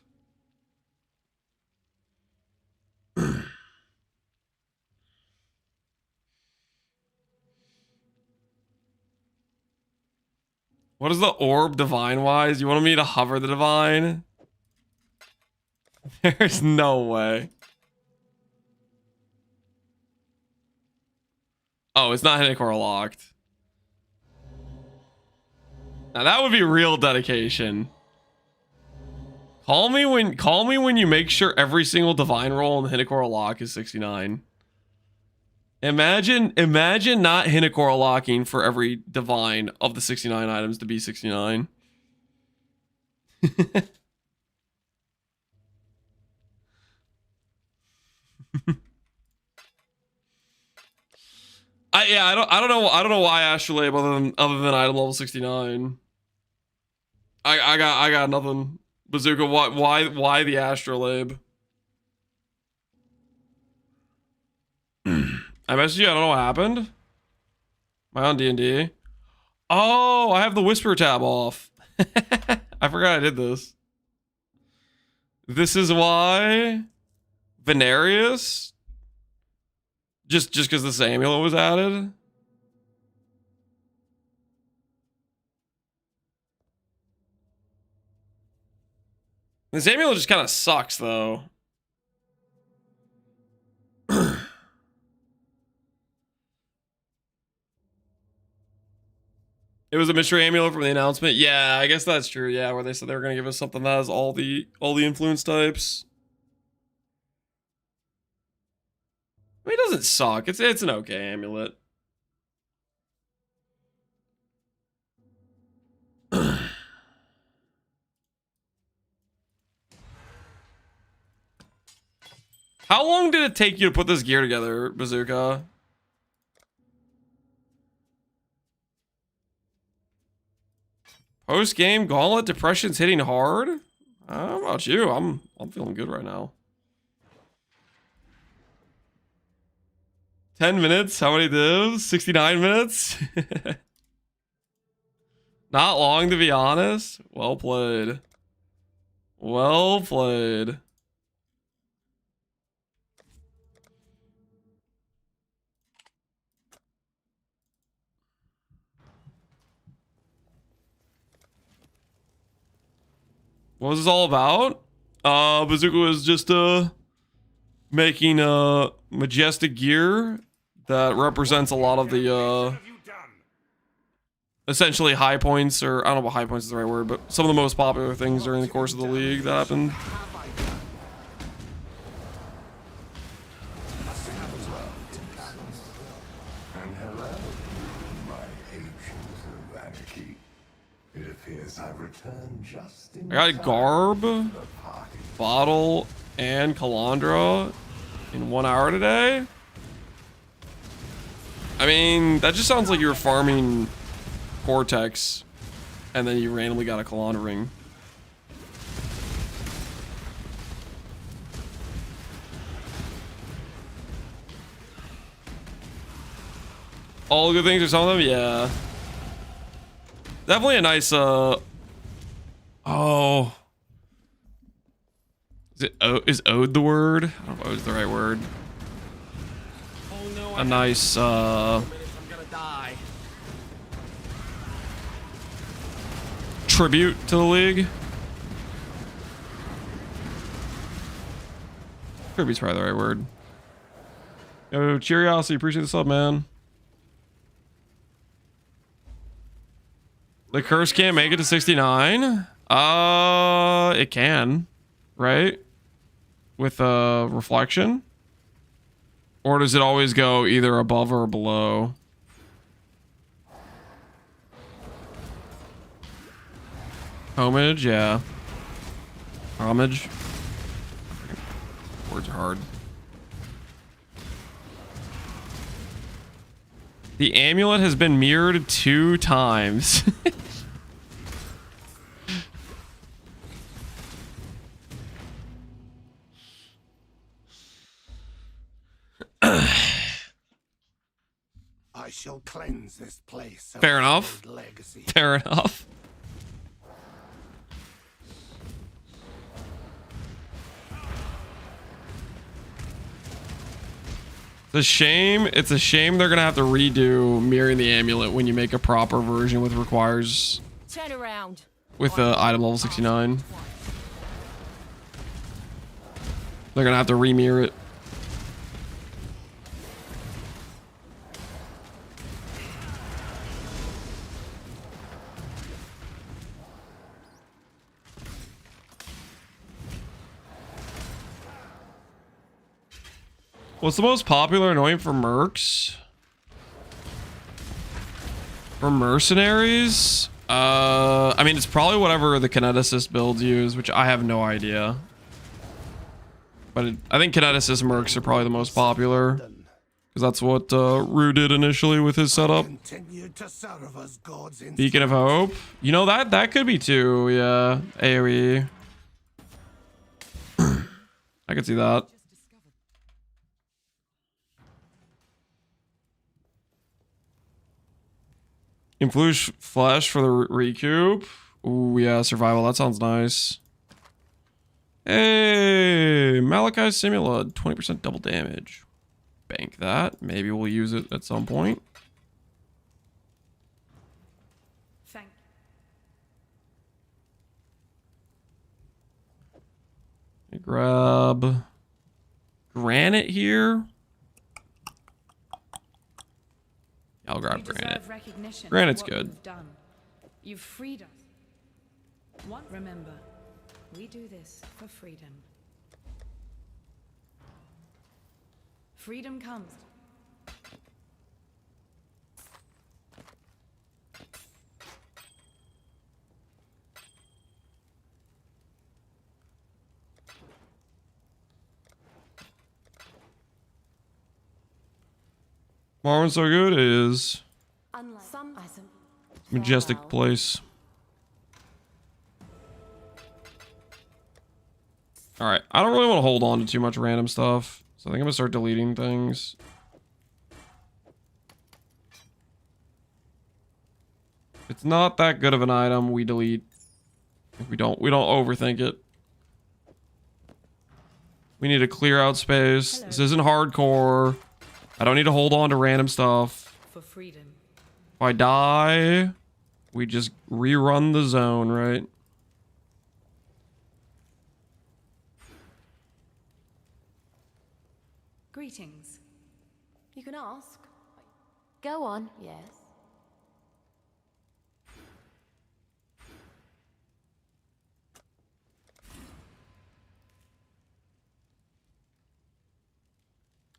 What is the orb divine wise? You want me to hover the divine? There's no way. Oh, it's not Hidden locked. Now that would be real dedication. Call me when you make sure every single divine roll in the Hidden lock is 69. Imagine not Hidden locking for every divine of the 69 items to be 69. I don't know why Astrolabe other than item level 69. I got nothing. Bazooka, why the Astrolabe? I messaged you, I don't know what happened. Am I on D&D? Oh, I have the Whisper tab off. I forgot I did this. This is why Venarius? Just because the Samuel was added? The Samuel just kind of sucks, though. It was a mystery amulet from the announcement. Yeah, I guess that's true. Yeah, where they said they were gonna give us something that has all the influence types. I mean, it doesn't suck. It's an okay amulet. How long did it take you to put this gear together, Bazooka? Post-game gauntlet depression's hitting hard. How about you? I'm feeling good right now. 10 minutes. How many divs? 69 minutes. Not long, to be honest. Well played. Well played. What was this all about? Bazooka was just making a majestic gear that represents a lot of the essentially high points, or I don't know if high points is the right word, but some of the most popular things during the course of the league that happened. And hello, my agents of anarchy. It appears I've returned just in I got Garb, Bottle, and Calandra in 1 hour today. I mean, that just sounds like you were farming Cortex, and then you randomly got a Calandra ring. All the good things or some of them? Yeah. Definitely a nice, oh. Is ode the word? I don't know if ode is the right word. Oh no, A nice, I'm gonna die. tribute to the league. Tribute's probably the right word. Yo, Curiosity, appreciate the sub, man. The curse can't make it to 69. It can, right? With a reflection, or does it always go either above or below? Homage, yeah. Homage. Words are hard. The amulet has been mirrored 2 times. I shall cleanse this place. Of Fair enough. old legacy. Fair enough. It's a shame they're gonna have to redo mirroring the amulet when you make a proper version with requires Turn around. with item level 69. They're gonna have to remirror it. What's the most popular annoying for mercs? For mercenaries? I mean, it's probably whatever the kineticist builds use, which I have no idea. But I think kineticist mercs are probably the most popular. Because that's what Rue did initially with his setup. Beacon of Hope. You know, that could be too, yeah. AoE. I could see that. Influence flesh for the recoup. Ooh, yeah, survival. That sounds nice. Hey, Malachi Simula, 20% double damage. Bank that. Maybe we'll use it at some point. Thank Grab granite here. I'll grab granite. Granite's good. You've freed us. Remember, we do this for freedom. Freedom comes. Marvin's so good is Some majestic place. All right, I don't really want to hold on to too much random stuff, so I think I'm gonna start deleting things. If it's not that good of an item, we delete. If we don't overthink it. We need to clear out space. This isn't hardcore. I don't need to hold on to random stuff. For freedom. If I die, we just rerun the zone, right? Greetings. You can ask. Go on, yes.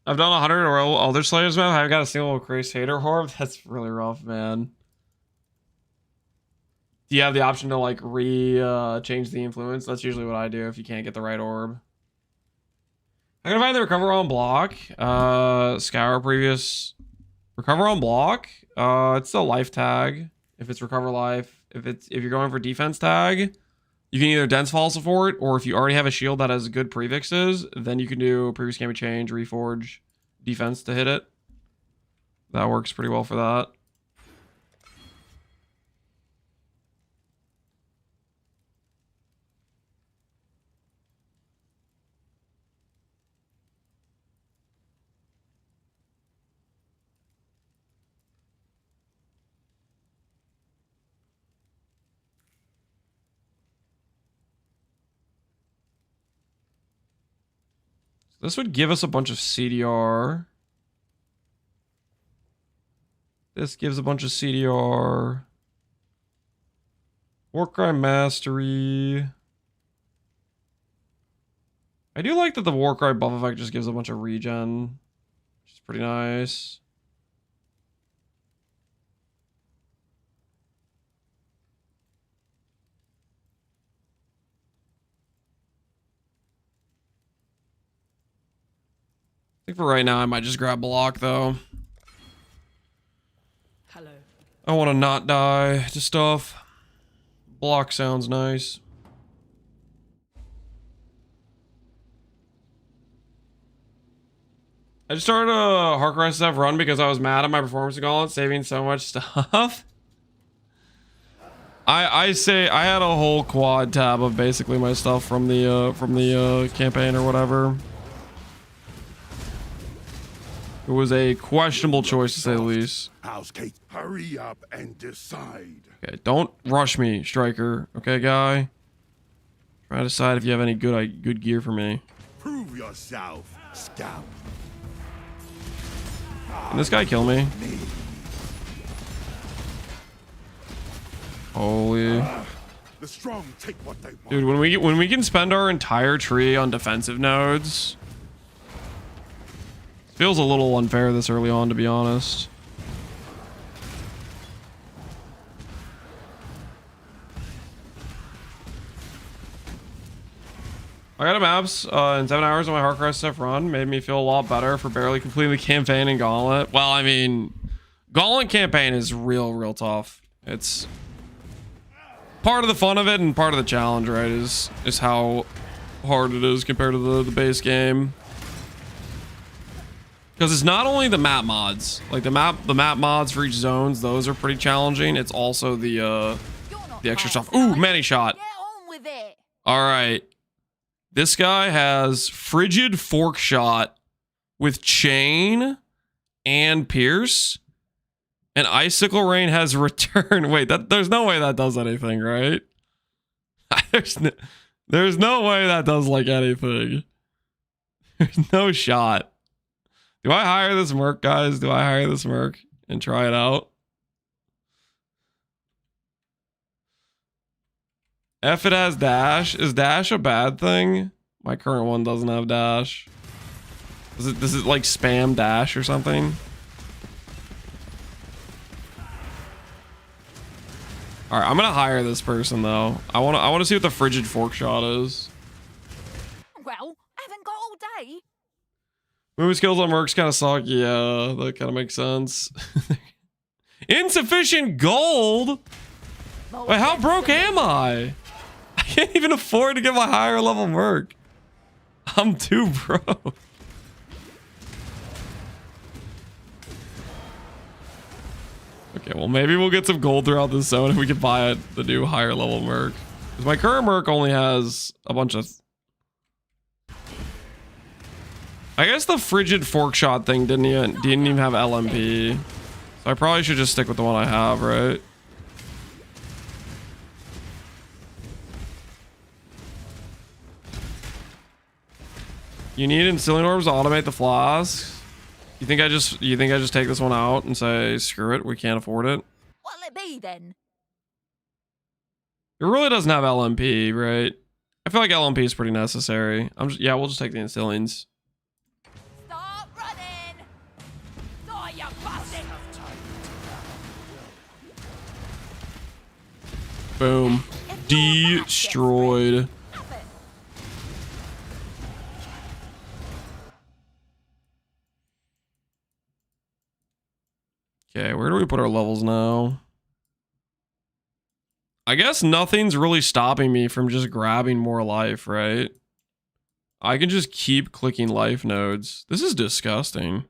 I've done 100 or Elder Slayers map. I've got a single Crusader Orb. That's really rough, man. Do you have the option to like change the influence? That's usually what I do if you can't get the right orb. I'm gonna find the recover on block. Scour previous. Recover on block. It's a life tag. If it's recover life. If you're going for defense tag, you can either dense fall support, or if you already have a shield that has good prefixes, then you can do previous game of change, reforge, defense to hit it. That works pretty well for that. This would give us a bunch of CDR. This gives a bunch of CDR. Warcry Mastery. I do like that the Warcry buff effect just gives a bunch of regen, which is pretty nice. I think for right now, I might just grab block though. Hello. I want to not die to stuff. Block sounds nice. I just started a Hardcore SSF run because I was mad at my performance gauntlet saving so much stuff. I say I had a whole quad tab of basically my stuff from the campaign or whatever. It was a questionable choice to say the least. House Kate, hurry up and decide. Okay, don't rush me, Striker. Okay, guy. Try to decide if you have any good gear for me. Prove Prove yourself, scout. Can this guy kill me? Holy. The strong take what they want. Dude, when we can spend our entire tree on defensive nodes, feels a little unfair this early on, to be honest. I got a maps in 7 hours on my Hardcore SSF run. Made me feel a lot better for barely completing the campaign in Gauntlet. Well, I mean, Gauntlet campaign is real tough. It's part of the fun of it and part of the challenge, right? Is how hard it is compared to the base game. Because it's not only the map mods, like the map mods for each zones, those are pretty challenging. It's also the extra stuff. Ooh, many shot. All right. This guy has Frigid Fork Shot with Chain and Pierce. And Icicle Rain has Return. Wait, there's no way that does anything, right? There's no way that does like anything. There's no shot. Do I hire this Merc, guys? Do I hire this Merc and try it out? If it has dash, is dash a bad thing? My current one doesn't have dash. Does it like spam dash or something? All right, I'm gonna hire this person though. I want to see what the Frigid Fork Shot is. Well, haven't got all day. Movie skills on Mercs kind of suck. Yeah, that kind of makes sense. Insufficient gold. Wait, how broke am I? I can't even afford to get my higher level Merc. I'm too broke. Okay, well maybe we'll get some gold throughout this zone if we can buy the new higher level Merc. Because my current Merc only has a bunch of... I guess the Frigid Fork Shot thing didn't even have LMP. So I probably should just stick with the one I have, right? You need Instilling Orbs to automate the flasks? You think I just take this one out and say, screw it, we can't afford it? What'll it be then? It really doesn't have LMP, right? I feel like LMP is pretty necessary. Yeah, we'll just take the Instillings. Stop running! Die, you bastard! Boom. Destroyed. Okay, where do we put our levels now? I guess nothing's really stopping me from just grabbing more life, right? I can just keep clicking life nodes. This is disgusting.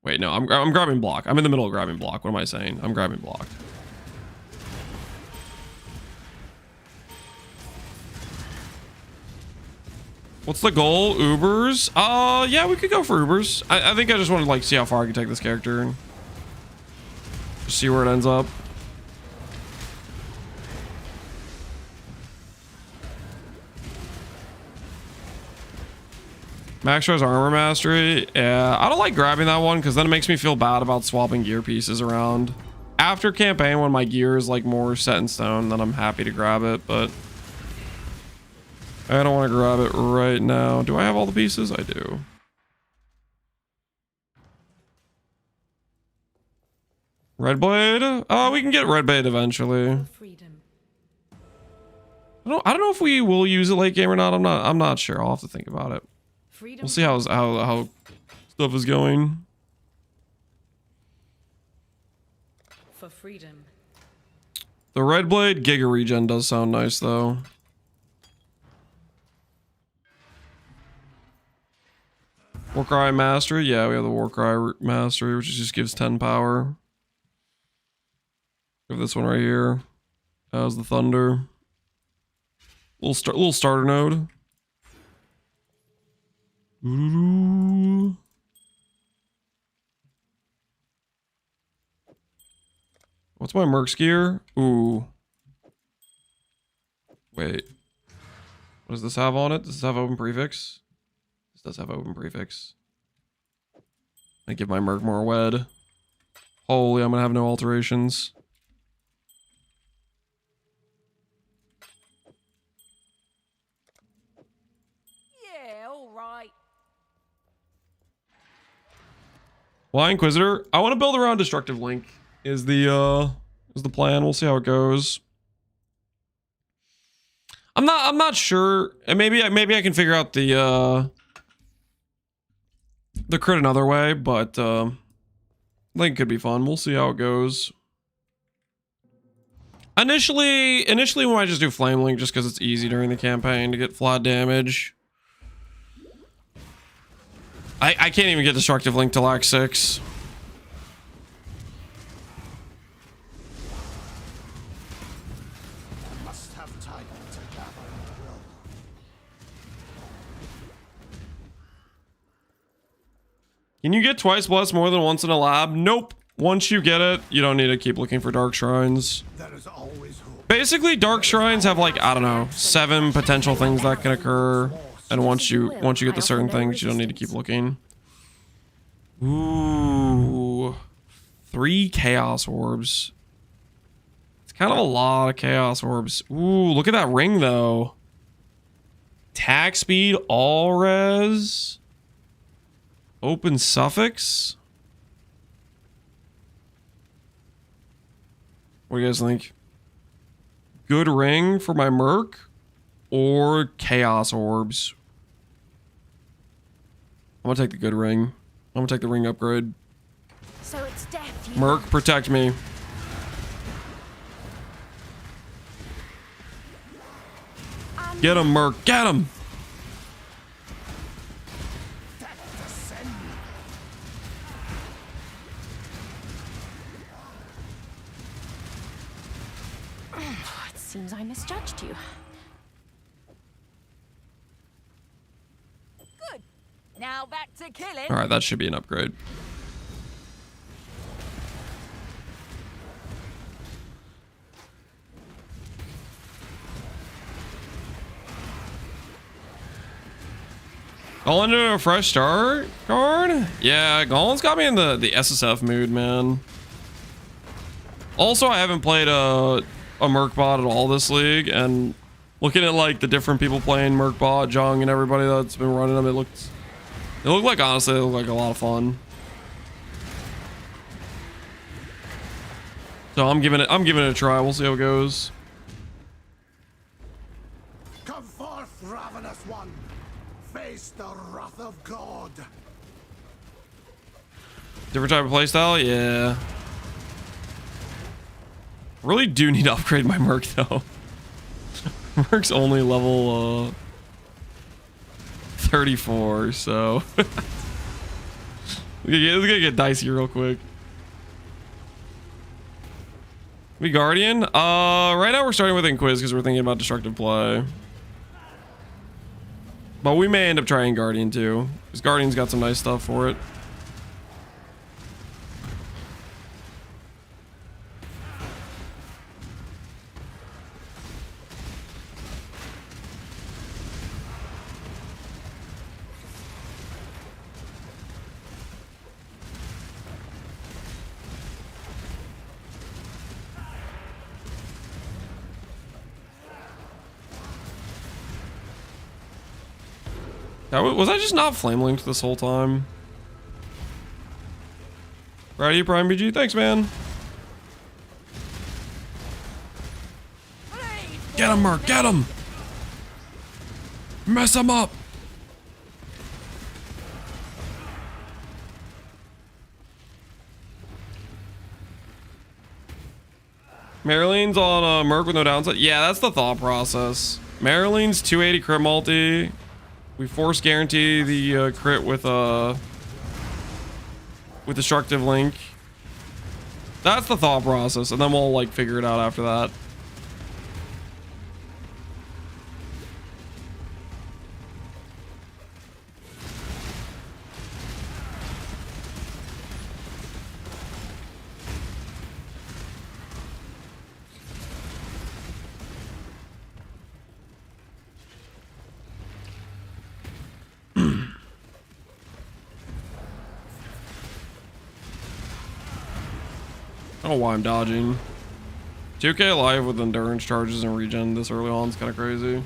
Wait, no, I'm grabbing block. I'm in the middle of grabbing block. What am I saying? I'm grabbing block. What's the goal? Ubers? Yeah, we could go for Ubers. I think I just want to like see how far I can take this character and just see where it ends up. Max Rise Armor Mastery. Yeah, I don't like grabbing that one because then it makes me feel bad about swapping gear pieces around. After campaign, when my gear is like more set in stone, then I'm happy to grab it, but I don't want to grab it right now. Do I have all the pieces? I do. Red Blade? We can get Red Blade eventually. I don't know if we will use it late game or not. I'm not sure. I'll have to think about it. We'll see how stuff is going. For freedom. The Red Blade Giga Regen does sound nice though. Warcry Mastery, yeah, we have the Warcry Mastery, which just gives 10 power. We have this one right here. How's the Thunder? Little starter node. Ooh. What's my Merc's gear? Ooh. Wait. What does this have on it? Does this have open prefix? This does have open prefix. I give my Merc more wed. Holy, I'm gonna have no alterations. Yeah, all right. Why Inquisitor? I want to build around Destructive Link. Is the plan. We'll see how it goes. I'm not sure. And maybe I can figure out the crit another way, but I think it could be fun. We'll see how it goes. Initially we might just do Flame Link just because it's easy during the campaign to get flat damage. I can't even get Destructive Link till Act 6. Must have time to gather and grow. Can you get twice blessed more than once in a lab? Nope. Once you get it, you don't need to keep looking for Dark Shrines. There is always hope. Basically, Dark Shrines have like, I don't know, 7 potential things that can occur. And once you get to certain things, you don't need to keep looking. Ooh. 3 Chaos Orbs. It's kind of a lot of Chaos Orbs. Ooh, look at that ring though. Attack speed, all res. Open suffix. What do you guys think? Good ring for my Merc or Chaos Orbs? I'm gonna take the good ring. I'm gonna take the ring upgrade. So it's death. Merc, protect me. Get him, Merc. Get him. It seems I misjudged you. Good. Now back to killing. All right, that should be an upgrade. Going into a fresh start card? Yeah, Golin's got me in the SSF mood, man. Also, I haven't played a Merc bot at all this league, and looking at like the different people playing Merc bot, Jung, and everybody that's been running them, it looked like, honestly, it looked like a lot of fun. So I'm giving it a try. We'll see how it goes. Come forth, ravenous one. Face the wrath of God. Different type of playstyle? Yeah. Really do need to upgrade my Merc though. Merc's only level 34, so it's gonna get dicey real quick. We Guardian? Right now we're starting with Inquis because we're thinking about destructive play. But we may end up trying Guardian too, because Guardian's got some nice stuff for it. Was I just not flame linked this whole time? Righty, Prime BG. Thanks, man. Get him, Merc. Get him. Mess him up. Marlene's on Merc with no downside. Yeah, that's the thought process. Marlene's 280 crit multi. We force guarantee the crit with destructive link. That's the thought process, and then we'll like figure it out after that. don't know why I'm dodging. 2k life with endurance charges and regen this early on is kind of crazy.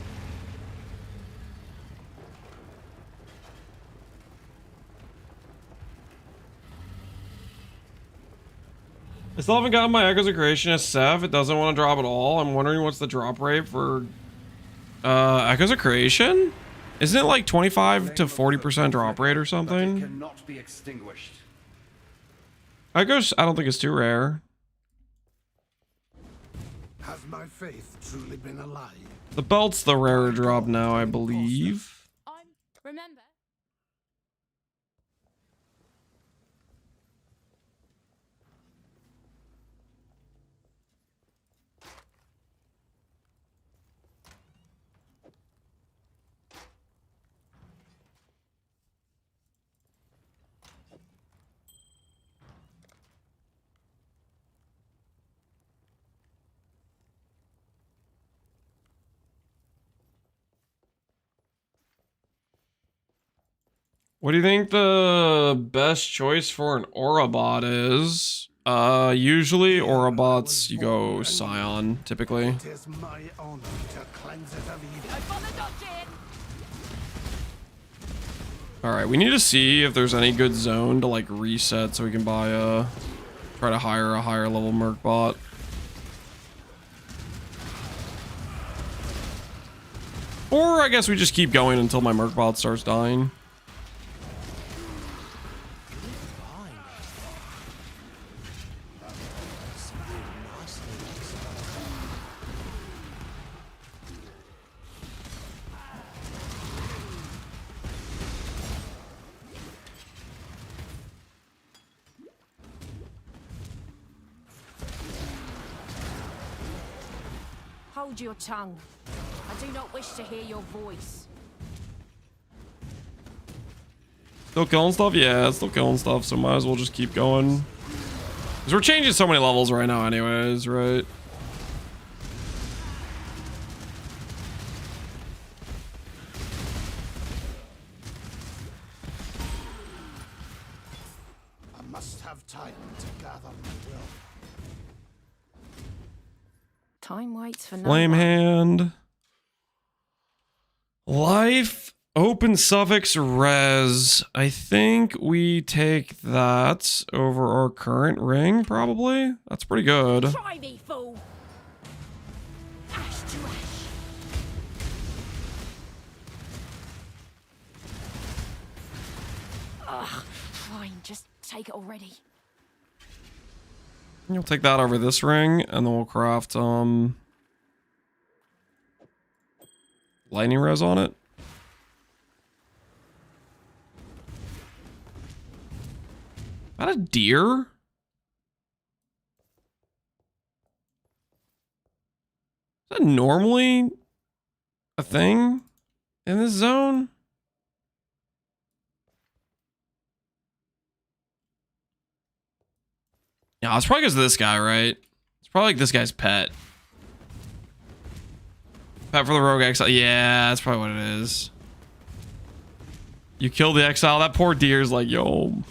I still haven't gotten my Echoes of Creation SSF. It doesn't want to drop at all. I'm wondering what's the drop rate for Echoes of Creation? Isn't it like 25 to 40% drop rate or something? Cannot be extinguished. Echoes, I don't think it's too rare. Has my faith truly been a lie? The belt's the rarer drop now, I believe. Remember? What do you think the best choice for an Aura bot is? Usually Aura bots, you go Scion, typically. It is my honor to cleanse it of evil. Alright, we need to see if there's any good zone to like reset so we can buy try to hire a higher level Merc bot. Or I guess we just keep going until my Merc bot starts dying. Hold your tongue. I do not wish to hear your voice. Still killing stuff? Yeah, still killing stuff, so might as well just keep going. Because we're changing so many levels right now anyways, right? I must have time to gather my will. Time waits for no Flame one. hand. Life. Open suffix res. I think we take that over our current ring, probably. That's pretty good. Try me, fool. Ash to ash. Ugh, fine. Just take it already. You'll take that over this ring, and then we'll craft lightning res on it. Is that a deer? Is that normally a thing in this zone? Yeah, it's probably because of this guy, right? It's probably like this guy's pet. Pet for the rogue exile. Yeah, that's probably what it is. You kill the exile. That poor deer's like, yo.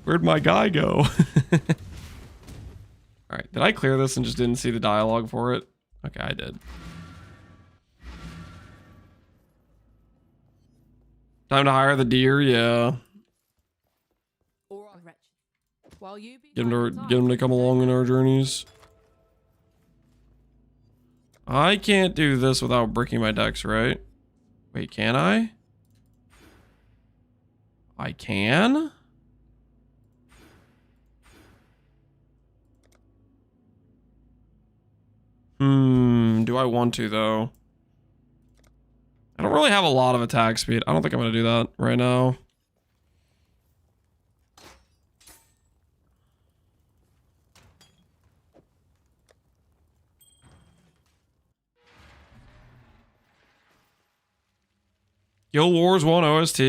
Where'd my guy go? Alright, did I clear this and just didn't see the dialogue for it? Okay, I did. Time to hire the deer, yeah. While you Get him to come along in our journeys. I can't do this without bricking my decks, right? Wait, can I? I can? Do I want to though? I don't really have a lot of attack speed. I don't think I'm gonna do that right now. Guild Wars 1 OST?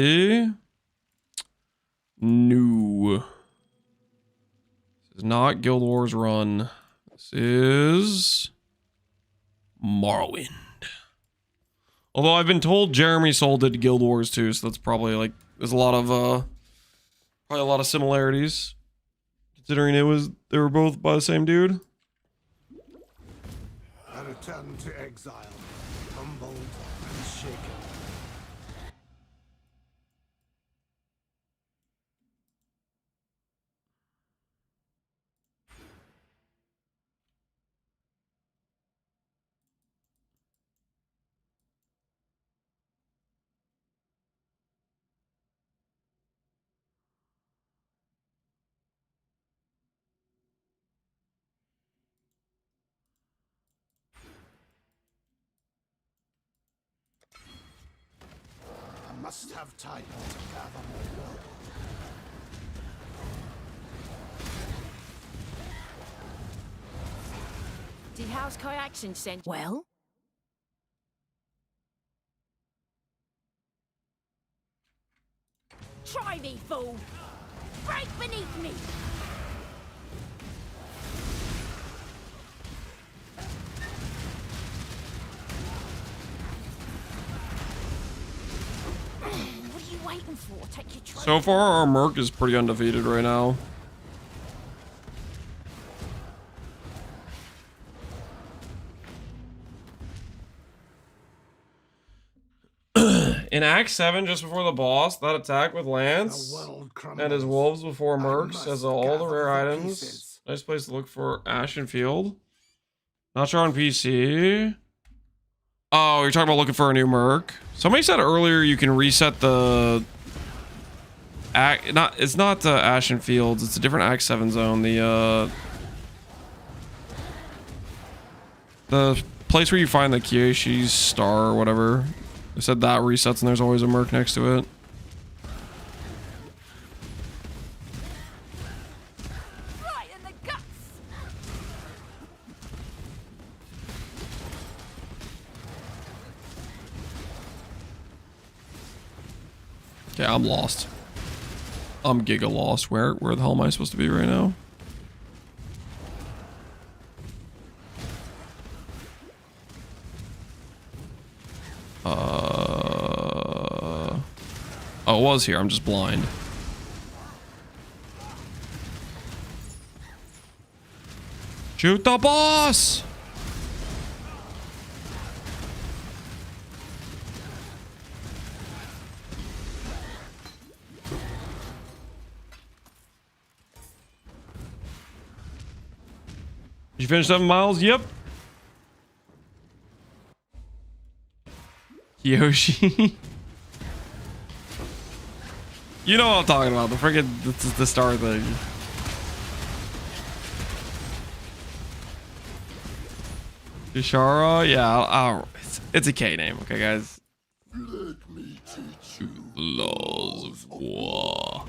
No. This is not Guild Wars Run. This is Morrowind. Although I've been told Jeremy Soule did Guild Wars too, so that's probably like there's a lot of Probably a lot of similarities, considering they were both by the same dude. A return to exile, humbled and shaken. I must have time to gather more. Did House Kyaxin send? Well? Try me, fool! Break beneath me! What are you waiting for? Take your trophy. So far, our Merc is pretty undefeated right now. In Act 7, just before the boss, that attack with Lance and his wolves before Mercs has all the rare items. Nice place to look for Ashen Field. Not sure on PC. Oh, you're talking about looking for a new Merc. Somebody said earlier you can reset the... It's not the Ashen Fields. It's a different Act 7 zone. The place where you find the Kyoshi's star or whatever. They said that resets and there's always a Merc next to it. Right in the guts. Okay, I'm lost. I'm giga lost. Where the hell am I supposed to be right now? Oh, it was here. I'm just blind. Shoot the boss! Did you finish 7 miles? Yep. Yoshi. You know what I'm talking about. The friggin' the star thing. Ishara? Yeah, it's a K name. Okay, guys. Let me teach you the laws of war.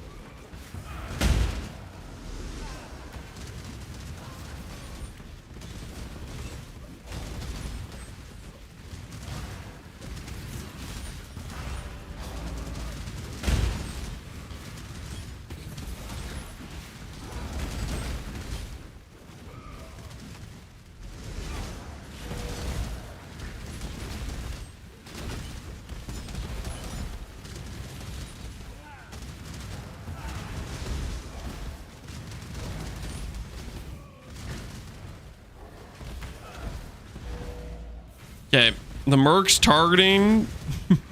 Okay, the Merc's targeting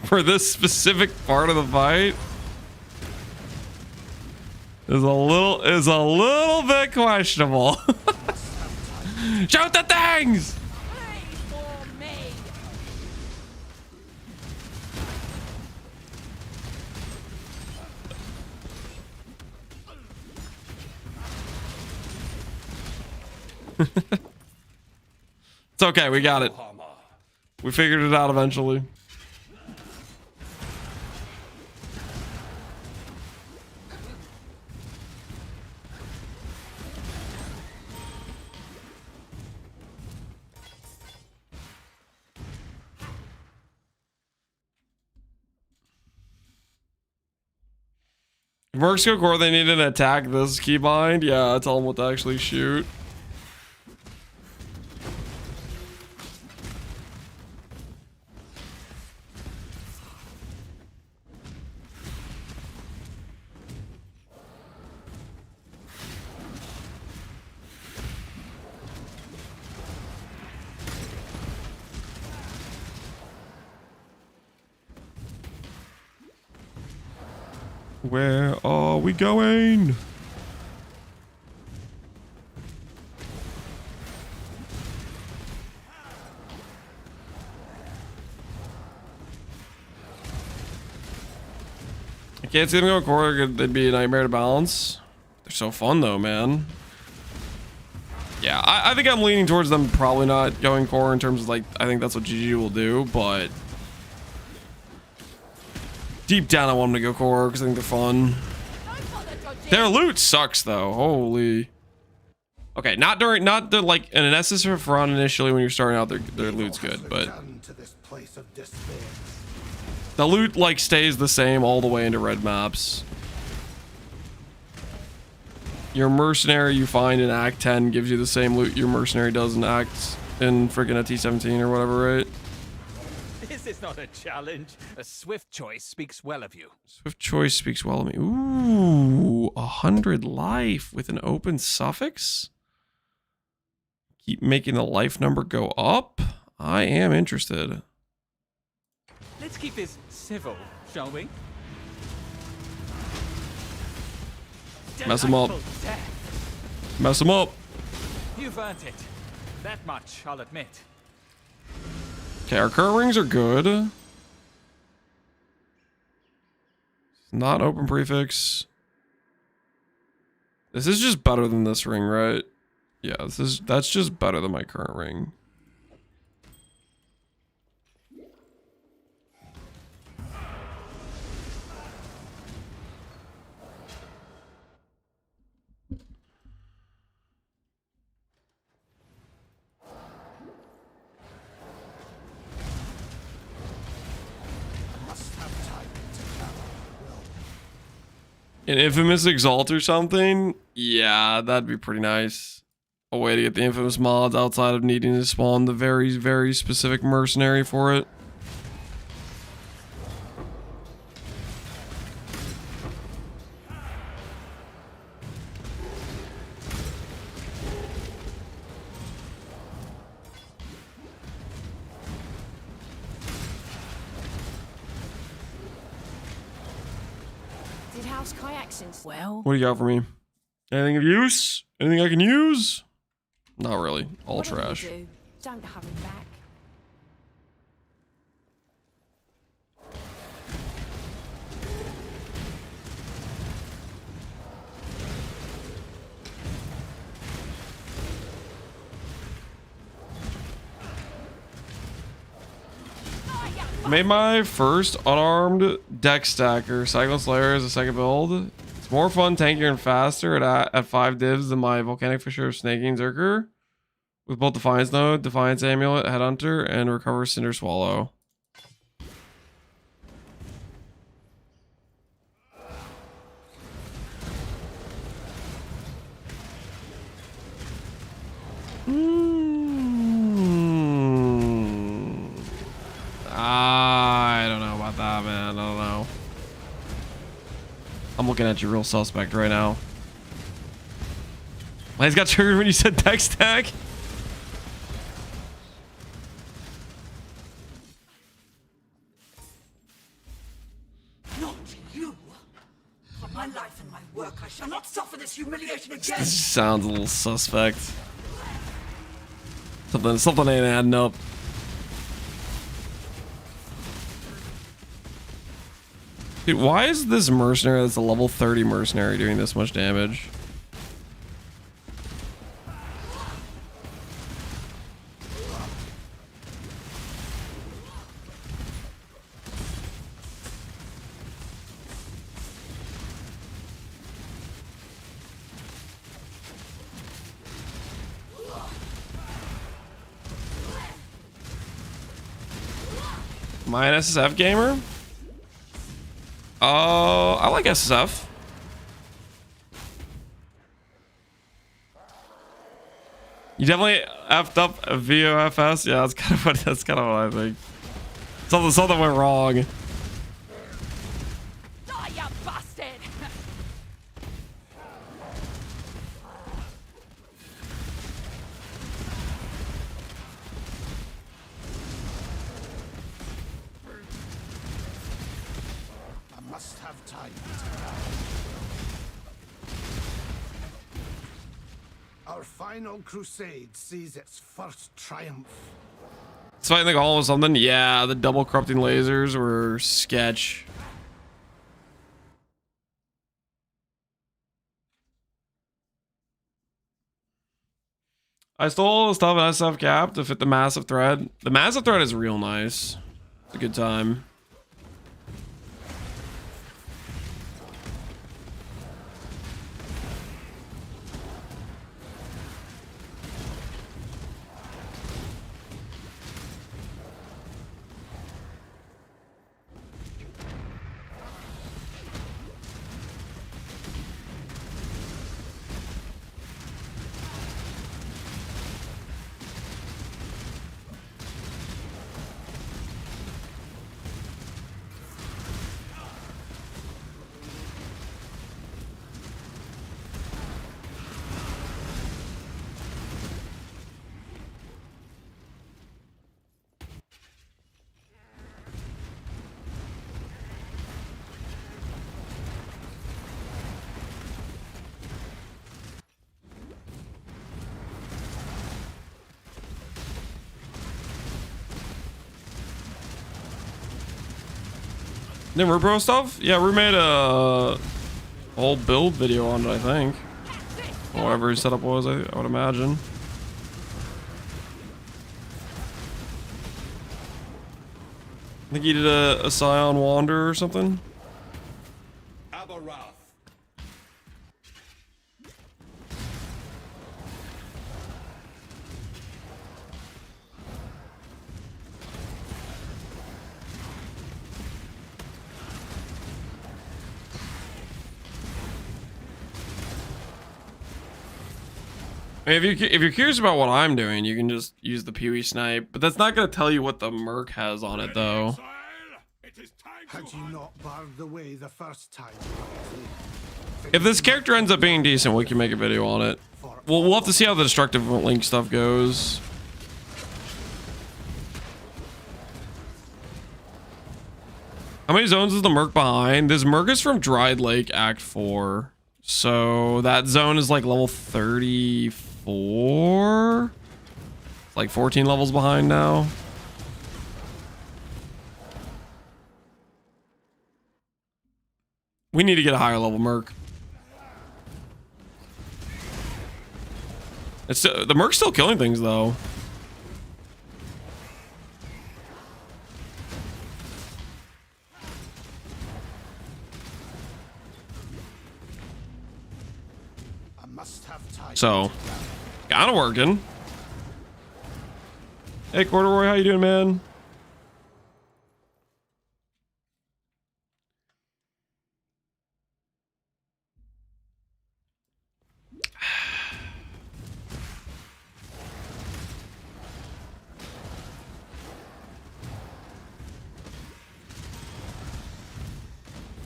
for this specific part of the fight is a little bit questionable. Shoot the things! It's okay, we got it. We figured it out eventually. If Mercs go core, they need an attack this keybind. Yeah, tell them what to actually shoot. Where are we going? I can't see them going core. They'd be a nightmare to balance. They're so fun though, man. Yeah, I think I'm leaning towards them probably not going core in terms of like, I think that's what GG will do, but deep down I want them to go core because I think they're fun. Their loot sucks though, holy. Okay, not like in an SSF run initially when you're starting out, their loot's good, but the loot like stays the same all the way into red maps. Your mercenary you find in Act 10 gives you the same loot your mercenary does in freaking a T17 or whatever, right? This is not a challenge. A swift choice speaks well of you. Swift choice speaks well of me. Ooh, 100 life with an open suffix? Keep making the life number go up? I am interested. Let's keep this civil, shall we? Mess them up. Mess them up. You've earned it. That much, I'll admit. Okay, our current rings are good. Not open prefix. This is just better than this ring, right? Yeah, that's just better than my current ring. An infamous Exalt or something? Yeah, that'd be pretty nice. A way to get the infamous mods outside of needing to spawn the very, very specific mercenary for it. Did House kayak since? Well, What do you got for me? Anything of use? Anything I can use? Not really. All what trash. do? Don't have him back. Made my first unarmed deck stacker. Cyclone Slayer as a second build. It's more fun, tankier, and faster at 5 divs than my Volcanic Fisher Snaking Zerker. With both Defiance Node, Defiance Amulet, Headhunter, and Recover Cinder Swallow. I don't know about that, man. I don't know. I'm looking at you real suspect right now. My head got triggered when you said deck stack. Not you! For my life and my work, I shall not suffer this humiliation again! This sounds a little suspect. Something ain't adding up. Dude, why is this mercenary that's a level 30 mercenary doing this much damage? Am I an SSF gamer? I like SSF. You definitely effed up a VOFS. Yeah, that's kind of what I think. Something went wrong. Die, you bastard! I must have time to Our final crusade sees its first triumph. It's fighting the golem or something. Yeah, the double corrupting lasers were sketch. I stole all the stuff in SSF cap to fit the massive thread. The massive thread is real nice. It's a good time. The Rubro stuff? Yeah, we made a whole build video on it, I think. Whatever his setup was, I would imagine. I think he did a Scion Wander or something. I mean, if you're curious about what I'm doing, you can just use the Pee-wee snipe, but that's not going to tell you what the Merc has on it, though. Had you not barred the way the first time? If this character ends up being decent, we can make a video on it. We'll have to see how the destructive link stuff goes. How many zones is the Merc behind? This Merc is from Dried Lake Act 4. So that zone is like level 34. It's like 14 levels behind now. We need to get a higher level Merc. It's the Merc's still killing things though. So, kinda working. Hey, Corduroy, how you doing, man?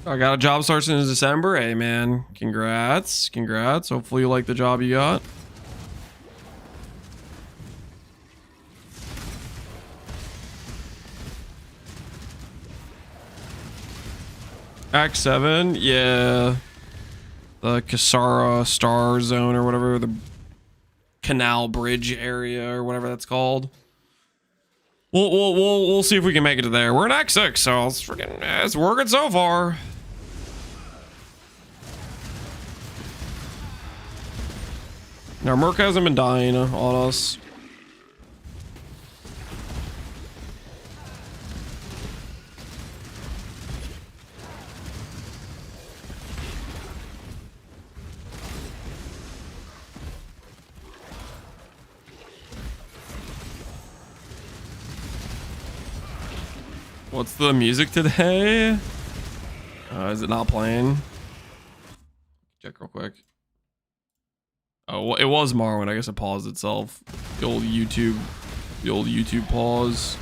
I got a job starting in December. Hey, man, congrats. Congrats. Hopefully you like the job you got. Act 7, yeah. The Kasara Star Zone or whatever, the Canal Bridge area or whatever that's called. We'll see if we can make it to there. We're in Act 6, so it's working so far. Now, Merc hasn't been dying on us. What's the music today? Is it not playing? Check real quick. Oh, well, it was Marwin. I guess it paused itself. The old YouTube pause.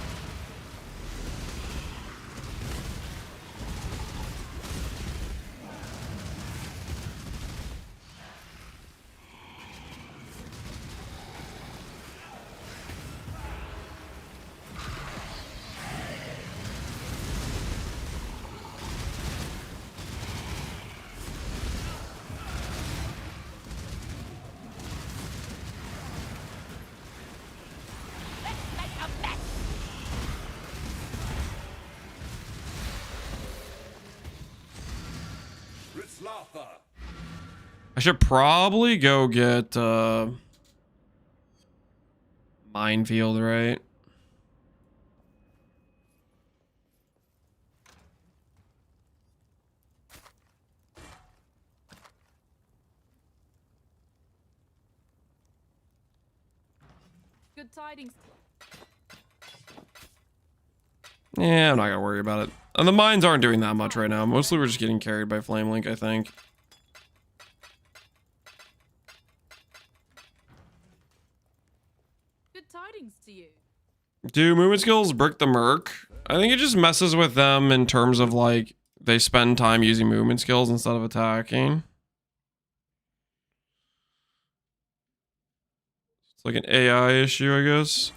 I should probably go get minefield, right? Good tidings. Yeah, I'm not gonna worry about it. And the mines aren't doing that much right now. Mostly we're just getting carried by Flame Link, I think. Good tidings to you. Do movement skills brick the Merc? I think it just messes with them in terms of like they spend time using movement skills instead of attacking. It's like an AI issue, I guess.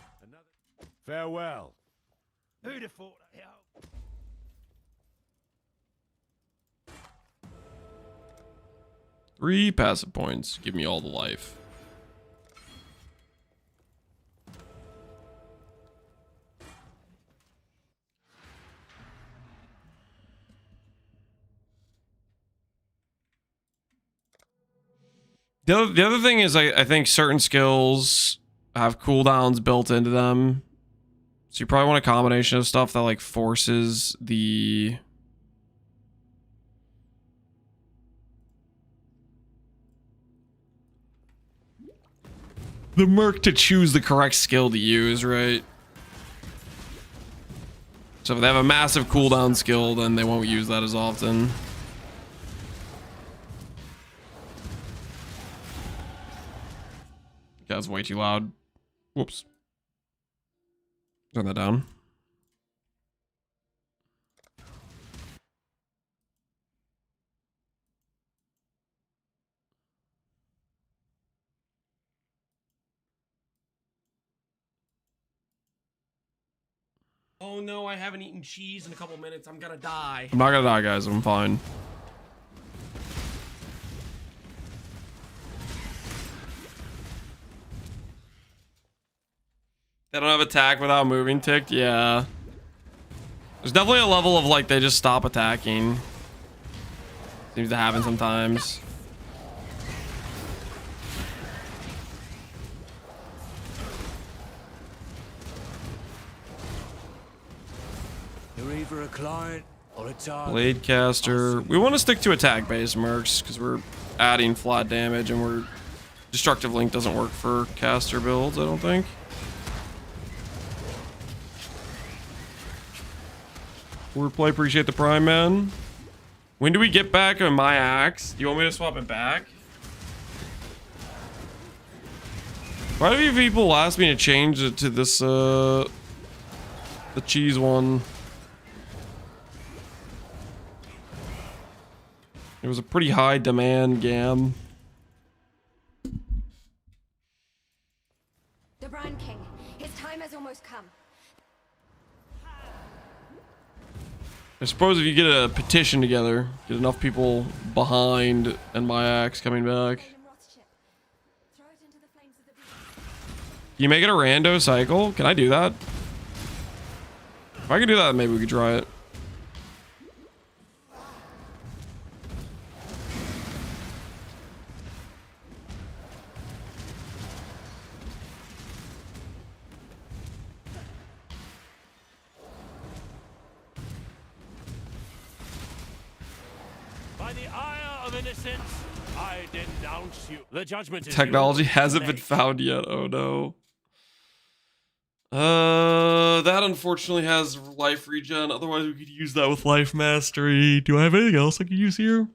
Farewell. Who'd have thought that? 3 passive points. Give me all the life. The other thing is I think certain skills have cooldowns built into them. So you probably want a combination of stuff that like forces the Merc to choose the correct skill to use, right? So if they have a massive cooldown skill, then they won't use that as often. That's way too loud. Whoops. Turn that down. Oh no, I haven't eaten cheese in a couple minutes. I'm gonna die. I'm not gonna die, guys. I'm fine. They don't have attack without moving ticked? Yeah. There's definitely a level of like they just stop attacking. Seems to happen sometimes. You're either a client or a target. Blade caster. We want to stick to attack based mercs because we're adding flat damage and we're destructive link doesn't work for caster builds, I don't think. Wordplay, appreciate the prime, man. When do we get back on my axe? Do you want me to swap it back? Why do people ask me to change it to this the cheese one? It was a pretty high demand gam. The Brand King, his time has almost come. I suppose if you get a petition together, get enough people behind and my axe coming back. You make it a rando cycle? Can I do that? If I can do that, maybe we could try it. By the ire of innocence, I denounce you. The judgment is Technology yours. hasn't been found yet. Oh no. That unfortunately has life regen. Otherwise, we could use that with life mastery. Do I have anything else I could use here?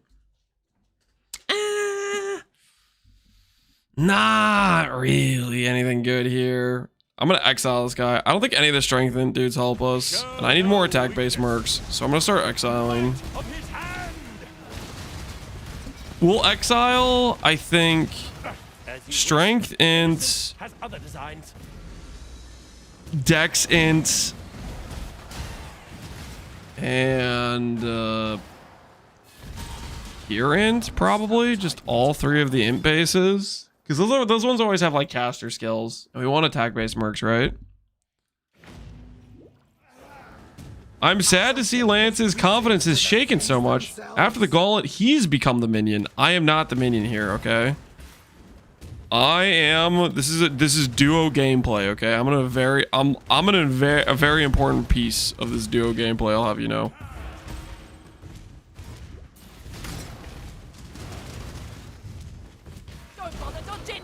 Not really anything good here. I'm gonna exile this guy. I don't think any of the strengthened dudes help us, and I need more attack-based mercs, so I'm gonna start exiling. We'll exile, I think, strength int, has other designs. dex int, and here int, probably. Just all 3 of the int bases. Because those ones always have like caster skills. And we want attack-based mercs, right? I'm sad to see Lance's confidence is shaken so much. After the gauntlet, he's become the minion. I am not the minion here, okay? I am. This is duo gameplay, okay? I'm a very important piece of this duo gameplay. I'll have you know. Don't bother dodging.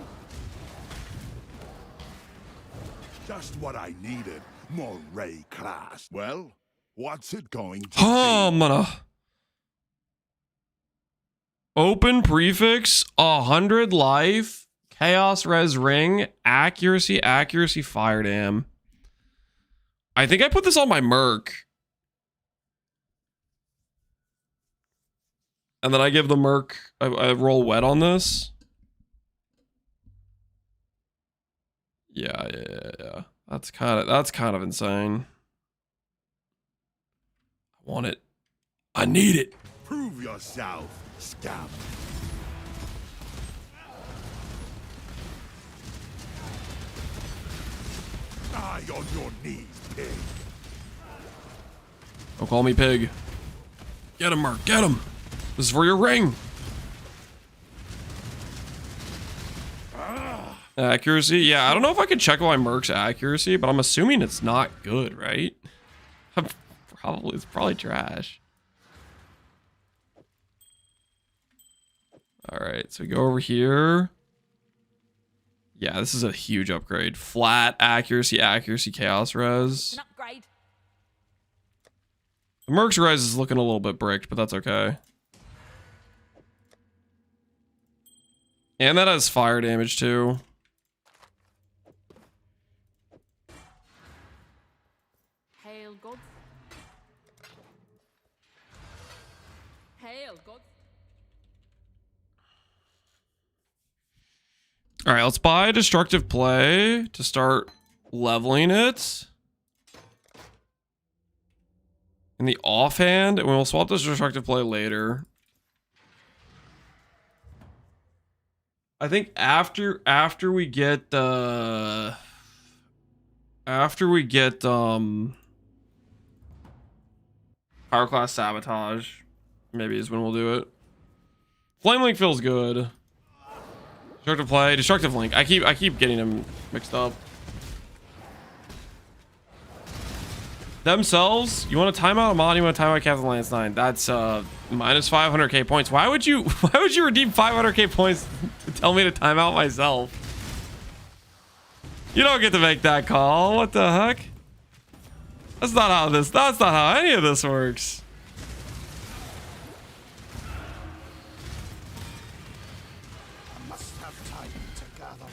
Just what I needed. More Ray class. Well, what's it going to I'm gonna open prefix 100 life. Chaos res ring, accuracy, fire dam. I think I put this on my Merc. And then I give the Merc, I roll wet on this. Yeah. That's kind of insane. I want it. I need it. Prove yourself, scum. Die on your knees, pig. Don't call me pig. Get him, Merc. Get him. This is for your ring. Accuracy. Yeah, I don't know if I could check my Merc's accuracy, but I'm assuming it's not good, right? It's probably trash. All right, so we go over here. Yeah, this is a huge upgrade. Flat accuracy, chaos res. An upgrade. The Merc's res is looking a little bit bricked, but that's okay. And that has fire damage too. Hail God. Hail God. All right, let's buy destructive play to start leveling it. In the offhand, and we'll swap this destructive play later. I think after we get power class sabotage, maybe is when we'll do it. Flame Link feels good. Destructive play, destructive link. I keep getting them mixed up. Themselves, you want to time out Amon, you want to time out Captain Lance 9. That's minus 500k points. Why would you redeem 500k points to tell me to time out myself? You don't get to make that call. What the heck? That's not how any of this works. I must have time to gather.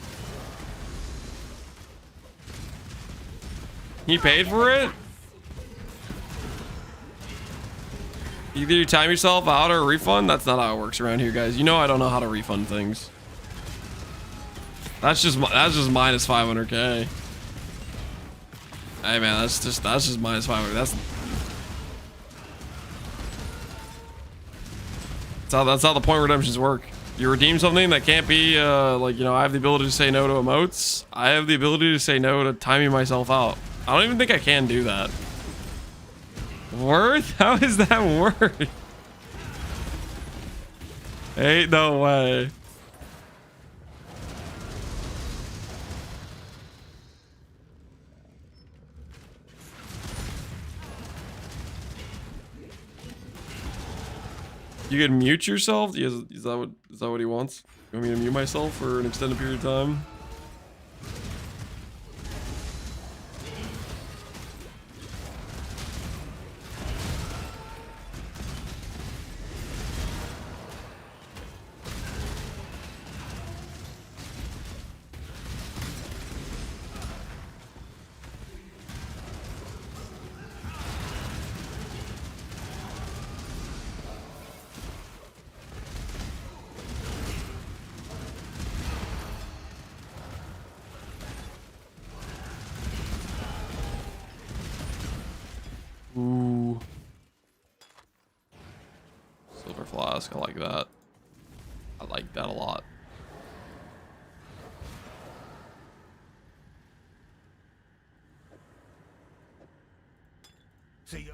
He paid for it? Either you time yourself out or refund. That's not how it works around here, guys. You know I don't know how to refund things. That's just minus 500k. Hey man, that's just minus 500. That's how the point redemptions work. You redeem something that can't be like, you know, I have the ability to say no to emotes. I have the ability to say no to timing myself out. I don't even think I can do that. Worth? How is that worth? Ain't no way. You can mute yourself? Is that what he wants? You want me to mute myself for an extended period of time? Ooh. Silver flask, I like that. I like that a lot. See,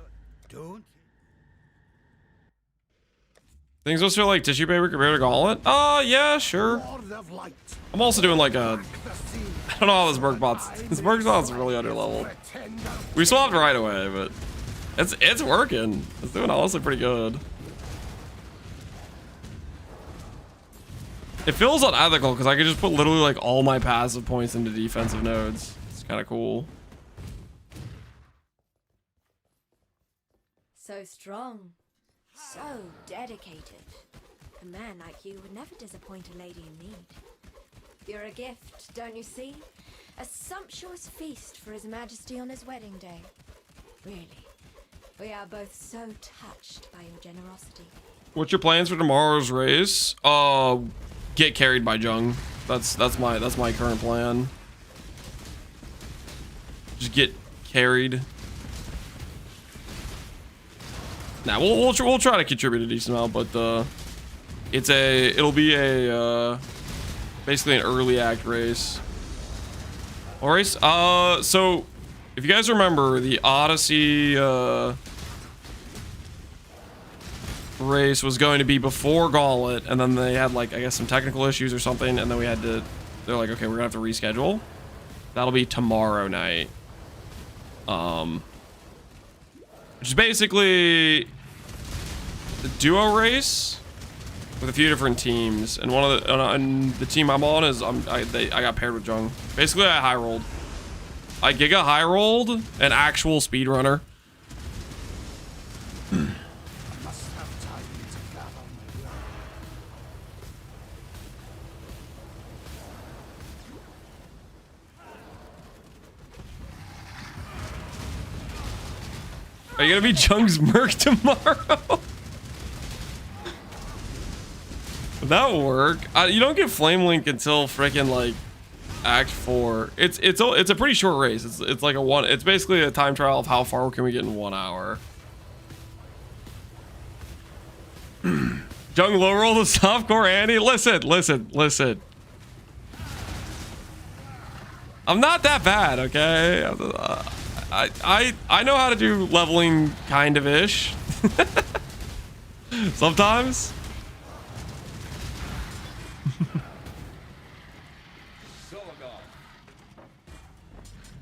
Don't. Things supposed to feel like tissue paper compared to Gauntlet? Yeah, sure. Lord of Light. I'm also doing like a... I don't know how this Merc bot's... This Merc bot's really underleveled. We swapped right away, but... It's working. It's doing honestly pretty good. It feels unethical because I could just put literally like all my passive points into defensive nodes. It's kind of cool. So strong. So dedicated. A man like you would never disappoint a lady in need. You're a gift, don't you see? A sumptuous feast for His Majesty on his wedding day. Really, we are both so touched by your generosity. What's your plans for tomorrow's race? Get carried by Jung. That's my current plan. Just get carried. Nah, we'll try to contribute a decent amount, but it'll be a basically an early act race. All right. So if you guys remember the Odyssey race was going to be before Gauntlet, and then they had like I guess some technical issues or something, and then they're like, okay, we're gonna have to reschedule. That'll be tomorrow night. Which is basically the duo race with a few different teams, and one of the team I'm on is I got paired with Jung. Basically, I high rolled. I giga high rolled an actual speedrunner. Are you gonna be Jung's Merc tomorrow? That'll work. You don't get Flame Link until freaking like Act 4. It's a pretty short race. It's like it's basically a time trial of how far can we get in 1 hour. Jung low roll the softcore Annie. Listen. I'm not that bad, okay? I know how to do leveling kind of ish. Sometimes.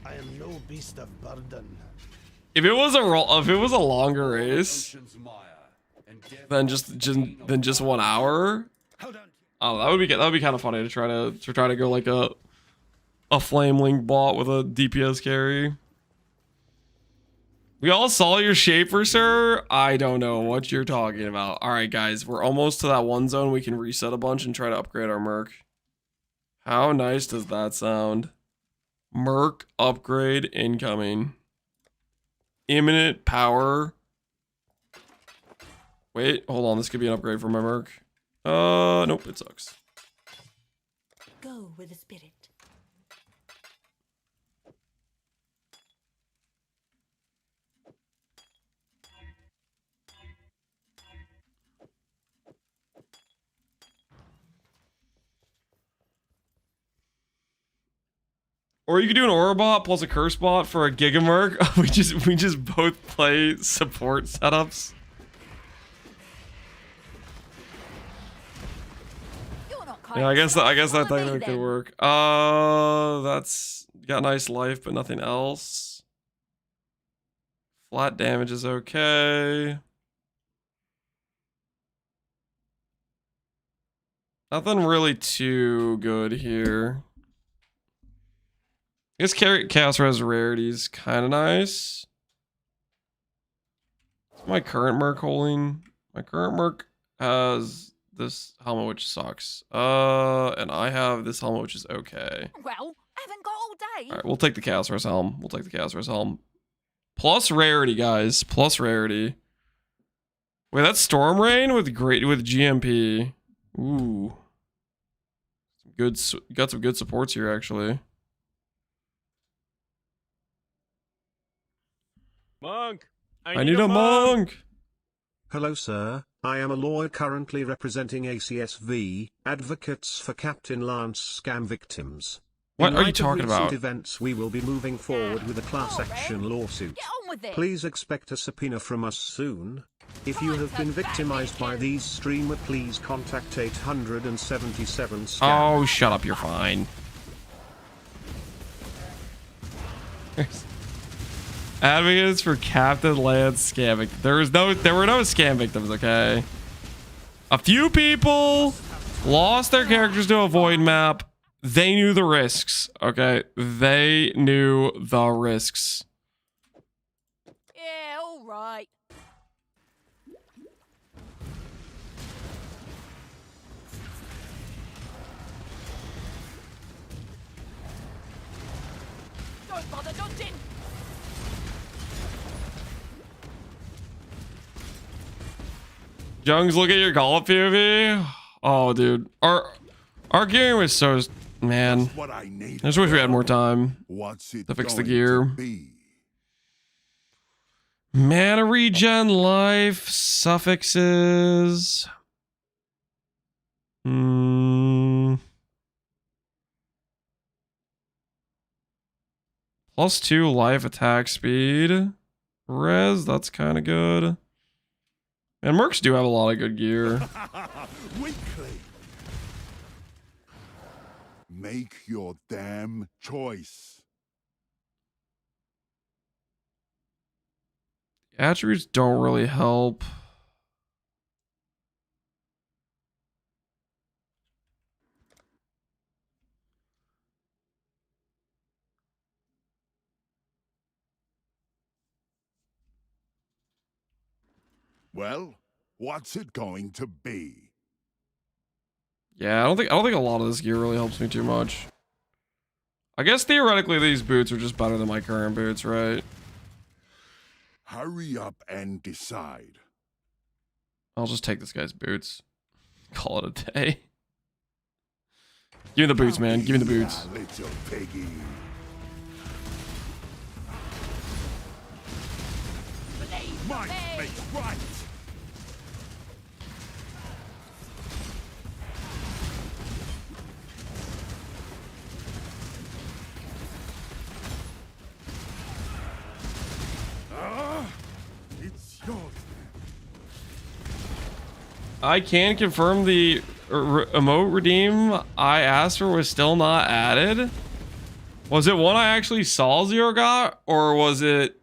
I am no beast of burden. If it was a longer race than just 1 hour, oh, that would be kind of funny to try to go like a Flame Link bot with a DPS carry. We all saw your shaper, sir. I don't know what you're talking about. All right, guys, we're almost to that one zone. We can reset a bunch and try to upgrade our Merc. How nice does that sound? Merc upgrade incoming. Imminent power. Wait, hold on. This could be an upgrade for my Merc. Nope, it sucks. Go with the spirit. Or you could do an Aura bot plus a Curse bot for a Giga Merc. we just both play support setups. Yeah, I guess that technically could work. That's got nice life, but nothing else. Flat damage is okay. Nothing really too good here. I guess Chaos Res rarity is kind of nice. What's my current Merc holding? My current Merc has this helmet, which sucks. And I have this helmet, which is okay. Well, I haven't got all day. All right, we'll take the Chaos Res helm. Plus rarity, guys. Plus rarity. Wait, that's Storm Rain with GMP. Ooh. Got some good supports here, actually. Monk! I need a monk! Hello, sir. I am a lawyer currently representing ACSV, Advocates for Captain Lance scam victims. What In are you light of talking recent about? events, we will be moving forward with a class action lawsuit. Please expect a subpoena from us soon. If you have been victimized by these streamer, please contact 877 scam. Oh, shut up, you're fine. Advocates for Captain Lance scamming. There were no scam victims, okay? A few people lost their characters to a void map. They knew the risks, okay? They knew the risks. Yeah, all right. Don't bother dodging. Jungs, look at your golf POV. Oh, dude. Our gear was so... Man. What I need. I just wish we had more time What's it to fix the going gear. to be? Mana regen, life, suffixes. +2 life attack speed. Res, that's kind of good. And Mercs do have a lot of good gear. Weekly. Make your damn choice. Attributes don't really help. Well, what's it going to be? Yeah, I don't think a lot of this gear really helps me too much. I guess theoretically these boots are just better than my current boots, right? Hurry up and decide. I'll just take this guy's boots. Call it a day. Give me the boots, man. Give me the boots. Little piggy. Might makes right. It's yours. I can confirm the emote redeem I asked for was still not added. Was it one I actually saw Zero got, or was it?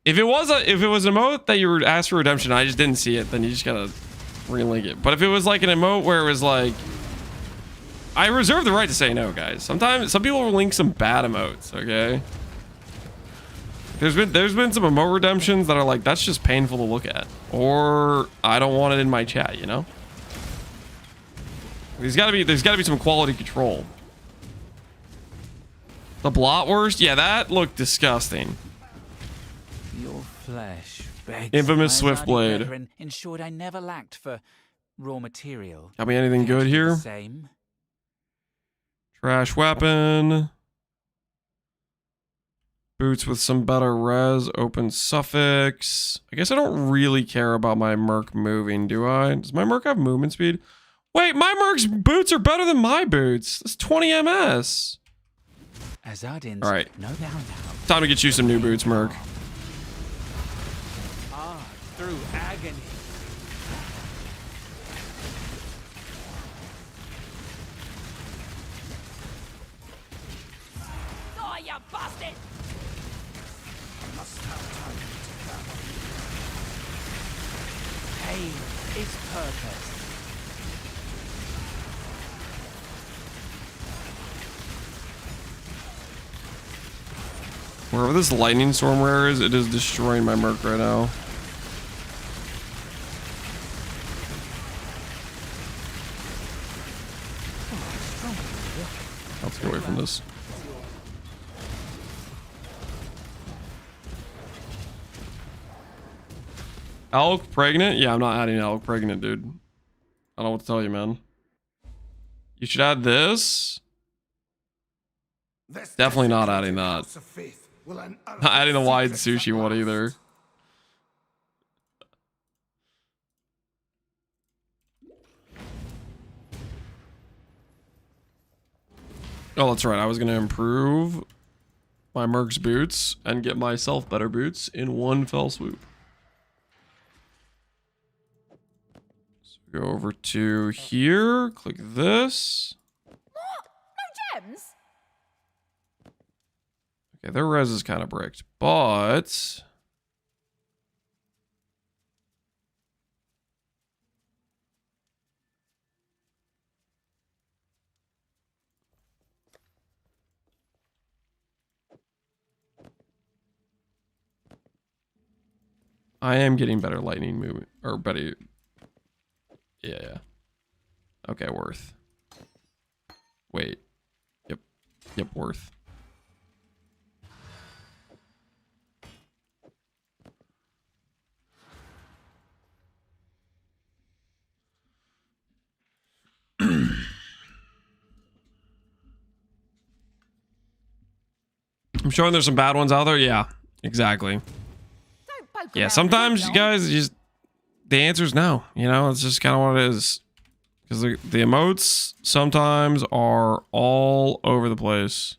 If it was an emote that you were asked for redemption, I just didn't see it. Then you just gotta relink it. But if it was like an emote where it was like, I reserve the right to say no, guys. Sometimes some people will link some bad emotes. Okay. There's been some emote redemptions that are like, that's just painful to look at, or I don't want it in my chat, you know. There's gotta be some quality control. The blotwurst, yeah, that looked disgusting. Your flesh begs. Infamous my Swift bloody Blade. brethren ensured I never lacked for raw material. Got me anything good here? Same. Trash weapon. Boots with some better res. Open suffix. I guess I don't really care about my Merc moving, do I? Does my Merc have movement speed? Wait, my Merc's boots are better than my boots. That's 20 MS. Azadin's All right. no doubt. Time to get you some new boots, Merc. Ah, through agony. Oh, you bastard! Pain is purpose. Wherever this lightning storm rare is, it is destroying my Merc right now. Let's get away from this. Elk pregnant? Yeah, I'm not adding elk pregnant, dude. I don't know what to tell you, man. You should add this. Definitely not adding that. Not adding the wide sushi one either. Oh, that's right. I was going to improve my Merc's boots and get myself better boots in one fell swoop. So go over to here. Click this. What? No gems? Okay, their res is kind of bricked, but... I am getting better lightning movement, or better... Yeah. Okay, worth. Wait. Yep, worth. I'm showing there's some bad ones out there. Yeah, exactly. Yeah, sometimes you guys just the answer is no. You know, it's just kind of what it is. Because the emotes sometimes are all over the place.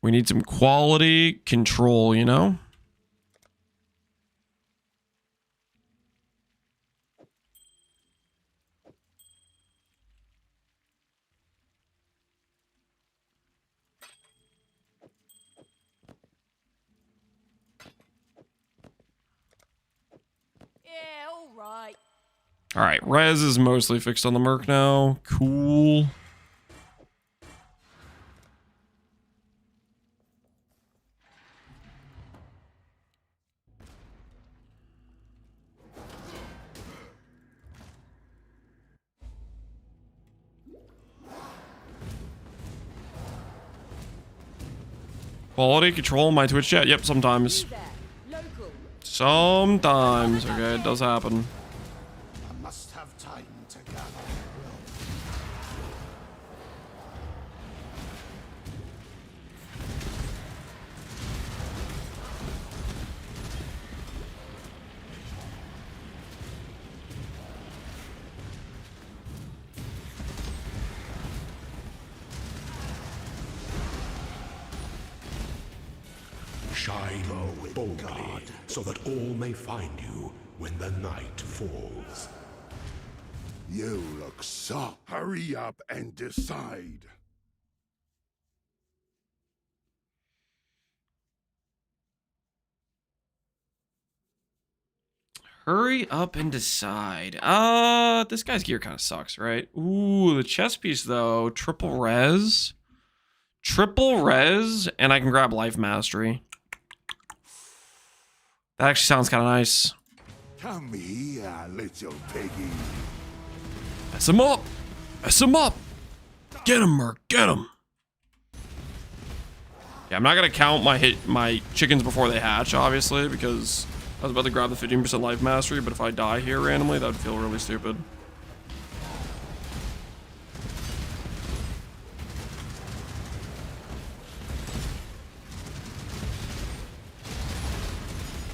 We need some quality control, you know? Yeah, all right. All right, res is mostly fixed on the Merc now. Cool. Quality control my Twitch chat. Yep, sometimes. Sometimes. Okay, it does happen. I must have time to gather. Shine boldly, so that all may find you when the night falls. You look so. Hurry up and decide. Hurry up and decide. This guy's gear kind of sucks, right? Ooh, the chest piece though, triple res. Triple res, and I can grab life mastery. That actually sounds kind of nice. Come here, little piggy. Mess him up. Mess him up. Get him, Merc. Get him. Yeah, I'm not gonna count my chickens before they hatch, obviously, because I was about to grab the 15% life mastery, but if I die here randomly, that would feel really stupid.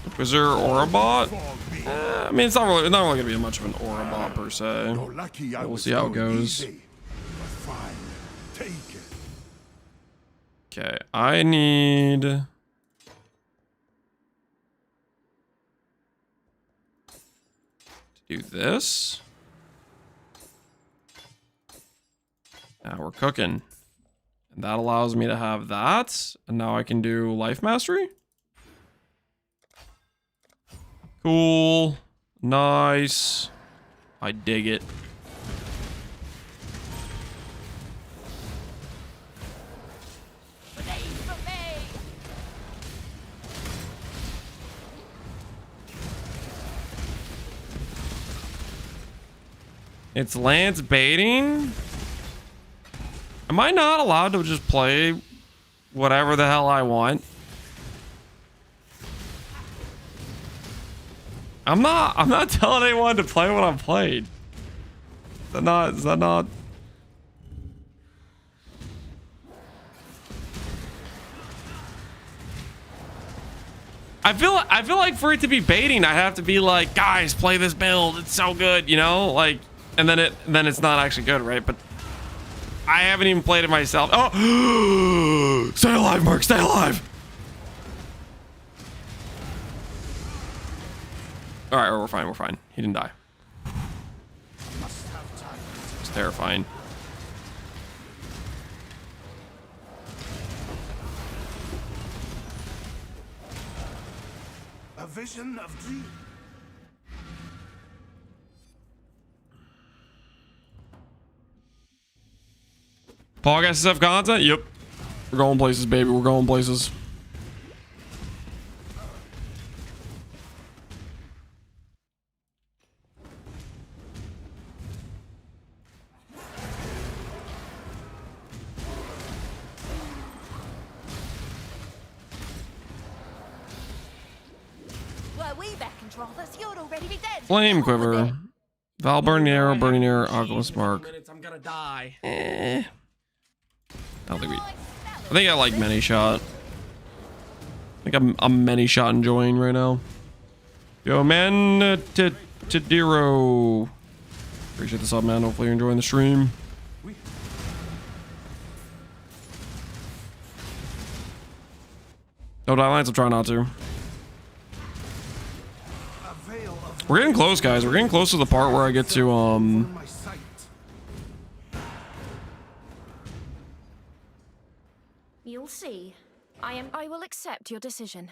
Inquisitor or a bot? I mean, it's not really gonna be much of an aura bot per se. We'll see how it goes. Okay, I need to do this. Now we're cooking. And that allows me to have that. And now I can do life mastery. Cool. Nice. I dig it. It's Lance baiting? Am I not allowed to just play whatever the hell I want? I'm not telling anyone to play what I'm playing. Is that not? I feel like for it to be baiting, I have to be like, guys, play this build. It's so good, you know? Like, and then it's not actually good, right? But I haven't even played it myself. Oh, stay alive, Merc, stay alive. All right, we're fine, we're fine. He didn't die. It's terrifying. A vision of dream. Pog SSF content? Yep. We're going places, baby. We're going places. Were we back controllers? You'd already be dead. Flame Quiver. Val Burning Arrow, Burning Arrow, Oculus Mark. I'm gonna die. I don't think we... I think I like many shot. I think I'm many shot enjoying right now. Yo, man, Tadiro. Appreciate the sub, man. Hopefully you're enjoying the stream. No dielines, I'm trying not to. We're getting close, guys. We're getting close to the part where I get to, You'll see. I will accept your decision.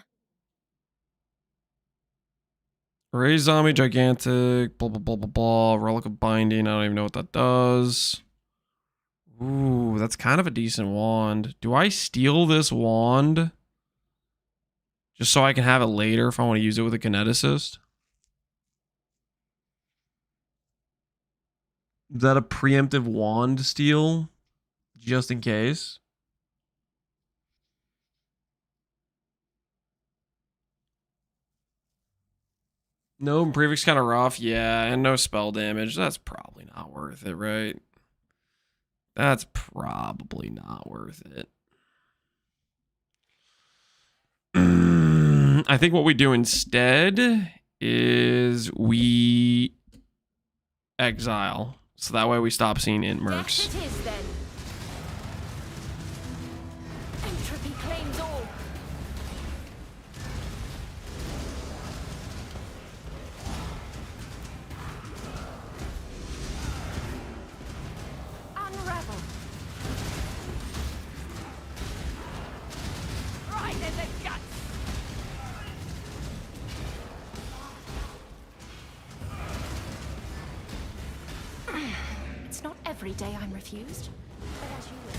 Raise Zombie, Gigantic, blah, blah, blah, blah, blah. Relic of Binding. I don't even know what that does. Ooh, that's kind of a decent wand. Do I steal this wand? Just so I can have it later if I want to use it with a kineticist? Is that a preemptive wand steal? Just in case? No, prefix kind of rough. Yeah, and no spell damage. That's probably not worth it, right? That's probably not worth it. I think what we do instead is we exile. So that way we stop seeing int mercs. Yes, it is then. Entropy claims all. Unravel. Right in the guts. It's not every day I'm refused. But as you wish.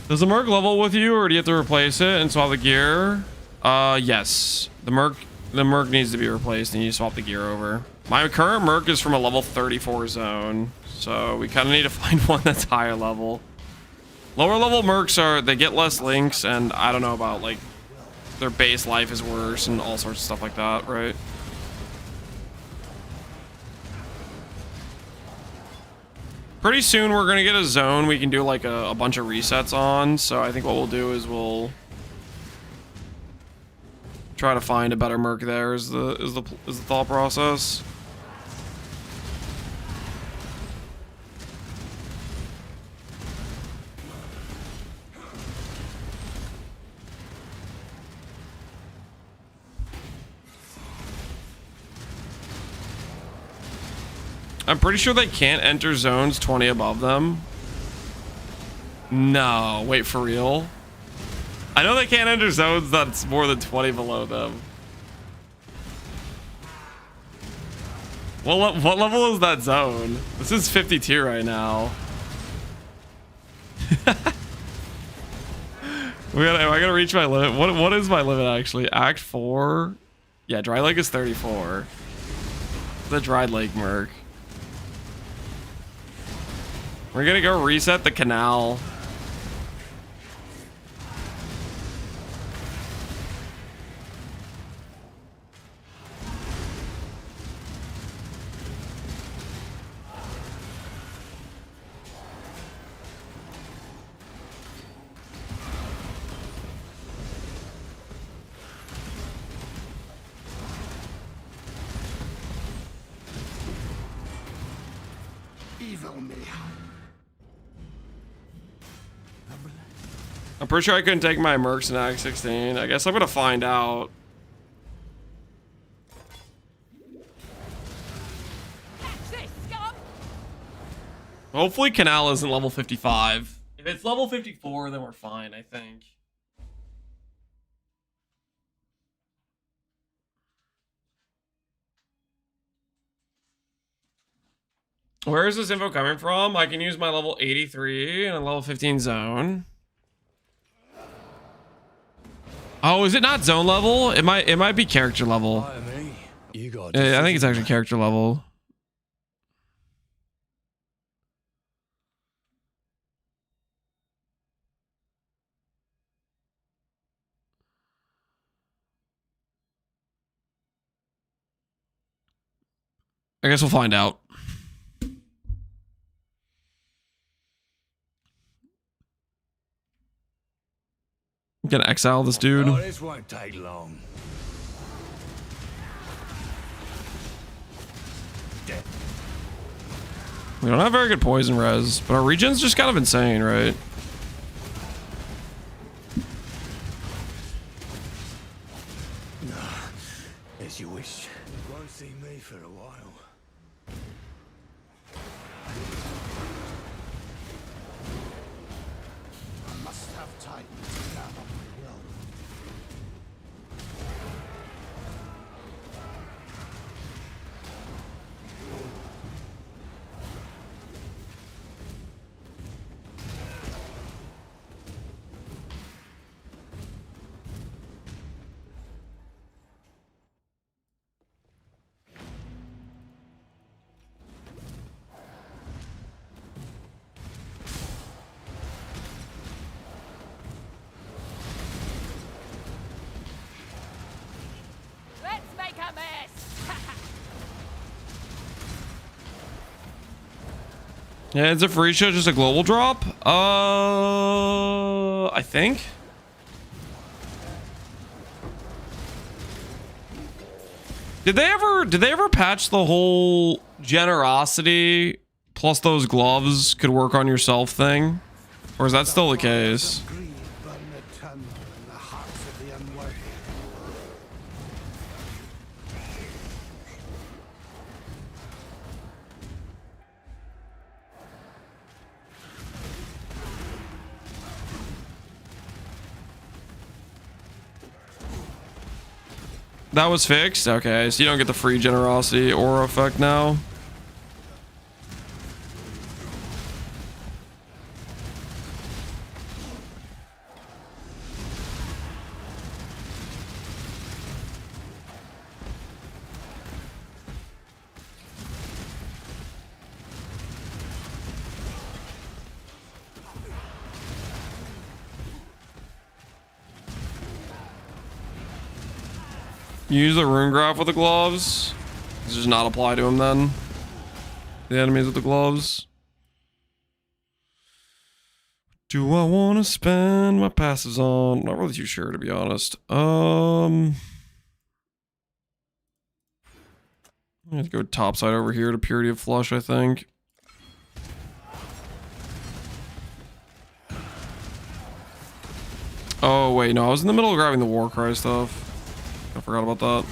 Does the Merc level with you, or do you have to replace it and swap the gear? Yes. The Merc needs to be replaced, and you swap the gear over. My current Merc is from a level 34 zone, so we kind of need to find one that's higher level. Lower level Mercs they get less links, and I don't know about, like, their base life is worse and all sorts of stuff like that, right? Pretty soon we're gonna get a zone we can do like a bunch of resets on, so I think what we'll do is we'll try to find a better Merc there is the thought process. I'm pretty sure they can't enter zones 20 above them. No, wait, for real? I know they can't enter zones that's more than 20 below them. What level is that zone? This is 52 right now. I gotta reach my limit. What is my limit actually? Act 4? Yeah, Dry Lake is 34. The Dried Lake Merc. We're gonna go reset the canal. Show me how. I'm pretty sure I couldn't take my Mercs in Act 16. I guess I'm gonna find out. Hopefully Canal isn't level 55. If it's level 54, then we're fine, I think. Where is this info coming from? I can use my level 83 and a level 15 zone. Oh, is it not zone level? It might be character level. I think it's actually character level. I guess we'll find out. I'm gonna exile this dude. Oh, this won't take long. We don't have very good poison res, but our regen's just kind of insane, right? As you wish. You won't see me for a while. I must have time to gather my will. Let's make a mess. Yeah, is it free show just a global drop? I think. Did they ever patch the whole generosity plus those gloves could work on yourself thing? Or is that still the case? Greed burn eternal in the hearts of the unworthy. That was fixed? Okay, so you don't get the free generosity aura effect now. Use the rune graph with the gloves. Does it just not apply to him then? The enemies with the gloves. Do I want to spend my passives on? Not really too sure, to be honest. I have to go topside over here to Purity of Flush, I think. Oh, wait, no, I was in the middle of grabbing the Warcry stuff. I forgot about that.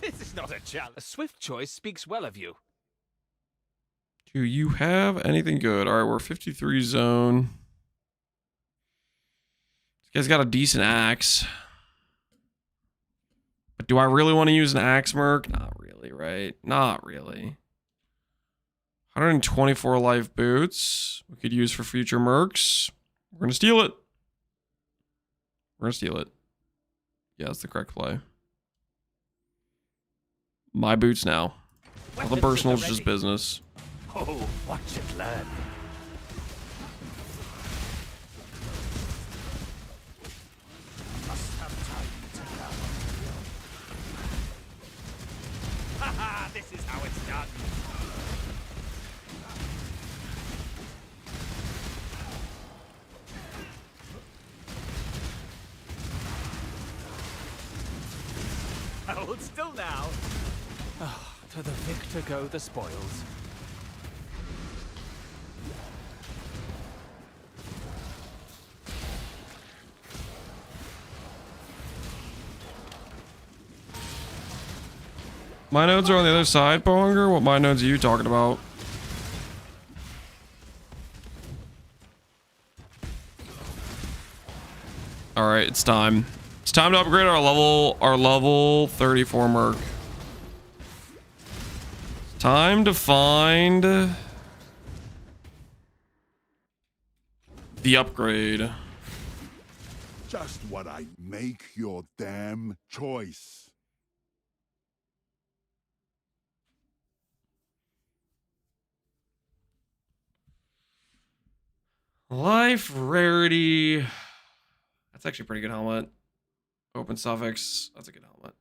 This is not a challenge. A swift choice speaks well of you. Do you have anything good? All right, we're 53 zone. This guy's got a decent axe. But do I really want to use an axe, Merc? Not really, right? Not really. 124 life boots. We could use for future Mercs. We're going to steal it. We're going to steal it. Yeah, that's the correct play. My boots now. All the personal's just business. Oh, watch it learn. Must have time to gather. Haha, this is how it's done. Hold still now. Oh, to the victor go the spoils. My nodes are on the other side, Bohunger. What my nodes are you talking about? Alright, it's time. It's time to upgrade our level 34 Merc. Time to find the upgrade. Just what I make your damn choice. Life rarity. That's actually a pretty good helmet. Open suffix. That's a good helmet.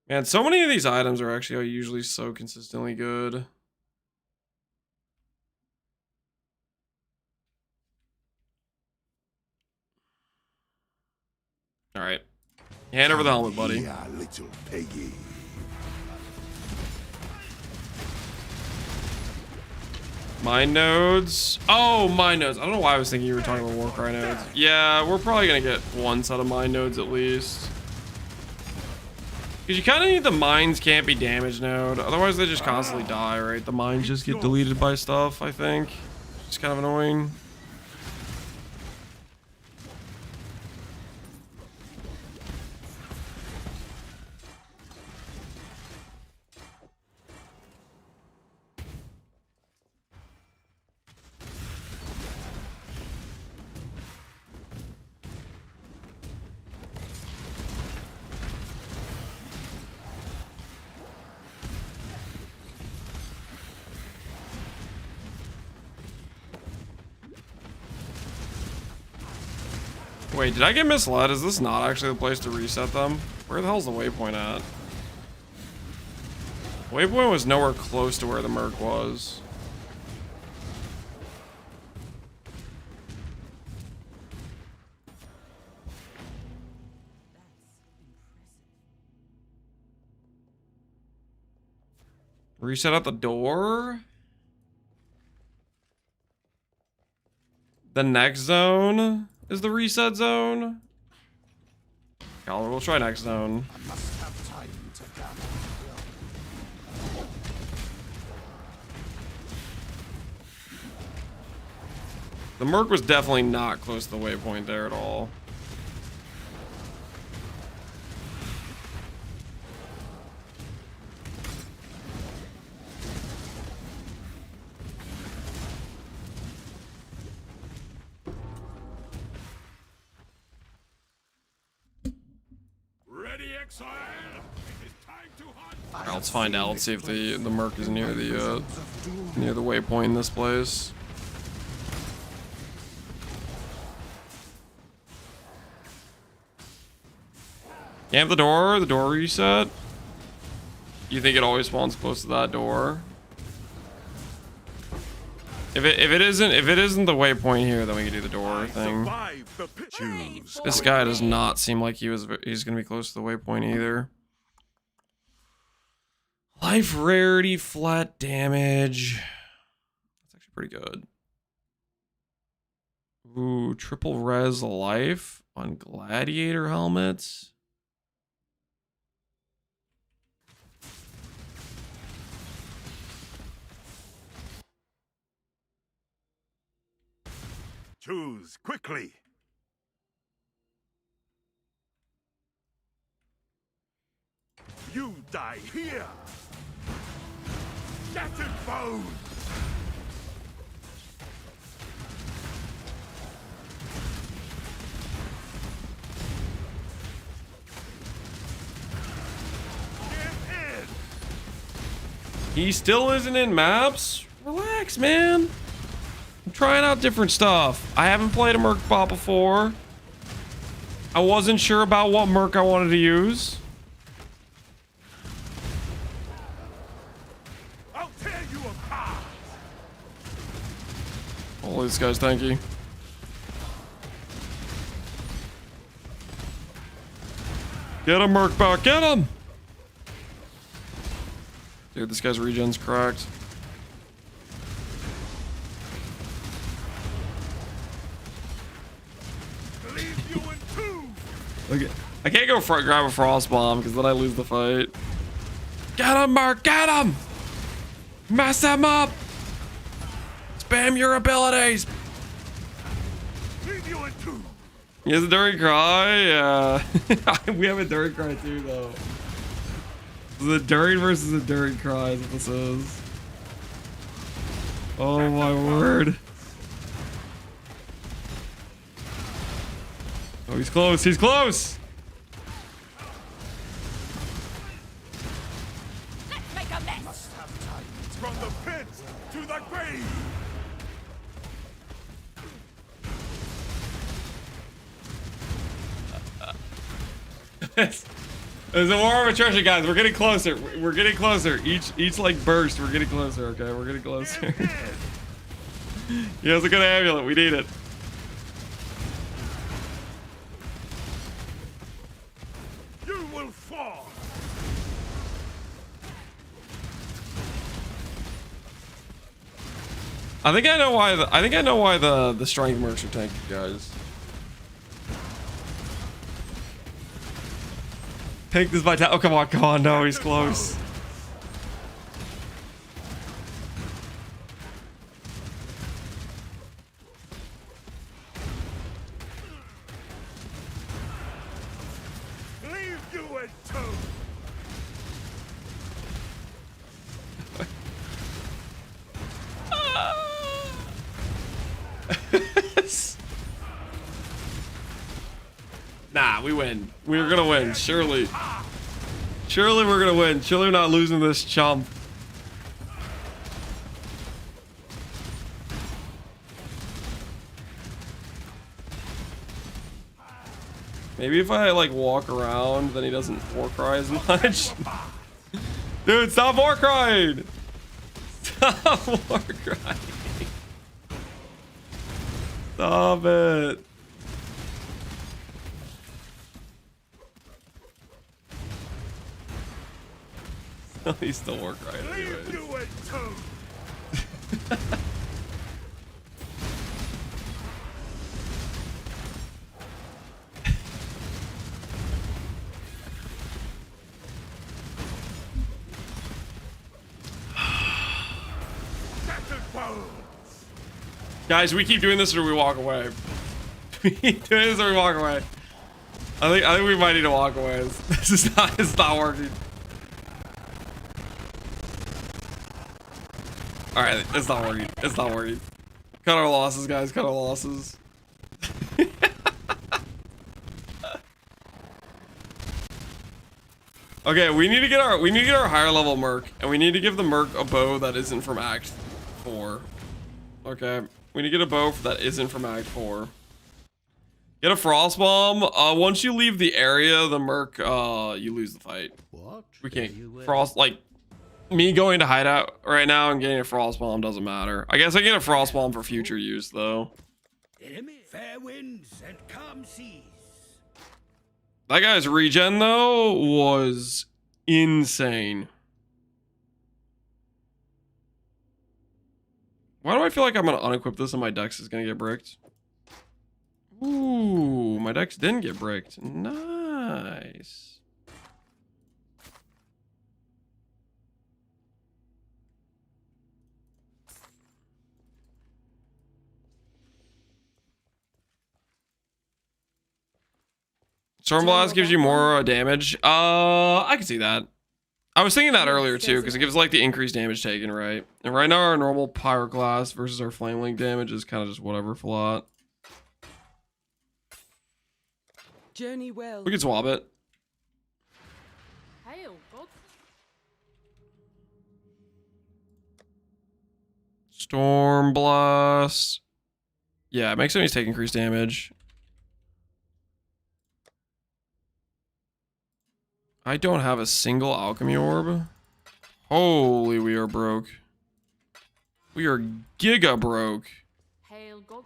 Man, so many of these items are actually usually so consistently good. All right. Hand over the helmet, buddy. Yeah, little piggy. My nodes. Oh, my nodes. I don't know why I was thinking you were talking about Warcry nodes. Yeah, we're probably going to get one set of my nodes at least. Because you kind of need the mines can't be damaged node. Otherwise, they just constantly die, right? The mines just get deleted by stuff, I think. It's kind of annoying. Wait, did I get misled? Is this not actually the place to reset them? Where the hell's the waypoint at? Waypoint was nowhere close to where the Merc was. Reset at the door? The next zone is the reset zone? Collar, we'll try next zone. I must have time to gather. The Merc was definitely not close to the waypoint there at all. Exile. It is time to hunt. Alright, let's find out. Let's see if the Merc is near the waypoint in this place. Camp the door reset. You think it always spawns close to that door? If it isn't the waypoint here, then we can do the door thing. This guy does not seem like he's gonna be close to the waypoint either. Life rarity, flat damage. That's actually pretty good. Ooh, triple res life on gladiator helmets. Choose quickly. You die here. Shattered bones. Give He still isn't in maps? Relax, man. I'm trying out different stuff. I haven't played a Merc bot before. I wasn't sure about what Merc I wanted to use. I'll tear you apart. All these guys, thank you. Get him, Merc bot, get him! Dude, this guy's regen's cracked. Okay. I can't go grab a frost bomb because then I lose the fight. Get him, Merc! Get him! Mess him up! Spam your abilities! He has a Dury Cry? Yeah. We have a Dury Cry too, though. This is a Dury versus a Dury Cry is what this is. Oh my word. Oh, he's close. He's close. Let's make a mess. Must have time. From the pit to the grave. There's a war of attrition, guys. We're getting closer. We're getting closer. Each like burst, we're getting closer. Okay, we're getting closer. He has a good amulet. We need it. You will fall. I think I know why. The strength mercs are tanky, guys. Take this vitality. Oh, come on, come on. No, he's close. Leave you in two. Nah, we win. We're gonna win, surely. Surely we're gonna win. Surely we're not losing this chump. Maybe if I like walk around, then he doesn't war cry as much. Dude, stop war crying! Stop war crying! Stop it! He's still war crying anyways. Leave you in two. Guys, we keep doing this or we walk away. We keep doing this or we walk away. I think we might need to walk away. It's not working. Alright, it's not working. It's not working. Cut our losses, guys. Cut our losses. Okay, we need to get our higher level Merc, and we need to give the Merc a bow that isn't from Act 4. Okay. We need to get a bow that isn't from Act 4. Get a Frost Bomb. Once you leave the area, the Merc, you lose the fight. What? We can't Frost, like, me going to hideout right now and getting a Frost Bomb doesn't matter. I guess I get a Frost Bomb for future use, though. Fair winds and calm seas. That guy's regen, though, was insane. Why do I feel like I'm gonna unequip this and my Dex is gonna get bricked? Ooh, my Dex didn't get bricked. Nice. Stormblast gives you more damage. I can see that. I was thinking that earlier too, because it gives like the increased damage taken, right? And right now our normal Pyroclast versus our Flame Link damage is kind of just whatever for a lot. Journey well. We can swap it. Hail, God. Storm Blast. Yeah, it makes enemies take increased damage. I don't have a single alchemy orb. Holy, we are broke. We are giga broke. Hail God.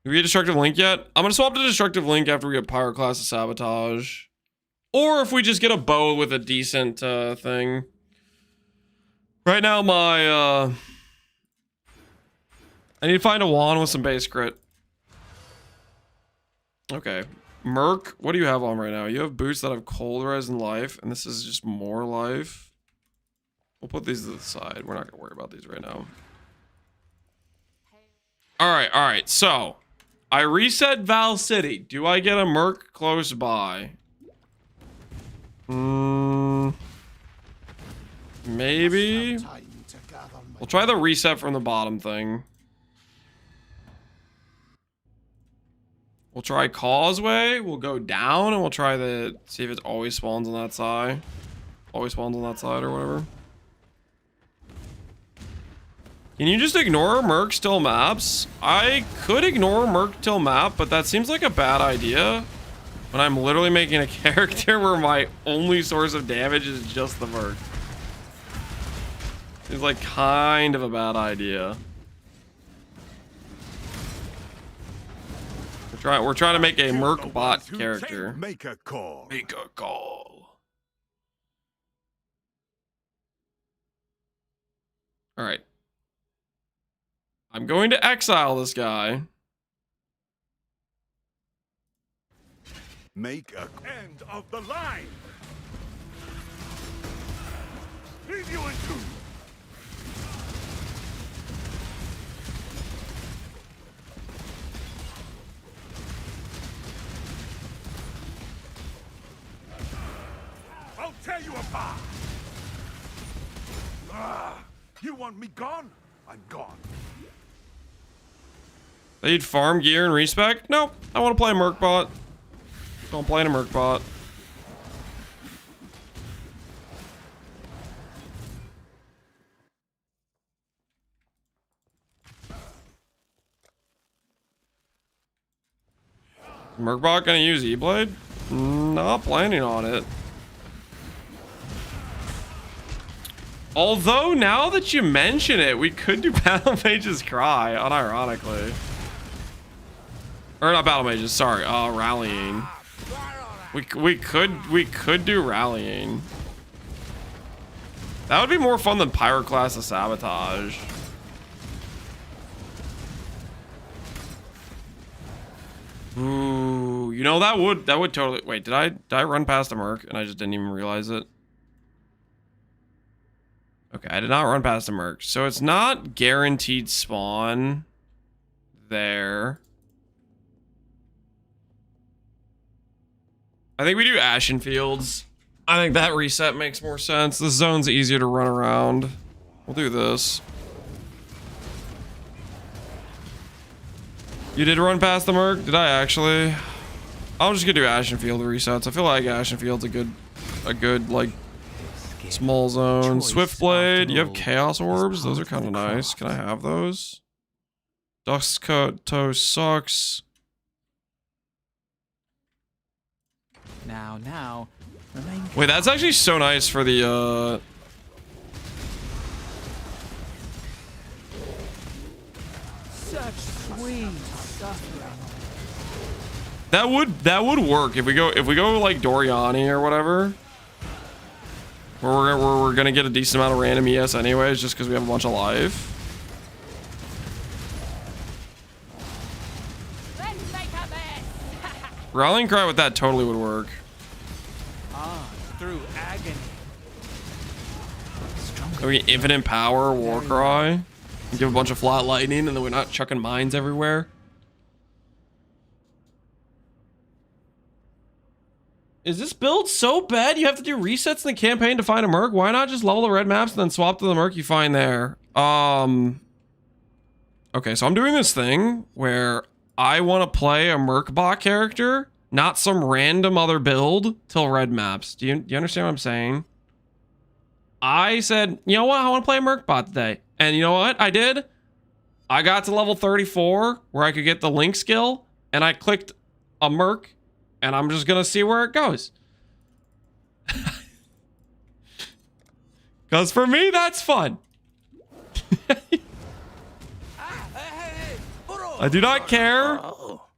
Do we get Destructive Link yet? I'm gonna swap to Destructive Link after we get Pyroclast of Sabotage. Or if we just get a bow with a decent thing. Right now, my I need to find a wand with some base crit. Okay. Merc, what do you have on right now? You have boots that have cold res and life, and this is just more life. We'll put these to the side. We're not gonna worry about these right now. Alright, so I reset Val City. Do I get a Merc close by? Maybe. We'll try the reset from the bottom thing. We'll try Causeway. We'll go down and we'll try the see if it always spawns on that side. Always spawns on that side or whatever. Can you just ignore Merc till maps? I could ignore Merc till map, but that seems like a bad idea. When I'm literally making a character where my only source of damage is just the Merc. Seems like kind of a bad idea. We're trying to make a Merc bot character. Make a call. Make a call. All right. I'm going to exile this guy. Make a End of the line. Leave you in two. I'll tear you apart. You want me gone? I'm gone. They need farm gear and respec? Nope. I want to play a Merc bot. Don't play in a Merc bot. Merc bot gonna use E-Blade? Not planning on it. Although, now that you mention it, we could do Battle Mage's Cry, unironically. Or not Battle Mage's, sorry, Rallying. We could do Rallying. That would be more fun than Pyroclast of Sabotage. Ooh, you know, that would totally... Wait, did I run past a Merc and I just didn't even realize it? Okay, I did not run past a Merc. So it's not guaranteed spawn there. I think we do Ashen Fields. I think that reset makes more sense. This zone's easier to run around. We'll do this. You did run past the Merc? Did I actually? I'm just gonna do Ashen Field resets. I feel like Ashen Field's a good like small zone. Swiftblade, you have Chaos Orbs. Those are kind of nice. Can I have those? Dusk Toe sucks. Now, remain. Wait, that's actually so nice for the Such sweet suffering. That would work if we go like Doriani or whatever. Where we're gonna get a decent amount of random ES anyways, just because we have a bunch of life. Rallying Cry with that totally would work. Through agony. We get infinite power, War Cry. Give a bunch of flat lightning, and then we're not chucking mines everywhere. Is this build so bad you have to do resets in the campaign to find a Merc? Why not just level the red maps and then swap to the Merc you find there? Okay, so I'm doing this thing where I want to play a Merc bot character, not some random other build till red maps. Do you understand what I'm saying? I said, you know what? I want to play a Merc bot today. And you know what I did? I got to level 34 where I could get the Link skill, and I clicked a Merc, and I'm just going to see where it goes. Because for me, that's fun. I do not care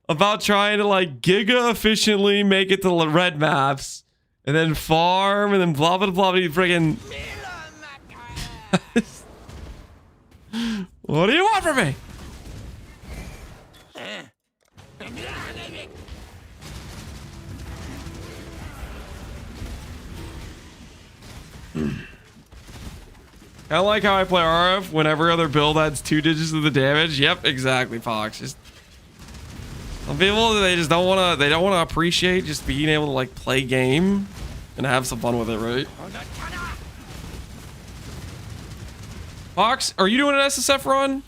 about trying to like giga efficiently make it to the red maps and then farm and then blah blah blah friggin'. What do you want from me? I like how I play RF when every other build adds 2 digits of the damage. Yep, exactly, Fox. Just some people, they just don't want to appreciate just being able to like play game and have some fun with it, right? Fox, are you doing an SSF run?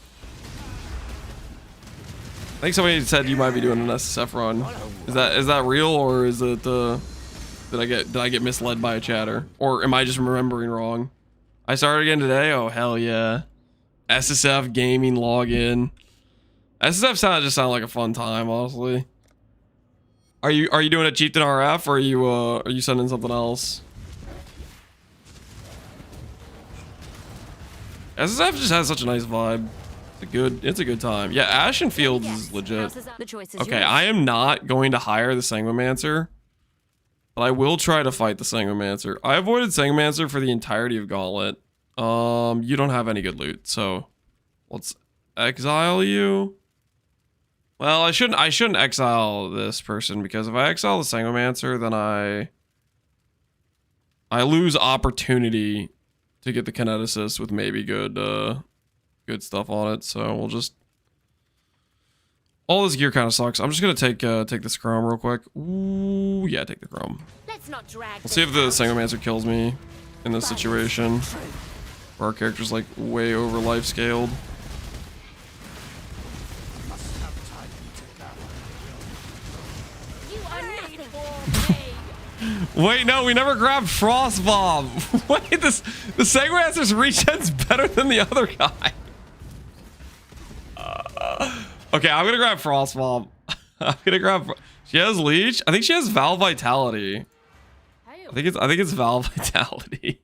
I think somebody said you might be doing an SSF run. Is that real, or is it did I get misled by a chatter, or am I just remembering wrong? I started again today. Oh hell yeah! SSF gaming login. SSF just sound like a fun time, honestly. Are you doing a Chieftain RF, or are you sending something else? SSF just has such a nice vibe. It's a good time. Yeah, Ashen Fields is legit. Okay, I am not going to hire the Sanguimancer, but I will try to fight the Sanguimancer. I avoided Sanguimancer for the entirety of Gauntlet. You don't have any good loot, so let's exile you. Well, I shouldn't exile this person, because if I exile the Sanguimancer, then I lose opportunity to get the Kineticist with maybe good stuff on it. So we'll just, all this gear kind of sucks. I'm just gonna take this Chrome real quick. Ooh, yeah, take the Chrome. Let's not drag. Let's see if the Sanguimancer kills me in this situation, where our character's like way over life scaled. Wait, no, we never grabbed Frost Bomb. Wait, the Sanguimancer's regen's better than the other guy. Okay, I'm gonna grab Frost Bomb. I'm gonna grab. She has Leech. I think she has Val Vitality. I think it's Val Vitality.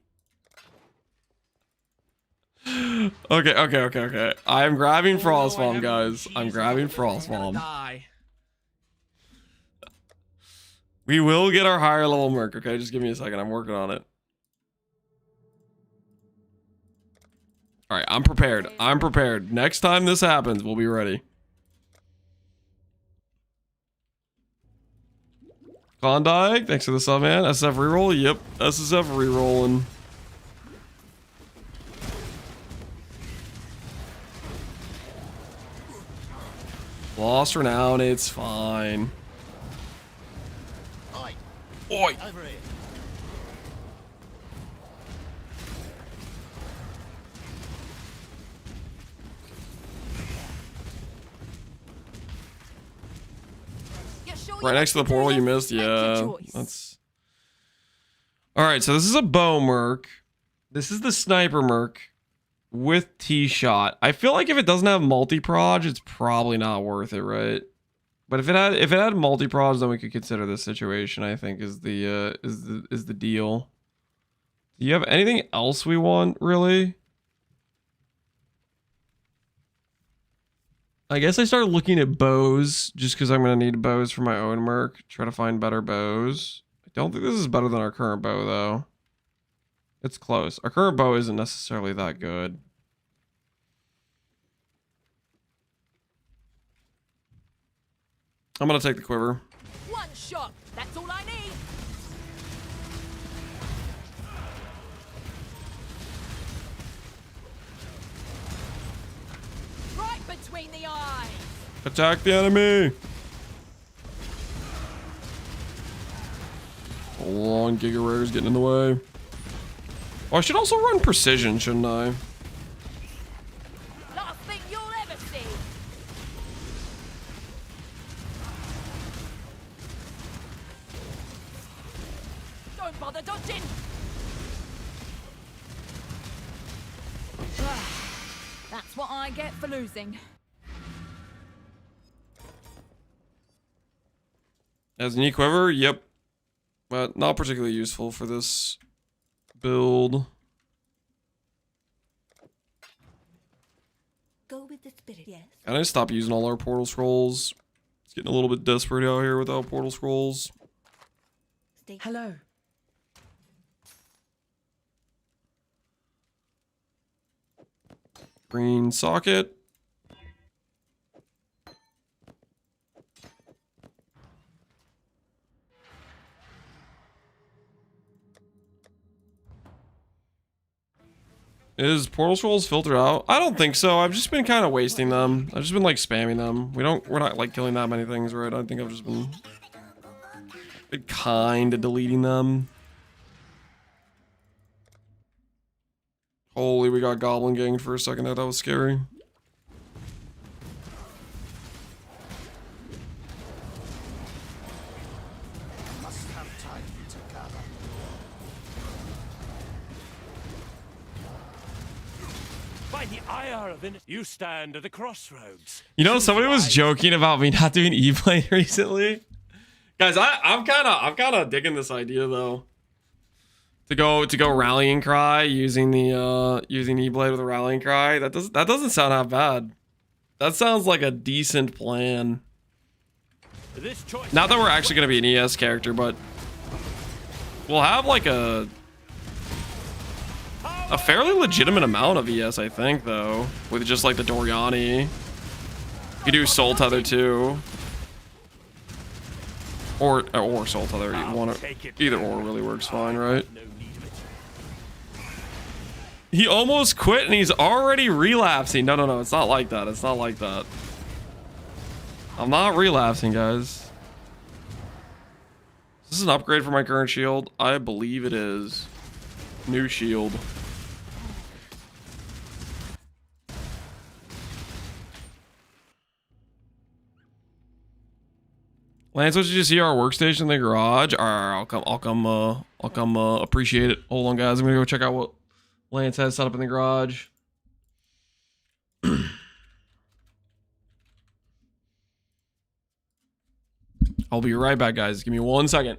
Okay. I'm grabbing Frost Bomb, guys. I'm grabbing Frost Bomb. We will get our higher level Merc, okay? Just give me a second. I'm working on it. All right, I'm prepared. I'm prepared. Next time this happens, we'll be ready. Klondike, thanks for the sub, man. SSF reroll? Yep, SSF rerolling. Lost Renown, it's fine. Oi! Over here. Right next to the portal you missed? Yeah, that's... Alright, so this is a bow Merc. This is the sniper Merc with T-Shot. I feel like if it doesn't have multi-proj, it's probably not worth it, right? But if it had multi-proj, then we could consider this situation, I think, is the deal. Do you have anything else we want, really? I guess I start looking at bows just because I'm going to need bows for my own Merc. Try to find better bows. I don't think this is better than our current bow, though. It's close. Our current bow isn't necessarily that good. I'm going to take the quiver. One shot. That's all I need. Right between the eyes. Attack the enemy! Hold on, Giga Rare's getting in the way. Oh, I should also run precision, shouldn't I? Last thing you'll ever see. Don't bother dodging! That's what I get for losing. As an quiver, yep. But not particularly useful for this build. Go with the spirit, yes. Can I stop using all our portal scrolls? It's getting a little bit desperate out here without portal scrolls. Hello. Green socket. Is portal scrolls filtered out? I don't think so. I've just been kind of wasting them. I've just been like spamming them. We're not like killing that many things, right? I think I've just been kind of deleting them. Holy, we got goblin ganged for a second there. That was scary. Must have time to gather. By the ire of innocence, you stand at a crossroads. You know, somebody was joking about me not doing E-Blade recently. Guys, I'm kind of digging this idea though. To go rallying cry using the using E-Blade with a rallying cry. That doesn't sound half bad. That sounds like a decent plan. Not that we're actually gonna be an ES character, but we'll have like a fairly legitimate amount of ES, I think, though, with just like the Doriani. You do Soul Tether too, or Soul Tether. Either or really works fine, right? He almost quit and he's already relapsing. No, it's not like that. It's not like that. I'm not relapsing, guys. Is this an upgrade for my current shield? I believe it is. New shield. Lance, what did you see our workstation in the garage? I'll come appreciate it. Hold on, guys. I'm gonna go check out what Lance has set up in the garage. I'll be right back, guys. Give me 1 second.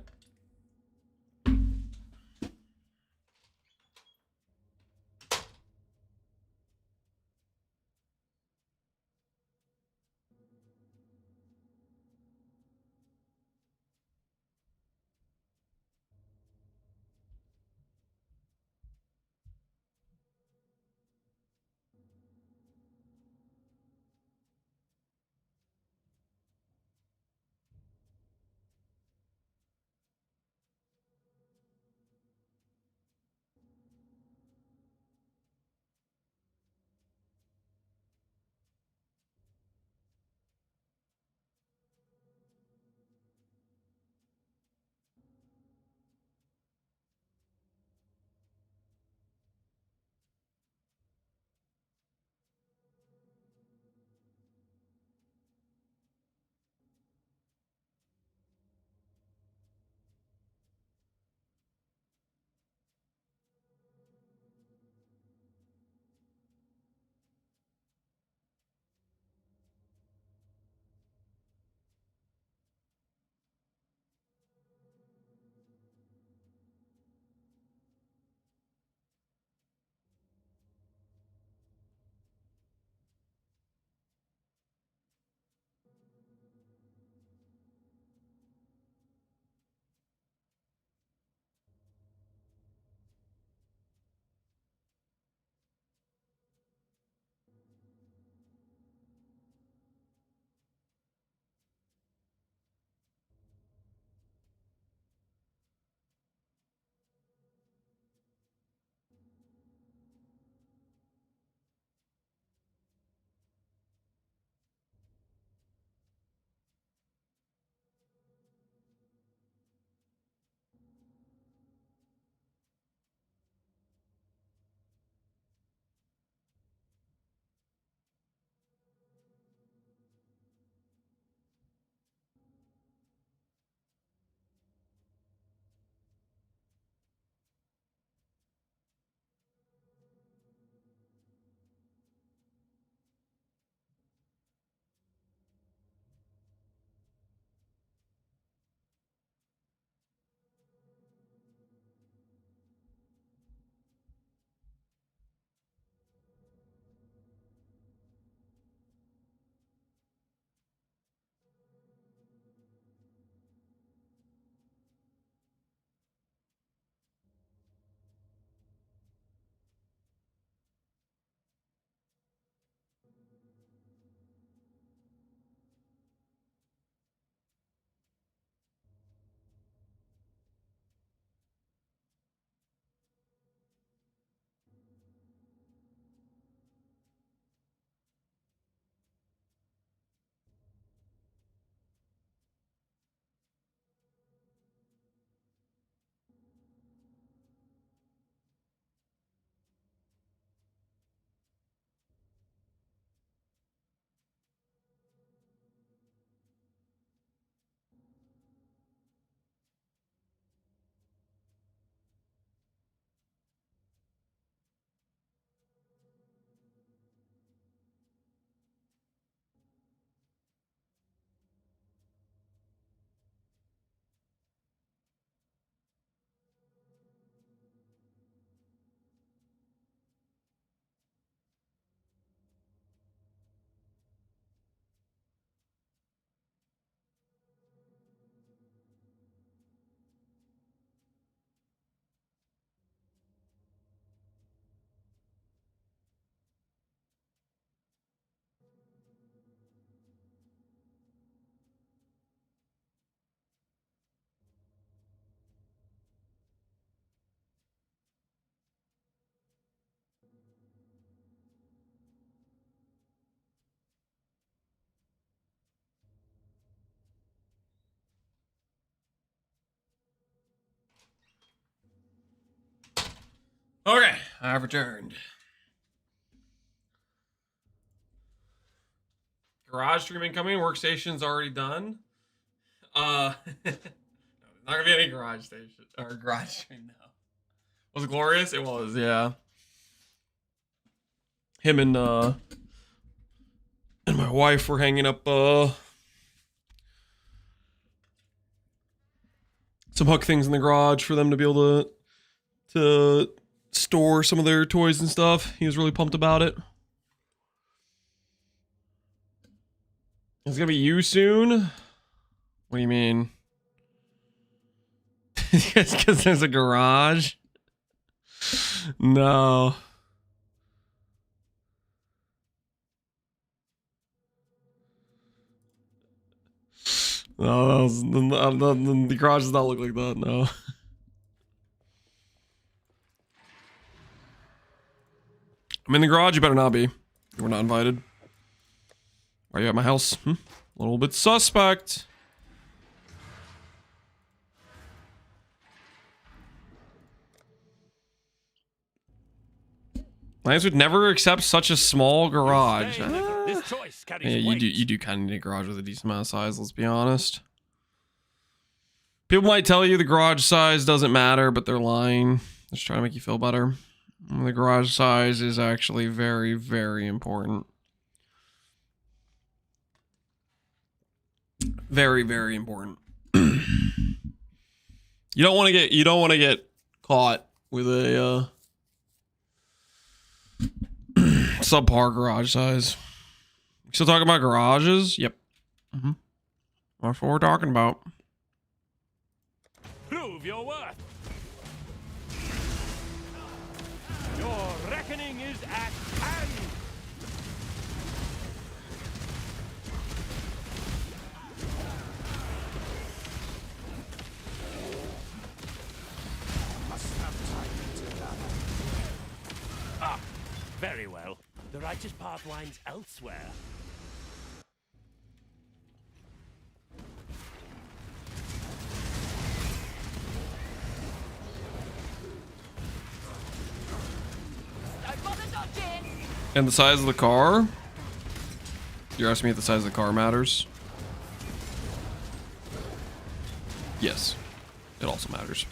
Okay, I've returned. Garage stream incoming. Workstation's already done. Not gonna be any garage station or garage stream now. Was it glorious? It was, yeah. Him and my wife were hanging up some hook things in the garage for them to be able to store some of their toys and stuff. He was really pumped about it. It's gonna be you soon? What do you mean? Because there's a garage? No. No, the garage does not look like that, no. I'm in the garage, you better not be. We're not invited. Are you at my house? A little bit suspect. Lions would never accept such a small garage. This choice carries Yeah, you do kind of need a garage with a decent amount of size, let's be honest. People might tell you the garage size doesn't matter, but they're lying. They're just trying to make you feel better. The garage size is actually very, very important. Very, very important. You don't want to get caught with a subpar garage size. Still talking about garages? Yep. That's what we're talking about. Prove your worth. Your reckoning is at hand. Must have time to gather. Ah, very well. The righteous path winds elsewhere. Don't bother dodging. And the size of the car? You're asking me if the size of the car matters? Yes. It also matters.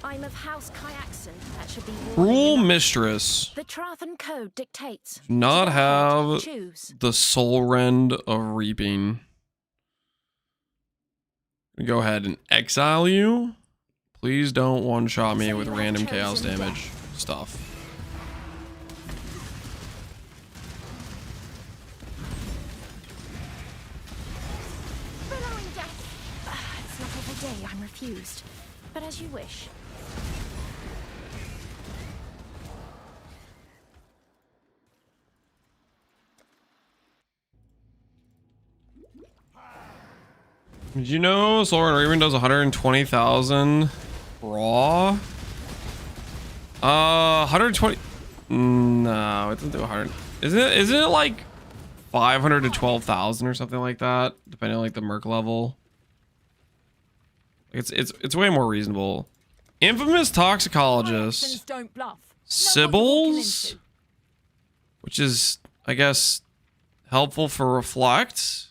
I'm of House Kyaxon. That should be Rule Mistress. The Trathan Code dictates. Not have Choose. the soul rend of reaping. Go ahead and exile you. Please don't one-shot me with random chaos damage stuff. Billowing death. It's not every day I'm refused, but as you wish. Did you know Solar and Raven does 120,000 raw? 120. No, it doesn't do 100. Isn't it like 500 to 12,000 or something like that, depending on like the Merc level? It's way more reasonable. Infamous Toxicologist. Don't bluff. Sibbles, which is, I guess, helpful for Reflect.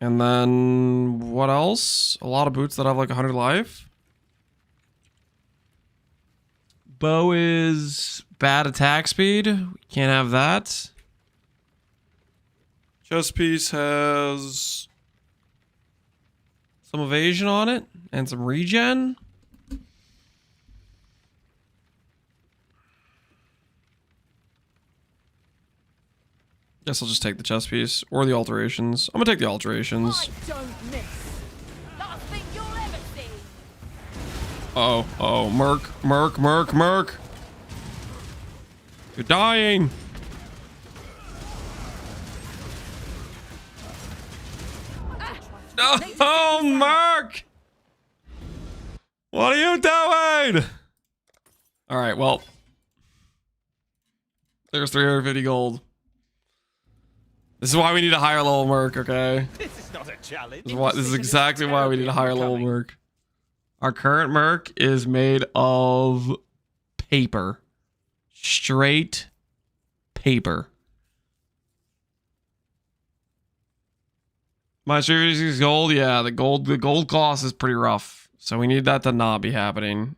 And then what else? A lot of boots that have like 100 life. Bow is bad attack speed. We can't have that. Chest piece has some evasion on it and some regen. Guess I'll just take the chest piece or the alterations. I'm gonna take the alterations. Don't miss. Last thing you'll ever see. Oh, Merc. You're dying. Oh, Merc! What are you doing? All right, well, there's 350 gold. This is why we need a higher level Merc, okay? This is not a challenge. This is exactly why we need a higher level Merc. Our current Merc is made of paper. Straight paper. My series is gold. Yeah, the gold cost is pretty rough. So we need that to not be happening.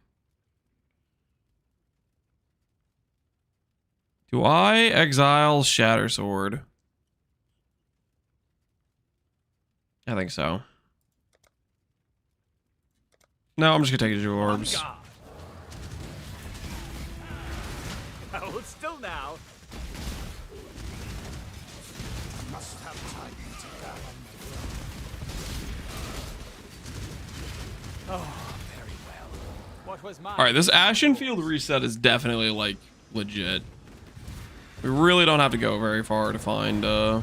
Do I exile Shatter Sword? I think so. No, I'm just gonna take it to orbs. Hold still now. Must have time to gather. Oh, very well. What was mine? All right, this Ashen Field reset is definitely like legit. We really don't have to go very far to find the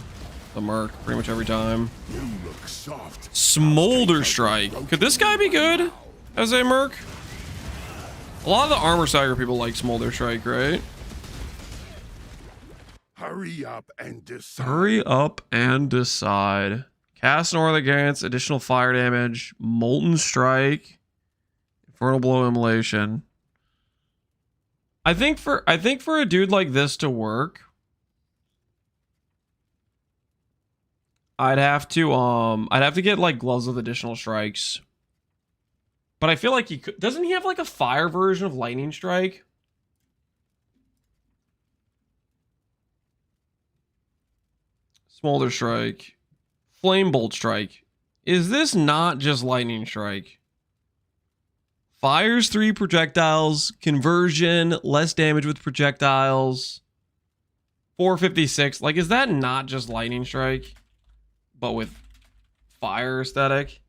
Merc pretty much every time. You look soft. Smolder Strike. Could this guy be good as a Merc? A lot of the Armor Saga people like Smolder Strike, right? Hurry up and decide. Hurry up and decide. Cast Northern Gance, additional fire damage, Molten Strike, Infernal Blow Immolation. I think for a dude like this to work, I'd have to get like Gloves with additional strikes. But I feel like he could, doesn't he have like a fire version of Lightning Strike? Smolder Strike, Flame Bolt Strike. Is this not just Lightning Strike? Fires 3 projectiles, conversion, less damage with projectiles, 456. Like, is that not just Lightning Strike, but with fire aesthetic?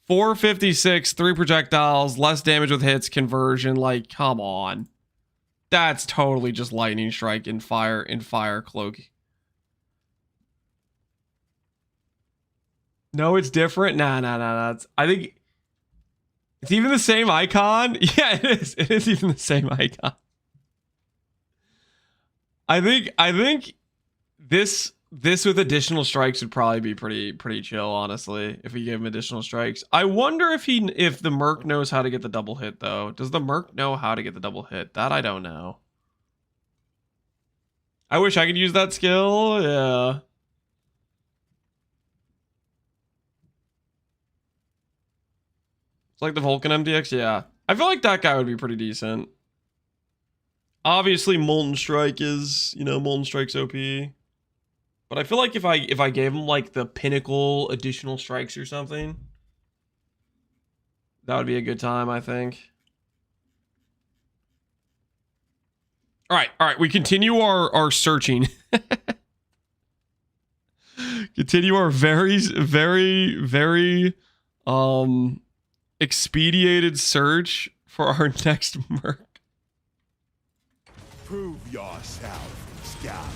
456, 3 projectiles, less damage with hits, conversion. Like, come on. That's totally just Lightning Strike in fire cloak. No, it's different. Nah. I think it's even the same icon. Yeah, it is. It is even the same icon. I think this with additional strikes would probably be pretty chill, honestly, if we gave him additional strikes. I wonder if the Merc knows how to get the double hit though. Does the Merc know how to get the double hit? That I don't know. I wish I could use that skill. Yeah. It's like the Vulcan MDX, yeah. I feel like that guy would be pretty decent. Obviously, Molten Strike is, Molten Strike's OP. But I feel like if I gave him like the pinnacle additional strikes or something, that would be a good time, I think. All right, we continue our searching. Continue our very expedited search for our next Merc. Prove yourself, Scab.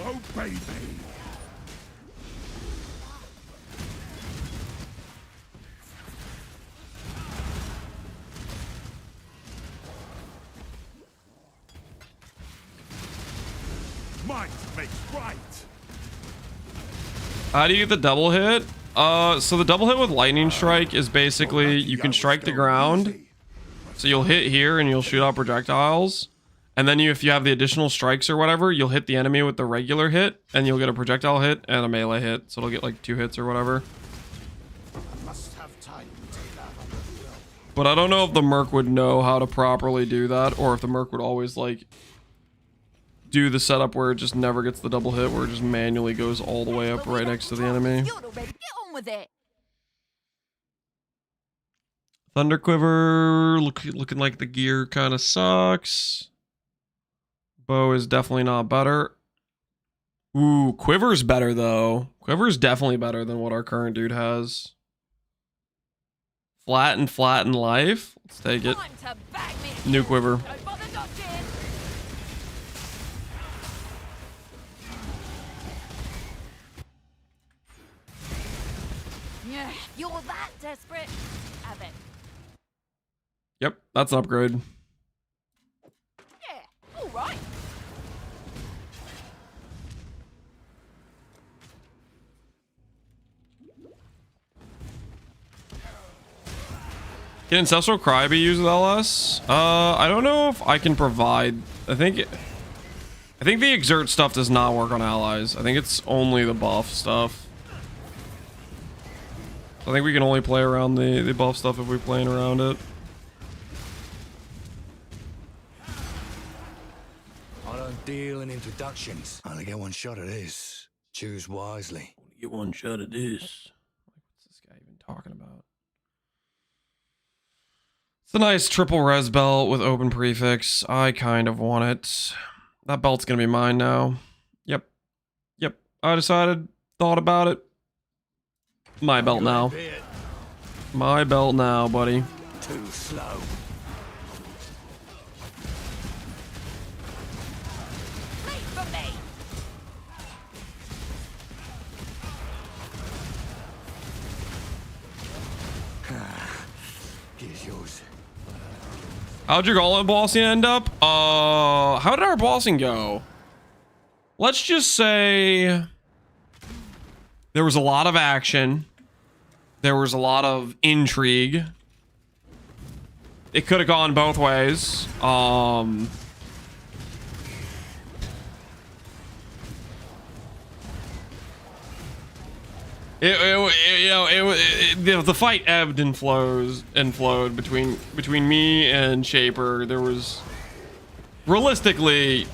Obey me. Might makes right. How do you get the double hit? So the double hit with Lightning Strike is basically you can strike the ground. So you'll hit here and you'll shoot out projectiles. And then if you have the additional strikes or whatever, you'll hit the enemy with the regular hit and you'll get a projectile hit and a melee hit. So it'll get like 2 hits or whatever. But I don't know if the Merc would know how to properly do that, or if the Merc would always like do the setup where it just never gets the double hit, where it just manually goes all the way up right next to the enemy. Get on with it. Thunder Quiver, looking like the gear kind of sucks. Bow is definitely not better. Ooh, Quiver's better though. Quiver's definitely better than what our current dude has. Flatten life. Let's take it. New Quiver. Yeah, you're that desperate. Have it. Yep, that's an upgrade. Yeah, all right. Can Ancestral Cry be used with LS? I don't know if I can provide. I think the Exert stuff does not work on allies. I think it's only the buff stuff. I think we can only play around the buff stuff if we're playing around it. I don't deal in introductions. Only get one shot at this. Choose wisely. Only get one shot at this. What's this guy even talking about? It's a nice triple res belt with open prefix. I kind of want it. That belt's gonna be mine now. Yep. Yep. I decided, thought about it. My belt now. My belt now, buddy. Too slow. Leave for me. Here's yours. How'd your gauntlet bossing end up? How did our bossing go? Let's just say there was a lot of action. There was a lot of intrigue. It could have gone both ways. The fight ebbed and flowed between me and Shaper. There was realistically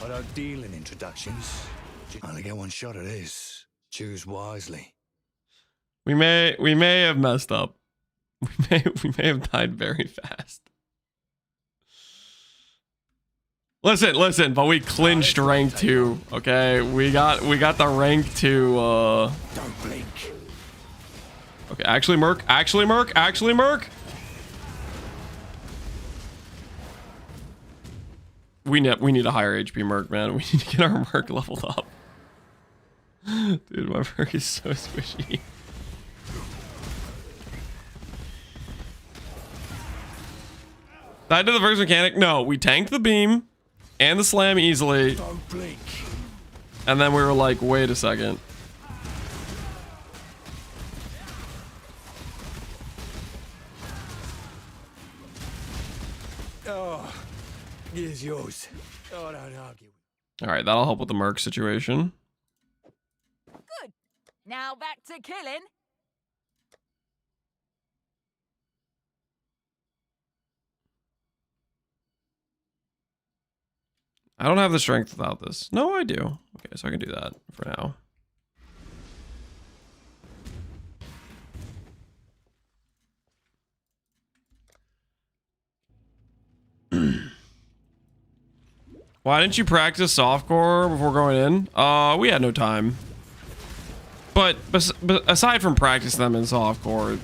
I don't deal in introductions. Only get one shot at this. Choose wisely. we may have messed up. We may have died very fast. Listen, but we clinched rank 2, okay? We got the rank 2, Don't blink. Okay, actually Merc. We need a higher HP Merc, man. We need to get our Merc leveled up. Dude, my Merc is so squishy. Died to the first mechanic? No, we tanked the beam and the slam easily. Don't blink. And then we were like, wait a second. Oh, here's yours. Oh, don't argue. Alright, that'll help with the Merc situation. Good. Now back to killing. I don't have the strength without this. No, I do. Okay, so I can do that for now. Why didn't you practice softcore before going in? We had no time. But aside from practicing them in softcore,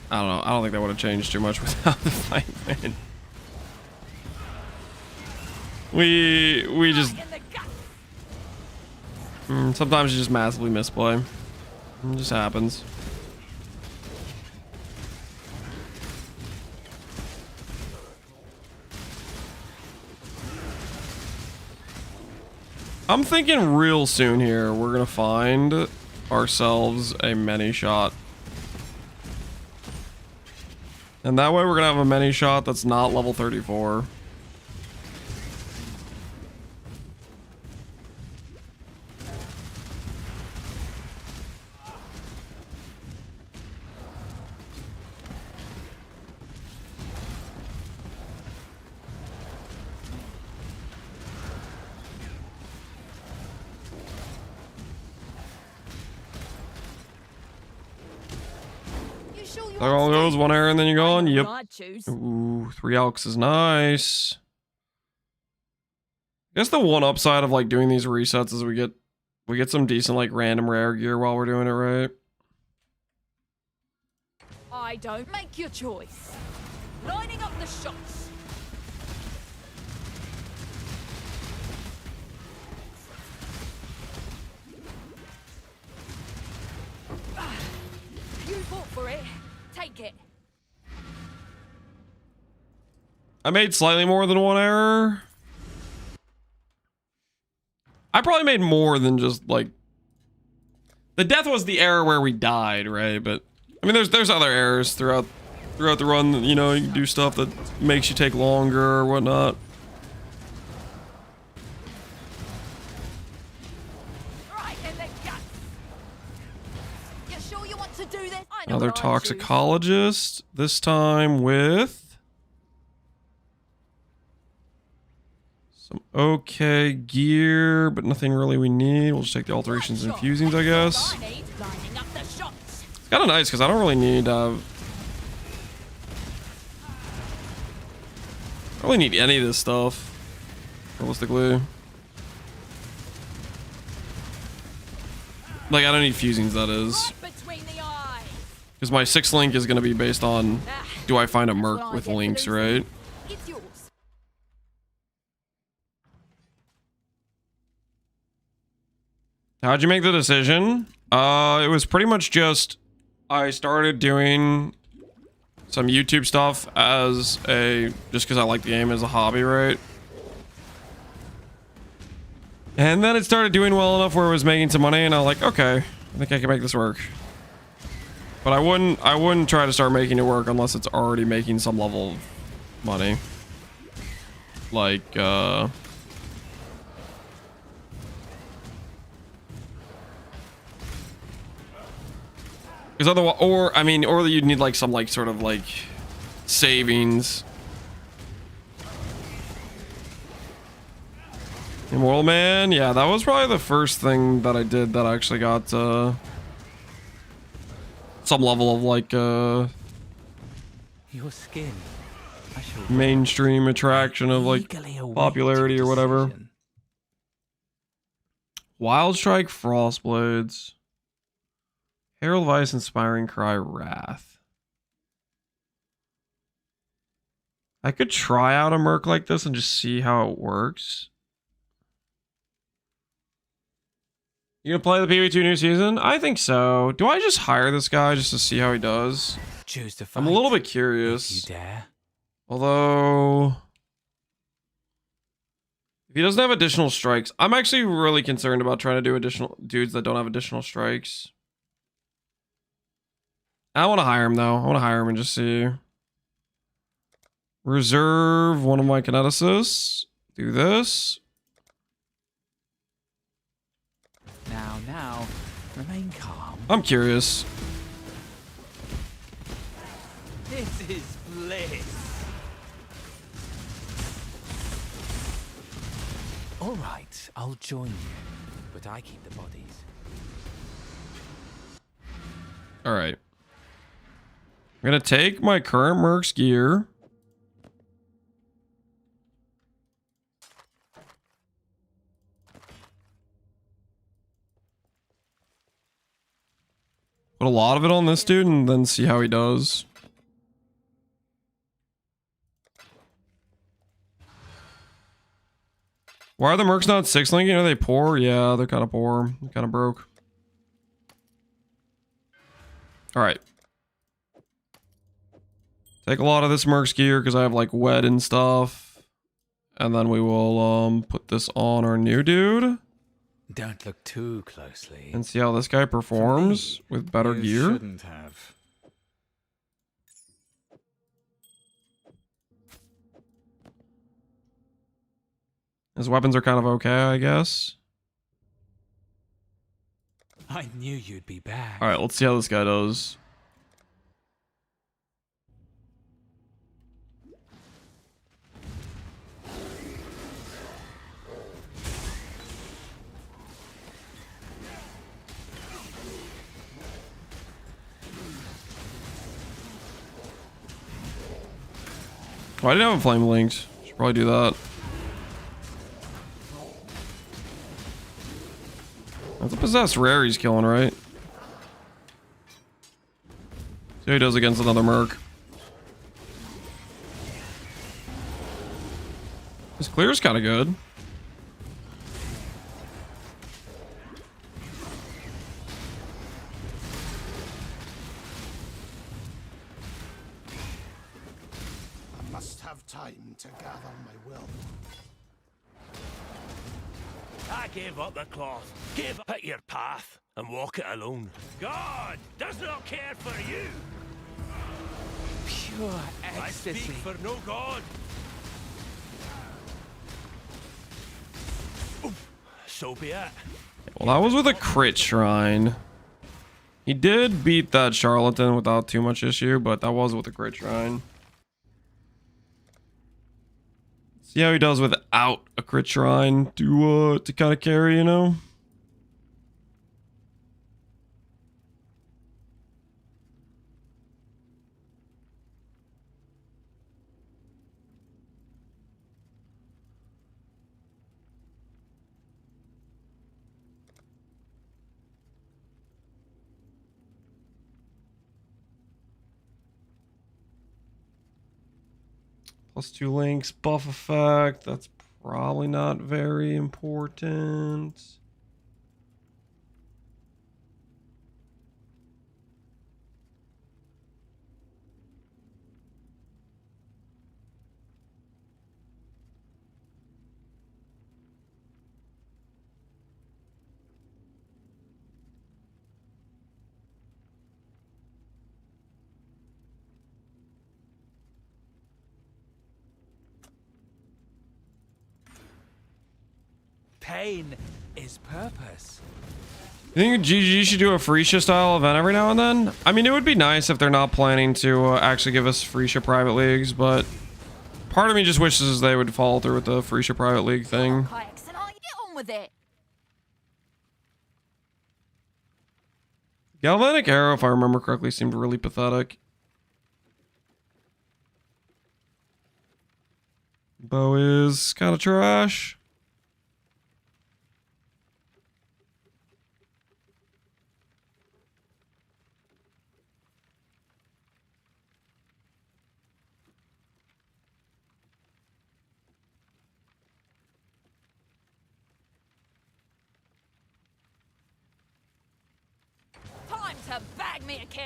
I don't know. I don't think that would have changed too much without the fight win. We just sometimes you just massively misplay. It just happens. I'm thinking real soon here we're gonna find ourselves a many shot. And that way we're gonna have a many shot that's not level 34. That all goes, one error and then you're gone. Yep. Ooh, 3 alks is nice. I guess the one upside of like doing these resets is we get some decent like random rare gear while we're doing it right. I don't make your choice. Lining up the shots. You fought for it. Take it. I made slightly more than 1 error. I probably made more than just like the death was the error where we died, right? But I mean, there's other errors throughout the run. You know, you can do stuff that makes you take longer or whatnot. Right in the guts. You sure you want to do this? I know Another what I'd choose. toxicologist. This time with some okay gear, but nothing really we need. We'll just take the alterations and fusings, I guess. It's kind of nice because I don't really need. I don't really need any of this stuff, realistically. Like I don't need fusings, that is. Because my 6th link is going to be based on, do I find a Merc with links, right? It's yours. How'd you make the decision? It was pretty much just, I started doing some YouTube stuff as just because I like the game as a hobby, right? And then it started doing well enough where it was making some money, and I was like, okay, I think I can make this work. But I wouldn't try to start making it work unless it's already making some level of money. Like, because otherwise, or you'd need like some like sort of like savings. Immortal Man, yeah, that was probably the first thing that I did that actually got some level of like Your skin. mainstream attraction of like popularity or whatever. Wild Strike, Frostblades, Herald of Ice, Inspiring Cry, Wrath. I could try out a Merc like this and just see how it works. You gonna play the PvE2 new season? I think so. Do I just hire this guy just to see how he does? Choose to fight. I'm a little bit curious. If you dare. Although, if he doesn't have additional strikes, I'm actually really concerned about trying to do additional dudes that don't have additional strikes. I want to hire him though. I want to hire him and just see. Reserve one of my kineticists. Do this. Now, remain calm. I'm curious. This is bliss. All right, I'll join you, but I keep the bodies. All right. I'm going to take my current Merc's gear. Put a lot of it on this dude and then see how he does. Why are the Mercs not 6 linking? Are they poor? Yeah, they're kind of poor. They're kind of broke. Alright. Take a lot of this Merc's gear because I have like wet and stuff. And then we will put this on our new dude. Don't look too closely. And see how this guy performs with better gear. Shouldn't have. His weapons are kind of okay, I guess. I knew you'd be back. Alright, let's see how this guy does. Oh, I didn't have a flame linked. Should probably do that. That's a possessed rare he's killing, right? See how he does against another Merc. His clear's kind of good. I must have time to gather my will. I I give up the cloth, give up your path, and walk it alone. God does not care for you. Pure ecstasy. I speak for no god. So be it. Well, that was with a crit shrine. He did beat that charlatan without too much issue, but that was with a crit shrine. See how he does without a crit shrine to kind of carry, you know? +2 links, buff effect. That's probably not very important. Pain is purpose. You think GG should do a Freesia style event every now and then? I mean, it would be nice if they're not planning to actually give us Freesia private leagues, but part of me just wishes they would follow through with the Freesia private league thing. Get on with it. Galvanic Arrow, if I remember correctly, seemed really pathetic. Bow is kind of trash. Time to bag me a kill.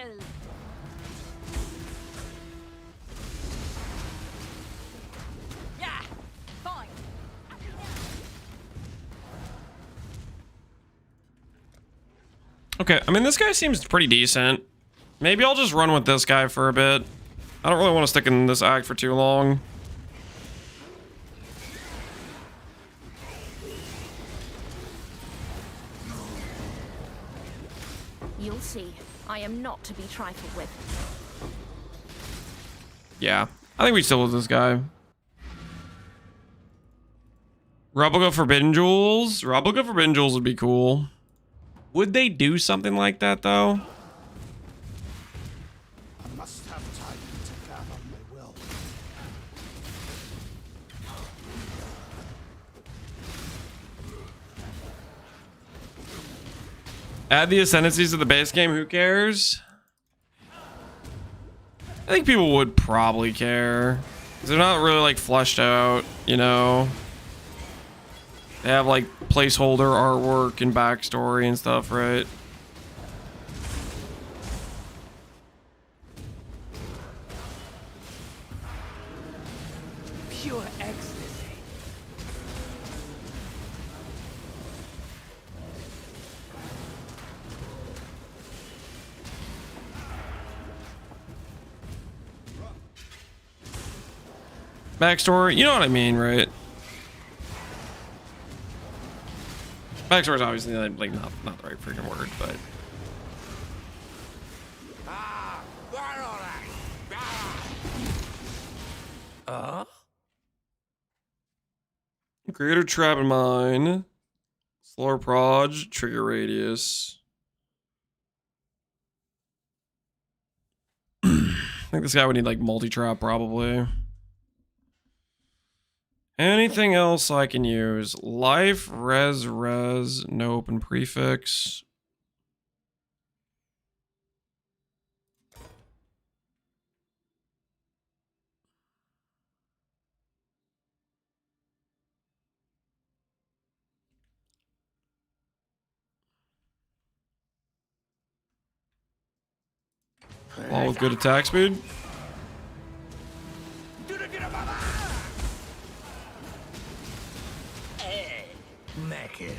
Yeah, fine. Okay, I mean, this guy seems pretty decent. Maybe I'll just run with this guy for a bit. I don't really want to stick in this act for too long. You'll see. I am not to be trifled with. Yeah, I think we still with this guy. Replica Forbidden Jewels? Replica Forbidden Jewels would be cool. Would they do something like that, though? I must have time to gather my will. Add the Ascendancies to the base game, who cares? I think people would probably care. 'Cause they're not really, like, fleshed out, you know? They have, like, placeholder artwork and backstory and stuff, right? Pure ecstasy. Backstory, you know what I mean, right? Backstory is obviously like not the right freaking word, but Greater Trap and Mine, Slower Proj, Trigger Radius. I think this guy would need like multi-trap probably. Anything else I can use? Life, res, no open prefix. All with good attack speed. Make it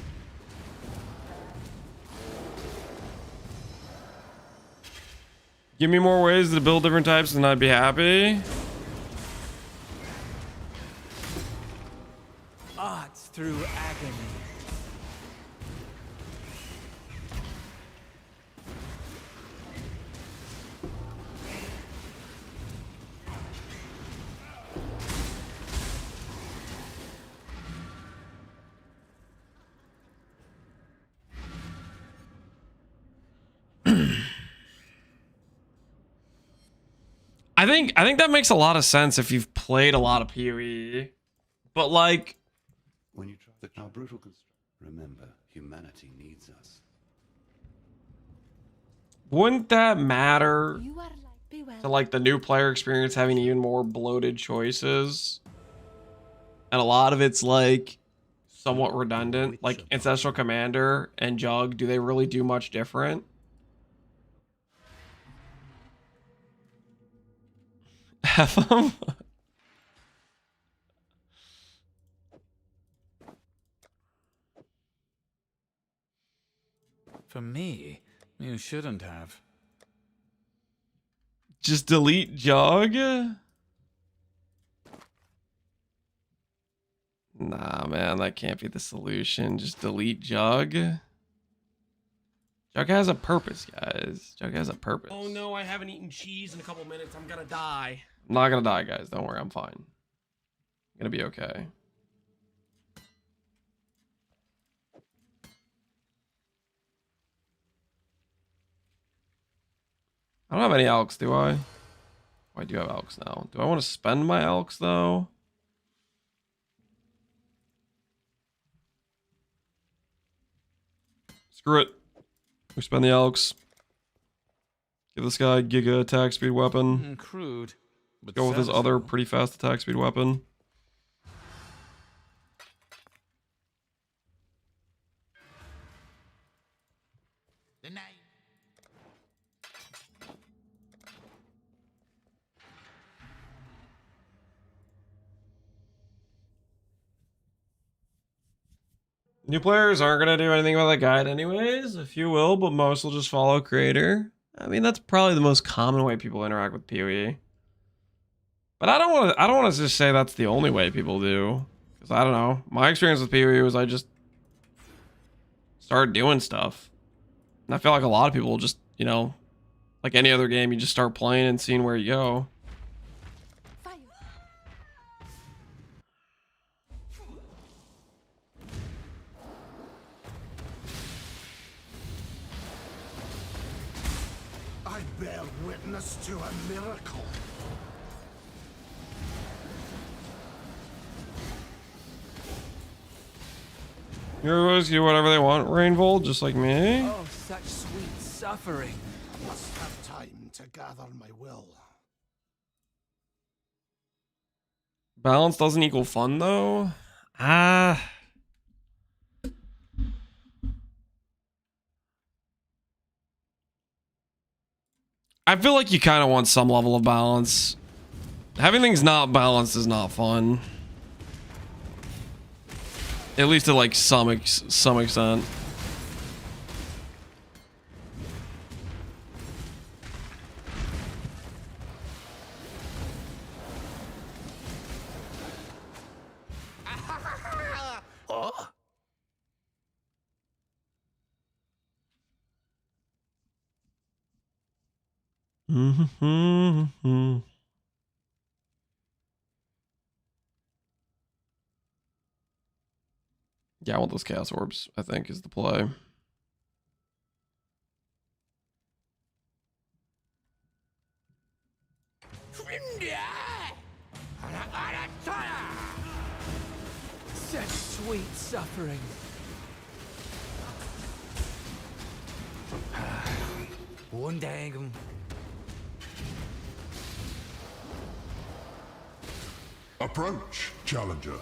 Give me more ways to build different types and I'd be happy. Arts through agony. I think that makes a lot of sense if you've played a lot of PoE. But like, when you try the how brutal remember, humanity needs us. Wouldn't that matter to like the new player experience having even more bloated choices? And a lot of it's like somewhat redundant. Like Ancestral Commander and Jug, do they really do much different? Have them? For me, you shouldn't have. Just delete Jug? Nah, man, that can't be the solution. Just delete Jug. Jug has a purpose, guys. Jug has a purpose. Oh no, I haven't eaten cheese in a couple minutes. I'm gonna die. I'm not gonna die, guys. Don't worry, I'm fine. I'm gonna be okay. I don't have any Elks, do I? Oh, I do have Elks now. Do I want to spend my Elks, though? Screw it. We spend the Elks. Give this guy Giga attack speed weapon. Crude. But go with his other pretty fast attack speed weapon. New players aren't going to do anything with the guide anyways. A few will, but most will just follow creator. I mean, that's probably the most common way people interact with PoE. But I don't want to just say that's the only way people do. Because I don't know. My experience with PoE was I just started doing stuff. And I feel like a lot of people just, you know, like any other game, you just start playing and seeing where you go. I bear witness to a miracle. Heroes do whatever they want, Rainbolt, just like me. Oh, such sweet suffering. Must have time to gather my will. Balance doesn't equal fun, though. I feel like you kind of want some level of balance. Having things not balanced is not fun. At least to like some extent. Oh. Yeah, I want those Chaos Orbs, I think, is the play. Such sweet suffering. One dang. Approach, challenger.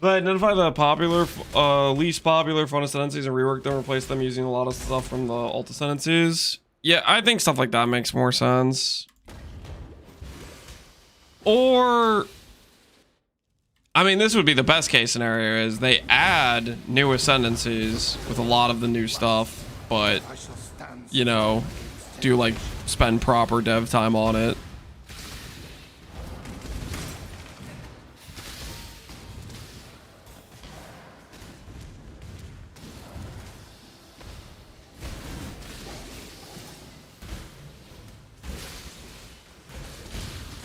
Identify the popular, least popular fun ascendancies and rework them, replace them using a lot of stuff from the alt ascendancies. Yeah, I think stuff like that makes more sense. Or, I mean, this would be the best case scenario, is they add new ascendancies with a lot of the new stuff, but, you know, do like spend proper dev time on it.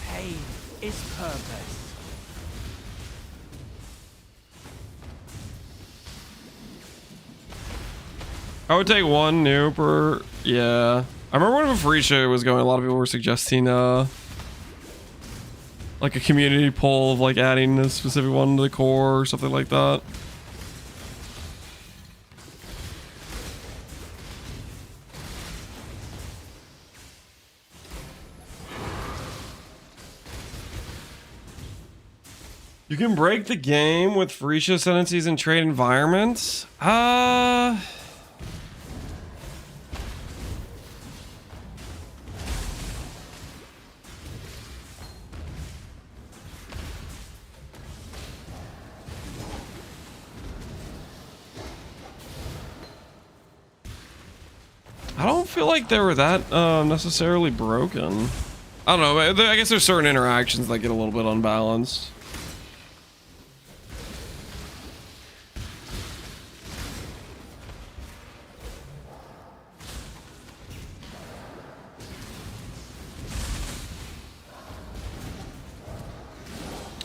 Pain is purpose. I would take one new per, yeah. I remember when a free show was going, a lot of people were suggesting like a community poll of like adding a specific one to the core or something like that. You can break the game with Freesia ascendancies and trade environments. I don't feel like they were that necessarily broken. I don't know. I guess there's certain interactions that get a little bit unbalanced.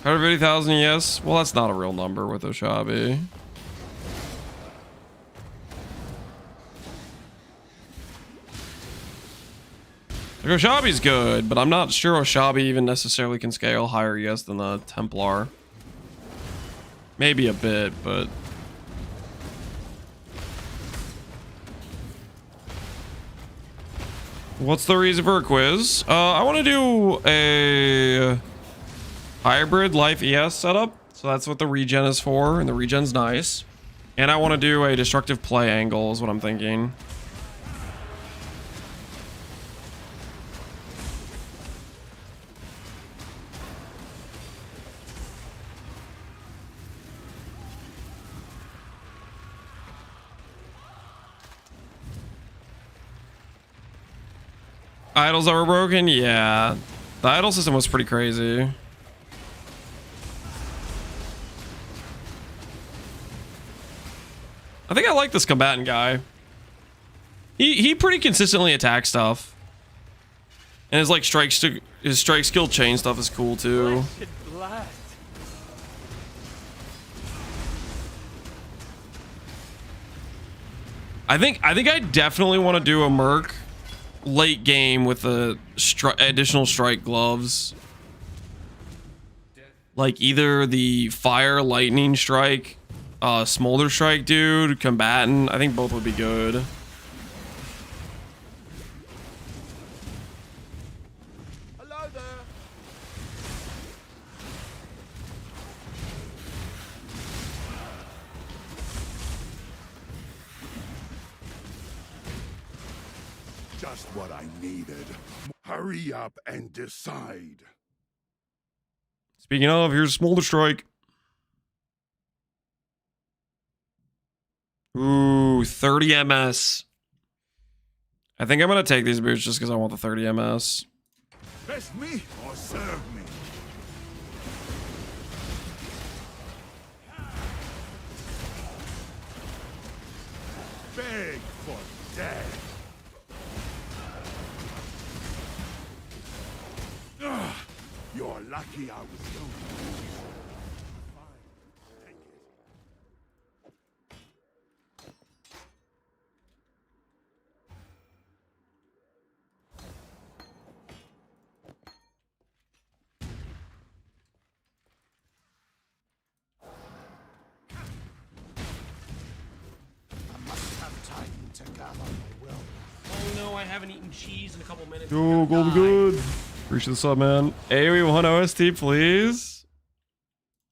$150,000, yes. Well, that's not a real number with Oshabi. Like, Oshabi's good, but I'm not sure Oshabi even necessarily can scale higher, yes, than the Templar. Maybe a bit, but... What's the reason for a quiz? I want to do a hybrid life ES setup. So that's what the regen is for, and the regen's nice. And I want to do a destructive play angle is what I'm thinking. Idols that were broken? Yeah. The idol system was pretty crazy. I think I like this combatant guy. He pretty consistently attacks stuff. And his like his strike skill chain stuff is cool too. I think I definitely want to do a Merc late game with the additional strike gloves, like either the fire lightning strike, smolder strike dude, combatant. I think both would be good. Hello there. Just what I needed. Hurry up and decide. Speaking of, here's Smolder Strike. Ooh, 30 MS. I think I'm gonna take these boots just because I want the 30 MS. Best me or serve me. Beg for death. Ugh, you're lucky I was going. Oh no, I haven't eaten cheese in a couple minutes. Yo, golden good. Appreciate the sub, man. Hey, we want OST, please.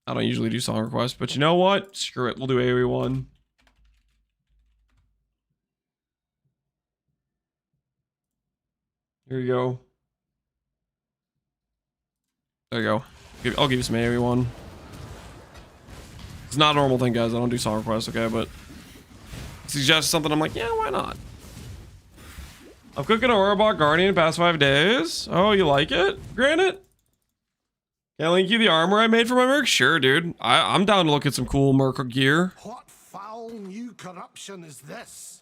I don't usually do song requests, but you know what? Screw it. We'll do AoE 1. Here you go. There you go. I'll give you some AoE 1. It's not a normal thing, guys. I don't do song requests, okay? But suggest something, I'm like, yeah, why not? I'm cooking Aurora Bot Guardian the past 5 days. Oh, you like it? Granted? Can I link you the armor I made for my Merc? Sure, dude. I'm down to look at some cool Merc gear. What foul new corruption is this?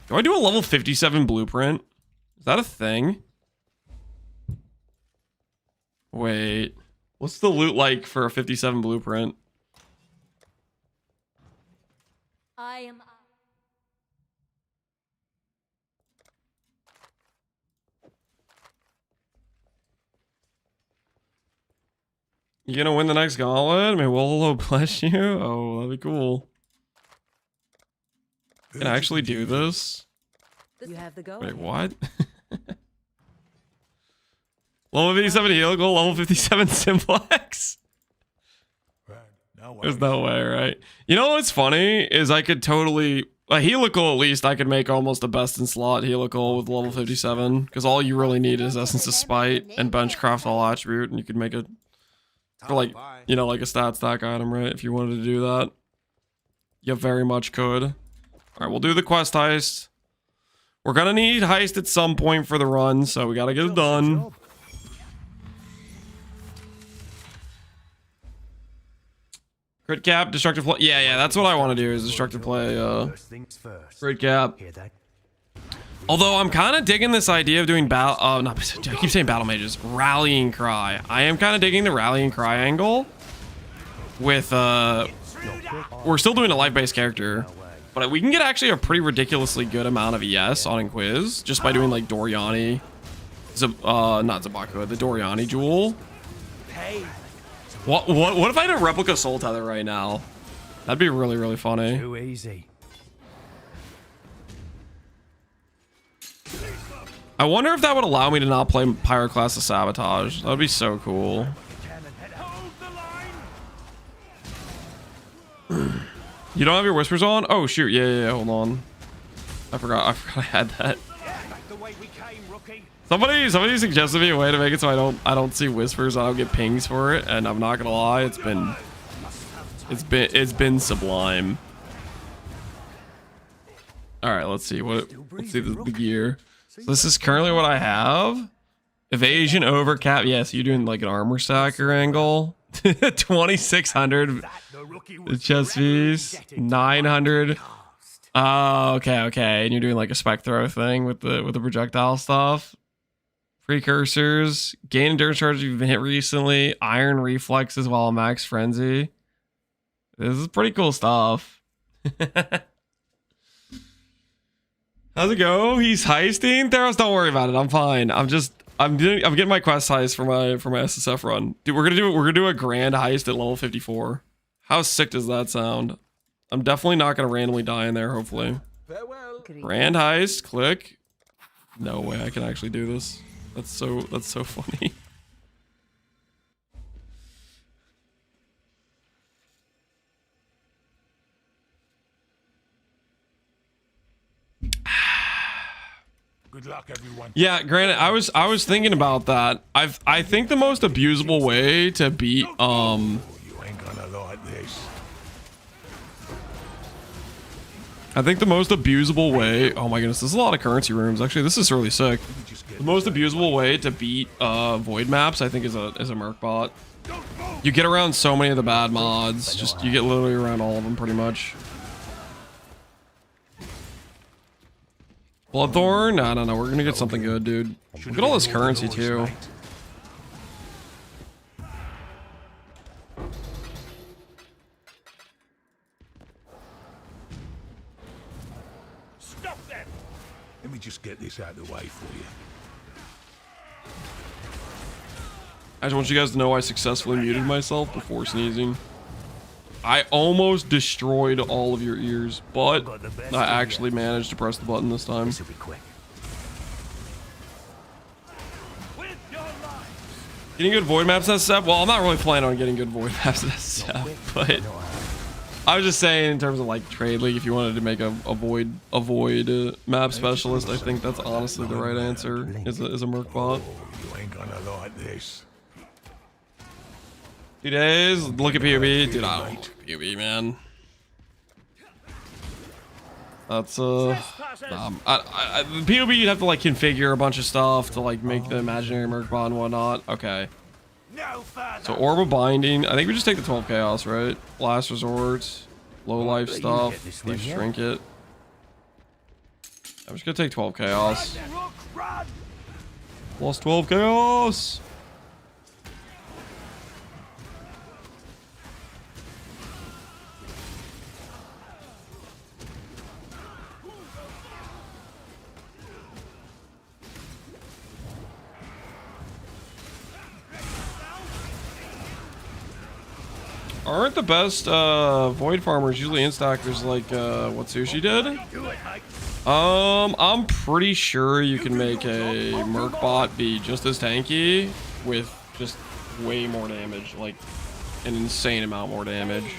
Do I do a level 57 blueprint? Is that a thing? Wait. What's the loot like for a 57 blueprint? I am. You gonna win the next gauntlet? May Wolo bless you? Oh, that'd be cool. Can I actually do this? You have the go. Wait, what? Level 57 heal goal, level 57 simplex. There's no way, right? You know what's funny is I could totally a helical, at least I could make almost a best in slot helical with level 57, because all you really need is Essence of Spite and benchcraft all attribute, and you could make it for like, you know, like a stat stack item, right? If you wanted to do that, you very much could. All right, we'll do the quest heist. We're gonna need heist at some point for the run, so we gotta get it done. Crit cap, destructive play. Yeah, that's what I want to do is destructive play. Crit cap. Although I'm kind of digging this idea of doing battle. I keep saying battle mages. Rallying cry. I am kind of digging the rallying cry angle. With we're still doing a life-based character, but we can get actually a pretty ridiculously good amount of ES on Inquis just by doing like Doriani, not Zabaku, the Doriani jewel. What if I had a replica soul tether right now? That'd be really, really funny. Too easy. I wonder if that would allow me to not play Pyroclast of Sabotage. That would be so cool. You don't have your whispers on? Oh shoot, yeah, hold on. I forgot I had that. Somebody suggested me a way to make it so I don't see whispers, I don't get pings for it, and I'm not gonna lie, it's been sublime. Alright, let's see the gear. So this is currently what I have. Evasion over cap. Yes, you're doing like an armor stacker angle. 2600 chest fees. 900. Oh, okay. And you're doing like a spec throw thing with the projectile stuff. Precursors. Gain endurance charge you've been hit recently. Iron reflexes while max frenzy. This is pretty cool stuff. How's it go? He's heisting? Theros, don't worry about it. I'm fine. I'm getting my quest heist for my SSF run. Dude, we're gonna do a grand heist at level 54. How sick does that sound? I'm definitely not gonna randomly die in there, hopefully. Grand heist, click. No way I can actually do this. That's so funny. Good luck, everyone. Yeah, granted, I was thinking about that. I think the most abusable way to beat You ain't gonna like this. I think the most abusable way. Oh my goodness, there's a lot of currency rooms. Actually, this is really sick. The most abusable way to beat void maps, I think, is a Merc bot. You get around so many of the bad mods. You get literally around all of them pretty much. Bloodthorn? No. We're gonna get something good, dude. Look at all this currency too. Stop them! Let me just get this out of the way for you. I just want you guys to know I successfully muted myself before sneezing. I almost destroyed all of your ears, but I actually managed to press the button this time. This will be quick. Getting good void maps SSF? Well, I'm not really planning on getting good void maps SSF, but I was just saying in terms of like trade league, if you wanted to make a void map specialist, I think that's honestly the right answer. Is a Merc bot. You ain't gonna like this. 2 days. Look at POB, dude. I don't like POB, man. That's the POB you'd have to like configure a bunch of stuff to like make the imaginary Merc bot and whatnot. Okay. So Orb of Binding. I think we just take the 12 Chaos, right? Last Resort, low life stuff, Thief's Trinket. I'm just gonna take 12 Chaos. Plus 12 Chaos. Aren't the best void farmers usually instackers like what Sushi did? I'm pretty sure you can make a Merc bot be just as tanky with just way more damage, like an insane amount more damage.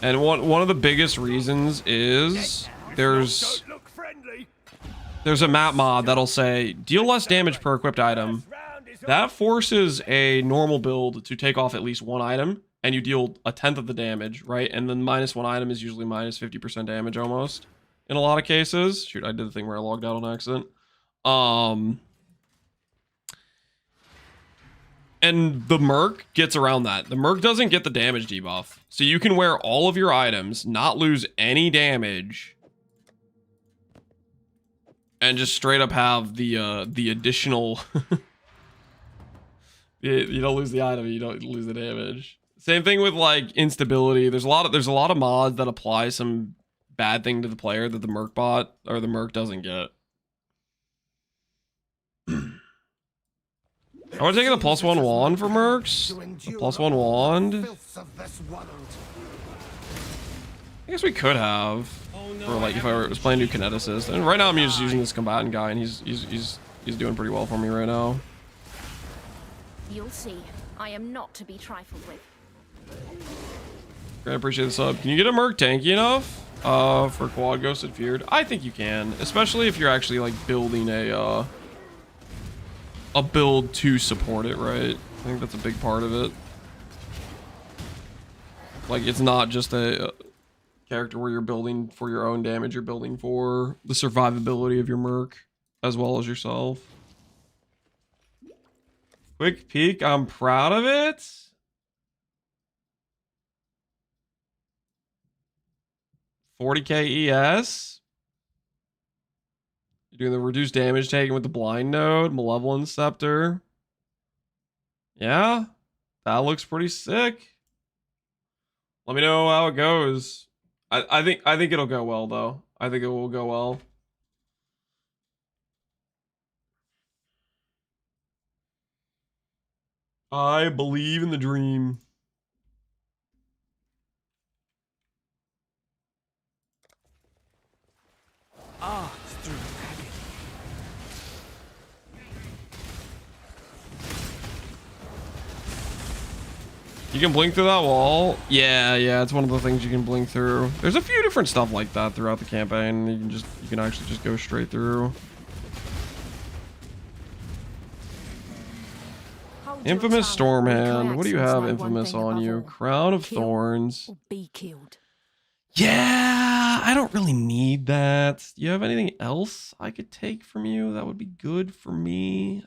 And one of the biggest reasons is there's a map mod that'll say deal less damage per equipped item. That forces a normal build to take off at least one item, and you deal a tenth of the damage, right? And then minus one item is usually minus 50% damage almost in a lot of cases. Shoot, I did the thing where I logged out on accident. And the Merc gets around that. The Merc doesn't get the damage debuff. So you can wear all of your items, not lose any damage, and just straight up have the additional... You don't lose the item, you don't lose the damage. Same thing with like instability. There's a lot of mods that apply some bad thing to the player that the Merc bot or the Merc doesn't get. I want to take the +1 wand for Mercs. The +1 wand. I guess we could have for like if I was playing new kineticist. And right now I'm just using this combatant guy, and he's doing pretty well for me right now. You'll see. I am not to be trifled with. I appreciate the sub. Can you get a Merc tanky enough for quad ghosted feared? I think you can, especially if you're actually like building a build to support it, right? I think that's a big part of it. Like it's not just a character where you're building for your own damage, you're building for the survivability of your Merc as well as yourself. Quick peek, I'm proud of it. $40k ES. You're doing the reduced damage taken with the blind node, Malevolent Scepter. Yeah, that looks pretty sick. Let me know how it goes. I think it'll go well though. I think it will go well. I believe in the dream. Ah, it's through the package. You can blink through that wall. Yeah, it's one of the things you can blink through. There's a few different stuff like that throughout the campaign. You can actually just go straight through. Infamous Stormhand. What do you have infamous on you? Crown of Thorns. Be killed. Yeah, I don't really need that. Do you have anything else I could take from you that would be good for me?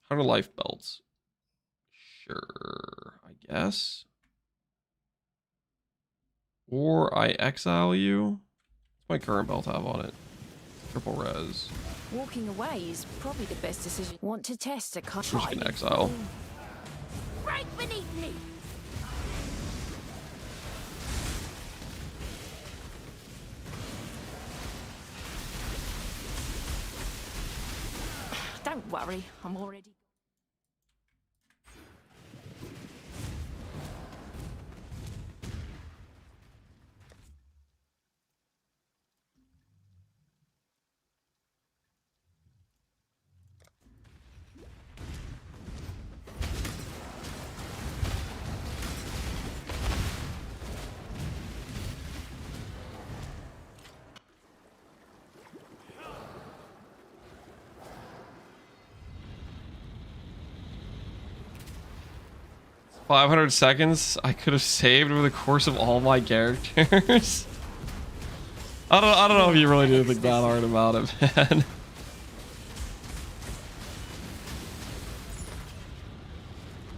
100 life belts. Sure, I guess. Or I exile you. What's my current belt have on it? Triple res. Walking away is probably the best decision. Want to test a cut? Just an exile. Right beneath me. Don't worry, I'm already. 500 seconds I could have saved over the course of all my characters. I don't know if you really do think that hard about it, man.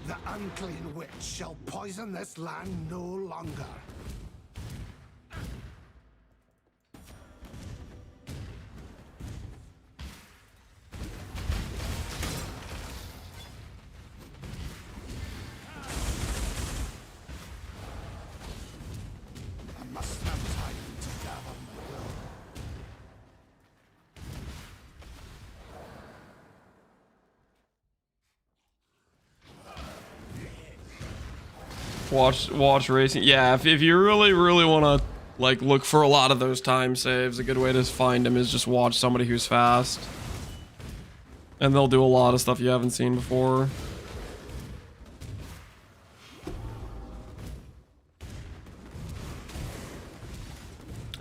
The unclean witch shall poison this land no longer. I must have time to gather my will. Watch racing. Yeah, if you really want to like look for a lot of those time saves, a good way to find them is just watch somebody who's fast. And they'll do a lot of stuff you haven't seen before.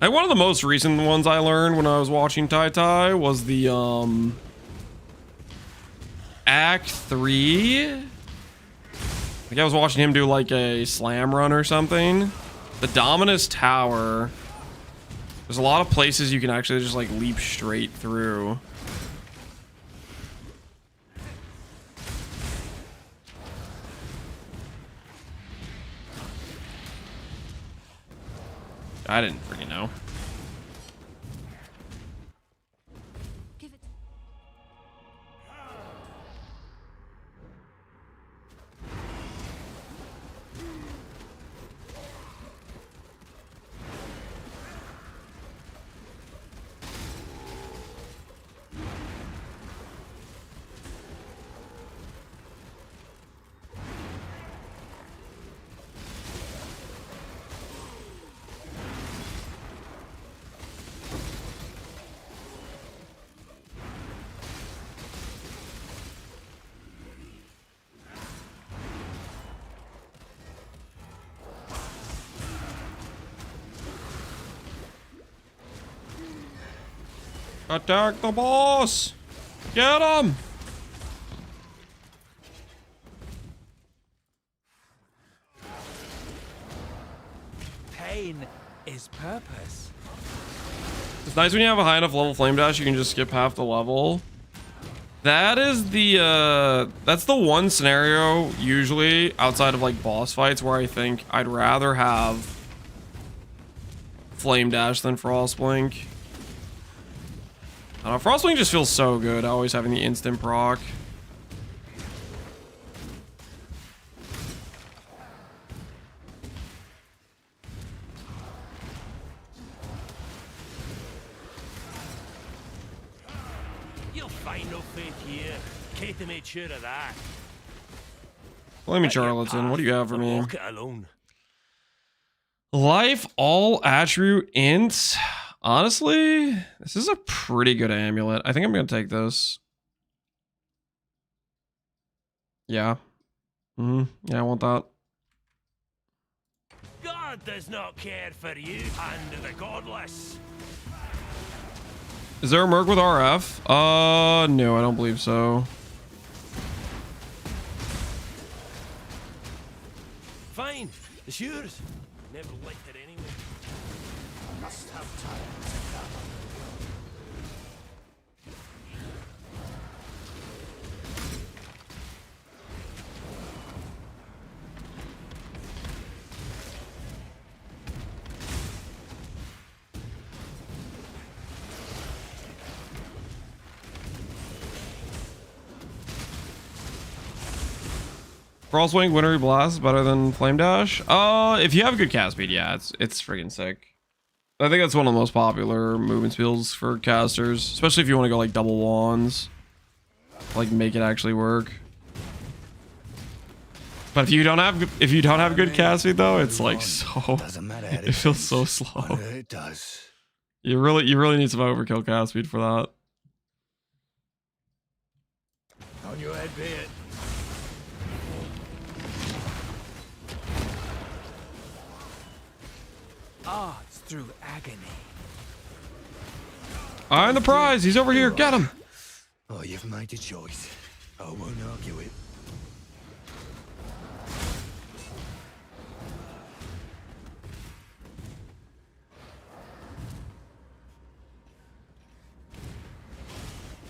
And one of the most recent ones I learned when I was watching Tai Tai was the Act 3. Like I was watching him do like a slam run or something. The Dominus Tower. There's a lot of places you can actually just like leap straight through. I didn't freaking know. Attack the boss! Get him! Pain is purpose. It's nice when you have a high enough level flame dash, you can just skip half the level. That is the, that's the one scenario, usually, outside of, like, boss fights, where I think I'd rather have flame dash than frost blink. I don't know, frost blink just feels so good, always having the instant proc. You'll find no faith here. Katie made sure of that. Flaming Charlatan, what do you have for me? Walk it alone. Life all attribute int. Honestly, this is a pretty good amulet. I think I'm gonna take this. Yeah. Yeah, I want that. God does not care for you, hand of the godless. Is there a Merc with RF? No, I don't believe so. Fine, it's yours. Never liked it anyway. I must have time to gather. Frostwing, Wintry Blast is better than Flame Dash. If you have good cast speed, yeah, it's freaking sick. I think that's one of the most popular movement speeds for casters, especially if you want to go like double wands, like make it actually work. But if you don't have good cast speed though, it's like so. It feels so slow. It does. You really need some overkill cast speed for that. On your head, be it. Arts through agony. I'm the prize. He's over here. Get him. Oh, you've made a choice. I won't argue it.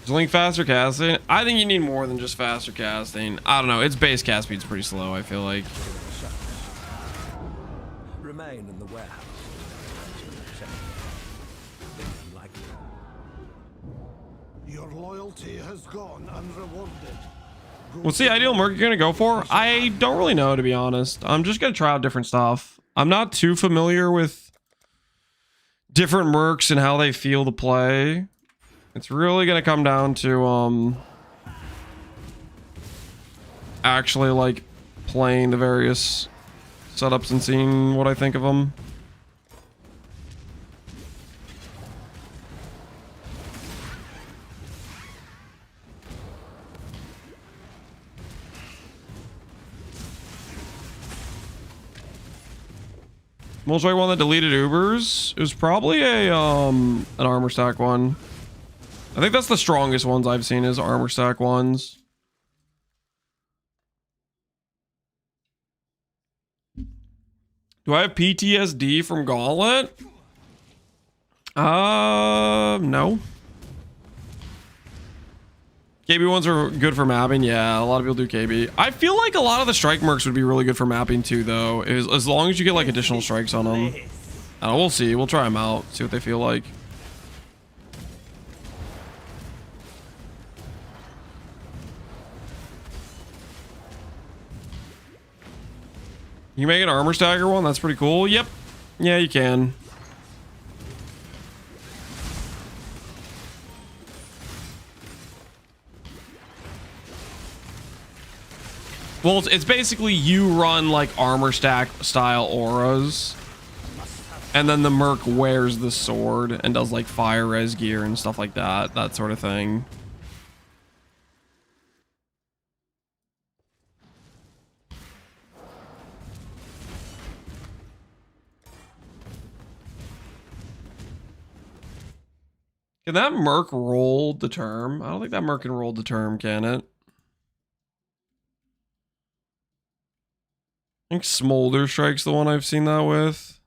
Is Link faster casting? I think you need more than just faster casting. I don't know. Its base cast speed's pretty slow, I feel like. Remain in the warehouse. Your loyalty has gone unrewarded. What's the ideal Merc you're gonna go for? I don't really know, to be honest. I'm just gonna try out different stuff. I'm not too familiar with different Mercs and how they feel to play. It's really gonna come down to actually like playing the various setups and seeing what I think of them. Most right one that deleted Ubers. It was probably a an armor stack one. I think that's the strongest ones I've seen is armor stack ones. Do I have PTSD from Gauntlet? No. KB ones are good for mapping. Yeah, a lot of people do KB. I feel like a lot of the strike mercs would be really good for mapping too, though. As long as you get like additional strikes on them. We'll see. We'll try them out. See what they feel like. You make an armor stagger one? That's pretty cool. Yep. Yeah, you can. Well, it's basically you run like armor stack style auras. And then the Merc wears the sword and does like fire res gear and stuff like that. That sort of thing. Can that Merc roll the term? I don't think that Merc can roll the term, can it? I think Smolder Strike's the one I've seen that with.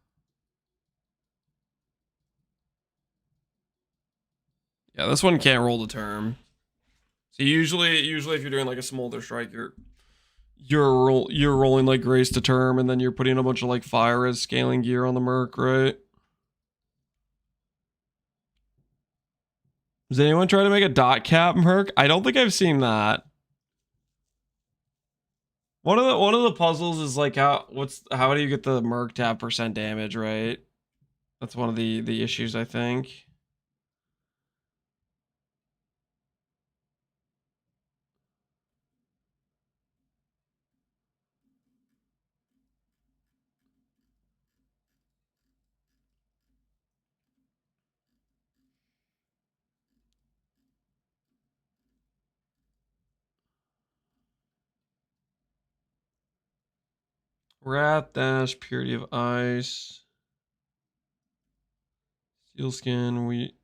Yeah, this one can't roll the term. So usually if you're doing like a Smolder Strike, you're rolling like Grace to term, and then you're putting a bunch of like fire res scaling gear on the Merc, right? Does anyone try to make a dot cap Merc? I don't think I've seen that. One of the puzzles is like how do you get the Merc to have % damage, right? That's one of the issues, I think. Wrath Dash, Purity of Ice, Sealskin, Wheat,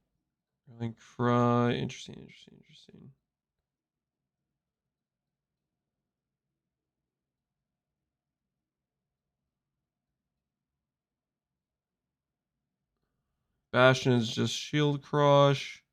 Rolling Cry. Interesting. Bastion is just Shield Crush.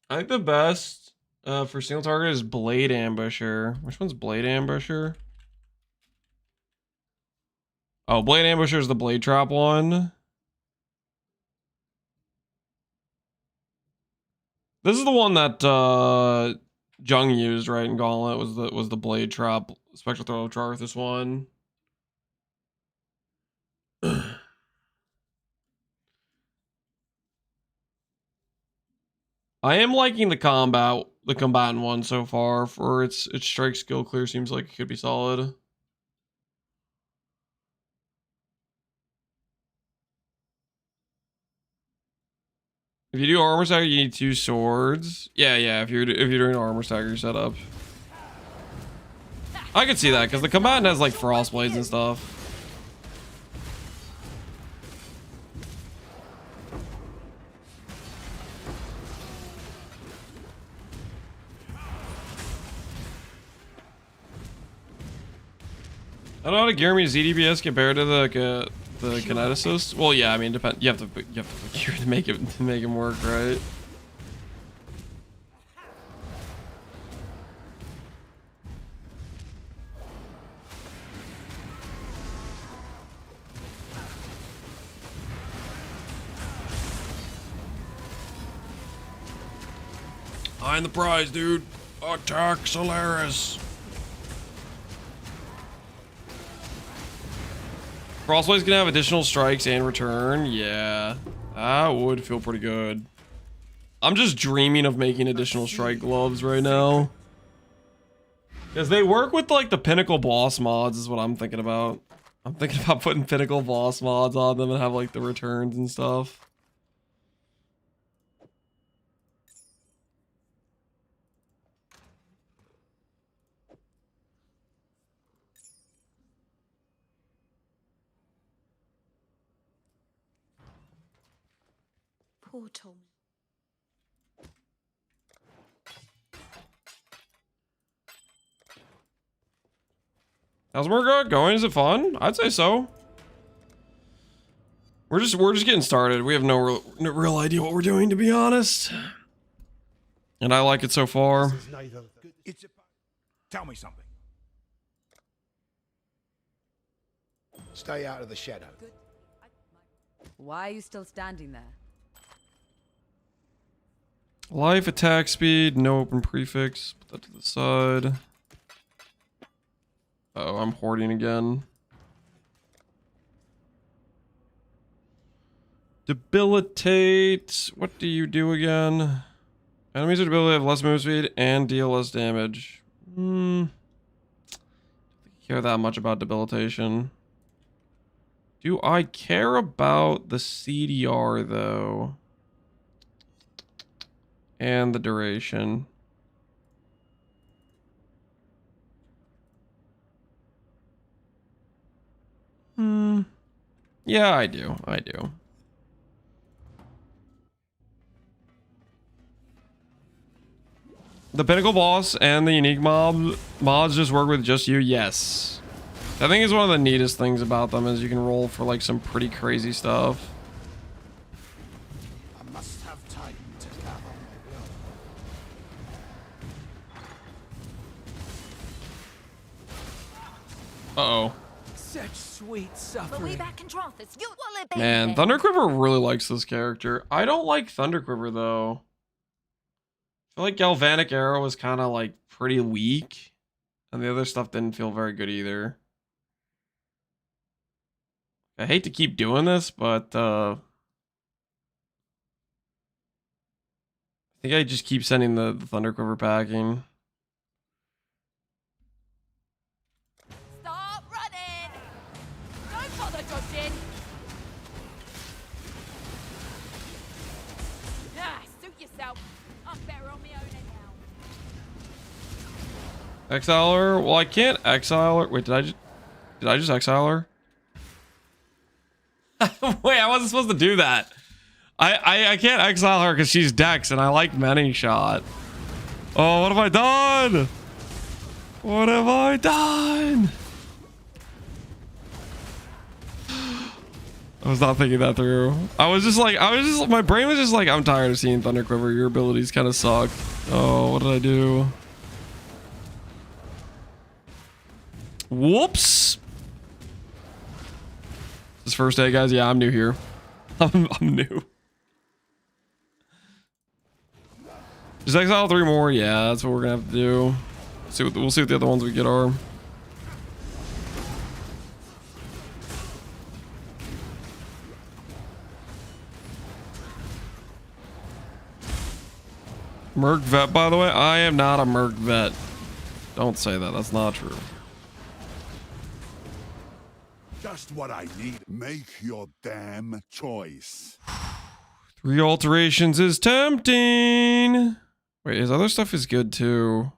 I think the best for single target is Blade Ambusher. Which one's Blade Ambusher? Oh, Blade Ambusher is the Blade Trap one. This is the one that Jung used, right? In Gauntlet was the Blade Trap Spectral Throw of Charthus one. I am liking the combatant one so far. For its strike skill clear seems like it could be solid. If you do armor stagger, you need 2 swords. Yeah. If you're doing armor stagger setup, I could see that because the combatant has like frost blades and stuff. I don't know how to gear me ZDBS compared to the kineticist. Well, yeah, I mean, depend. You have to put gear to make it work, right? Find the prize, dude. Attack Solaris. Crossblade's gonna have additional strikes and return. Yeah, that would feel pretty good. I'm just dreaming of making additional strike gloves right now. Because they work with like the pinnacle boss mods is what I'm thinking about. I'm thinking about putting pinnacle boss mods on them and have like the returns and stuff. Portal. How's Merc going? Is it fun? I'd say so. We're just getting started. We have no real idea what we're doing, to be honest. And I like it so far. Tell me something. Stay out of the shadow. Why are you still standing there? Life, attack speed, no open prefix. Put that to the side. Uh-oh, I'm hoarding again. Debilitate. What do you do again? Enemies with ability have less move speed and deal less damage. Don't care that much about debilitation. Do I care about the CDR though? And the duration. Yeah, I do. The pinnacle boss and the unique mods just work with just you. Yes. I think is one of the neatest things about them is you can roll for like some pretty crazy stuff. I must have time to gather my will. Uh-oh. Such sweet suffering. But we back in Tronthus. You will it be Man, Thunderquiver really likes this character. I don't like Thunderquiver though. I feel like Galvanic Arrow was kind of like pretty weak. And the other stuff didn't feel very good either. I hate to keep doing this, but I think I just keep sending the Thunderquiver packing. Stop running! Don't bother dodging! Ah, suit yourself. I'm better on my own anyhow. Exile her? Well, I can't exile her. Wait, did I just exile her? Wait, I wasn't supposed to do that. I can't exile her because she's Dex and I like Many Shot. Oh, what have I done? What have I done? I was not thinking that through. My brain was just like, I'm tired of seeing Thunderquiver. Your abilities kind of suck. Oh, what did I do? Whoops. This first day, guys. Yeah, I'm new here. I'm new. Just exile 3 more. Yeah, that's what we're gonna have to do. We'll see what the other ones we get are. Merc vet, by the way. I am not a Merc vet. Don't say that. That's not true. Just what I need. Make your damn choice. 3 alterations is tempting. Wait, his other stuff is good too.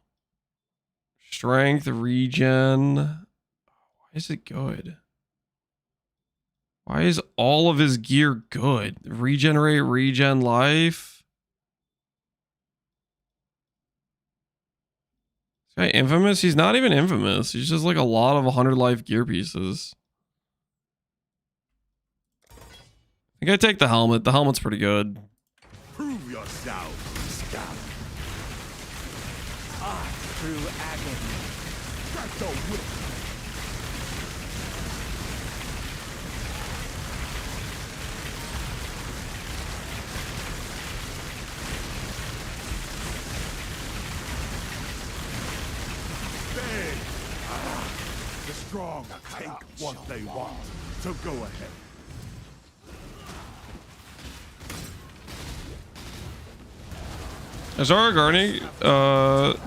Strength, regen. Why is it good? Why is all of his gear good? Regenerate, regen life. This guy infamous? He's not even infamous. He's just like a lot of 100 life gear pieces. I think I take the helmet. The helmet's pretty good. Prove yourself, scum. Through agony. Crack the whip. The strong take what they want, so go ahead. Azara Garni,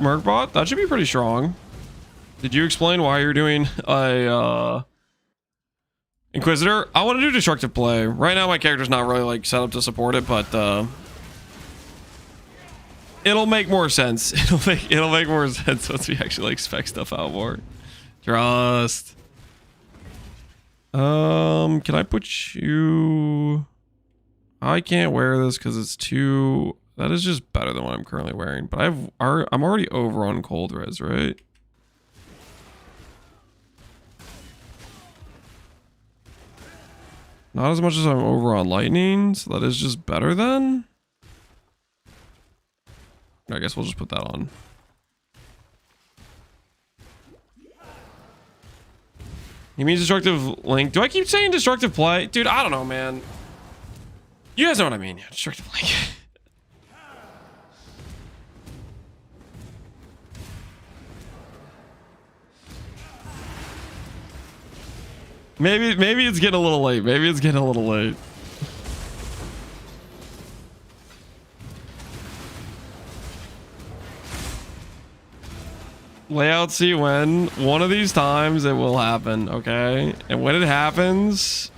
Merc bot? That should be pretty strong. Did you explain why you're doing a Inquisitor? I want to do destructive play. Right now my character's not really like set up to support it, but it'll make more sense. It'll make more sense once we actually like spec stuff out more. Trust. Can I put you? I can't wear this because it's too. That is just better than what I'm currently wearing. But I'm already over on cold res, right? Not as much as I'm over on lightning, so that is just better then. I guess we'll just put that on. He means destructive link. Do I keep saying destructive play? Dude, I don't know, man. You guys know what I mean. Yeah, destructive link. Maybe it's getting a little late. Maybe it's getting a little late. Layout see when one of these times it will happen, okay? And when it happens,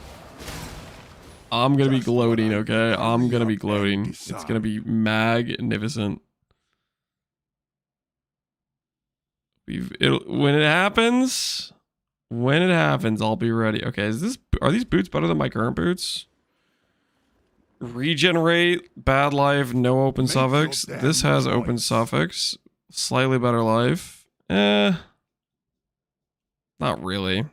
I'm gonna be gloating, okay? I'm gonna be gloating. It's gonna be magnificent. When it happens, I'll be ready. Okay, are these boots better than my current boots? Regenerate, bad life, no open suffix. This has open suffix, slightly better life. Not really.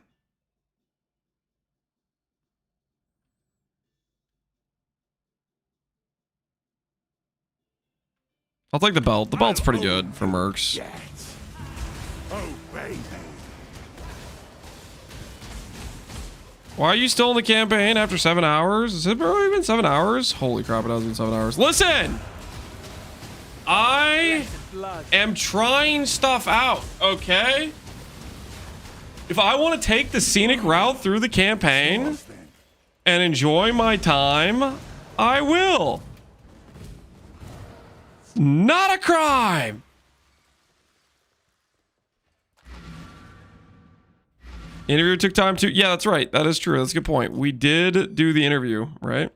I'll take the belt. The belt's pretty good for Mercs. Oh, baby. Why are you still in the campaign after 7 hours? Has it really been 7 hours? Holy crap, it has been 7 hours. Listen! I am trying stuff out, okay? If I want to take the scenic route through the campaign and enjoy my time, I will. Not a crime. Interview took time too. Yeah, that's right. That is true. That's a good point. We did do the interview, right?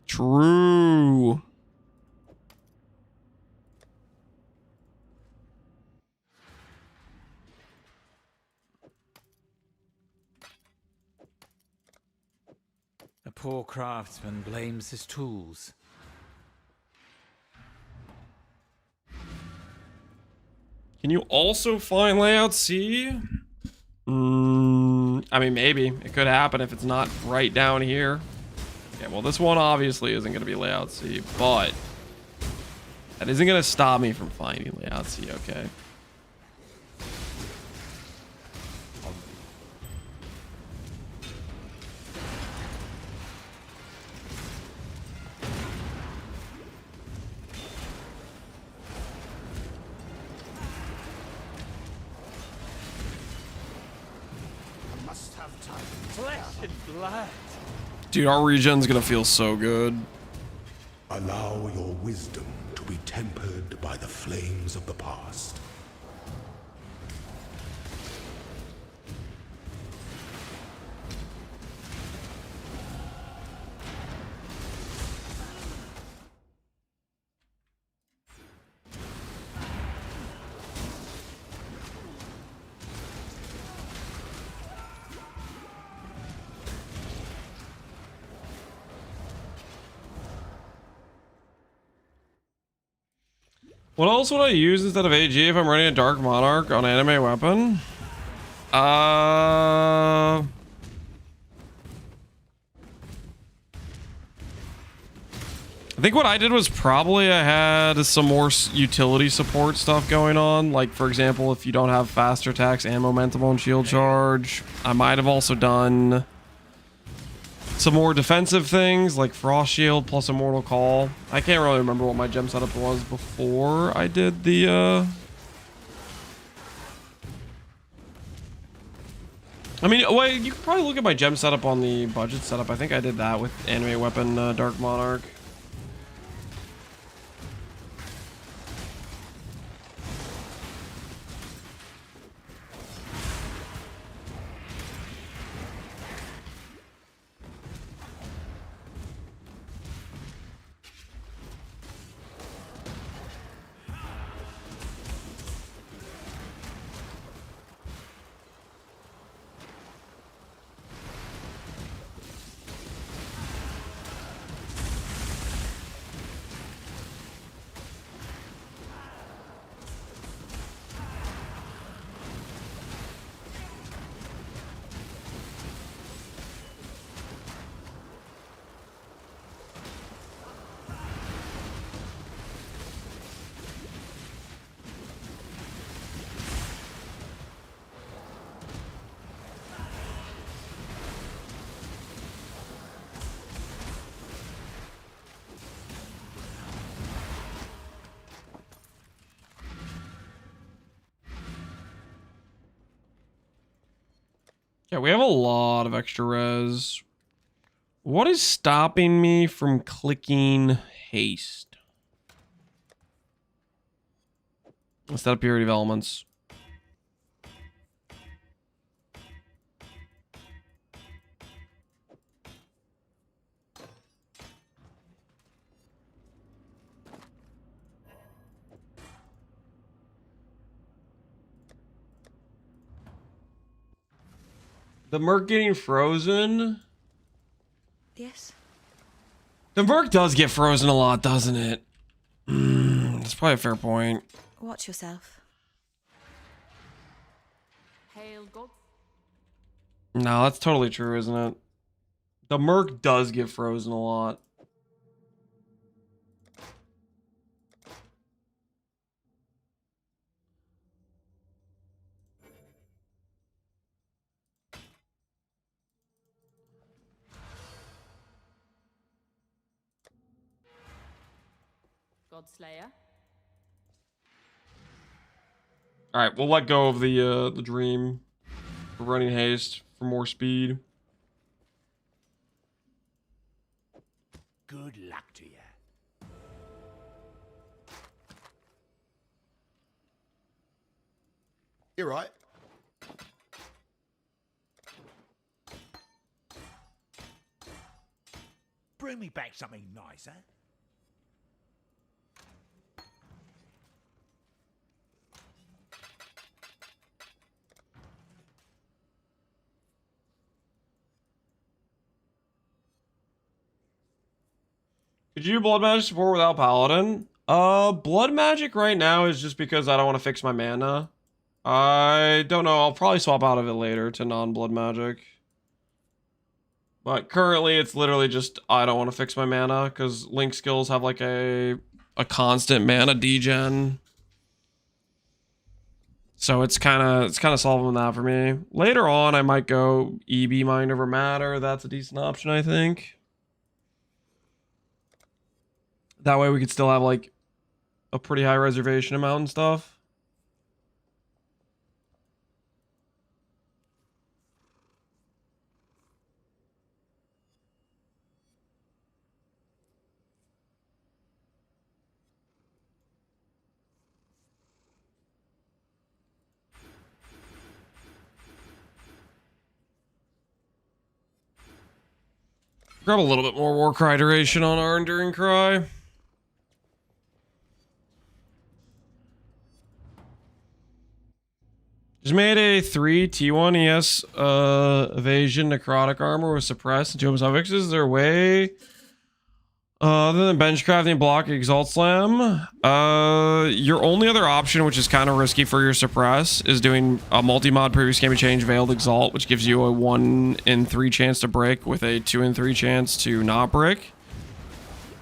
True. A poor craftsman blames his tools. Can you also find layout C? I mean, maybe. It could happen if it's not right down here. Okay, well, this one obviously isn't going to be layout C, but that isn't going to stop me from finding layout C, okay? Blood. Dude, our regen's gonna feel so good. Allow your wisdom to be tempered by the flames of the past. What else would I use instead of AG if I'm running a Dark Monarch on anime weapon? I think what I did was probably I had some more utility support stuff going on. Like, for example, if you don't have faster attacks and momentum on shield charge, I might have also done some more defensive things like Frost Shield plus Immortal Call. I can't really remember what my gem setup was before I did the I mean, well, you could probably look at my gem setup on the budget setup. I think I did that with anime weapon Dark Monarch. Yeah, we have a lot of extra res. What is stopping me from clicking haste? Instead of purity of elements. The Merc getting frozen? Yes. The Merc does get frozen a lot, doesn't it? That's probably a fair point. Watch yourself. Hail God. No, that's totally true, isn't it? The Merc does get frozen a lot. Godslayer. All right, we'll let go of the dream for running haste for more speed. Good luck to you. You're right. Bring me back something nice, eh? Could you do blood magic support without paladin? Blood magic right now is just because I don't want to fix my mana. I don't know. I'll probably swap out of it later to non-blood magic. But currently it's literally just I don't want to fix my mana because Link skills have like a constant mana degen. So it's kind of solving that for me. Later on I might go EB Mind over Matter. That's a decent option, I think. That way we could still have like a pretty high reservation amount and stuff. Grab a little bit more Warcry duration on our Enduring Cry. Just made a 3 T1 ES evasion necrotic armor with suppressed and 2 suffixes. Is there a way Other than bench crafting, block, exalt slam, your only other option, which is kind of risky for your suppress, is doing a multi-mod previous game of change veiled exalt, which gives you a 1 in 3 chance to break with a 2 in 3 chance to not break,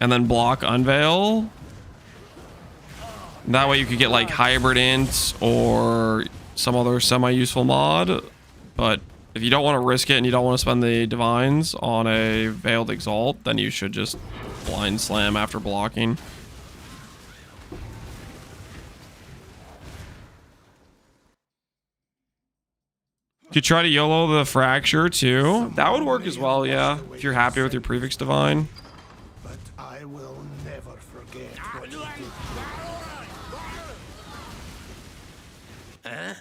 and then block unveil. That way you could get like hybrid int or some other semi-useful mod, but if you don't want to risk it and you don't want to spend the divines on a veiled exalt, then you should just blind slam after blocking. You could try to YOLO the fracture too. That would work as well, yeah, if you're happy with your prefix divine. But I will never forget what you did. Huh?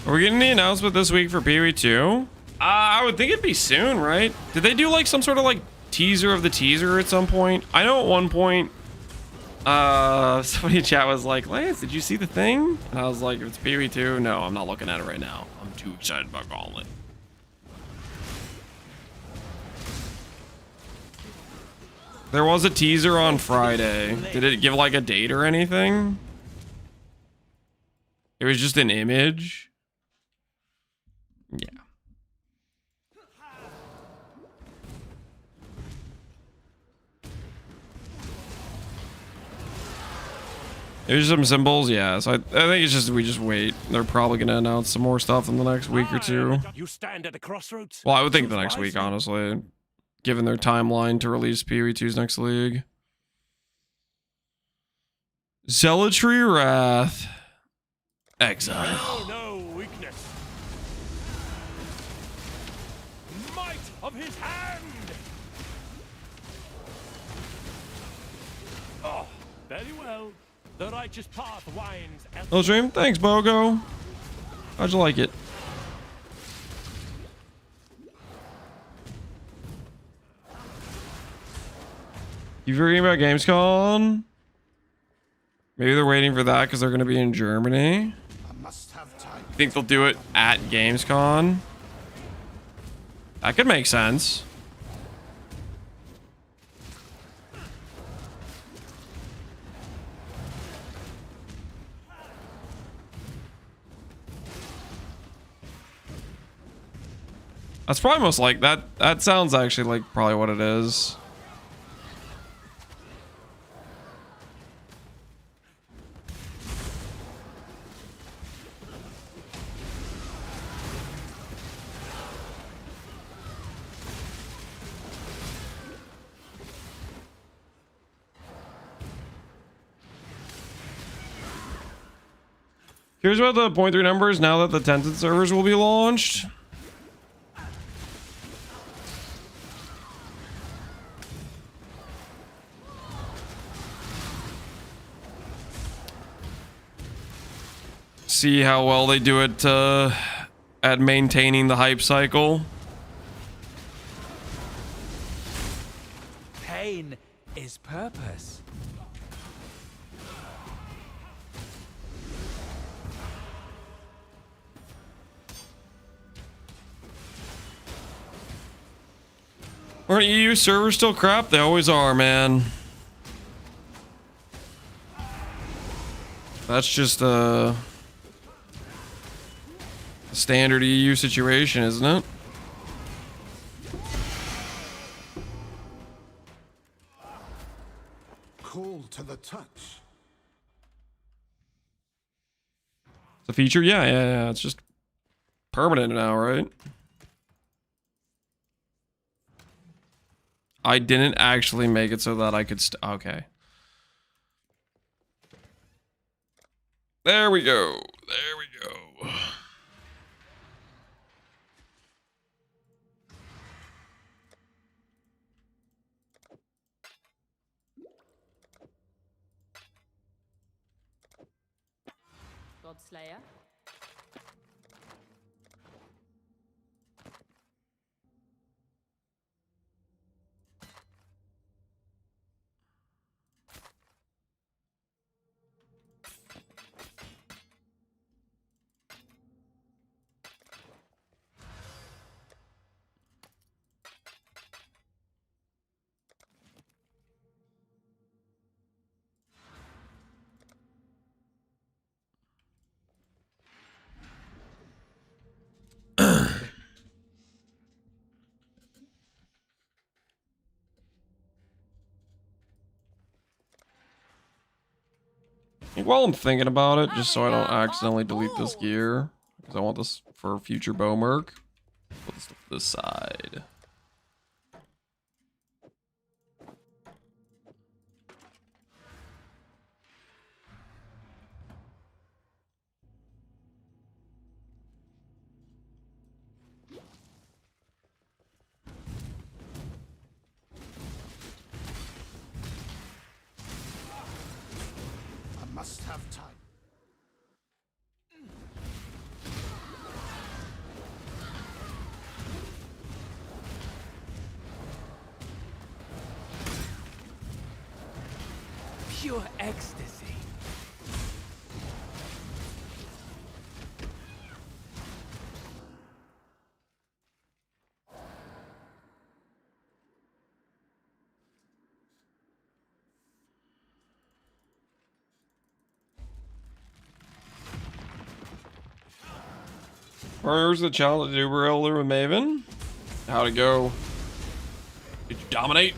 Are we getting the announcement this week for PoE 2? I would think it'd be soon, right? Did they do like some sort of like teaser of the teaser at some point? I know at one point, somebody in chat was like, Lance, did you see the thing? And I was like, if it's PoE 2, no, I'm not looking at it right now. I'm too excited about Gauntlet. There was a teaser on Friday. Did it give like a date or anything? It was just an image. Yeah. There's some symbols, yeah. So I think it's just we just wait. They're probably gonna announce some more stuff in the next week or two. You stand at a crossroads. Well, I would think the next week, honestly, given their timeline to release PoE 2's next league. Zealotry Wrath. Exile. No weakness. Might of his hand. Oh, very well. The righteous path winds. Hello, stream. Thanks, Bogo. How'd you like it? You forgetting about Gamescom? Maybe they're waiting for that because they're going to be in Germany. You think they'll do it at Gamescom? That could make sense. That's probably most like that. That sounds actually like probably what it is. Here's what the 0.3 numbers now that the Tencent servers will be launched. See how well they do it at maintaining the hype cycle. Pain is purpose. Aren't EU servers still crap? They always are, man. That's just a standard EU situation, isn't it? Cold to the touch. It's a feature? Yeah. It's just permanent now, right? I didn't actually make it so that I could okay. There we go. There we go. Godslayer. While I'm thinking about it, just so I don't accidentally delete this gear, because I want this for future bow merc. Put this to the side. I must have time. Pure ecstasy. Where's the challenge to Uber Elder with Maven? How'd it go? Did you dominate?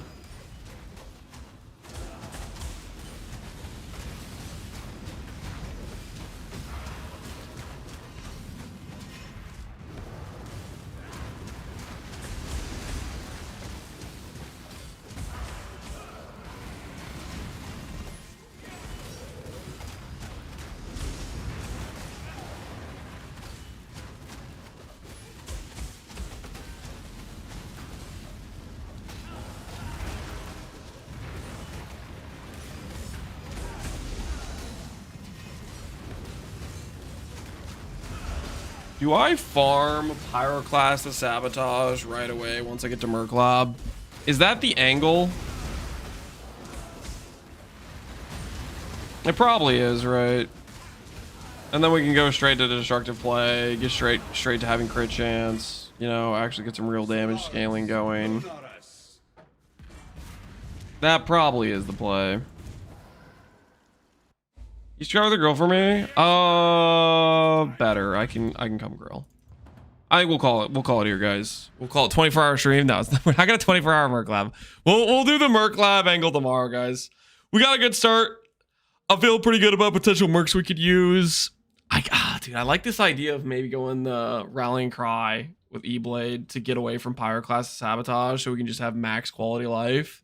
Do I farm Pyroclast to Sabotage right away once I get to Merc Lab? Is that the angle? It probably is, right? And then we can go straight to destructive play, get straight to having crit chance, you know, actually get some real damage scaling going. That probably is the play. You try with a grill for me? Better. I can come grill. I think we'll call it here, guys. We'll call it 24-hour stream. No, we're not gonna 24-hour Merc Lab. We'll do the Merc Lab angle tomorrow, guys. We got a good start. I feel pretty good about potential mercs we could use. Dude, I like this idea of maybe going the Rallying Cry with E-Blade to get away from Pyroclast Sabotage so we can just have max quality life.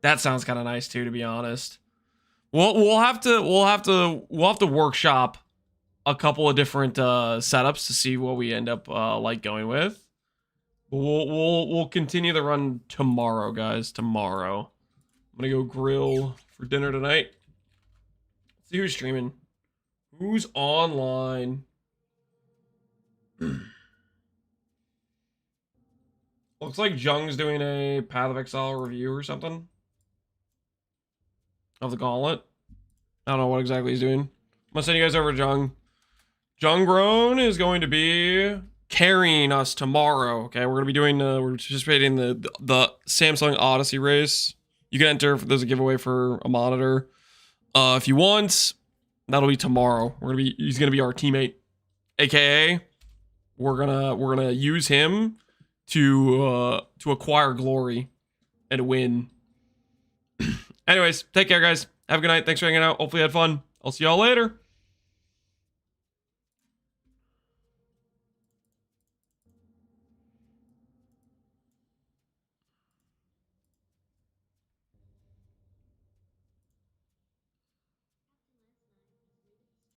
That sounds kind of nice too, to be honest. We'll have to workshop a couple of different setups to see what we end up like going with. We'll continue the run tomorrow, guys. Tomorrow, I'm gonna go grill for dinner tonight. Let's see who's streaming. Who's online? Looks like Jung's doing a Path of Exile review or something. Of the Gauntlet. I don't know what exactly he's doing. I'm gonna send you guys over to Jung. Jung Grown is going to be carrying us tomorrow. Okay, we're gonna be doing we're participating in the Samsung Odyssey race. You can enter. There's a giveaway for a monitor. If you want, that'll be tomorrow. He's gonna be our teammate, aka we're gonna use him to acquire glory and win. Anyways, take care, guys. Have a good night. Thanks for hanging out. Hopefully you had fun. I'll see y'all later.